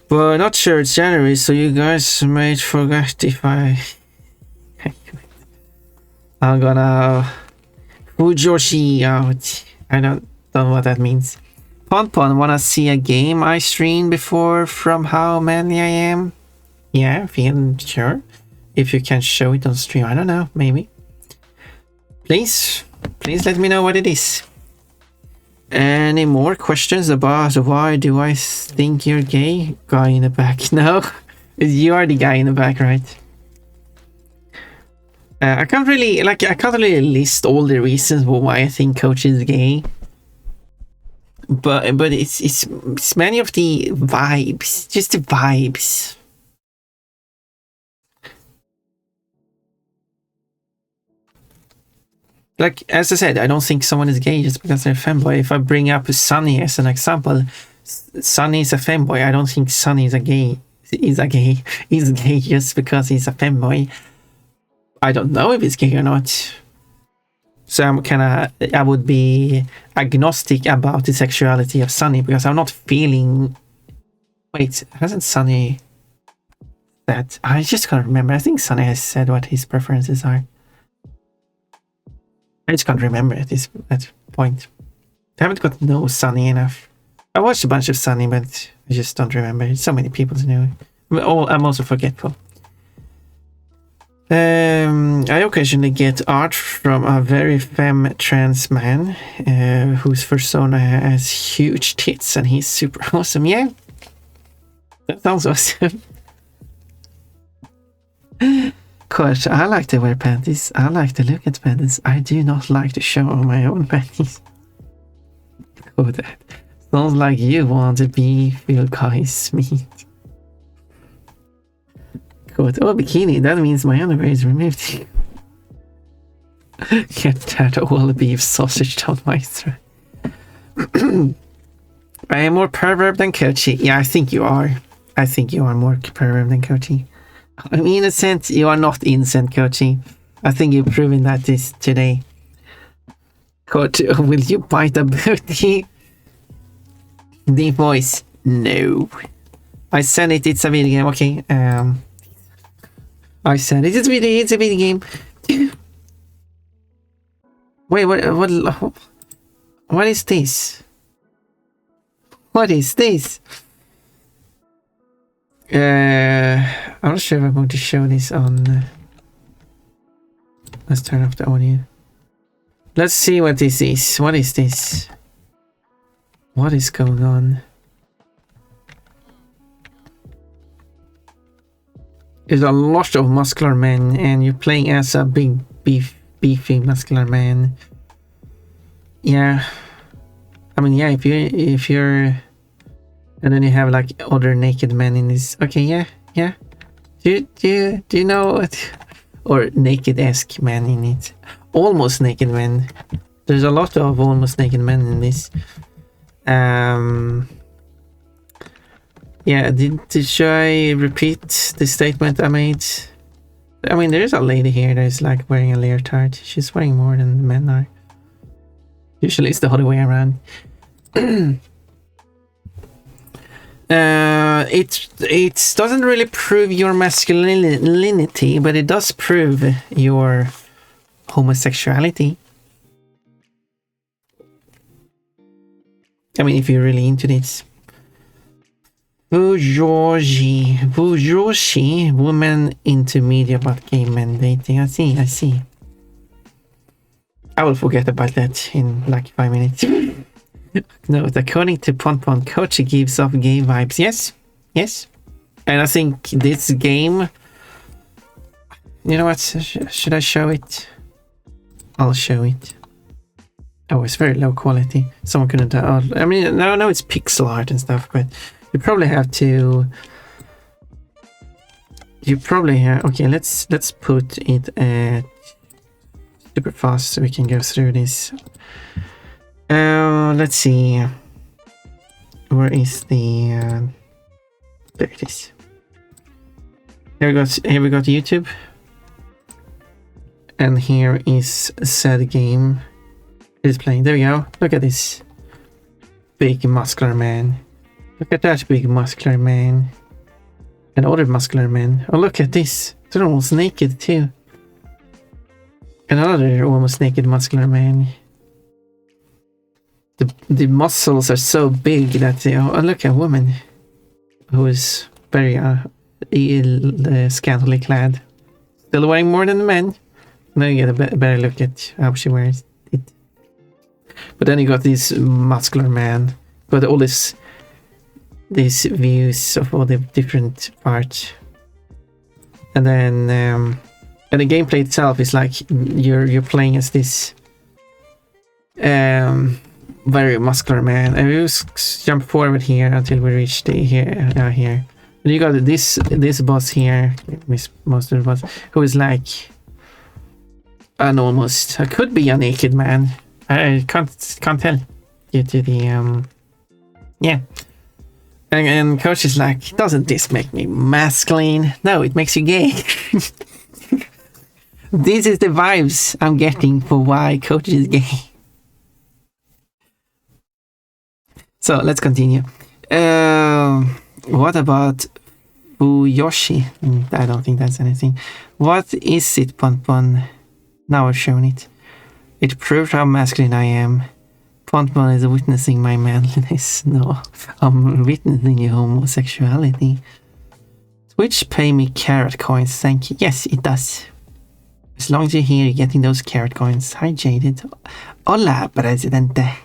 But not sure it's January, so you guys might forget if I'm gonna Fujoshi out. I don't know what that means. Pon wanna see a game I streamed before from how many I am? Yeah, feel sure. If you can show it on stream, I don't know, maybe. Please let me know what it is. Any more questions about why do I think you're gay? Guy in the back. No, you are the guy in the back, right? I can't really list all the reasons why I think Coach is gay. But it's many of the vibes, just the vibes. Like, as I said, I don't think someone is gay just because they're a femboy. If I bring up Sunny as an example, Sunny is a femboy. I don't think Sunny is a gay. He's gay just because he's a femboy. I don't know if he's gay or not. So I would be agnostic about the sexuality of Sunny because I'm not feeling. Wait, hasn't Sunny said? I just can't remember. I think Sunny has said what his preferences are. I just can't remember at this point. I haven't got to know Sunny enough. I watched a bunch of Sunny, but I just don't remember. So many people to know. I'm also forgetful. I occasionally get art from a very femme trans man whose persona has huge tits and he's super awesome. Yeah, that sounds awesome. Course, I like to wear panties. I like to look at panties. I do not like to show my own panties. Oh, that sounds like you want to be Phil Kai's meat. Good. Oh, bikini. That means my underwear is removed. Get that all beef sausage down my throat. I am more pervert than Kochi. Yeah, I think you are. I think you are more pervert than Kochi. I'm innocent. You are not innocent, Kochi. I think you've proven that this today. Kochi, will you bite a booty? Deep voice. No. I said it. It's a video game. Okay. I said it. It's a video game. Wait, what is this? What is this? I'm not sure if I'm going to show this on. Let's turn off the audio. Let's see what this is. What is this? What is going on? There's a lot of muscular men, and you're playing as a big, beefy muscular man. Yeah, I mean, yeah. If you're, and then you have like other naked men in this. Okay, yeah. Do you know what? Or naked-esque men in it. Almost naked men. There's a lot of almost naked men in this. Yeah, should I repeat the statement I made? I mean, there's a lady here that is like wearing a leotard. She's wearing more than the men are. Usually it's the other way around. It doesn't really prove your masculinity, but it does prove your homosexuality. I mean, if you're really into this. Bourgeoisie, women into media but gay men dating. I see. I will forget about that in like 5 minutes. No, according to Pon, Kochi gives off gay vibes. Yes. And I think this game... You know what? Should I show it? I'll show it. Oh, it's very low quality. Someone couldn't... I mean, no, it's pixel art and stuff, but... You probably have to... Okay, let's put it at super fast so we can go through this. Let's see. Where is the... there it is. Here we got YouTube. And here is said game. It is playing. There we go. Look at this big muscular man. Look at that big muscular man. And other muscular men. Oh, look at this. They're almost naked too. Another almost naked muscular man. The muscles are so big that they... Oh, look at a woman who is very scantily clad. Still wearing more than the men. Now you get a better look at how she wears it. But then you got this muscular man. Got all these views of all the different parts. And then and the gameplay itself is like you're playing as this very muscular man. And we just jump forward here until we reach the here. And you got this boss here, miss most of the boss, who is like an almost could be a naked man. I can't tell due to the yeah. And Coach is like, doesn't this make me masculine? No, it makes you gay. This is the vibes I'm getting for why Coach is gay. So let's continue. What about Fuyoshi? I don't think that's anything. What is it, Ponpon? Now I've shown it. It proved how masculine I am. Ponpon is witnessing my manliness. No, I'm witnessing your homosexuality. Twitch pay me carrot coins, thank you. Yes, it does. As long as you're here, you're getting those carrot coins. Hi, Jaded. Hola, Presidente.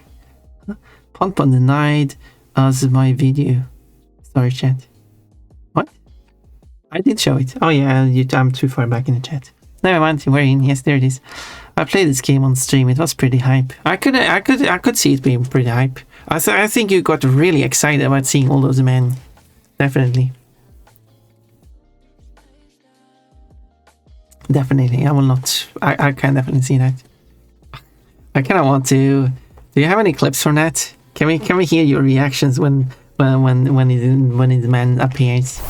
Ponpon denied us my video. Sorry, chat. What? I did show it. Oh yeah, I'm too far back in the chat. Never mind, we're in. Yes, there it is. I played this game on stream. It was pretty hype. I could see it being pretty hype. I think you got really excited about seeing all those men. Definitely. Definitely. I will not. I can definitely see that. I kind of want to. Do you have any clips from that? Can we hear your reactions when his man appears?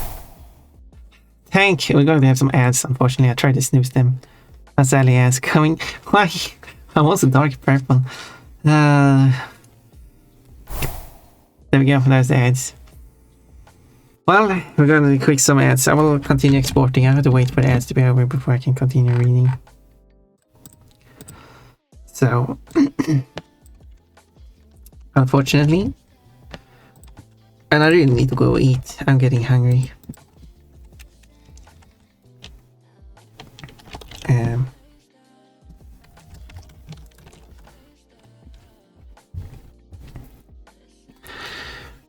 Hank, we're going to have some ads. Unfortunately, I tried to snooze them. Azalea ads coming. Why? I'm also dark purple. There we go. There's the ads. Well, we're going to quick some ads. I will continue exporting. I have to wait for the ads to be over before I can continue reading. So, unfortunately, and I really need to go eat. I'm getting hungry.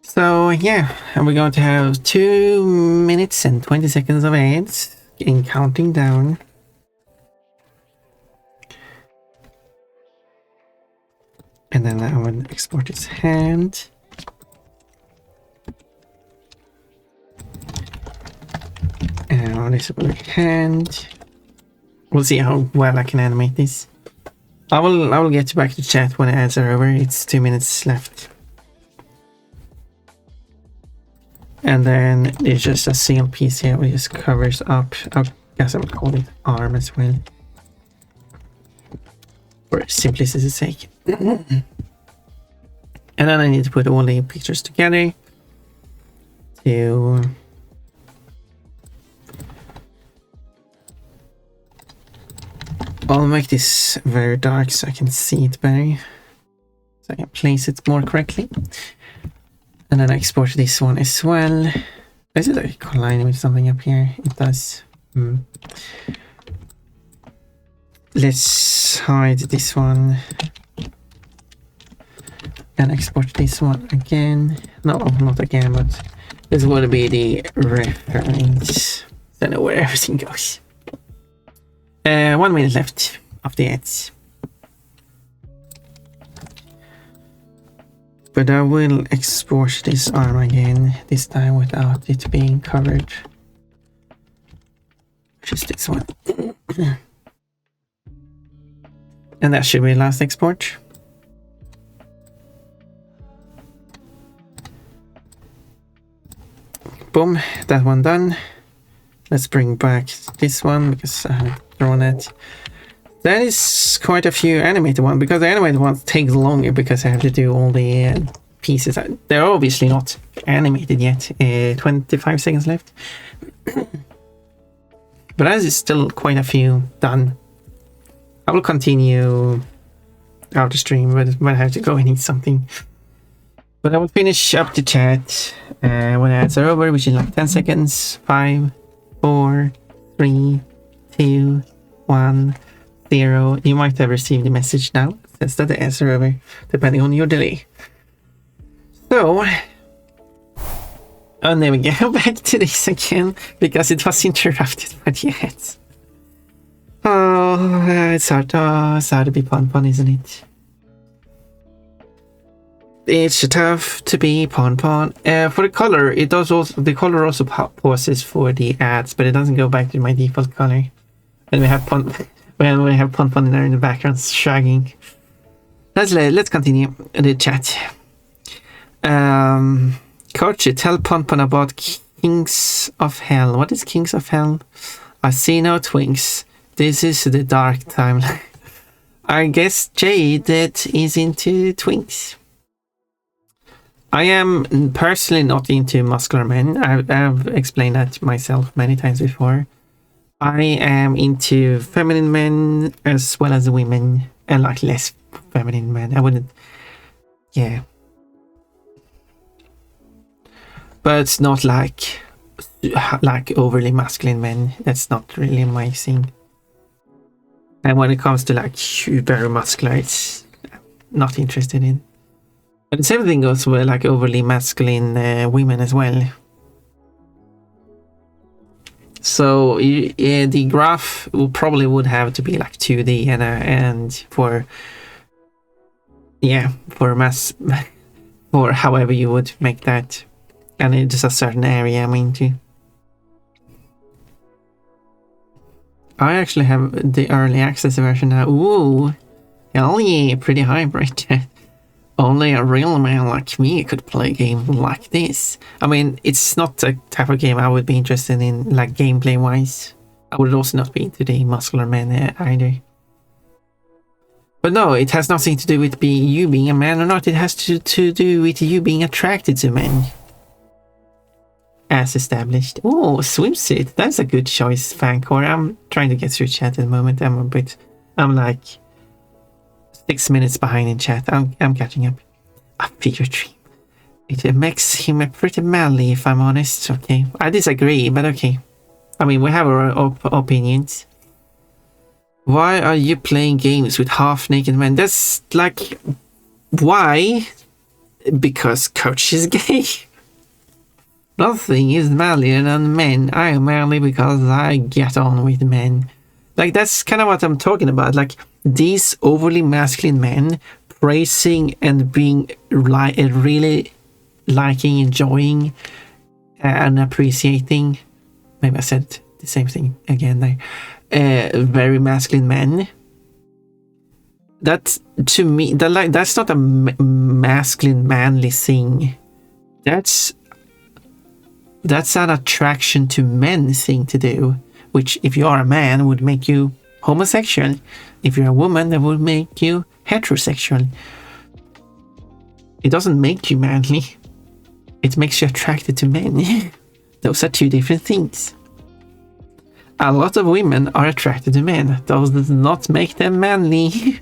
So yeah, and we're going to have 2 minutes and 20 seconds of ads in counting down. And then I will export his hand. And this will be hand. We'll see how well I can animate this. I will get back to chat when the ads are over. It's 2 minutes left. And then there's just a single piece here which just covers up, I guess I would call it arm as well. For simplicity's sake. And then I need to put all the pictures together to I'll make this very dark so I can see it better. So I can place it more correctly. And then I export this one as well. Does it collide with something up here? It does. Let's hide this one. And export this one again. No, not again, but this will be the reference. I don't know where everything goes. 1 minute left of the ads. But I will export this arm again, this time without it being covered. Just this one. And that should be the last export. Boom, that one done. Let's bring back this one because I haven't drawn it. That is quite a few animated ones because the animated ones take longer because I have to do all the pieces. They're obviously not animated yet. 25 seconds left. But as is still quite a few done. I will continue out the stream, but I have to go and eat something. But I will finish up the chat when the ads are over, which is like 10 seconds. 5, 4, 3, 2, 1, 0. You might have received the message now. It says that the ads are over, depending on your delay. So, and there we go. Back to this again because it was interrupted by the ads. Oh, it's hard to be Ponpon, isn't it? It's tough to be Ponpon. For the color, it does also. The color also pauses for the ads, but it doesn't go back to my default color. And we have Ponpon there in the background shagging. Let's continue the chat. Coach, tell Ponpon about Kings of Hell. What is Kings of Hell? I see no twinks. This is the dark timeline. I guess Jade is into twinks. I am personally not into muscular men. I've explained that myself many times before. I am into feminine men as well as women, and like less feminine men. I wouldn't, yeah. But it's not like overly masculine men. That's not really my thing. And when it comes to like very muscular, it's not interested in. But the same thing goes with like overly masculine women as well. So the graph probably would have to be like 2D and for however you would make that, and it's a certain area I'm into. I actually have the early access version now. Ooh, hell yeah, pretty hybrid. Only a real man like me could play a game like this. I mean, it's not the type of game I would be interested in, like gameplay wise. I would also not be into the muscular men either. But no, it has nothing to do with you being a man or not. It has to do with you being attracted to men. As established. Oh, swimsuit. That's a good choice, Fancor. I'm trying to get through chat at the moment. I'm like 6 minutes behind in chat. I'm catching up. A fever dream. It makes him pretty manly, if I'm honest. Okay. I disagree, but okay. I mean, we have our opinions. Why are you playing games with half-naked men? That's like... Why? Because Coach is gay. Nothing is manlier than men. I am manly because I get on with men. Like, that's kind of what I'm talking about. Like, these overly masculine men praising and being really liking, enjoying, and appreciating. Maybe I said the same thing again there. Very masculine men. That, to me, that's not a masculine, manly thing. That's an attraction to men thing to do, which if you are a man would make you homosexual. If you're a woman, that would make you heterosexual. It doesn't make you manly. It makes you attracted to men. Those are two different things. A lot of women are attracted to men. Those does not make them manly.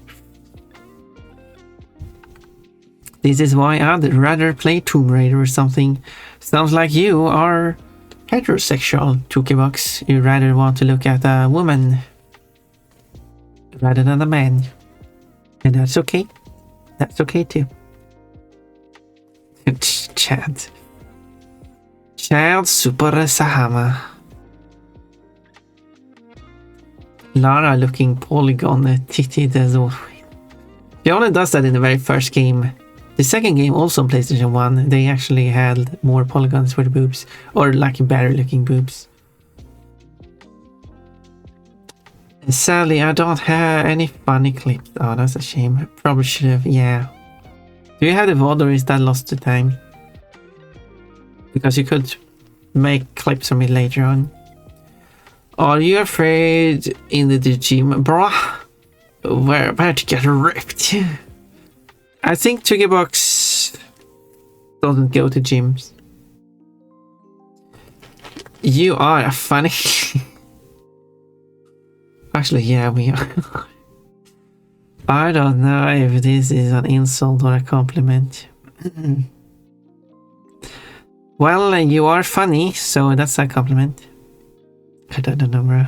This is why I'd rather play Tomb Raider or something. Sounds like you are heterosexual, Tookiebucks. You rather want to look at a woman rather than a man. And that's okay. That's okay too. Chad Super Sahama. Lara looking polygon titted as always. She only does that in the very first game. The second game, also on PlayStation 1, they actually had more polygons for the boobs. Or like better looking boobs. And sadly, I don't have any funny clips. Oh, that's a shame. Probably should have, yeah. Do you have the VOD or is that lost to time? Because you could make clips from it later on. Are you afraid in the gym? Bruh, we're about to get ripped. I think Tookiebucks doesn't go to gyms. You are a funny... Actually, yeah, we are. I don't know if this is an insult or a compliment. Well, you are funny, so that's a compliment. I don't know, bro.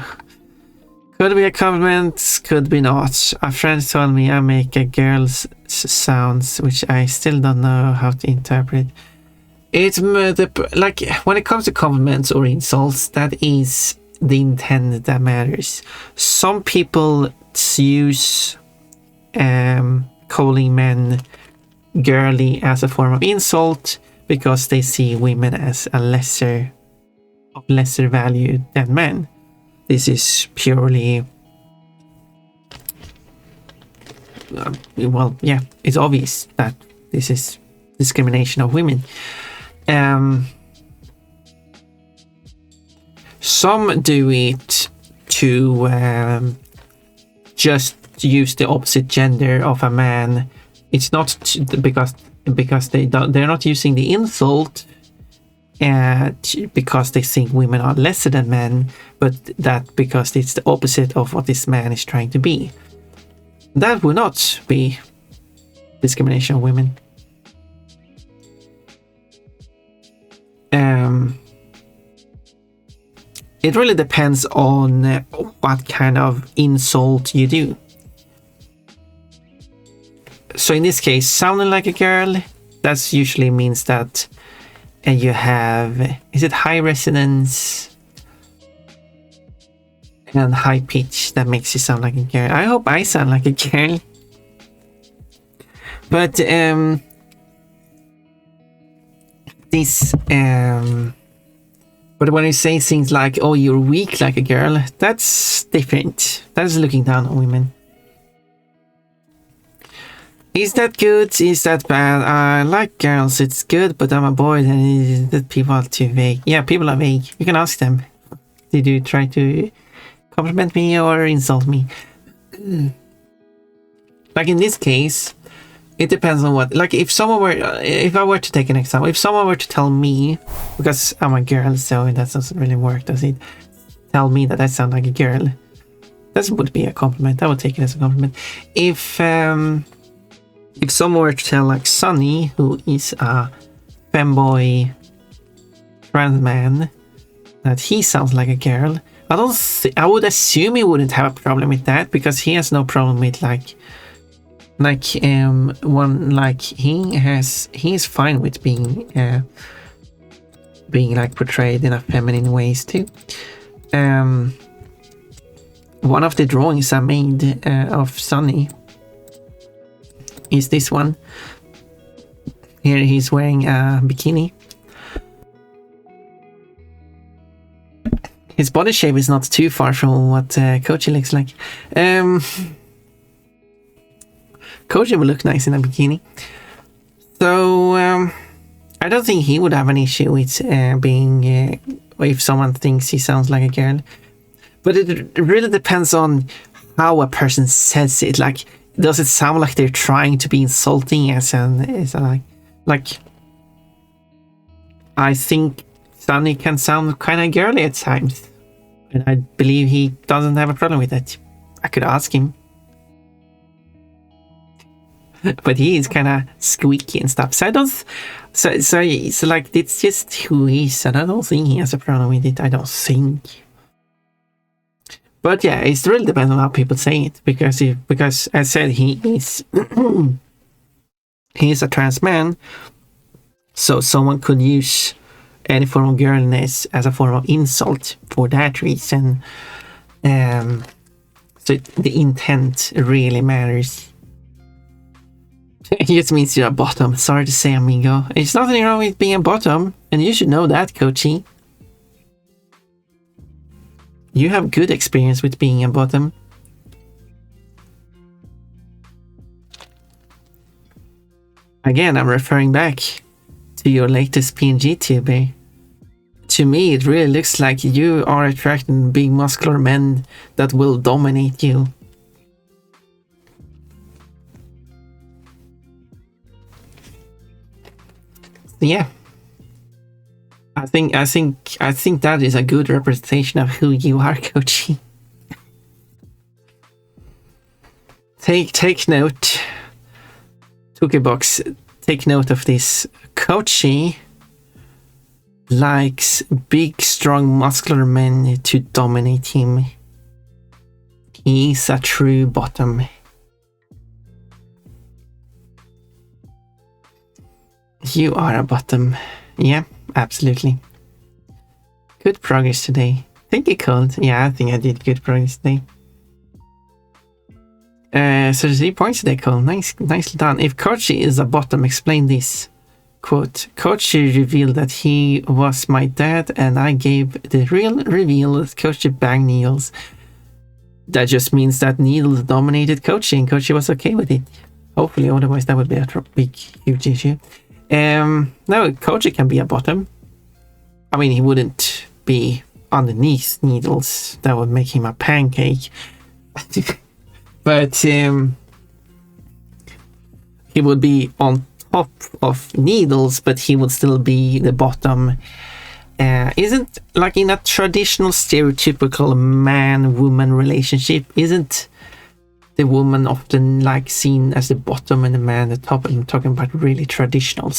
Could be a compliment, could be not. A friend told me I make a girl's sounds, which I still don't know how to interpret. It's like when it comes to compliments or insults, that is the intent that matters. Some people use calling men girly as a form of insult because they see women as a lesser value than men. This is purely well, yeah, it's obvious that this is discrimination of women. Some do it to just use the opposite gender of a man, it's not because they're not using the insult because they think women are lesser than men, but that because it's the opposite of what this man is trying to be. That would not be discrimination of women. It really depends on what kind of insult you do. So in this case, sounding like a girl, that usually means that you have, is it high resonance and high pitch that makes you sound like a girl? I hope I sound like a girl. But but when you say things like, oh, you're weak like a girl, that's different. That's looking down on women. Is that good? Is that bad? I like girls, it's good, but I'm a boy, and that people are too vague. Yeah, people are vague. You can ask them. Did you try to compliment me or insult me? Like in this case, it depends on what. Like if I were to take an example, if someone were to tell me, because I'm a girl, so that doesn't really work, does it? Tell me that I sound like a girl. That would be a compliment. I would take it as a compliment. If someone were to tell like Sunny, who is a femboy trans man, that he sounds like a girl, I would assume he wouldn't have a problem with that, because he has no problem with he's fine with being like portrayed in a feminine ways too. One of the drawings I made of Sunny is this one. Here he's wearing a bikini. His body shape is not too far from what Kochi looks like. Koji will look nice in a bikini. So I don't think he would have an issue with being if someone thinks he sounds like a girl. But it really depends on how a person says it. Like, does it sound like they're trying to be insulting? Like I think Sunny can sound kind of girly at times, and I believe he doesn't have a problem with that. I could ask him. But he is kind of squeaky and stuff. So I don't. So like it's just who he is, and I don't think he has a problem with it. I don't think. But yeah, it really depends on how people say it, because as I said, he is he is a trans man, so someone could use any form of girlness as a form of insult for that reason. So the intent really matters. It just means you're a bottom. Sorry to say, amigo. It's nothing wrong with being a bottom, and you should know that, Kochi. You have good experience with being a bottom. Again, I'm referring back to your latest PNG tuber. To me, it really looks like you are attracting big muscular men that will dominate you. Yeah, I think that is a good representation of who you are, Kochi. Take note, Tookebox. Take note of this. Kochi likes big, strong, muscular men to dominate him. He's a true bottom. You are a bottom. Yeah, absolutely. Good progress today. Thank you, Cold. Yeah, I think I did good progress today. So 3 points today, Cold. Nicely done. If Kochi is a bottom, explain this. Quote, Kochi revealed that he was my dad, and I gave the real reveal that Kochi banged Needles. That just means that Needles dominated Kochi, and Kochi was okay with it. Hopefully, otherwise that would be a big, huge issue. No, Kochi can be a bottom. I mean, he wouldn't be underneath Needles. That would make him a pancake. But he would be on top of Needles, but he would still be the bottom. Isn't, like, in a traditional stereotypical man-woman relationship, isn't the woman often, like, seen as the bottom and the man the top? I'm talking about really traditional.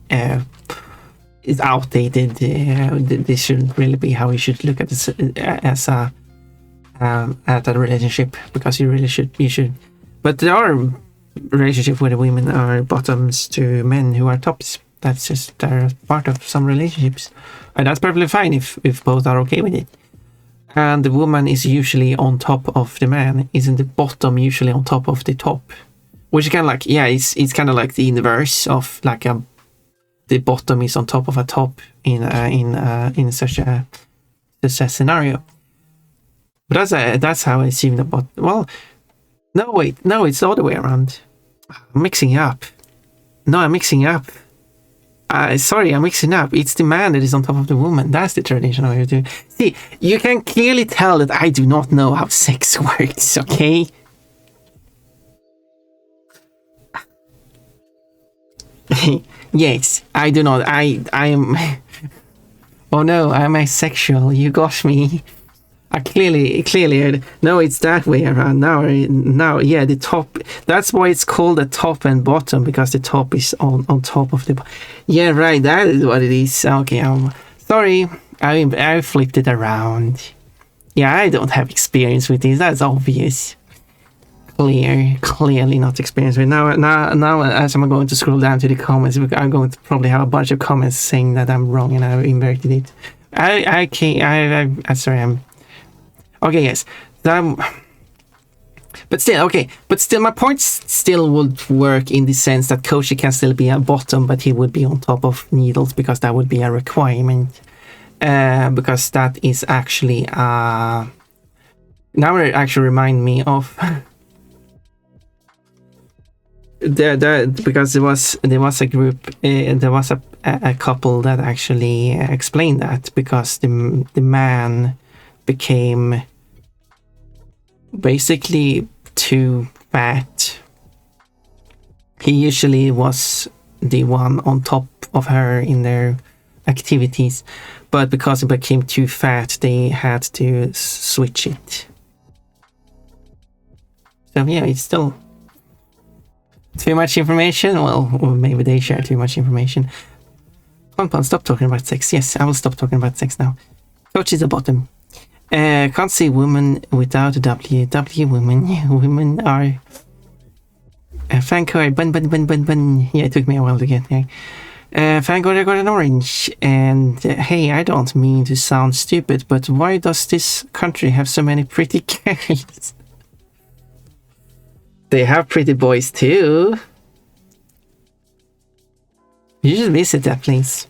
It's outdated. This shouldn't really be how you should look at this as a relationship, because you should. But there are relationships where the women are bottoms to men who are tops. That's just part of some relationships, and that's perfectly fine if both are okay with it. And the woman is usually on top of the man. Isn't the bottom usually on top of the top? Which is kind of like, yeah, it's kind of like the inverse of like the bottom is on top of a top in such a scenario. But that's how I assume the bottom. Well, no, wait, no, it's the other way around. I'm mixing up. No, I'm mixing up. Sorry, I'm mixing up. It's the man that is on top of the woman. That's the traditional way to do it. See, you can clearly tell that I do not know how sex works, okay? Yes, I do not. I am... Oh no, I'm asexual. You got me. Clearly, no, it's that way around. Now, yeah, the top. That's why it's called a top and bottom, because the top is on top of the. Yeah, right. That is what it is. Okay, sorry. I flipped it around. Yeah, I don't have experience with this. That's obvious. Clearly not experienced with. Now, as I'm going to scroll down to the comments, I'm going to probably have a bunch of comments saying that I'm wrong and I inverted it. Sorry. Okay, yes. But still, my point still would work in the sense that Koshi can still be a bottom, but he would be on top of Needles, because that would be a requirement. Because that is actually now it actually remind me of because there was a group, there was a couple that actually explained that, because the man became basically too fat. He usually was the one on top of her in their activities, but because it became too fat, they had to switch it. So yeah, it's still too much information. Well, maybe they share too much information. Pon, stop talking about sex. Yes, I will stop talking about sex now. Coach is the bottom. Can't say woman without a W. Women are Fancore, bun. Yeah, it took me a while to get there. Fancore, I got an orange. And hey, I don't mean to sound stupid, but why does this country have so many pretty girls? They have pretty boys too. You should visit that place.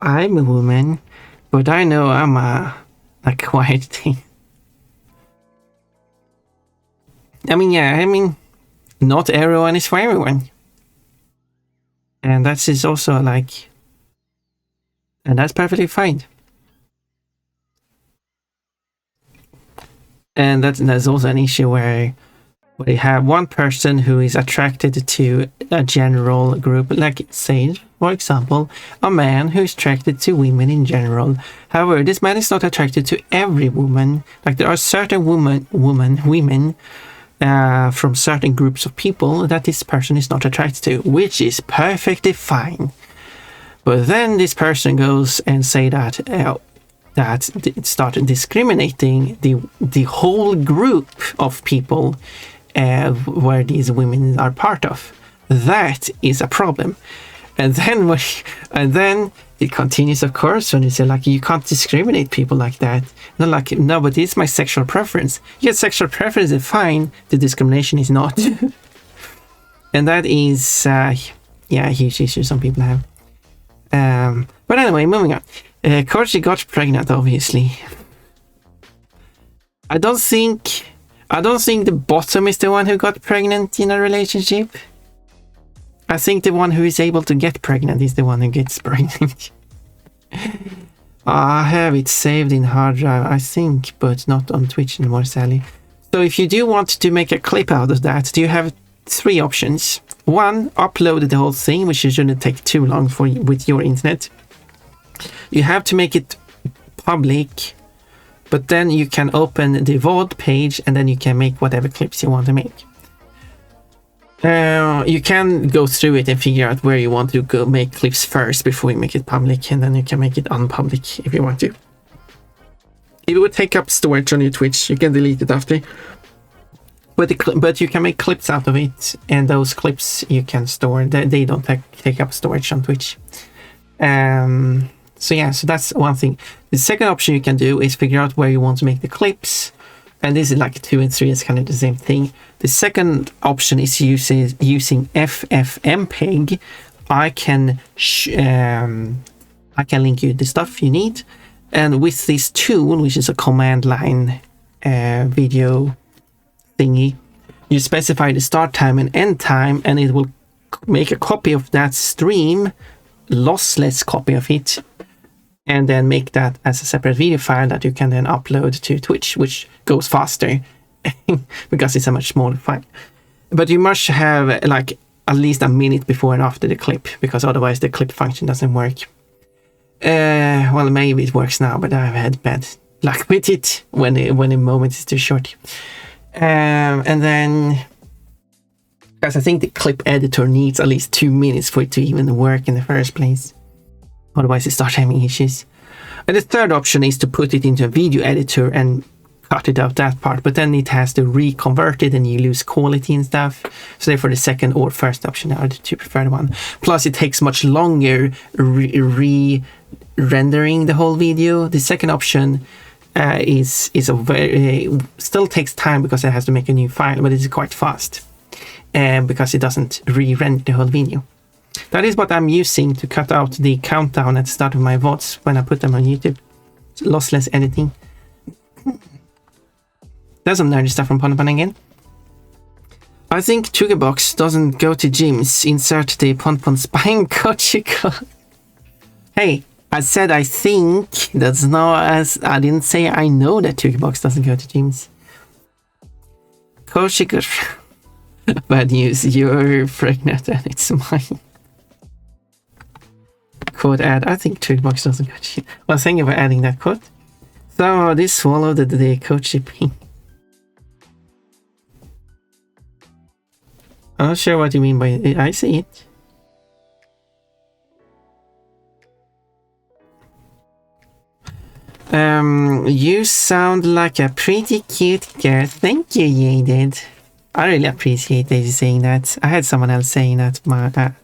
I'm a woman, but I know I'm a quiet thing. I mean, not everyone is for everyone. And that is also like, and that's perfectly fine. And there's also an issue where you have one person who is attracted to a general group, like say, for example, a man who is attracted to women in general. However, this man is not attracted to every woman. Like there are certain women from certain groups of people that this person is not attracted to, which is perfectly fine. But then this person goes and say that it started discriminating the whole group of people where these women are part of. That is a problem. And then it continues, of course, when you say like you can't discriminate people like that. Not like, no, but it's my sexual preference. Yes, sexual preference is fine. The discrimination is not. And that is a huge issue some people have. But anyway, moving on. Koshi got pregnant, obviously. I don't think the bottom is the one who got pregnant in a relationship. I think the one who is able to get pregnant is the one who gets pregnant. I have it saved in hard drive, I think, but not on Twitch anymore, Sally. So if you do want to make a clip out of that, you have 3 options. 1, upload the whole thing, which shouldn't take too long for you with your internet. You have to make it public, but then you can open the VOD page and then you can make whatever clips you want to make. You can go through it and figure out where you want to go make clips first before you make it public, and then you can make it unpublic if you want to. If it would take up storage on your Twitch, you can delete it after. But you can make clips out of it, and those clips you can store. They don't take up storage on Twitch. So yeah, so that's one thing. The second option you can do is figure out where you want to make the clips. And this is like 2 and 3 is kind of the same thing. The second option is using FFmpeg. I can link you the stuff you need. And with this tool, which is a command line video thingy, you specify the start time and end time, and it will make a copy of that stream, lossless copy of it, and then make that as a separate video file that you can then upload to Twitch, which goes faster because it's a much smaller file. But you must have like at least a minute before and after the clip, because otherwise the clip function doesn't work. Well, maybe it works now, but I've had bad luck with it when a moment is too short. And then, because I think the clip editor needs at least 2 minutes for it to even work in the first place. Otherwise it starts having issues. And the third option is to put it into a video editor and cut it out that part, but then it has to reconvert it and you lose quality and stuff. So therefore the second or first option are the 2 preferred one. Plus it takes much longer re-rendering the whole video. The second option is a very still takes time because it has to make a new file, but it's quite fast because it doesn't re-render the whole video. That is what I'm using to cut out the countdown at the start of my VODs when I put them on YouTube. It's lossless editing. There's some nerdy stuff from Ponpan again. I think Tuggerbox doesn't go to gyms. Insert the Ponpan spine coach. Hey, I said I think. That's not as I didn't say I know that Tuggerbox doesn't go to gyms. Coach, bad news. You're pregnant and it's mine. Code add. I think Tuggerbox doesn't go to gyms. Well, thank you for adding that code. So this swallowed the code shipping. I'm not sure what you mean by it. I see it. You sound like a pretty cute girl. Thank you, Yaded. I really appreciate that you saying that. I had someone else saying that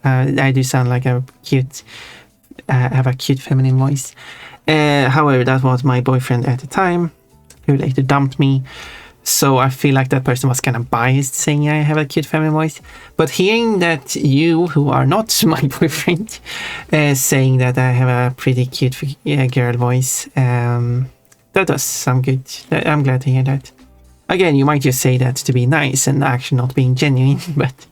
I do sound like a cute, have a cute feminine voice. However, that was my boyfriend at the time, who later dumped me. So I feel like that person was kind of biased saying I have a cute feminine voice. But hearing that you, who are not my boyfriend, saying that I have a pretty cute girl voice, that does sound good. I'm glad to hear that. Again, you might just say that to be nice and actually not being genuine, but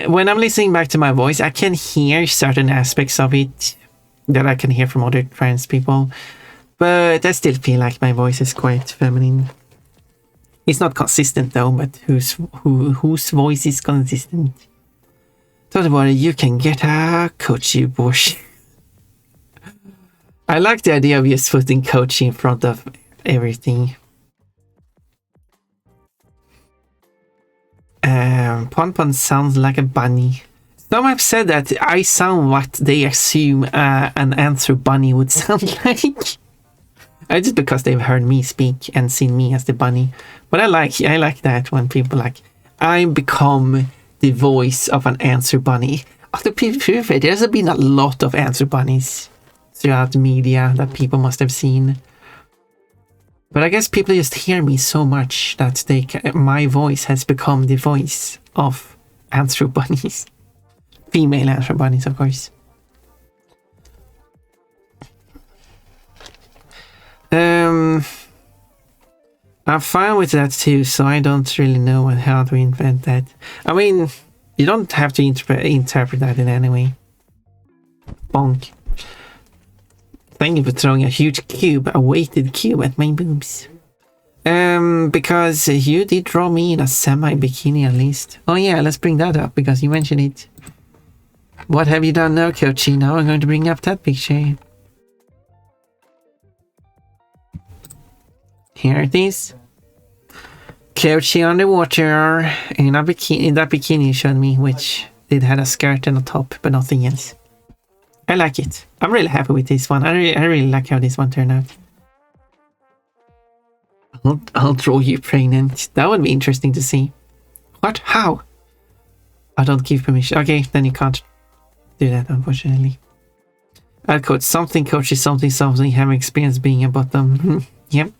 when I'm listening back to my voice, I can hear certain aspects of it that I can hear from other trans people, but I still feel like my voice is quite feminine. It's not consistent though, but whose voice is consistent? Don't worry, you can get a coachy bush. I like the idea of just putting coachy in front of everything. Ponpon sounds like a bunny. Some have said that I sound what they assume an answer bunny would sound like. Just because they've heard me speak and seen me as the bunny. But I like that when people like, I become the voice of an answer bunny. To be fair, there's been a lot of answer bunnies throughout the media that people must have seen. But I guess people just hear me so much that my voice has become the voice of answer bunnies. Female answer bunnies, of course. I'm fine with that too, so I don't really know how to invent that. I mean, You don't have to interpret that in any way. Bonk. Thank you for throwing a huge cube, a weighted cube at my boobs. Because you did draw me in a semi-bikini at least. Oh yeah, let's bring that up because you mentioned it. What have you done now, Coachy? Now I'm going to bring up that picture. Here it is. Coachy underwater in a bikini. In that bikini you showed me, which it had a skirt and a top, but nothing else. I like it. I'm really happy with this one. I really like how this one turned out. I'll draw you pregnant. That would be interesting to see. What? How? I don't give permission. Okay, then you can't do that, unfortunately. I'll quote something, Coachy, something, have experience being a bottom. Yep.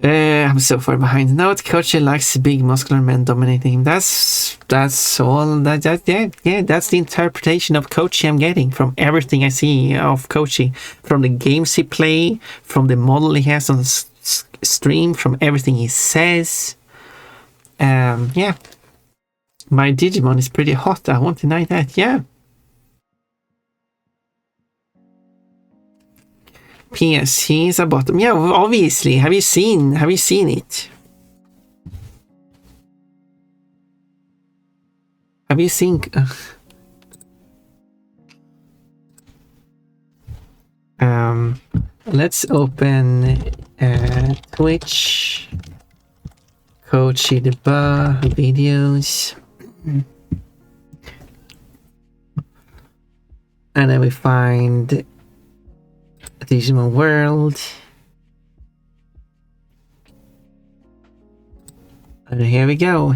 I'm so far behind. Now Coachy likes big muscular men dominating him. That's all. Yeah, that's the interpretation of Coachy I'm getting from everything I see of Coachy, from the games he play, from the model he has on the stream, from everything he says. Yeah, my Digimon is pretty hot. I won't deny that. Yeah. P.S. He's a bottom. Yeah, obviously. Have you seen it? Have you seen? Let's open Twitch. Coachy the Bar videos. And then we find Digimon World. And here we go.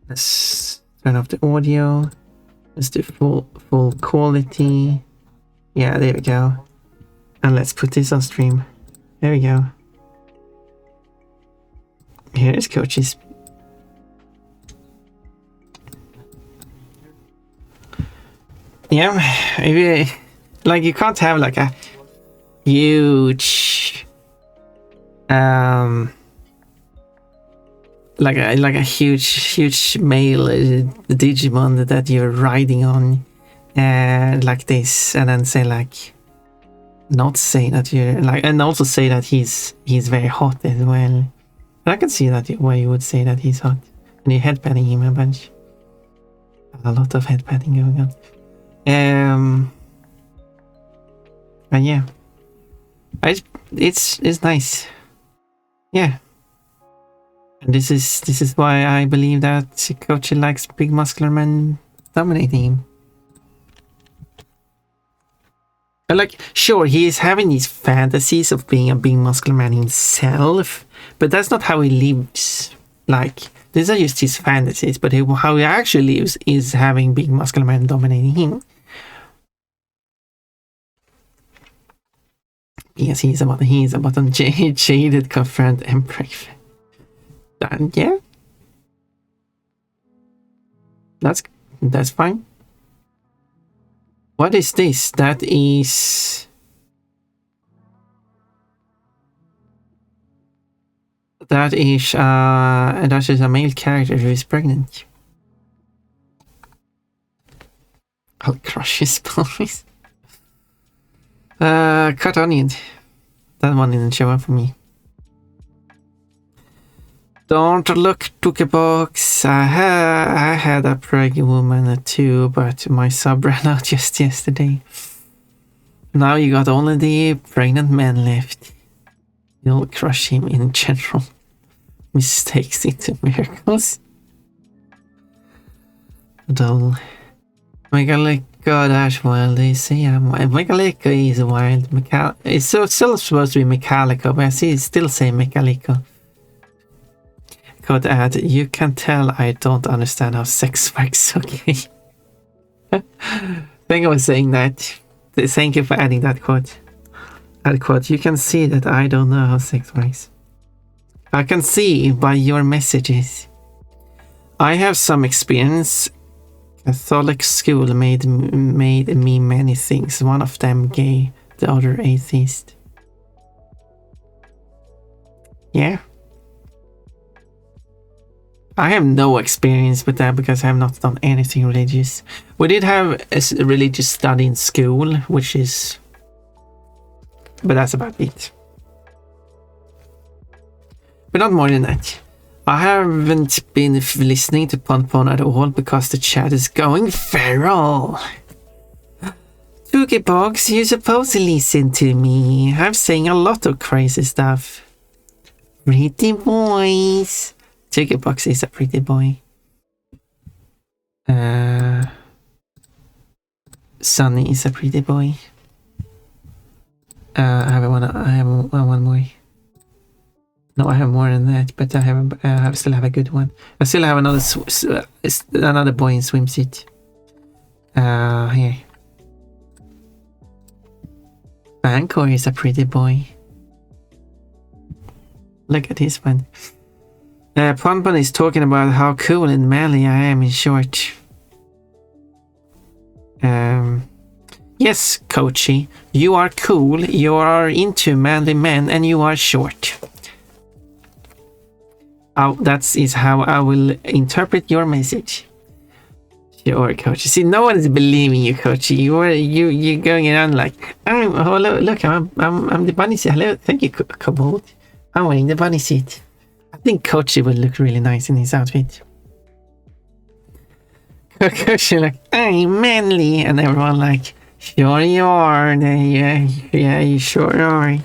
Let's turn off the audio. Let's do full quality. Yeah, there we go. And let's put this on stream. There we go. Here is Coachy's. Yeah, if you can't have like a huge like a huge male Digimon that you're riding on like this, and then say like, not say that you're like, and also say that he's very hot as well. But I can see that why you would say that he's hot, and you're headbutting him a bunch. A lot of headbutting going on. And yeah, it's nice. Yeah, and this is why I believe that Coachy likes big muscular men dominating him. And like, sure, he is having these fantasies of being a big muscular man himself, but that's not how he lives. Like, these are just his fantasies, but how he actually lives is having big muscular men dominating him. Yes, he's about a jaded confirmed emperor. And yeah, that's fine. What is this? That is a male character who is pregnant. I'll crush his boys. Cut onion. That one didn't show up for me. Don't look, Box. I had a pregnant woman too, but my sub ran out just yesterday. Now you got only the pregnant men left. You'll crush him in general. Mistakes into miracles. Dull. Megalika, that's wild. They say Megalika is wild. It's still supposed to be Megalika, but I see it still say Megalika. Could add, you can tell I don't understand how sex works, okay? I think I was saying that. Thank you for adding that quote. Add quote, you can see that I don't know how sex works. I can see by your messages. I have some experience. Catholic school made me many things. One of them gay, the other atheist. Yeah. I have no experience with that because I have not done anything religious. We did have a religious study in school, which is... But that's about it. But not more than that. I haven't been listening to Pon at all because the chat is going feral. Box, you're supposed to listen to me. I'm saying a lot of crazy stuff. Pretty boys. Box is a pretty boy. Sunny is a pretty boy. I have one more. No, I have more than that, but I still have a good one. I still have another boy in swimsuit. Here. Bancor is a pretty boy. Look at this one. Ponpon is talking about how cool and manly I am in short. Yes, Coachy, you are cool, you are into manly men, and you are short. That is how I will interpret your message. Sure, Coachy. See, no one is believing you, Coachy. You're going around like, look, I'm the bunny suit. Hello, thank you, Kobold. I'm wearing the bunny suit. I think Coachy would look really nice in his outfit. Coachy like, I'm manly, and everyone like, sure you are. Yeah, you sure are.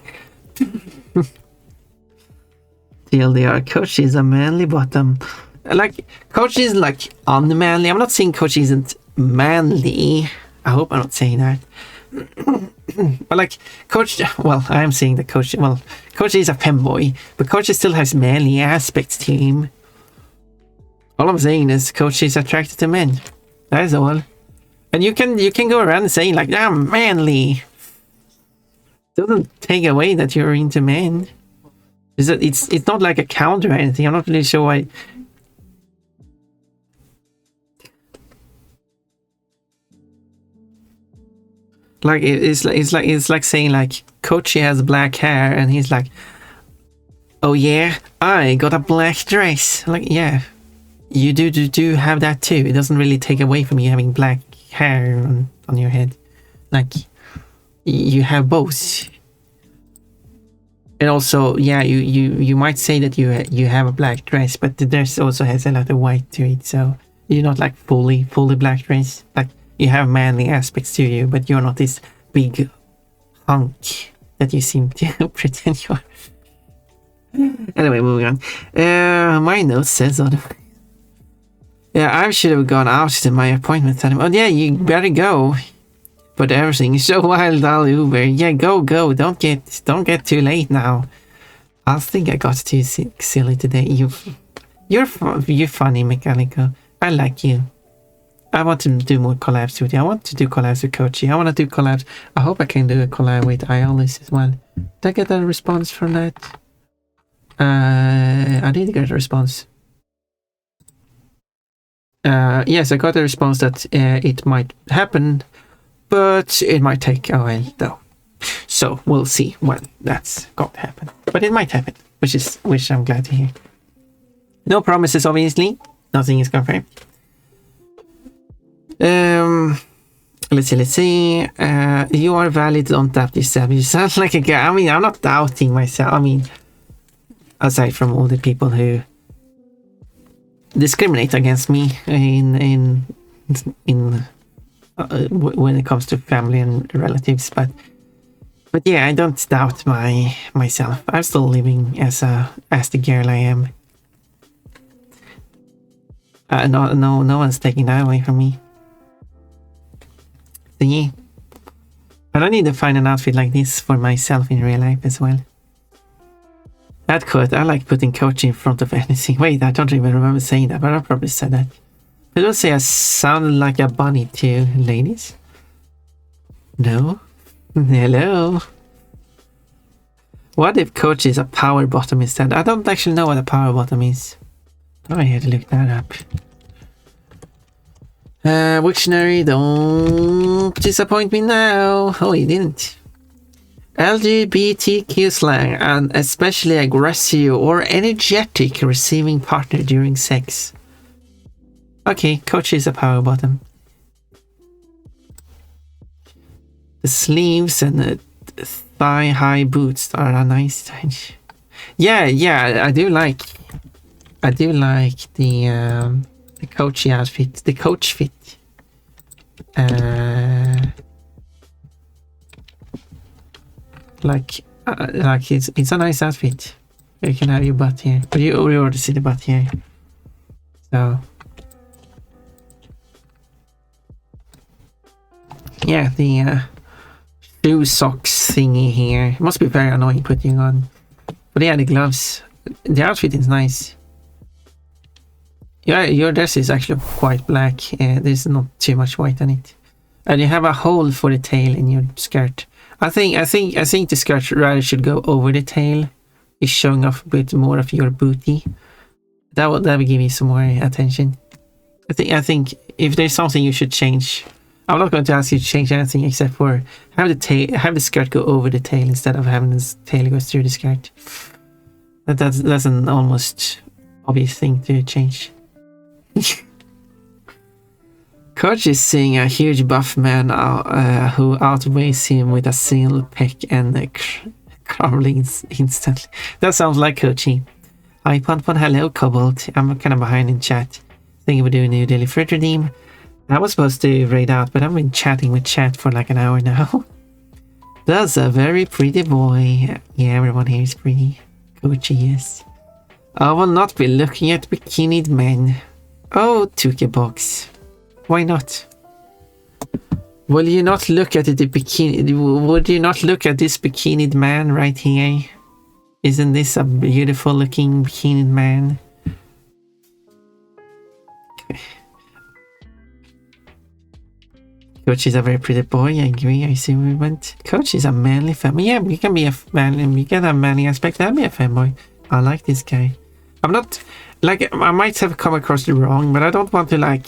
TLDR, Coachy is a manly bottom. Like, Coachy is like unmanly. I'm not saying Coachy isn't manly. I hope I'm not saying that. But like, Coach, well, I am saying that Coach, well, Coachy is a femboy, but Coachy still has manly aspects to him. All I'm saying is Coachy is attracted to men. That is all. And you can go around saying like, I'm manly. Doesn't take away that you're into men. It's not like a counter or anything. I'm not really sure why. Like it's like saying like Coachy has black hair and he's like, oh yeah, I got a black dress. Like, yeah, you do have that too. It doesn't really take away from you having black hair on your head. Like, you have both. And also, yeah, you might say that you have a black dress, but the dress also has a lot of white to it, so you're not like fully black dress. Like, you have manly aspects to you, but you're not this big hunk that you seem to pretend you are. Anyway, moving on. My note says on. Yeah, I should have gone out to my appointment time. Oh yeah, you better go. But everything is so wild, I'll Uber. Yeah, go. Don't get too late now. I think I got too silly today. You're funny, Mechanical. I like you. I want to do more collabs with you. I want to do collabs with Coachy. I want to do collabs. I hope I can do a collab with Iolis as well. Did I get a response from that? I did get a response. Yes, I got a response that it might happen, but it might take a while though. So we'll see when that's going to happen. But it might happen, which I'm glad to hear. No promises, obviously. Nothing is confirmed. Let's see. You are valid, don't doubt yourself. You sound like a guy. I mean, I'm not doubting myself. I mean, aside from all the people who discriminate against me when it comes to family and relatives, but yeah, I don't doubt myself. I'm still living as the girl I am. No one's taking that away from me. So yeah, but I need to find an outfit like this for myself in real life as well. That quote, I like putting Coachy in front of anything. Wait, I don't even remember saying that, but I probably said that. I don't say I sounded like a bunny too, ladies. No? Hello? What if Coachy is a power bottom instead? I don't actually know what a power bottom is. Oh, I had to look that up. Wiktionary, don't disappoint me now. Oh, you didn't. LGBTQ slang, and especially aggressive or energetic receiving partner during sex. Okay, Coach is a power bottom. The sleeves and the thigh-high boots are a nice touch. Yeah, I do like the Coachy outfit, the Coach fit. Like it's a nice outfit. You can have your butt here, but you already see the butt here. So yeah, the shoe socks thingy here. It must be very annoying putting on. But yeah, the gloves. The outfit is nice. Yeah, your dress is actually quite black. There's not too much white on it, and you have a hole for the tail in your skirt. I think the skirt rather should go over the tail. It's showing off a bit more of your booty. That would give you some more attention. I think if there's something you should change, I'm not going to ask you to change anything except for have the skirt go over the tail instead of having the tail go through the skirt. That's an almost obvious thing to change. Coach is seeing a huge buff man who outweighs him with a single peck and crumbling instantly. That sounds like Coachy. Hi Pon, hello Cobalt. I'm kind of behind in chat. Thinking we're doing a new daily fruit redeem. I was supposed to raid out, but I've been chatting with chat for like an hour now. That's a very pretty boy. Yeah, everyone here is pretty. Coachy, yes. I will not be looking at bikinied men. Oh, Tuki box. Why not? Will you not look at the bikini? Would you not look at this bikinied man right here? Isn't this a beautiful looking bikinied man? Coach is a very pretty boy. I agree. I see where we went. Coach is a manly femboy. Yeah, you can be a man and you can have a manly aspect and be a femboy. I like this guy. I'm not like I might have come across it wrong, but I don't want to like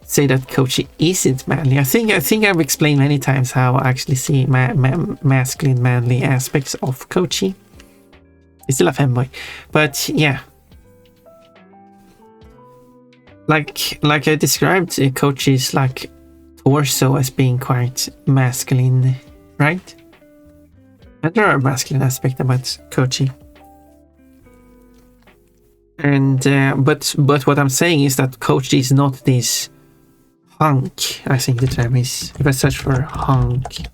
say that Coachy isn't manly. I think I've explained many times how I actually see masculine manly aspects of Coachy. He's still a femboy, but yeah, like I described Coachy's like torso as being quite masculine, right? And there are masculine aspects about Coachy. And but what I'm saying is that Coachy is not this hunk. I think the term is. If I search for hunk,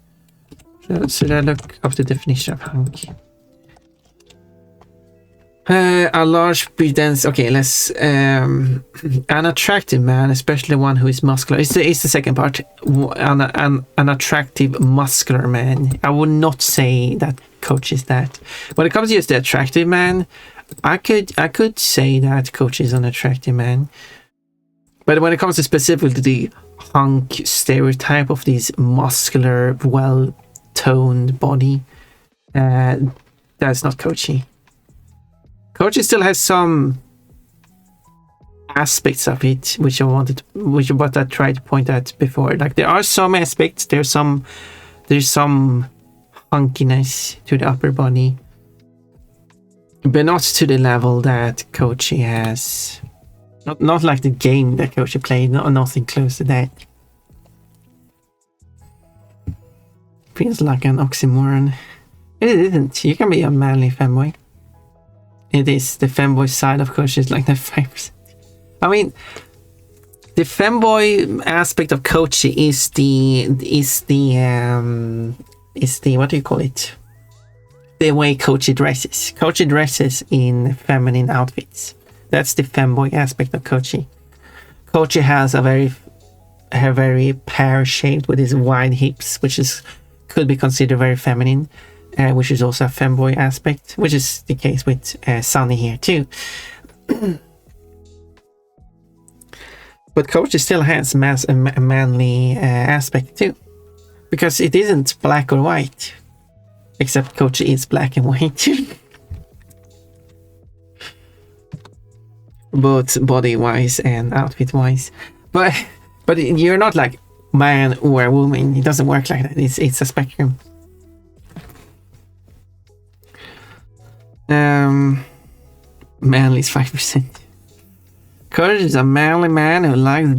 should I look up the definition of hunk? A large pretense. Okay, let's. An attractive man, especially one who is muscular. It's the second part. An attractive muscular man. I would not say that Coach is that. When it comes to just the attractive man, I could say that Coach is an attractive man. But when it comes to specifically the hunk stereotype of this muscular, well-toned body, that's not Coachy. Coachy still has some aspects of it, which I tried to point out before. Like there are some aspects, there's some hunkiness to the upper body, but not to the level that Coachy has. Not like the game that Coachy played. Nothing close to that. Feels like an oxymoron. It isn't. You can be a manly femboy. It is the femboy side of Coachy is like that 5%. I mean, the femboy aspect of Coachy is the what do you call it? The way Coachy dresses. Coachy dresses in feminine outfits. That's the femboy aspect of Coachy. Coachy has a very pear-shaped with his wide hips, which could be considered very feminine, which is also a femboy aspect, which is the case with Sunny here too. But Coachy still has a manly aspect too, because it isn't black or white, except Coachy is black and white. Both body-wise and outfit-wise, but you're not like man or woman. It doesn't work like that. It's a spectrum. Manly is 5%. Coach is a manly man who likes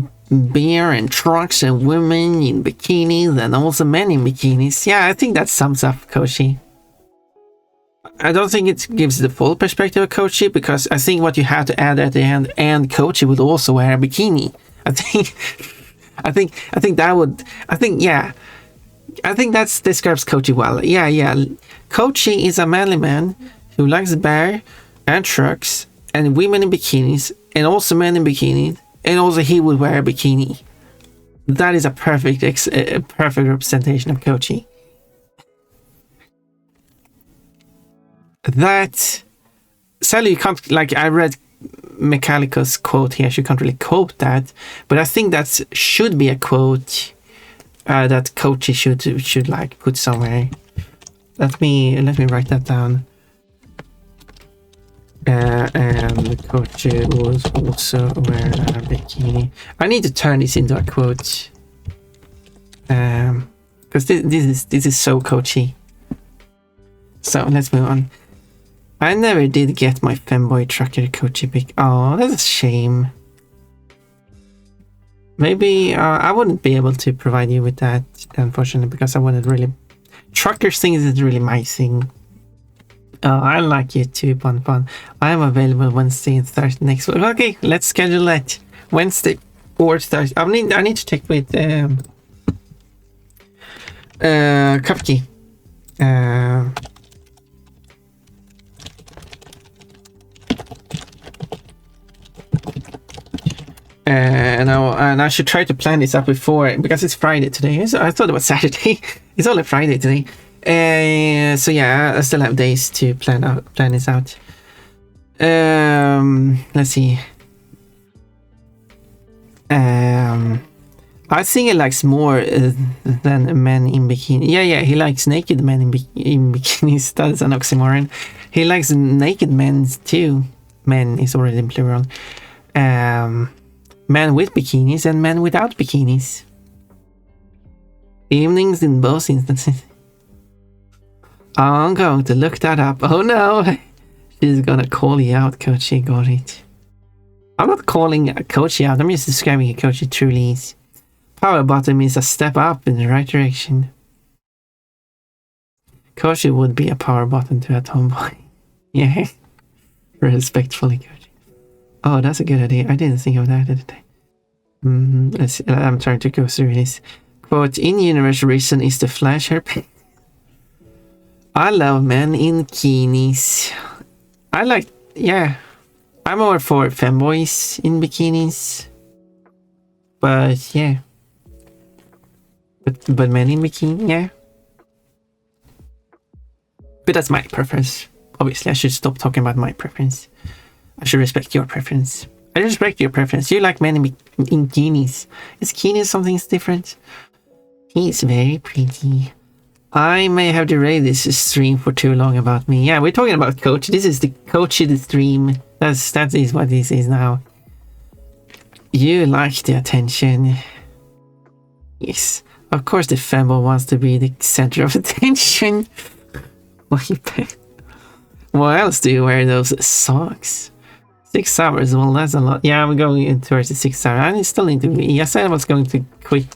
beer and trucks and women in bikinis and also men in bikinis. Yeah, I think that sums up Kochi. I don't think it gives the full perspective of Kochi, because I think what you have to add at the end, and Kochi would also wear a bikini. I think that describes Kochi well. Yeah. Kochi is a manly man who likes beer and trucks and women in bikinis and also men in bikinis, and also he would wear a bikini. That is a perfect representation of Kochi. That sadly you can't, like, I read Mechalicus quote here, she can't really quote that, but I think that should be a quote that Kochi should like put somewhere. Let me write that down. And Kochi was also wear a bikini. I need to turn this into a quote, because this is so Kochi. So let's move on. I never did get my femboy trucker Kochi pick. Oh, that's a shame. Maybe I wouldn't be able to provide you with that, unfortunately, because I wouldn't really... Truckers thing isn't really my thing. I like you too, Fun. I am available Wednesday and Thursday next week. Okay, let's schedule that. Wednesday or Thursday. I need to check with Kapki. And I should try to plan this up before, because it's Friday today. I thought it was Saturday. It's only Friday today. So yeah, I still have days to plan this out. Let's see. I think he likes more than men in bikini. Yeah, he likes naked men in bikinis. That's an oxymoron. He likes naked men too. Men is already in plural. Men with bikinis and men without bikinis. Evenings in both instances. I'm going to look that up. Oh no! She's gonna call you out, Kochi. Got it. I'm not calling Kochi out. I'm just describing a Kochi truly is. Power bottom is a step up in the right direction. Kochi would be a power bottom to a tomboy. Yeah. Respectfully, Kochi. Oh, that's a good idea. I didn't think of that at the time. Let's see. I'm trying to go through this. Quote, in-universe reason is to flash her pain. I love men in bikinis. I'm more for femboys in bikinis. But yeah. But men in bikini, yeah. But that's my preference. Obviously, I should stop talking about my preference. I should respect your preference. I respect your preference. You like men in bikinis. Is bikini something different? He's very pretty. I may have derailed this stream for too long about me. Yeah, we're talking about Coach. This is the Coach of the stream. That is what this is now. You like the attention. Yes. Of course the fembo wants to be the center of attention. Why else do you wear those socks? 6 hours, well that's a lot. Yeah, I'm going in towards the 6 hours. I still need to be. I said I was going to quit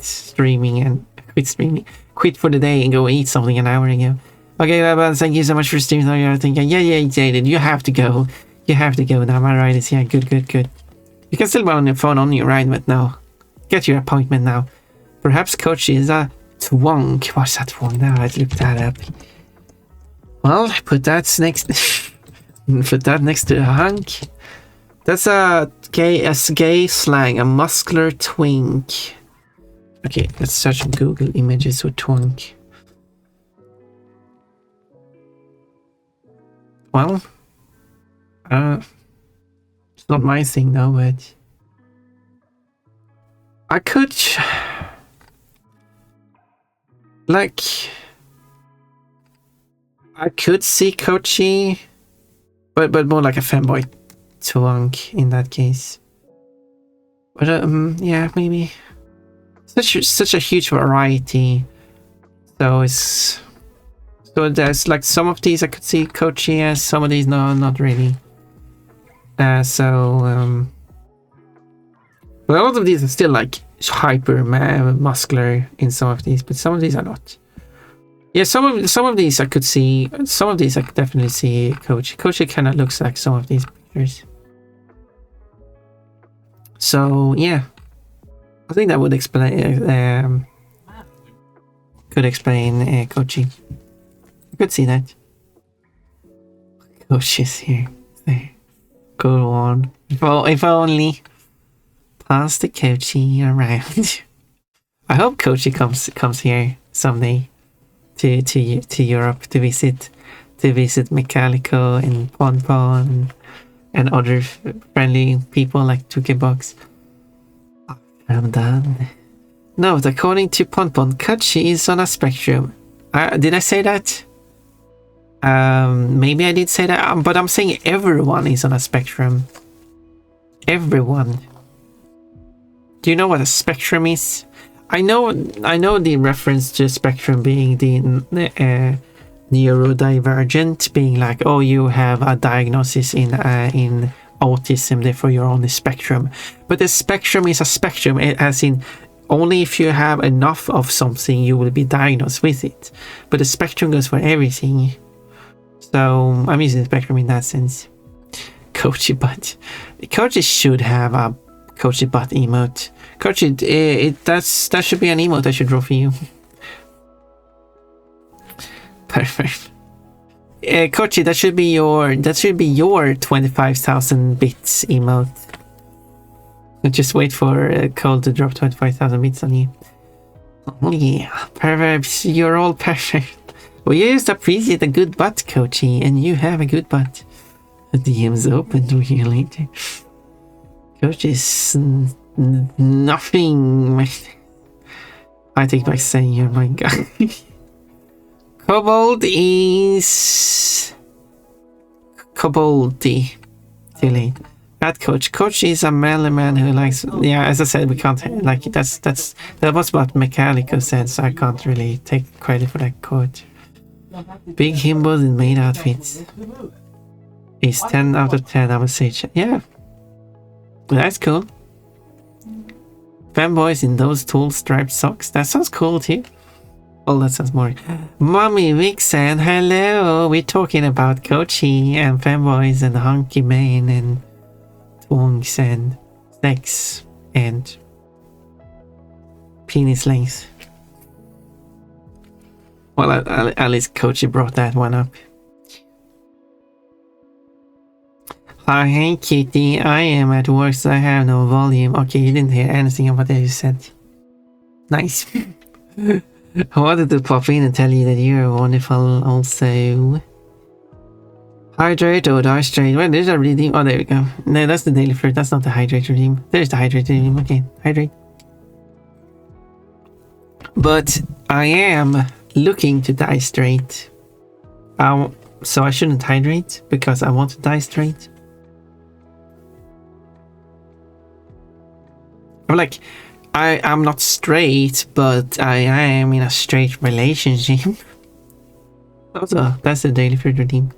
for the day and go eat something an hour ago. Okay, but thank you so much for streaming. I'm thinking, yeah, Jaden, you have to go. You have to go now. My ride is here. Good. You can still be on your phone on your ride, but no. Get your appointment now. Perhaps Coach is a twonk. What's that twonk? Now let's look that up. Well, put that next to a hunk. That's a gay slang, a muscular twink. Okay, let's search Google images for twonk. Well, it's not my thing though, but I could see Kochi, but more like a femboy twonk in that case. But yeah, maybe such a huge variety, so it's So there's like some of these I could see coachy as, some of these no, not really. But a lot of these are still like hyper muscular in some of these, but some of these are not. Yeah, some of these I could see. Some of these I could definitely see coachy. Coachy kind of looks like some of these pictures. So yeah, I think that would explain. Could explain coachy. I could see that. Coach is here. There. Go on. If only. Pass the coachy around. I hope coachy comes here someday to Europe to visit Metallico and Pon and other friendly people like 2K Box. I'm done. No, according to Pon, coachy is on a spectrum. Did I say that? Maybe I did say that, but I'm saying everyone is on a spectrum. Everyone. Do you know what a spectrum is? I know the reference to spectrum being the neurodivergent, being like, oh, you have a diagnosis in autism, therefore you're on the spectrum. But the spectrum is a spectrum, as in only if you have enough of something you will be diagnosed with it. But the spectrum goes for everything. So I'm using the spectrum in that sense. Coachy butt. Coaches should have a coachy butt emote. Coachy, that should be an emote I should draw for you. Perfect. Coachy, that should be your 25,000 bits emote. Just wait for Cole to drop 25,000 bits on you. Oh yeah, perhaps you're all perfect. Well, you just appreciate a good butt, Coachy, and you have a good butt. The DM's open to hear later. Coach is nothing. I take back saying you're my guy. Kobold is Koboldy. Too late. That Coach is a manly man who likes. Yeah, as I said, we can't like that was what Metallico said, so I can't really take credit for that quote. Big himbos in maid outfits is 10 out of 10, I would say. Yeah, that's cool. Fanboys in those tall striped socks. That sounds cool too. Oh, that sounds more. Mommy Vixen, hello. We're talking about Coachy and fanboys and hunky mane and twonks and sex and penis length. Well, at least Coachy brought that one up. Oh, hey cutie, I am at work so I have no volume. Okay, you didn't hear anything about what you said. Nice. I wanted to pop in and tell you that you're wonderful also. Hydrate or hydrate. Well, there's a redeem. Oh, there we go. No, that's the daily fruit. That's not the hydrate redeem. There's the hydrate redeem. Okay, hydrate. But I am looking to die straight. So I shouldn't hydrate because I want to die straight. I'm like, I'm not straight, but I am in a straight relationship. Also, that's the daily fruit redeem.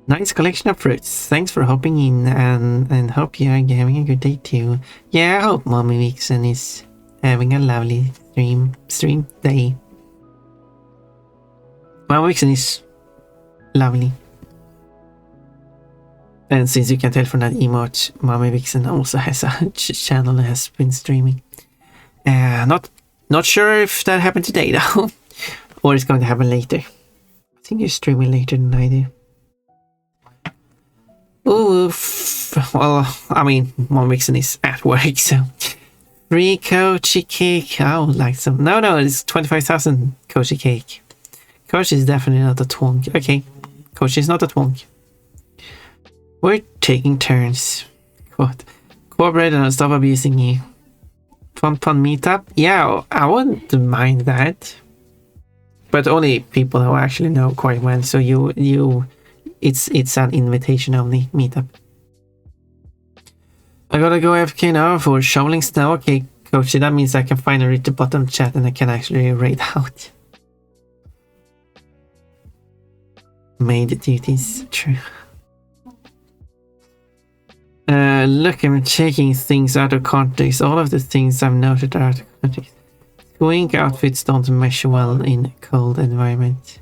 Nice collection of fruits. Thanks for hopping in and hope you're having a good day too. Yeah, I hope Mommy Vixen is having a lovely stream day. Mommy Vixen is lovely. And since you can tell from that emote, Mommy Vixen also has a channel that has been streaming. Not sure if that happened today though, or it's going to happen later. I think you're streaming later than I do. Oof. Well, I mean, Mommy Vixen is at work, so free Coachy cake. I would like some. No, it's 25,000 Coachy cake. Coach is definitely not a twonk. Okay, Coach is not a twonk. We're taking turns. What? Cooperate and stop abusing you. Fun meetup? Yeah, I wouldn't mind that. But only people who actually know quite well. So it's an invitation only meetup. I gotta go AFK now for shoveling snow. Okay, Coach, that means I can finally reach the bottom chat and I can actually raid out. Maid duties. True. Look, I'm taking things out of context. All of the things I've noted are out of context. Twink outfits don't mesh well in a cold environment.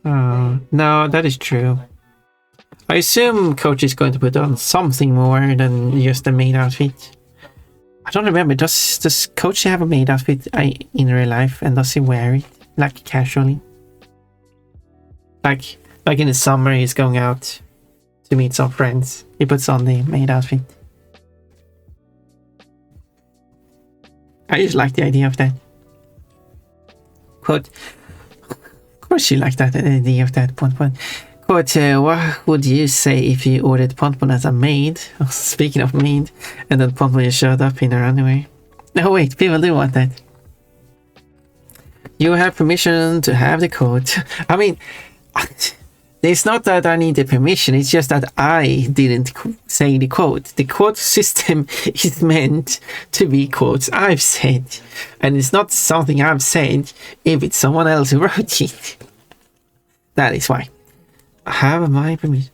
Oh, no, that is true. I assume Coach is going to put on something more than just a maid outfit. I don't remember. Does Coach have a maid outfit in real life, and does he wear it like casually? Like in the summer, he's going out to meet some friends. He puts on the maid outfit. I just like the idea of that. Quote. Of course, you like that idea of that. Ponpon. Quote. What would you say if you ordered Ponpon as a maid? Speaking of maid, and then Ponpon just showed up in her underwear. No, wait. People do want that. You have permission to have the quote. I mean, it's not that I need the permission, it's just that I didn't say the quote. The quote system is meant to be quotes I've said, and it's not something I've said if it's someone else who wrote it. That is why. I have my permission.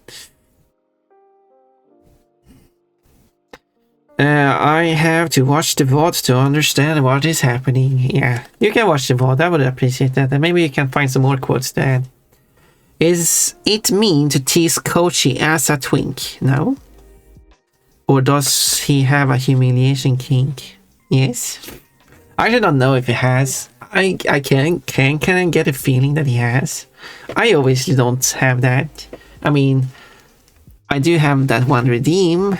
I have to watch the VOD to understand what is happening. Yeah, you can watch the VOD, I would appreciate that. And maybe you can find some more quotes to add. Is it mean to tease Kochi as a twink? No. Or does he have a humiliation kink? Yes. I do not know if he has. I can get a feeling that he has. I obviously don't have that. I mean, I do have that one redeem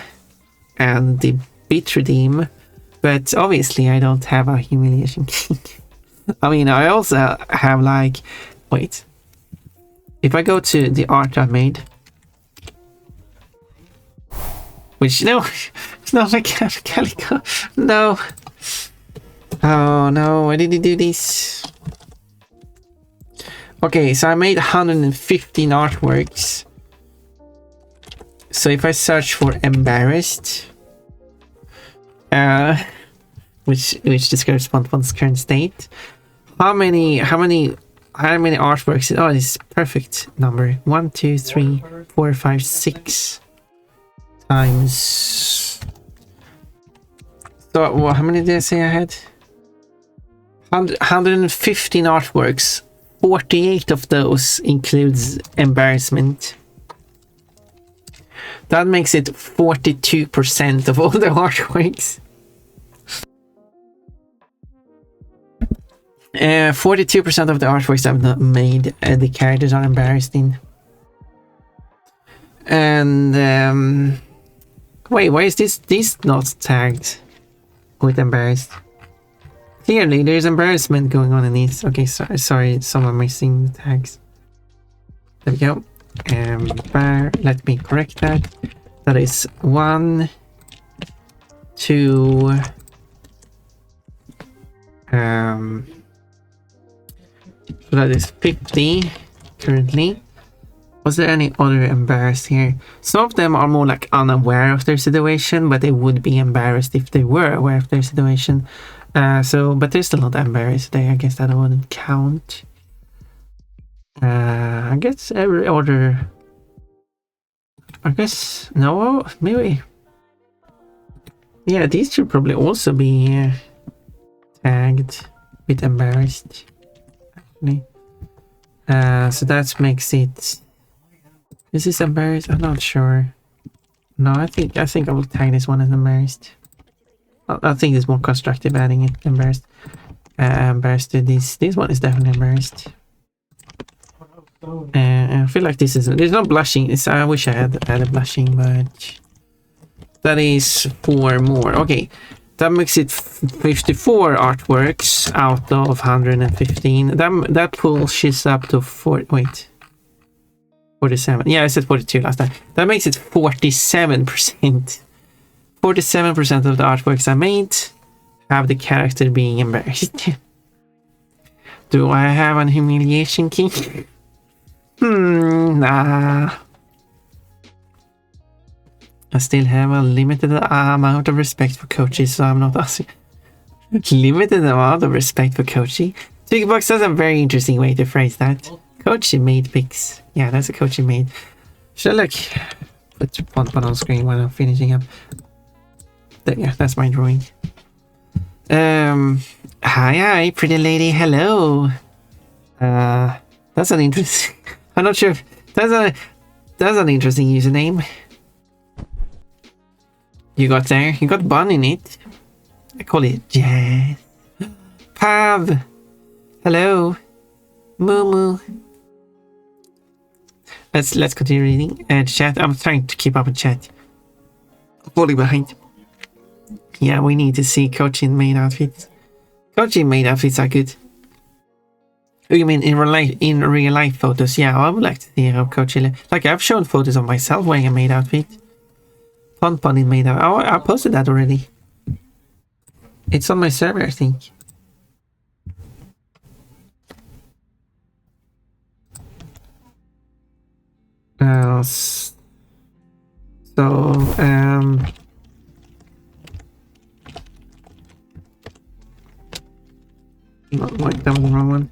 and the bit redeem, but obviously I don't have a humiliation kink. I mean, I also have like, wait. If I go to the art I made, which, no, it's not like Calico, no. Oh no, why did he do this? Okay, so I made 115 artworks. So if I search for embarrassed, which describes Ponpon's current state, how many artworks? Oh, this is perfect number. 1, 2, 3, 4, 5, 6 times. So, well, how many did I say I had? 115 artworks. 48 of those includes embarrassment. That makes it 42% of all the artworks. 42% of the artworks I've not made, the characters are embarrassed in. And wait, why is this not tagged with embarrassed? Clearly, there's embarrassment going on in these. Okay, sorry, someone missing the tags. There we go. Let me correct that. That is 1, 2. So that is 50 currently. Was there any other embarrassed here? Some of them are more like unaware of their situation, but they would be embarrassed if they were aware of their situation. But they're still not embarrassed. I guess that wouldn't count. I guess every other. I guess no, maybe. Yeah, these should probably also be tagged with embarrassed. Actually, so that makes it. Is this embarrassed? I'm not sure. No, I think I will tag this one as embarrassed. I think it's more constructive adding it embarrassed. Embarrassed to this. This one is definitely embarrassed. I feel like this is. There's no blushing. I wish I had added blushing, but that is 4 more. Okay, that makes it 54 artworks out of 115. That pushes up to 4. Wait. 47. Yeah, I said 42 last time. That makes it 47%. 47% of the artworks I made have the character being embarrassed. Do I have an humiliation kink? Nah. I still have a limited amount of respect for Kochi, so I'm not asking. Limited amount of respect for Kochi? Twigbox, that's a very interesting way to phrase that. Coachy made pics. Yeah, that's a coachy made. Should I like put Pon on screen when I'm finishing up? Yeah, that's my drawing. Hi, pretty lady. Hello. That's an interesting. I'm not sure if that's an interesting username. You got there. You got bun in it. I call it Jazz. Pav. Hello. Moo. Let's continue reading. Chat. I'm trying to keep up with chat. Falling behind. Yeah, we need to see coaching maid outfits. Coaching maid outfits are good. Oh, you mean in real life photos? Yeah, I would like to see how coaching. Like I've shown photos of myself wearing a maid outfit. Pon in maid outfit. Oh, I posted that already. It's on my server, I think. No, wait, that was the wrong one.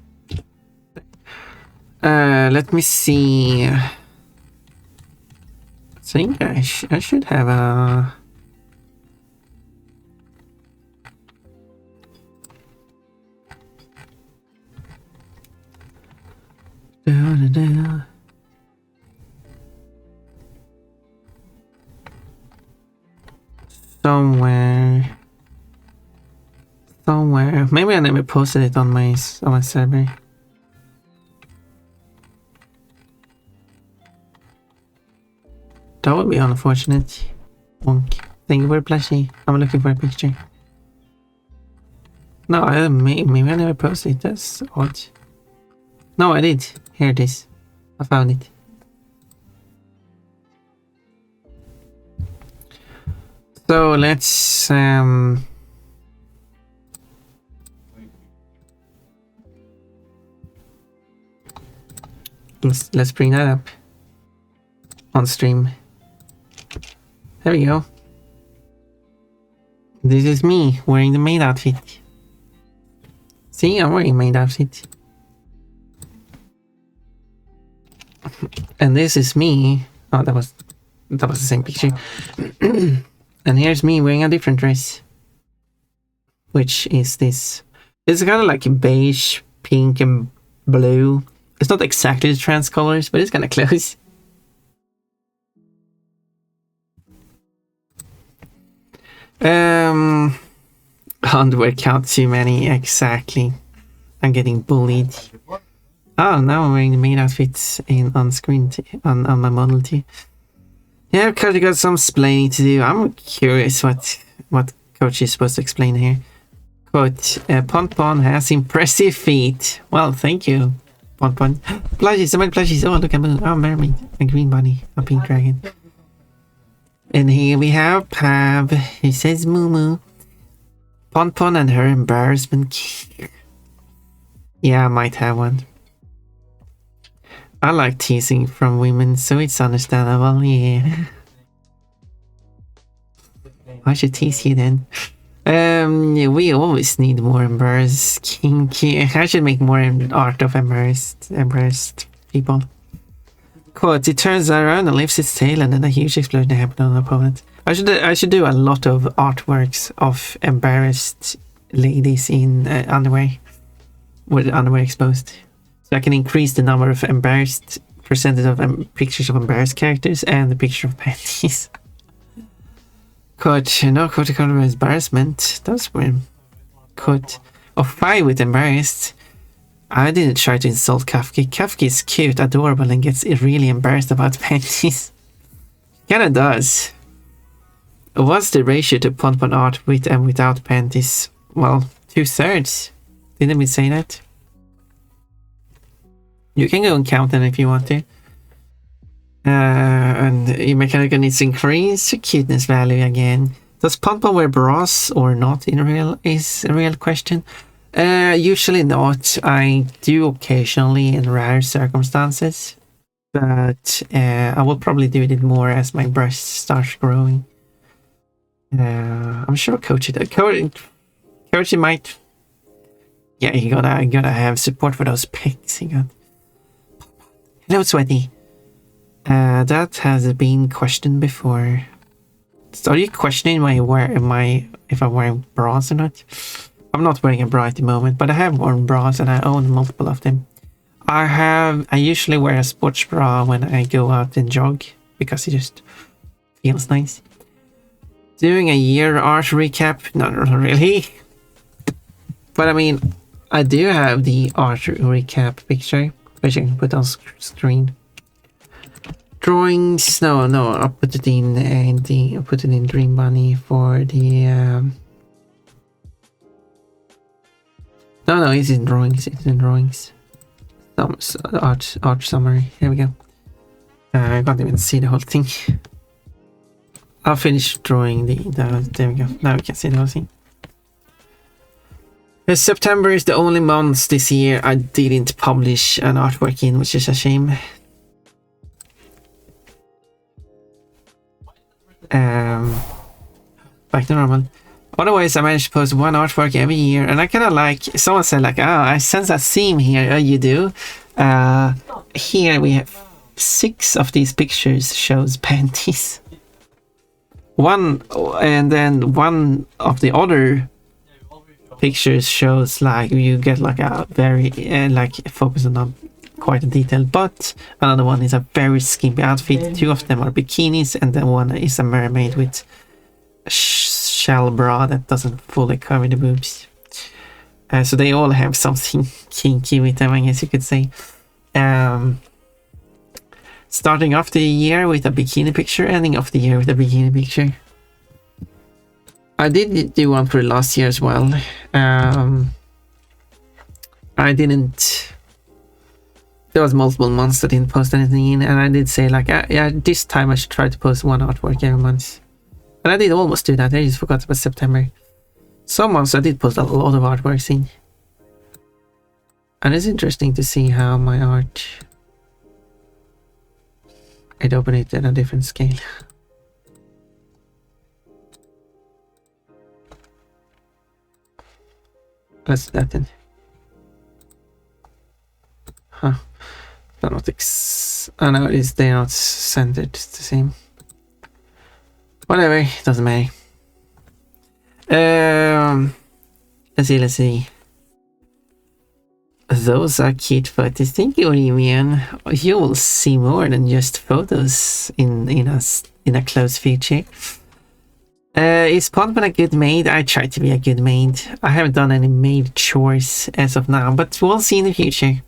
Let me see. I think I should have a. Somewhere. Maybe I never posted it on my server. That would be unfortunate. Wonk. Thank you for Plushy. I'm looking for a picture. No, maybe I never posted it. That's odd. No, I did. Here it is. I found it. So let's bring that up on stream. There we go. This is me wearing the maid outfit. See, I'm wearing maid outfit. And this is me. Oh, that was the same picture. And here's me wearing a different dress. Which is this. It's kind of like beige, pink, and blue. It's not exactly the trans colors, but it's kind of close. Underwear count too many, exactly. I'm getting bullied. Oh, now I'm wearing the main outfits on screen on my model too. Yeah, Coach got some explaining to do. I'm curious what Coach is supposed to explain here. Quote, Pon has impressive feet. Well, thank you, Pon. Plushies, so many plushies. Oh, look at Moon. Oh, mermaid, a green bunny, a pink dragon. And here we have Pav. He says Moo. Pon and her embarrassment key. Yeah, I might have one. I like teasing from women, so it's understandable, yeah. I should tease you then. We always need more embarrassed kinky. I should make more art of embarrassed people. Quote, it turns around and lifts its tail and then a huge explosion happened on the opponent. I should do a lot of artworks of embarrassed ladies in underwear. With underwear exposed. So I can increase the number of embarrassed percentage of pictures of embarrassed characters and the picture of panties. Quote, no quote embarrassment. That's weird. Quote, of 5 with embarrassed. I didn't try to insult Kafki. Kafki is cute, adorable, and gets really embarrassed about panties. Kinda does. What's the ratio to Pon art with and without panties? Well, 2/3. Didn't we say that? You can go and count them if you want to. And your mechanical needs increase your cuteness value again. Does Pon wear bras or not in real is a real question. Usually not. I do occasionally in rare circumstances. But I will probably do it more as my breasts start growing. I'm sure Coach might. Yeah, you gotta have support for those pics. You got Hello, Sweaty. That has been questioned before. Are you questioning if I'm wearing bras or not? I'm not wearing a bra at the moment, but I have worn bras and I own multiple of them. I usually wear a sports bra when I go out and jog because it just feels nice. Doing a year art recap? Not really. But I mean, I do have the art recap picture, which I can put on screen. Drawings? No, I'll put it in I'll put it in Dream Bunny for the No, it's in drawings. It's in drawings. Art summary. Here we go. I can't even see the whole thing. I'll finish drawing there we go. Now we can see the whole thing. September is the only month this year I didn't publish an artwork in, which is a shame. Back to normal. Otherwise, I managed to post one artwork every year, and I kind of like. Someone said like, "Oh, I sense a theme here." Oh, you do. Here we have 6 of these pictures shows panties. One, and then one of the other pictures shows like you get like a very like focusing on quite a detail, but another one is a very skimpy outfit. 2 of them are bikinis, and then one is a mermaid with a shell bra that doesn't fully cover the boobs. So they all have something kinky with them, I guess you could say. Starting off the year with a bikini picture, ending off the year with a bikini picture. I did do one for last year as well. I didn't. There was multiple months that I didn't post anything in, and I did say like, yeah, this time I should try to post one artwork every month. And I did almost do that. I just forgot about September. Some months I did post a lot of artworks in. And it's interesting to see how my art... I'd open it at a different scale. Let's do that then. Huh. They're not I know they're not centered, it's the same. Whatever, doesn't matter. Let's see. Those are cute photos. Thank you, Remian. You will see more than just photos in a close future. Is Pontman a good maid? I try to be a good maid. I haven't done any maid chores as of now, but we'll see in the future.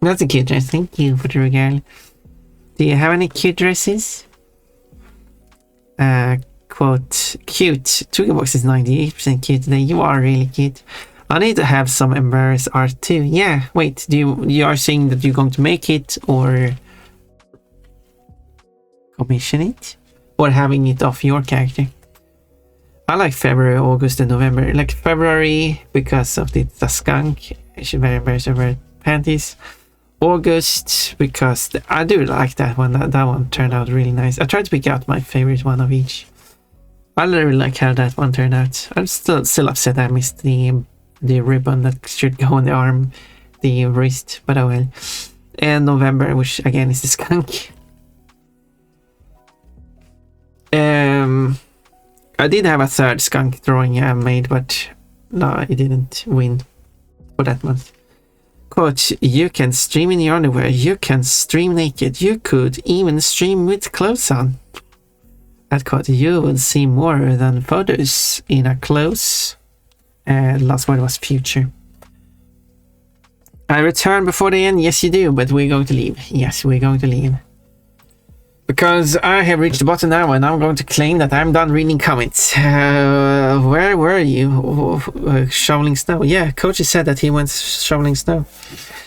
That's a cute dress. Thank you for the regard. Do you have any cute dresses? Quote, cute. Twiggerbox is 98% cute today. You are really cute. I need to have some embarrassed art too. Yeah, wait, you are saying that you're going to make it or commission it? Or having it off your character? I like February, August and November. Like February because of the skunk. I should very embarrassed over panties. August because I do like that one. That one turned out really nice. I tried to pick out my favorite one of each. I really like how that one turned out. I'm still upset I missed the ribbon that should go on the arm, the wrist, but oh well. And November, which again is the skunk. I did have a third skunk drawing I made, but no, it didn't win for that month. Quote, you can stream in your underwear, you can stream naked, you could even stream with clothes on. That quote, you will see more than photos in a close. Last word was future. I return before the end? Yes you do, but we're going to leave. Yes, we're going to leave. Because I have reached the bottom now and I'm going to claim that I'm done reading comments. Where were you? Shoveling snow. Yeah, Coach said that he went shoveling snow.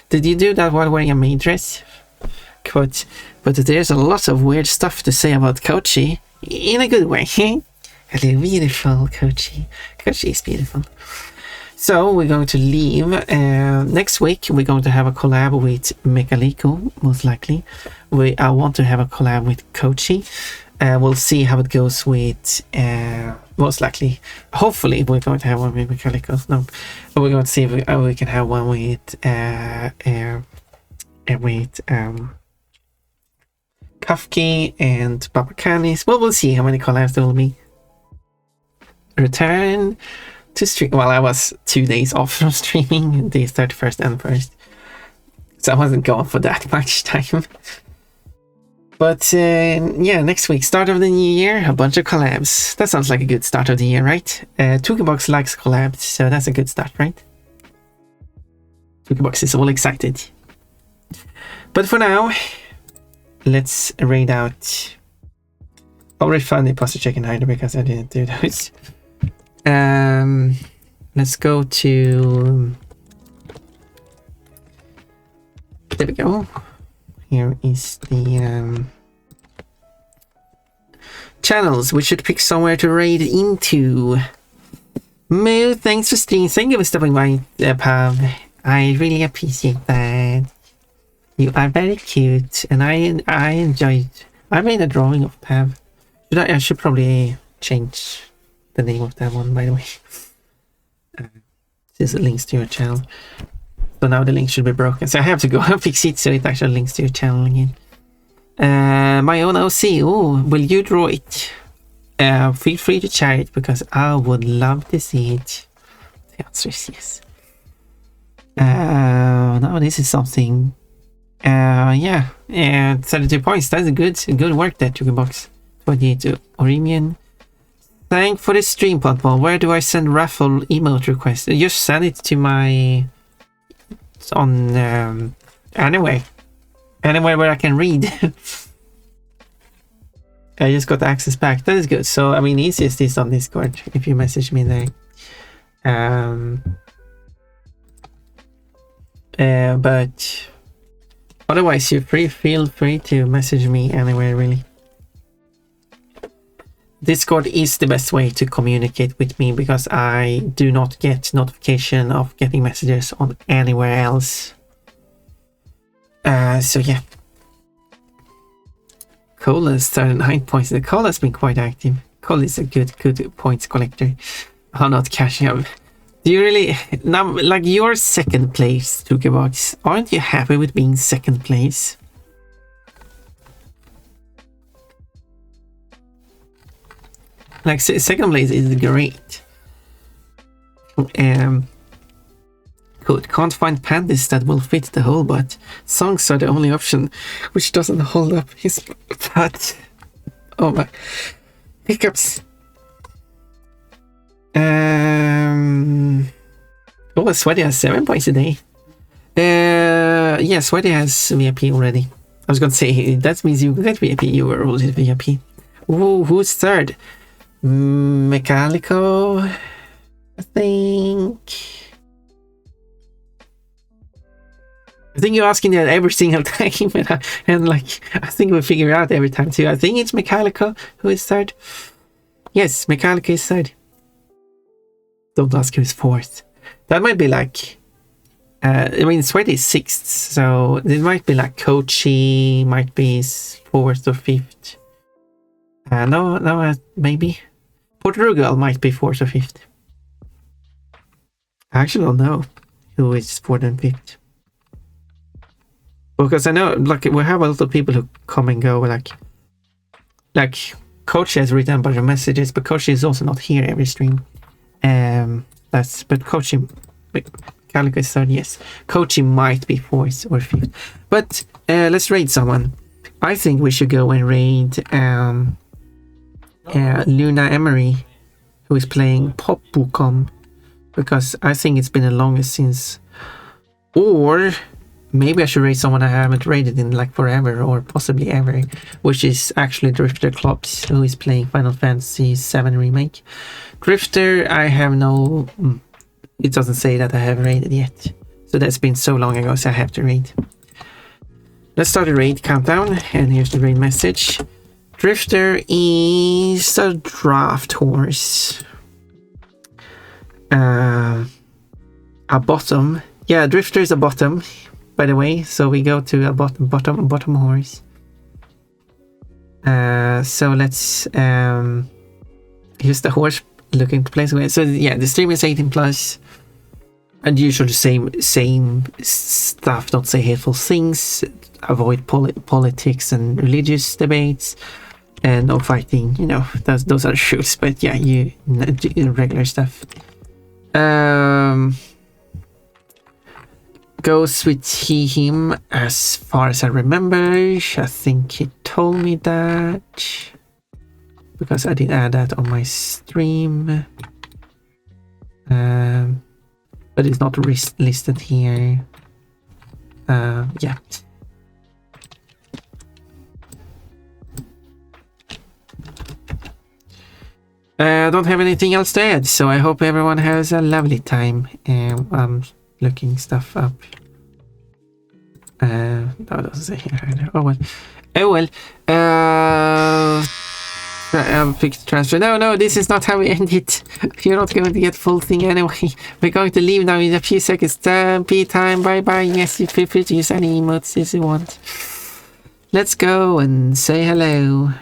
Did you do that while wearing a maid dress? Quote, but there's a lot of weird stuff to say about Kochi. In a good way. Hello, beautiful Kochi. Kochi is beautiful. So we're going to leave. Next week we're going to have a collab with Mekaliko, most likely. I want to have a collab with Kochi. We'll see how it goes with most likely. Hopefully we're going to have one with Mekaliko. No, but we're going to see if we can have one with with Kafki and Babakanis. Well, we'll see how many collabs there will be. Return to stream. Well, I was 2 days off from streaming, the 31st and 1st. So I wasn't gone for that much time. But yeah, next week, start of the new year, a bunch of collabs. That sounds like a good start of the year, right? Toolbox likes collabs, so that's a good start, right? Toolbox is all excited. But for now, let's raid out. I'll refund the posture check and hider because I didn't do those. Let's go to. There we go. Here is the channels. We should pick somewhere to raid into. Moo, thanks for streaming. Thank you for stopping by, Pav. I really appreciate that. You are very cute, and I enjoyed. I made a drawing of Pav. I should probably change the name of that one, by the way. This links to your channel. So now the link should be broken. So I have to go and fix it so it actually links to your channel again. My own OC. Oh, will you draw it? Feel free to share it because I would love to see it. The answer is yes. Now this is something. Yeah. 32 points. That's good work there, Toolbox. 28 to Orimian. Thank for the stream, Podball. Where do I send raffle emote requests? Just send it to my on anywhere where I can read. I just got access back. That is good. So I mean, easiest is on Discord if you message me there. But otherwise, feel free to message me anywhere really. Discord is the best way to communicate with me because I do not get notification of getting messages on anywhere else. So yeah. Cole has 39 points. Cole has been quite active. Cole is a good points collector. I'm not catching up. Do you really now like your second place, Toolbox? Aren't you happy with being second place? Like second place is great. Good. Can't find panties that will fit the hole, but songs are the only option, which doesn't hold up his butt. Oh my hiccups. Oh, Sweaty has 7 points a day. Yeah, Sweaty has VIP already. I was gonna say that means you get VIP. You were already VIP. Ooh, who's third? Mechanical, I think you're asking that every single time, and like I think we'll figure it out every time too. I think it's Mechanical who is third. Yes, Mechanical is third. Don't ask who's fourth. That might be like I mean Sweaty is sixth, so it might be like Kochi might be fourth or fifth. No, maybe Portugal might be fourth or fifth. I actually don't know who is fourth and fifth. Because I know, like, we have a lot of people who come and go, like Coach has written a bunch of messages, but Coach is also not here every stream. But Coach, Calico is third, yes. Coach might be fourth or fifth. But let's raid someone. I think we should go and raid Luna Emery, who is playing Pop Bukom, because I think it's been the longest since. Or maybe I should raid someone I haven't raided in like forever or possibly ever, which is actually Drifter Klops, who is playing Final Fantasy VII Remake. Drifter, I have no. It doesn't say that I have raided yet, so that's been so long ago, so I have to raid. Let's start a raid countdown, and here's the raid message. Drifter is a draft horse. A bottom. Yeah, Drifter is a bottom, by the way. So we go to a bottom horse. So let's use the horse looking to place away. So yeah, the stream is 18 plus. And usually same stuff, not say hateful things, avoid politics and religious debates, and no fighting, you know, those are shoots, but yeah, regular stuff. Goes with him as far as I remember. I think he told me that, because I did add that on my stream. But it's not listed here. Yeah. I don't have anything else to add, so I hope everyone has a lovely time. I'm looking stuff up. No, it doesn't say here. Oh well. Oh well. Fixed transfer. No, this is not how we end it. You're not going to get full thing anyway. We're going to leave now in a few seconds. P time. Bye bye. Yes, you feel free to use any emotes if you want. Let's go and say hello.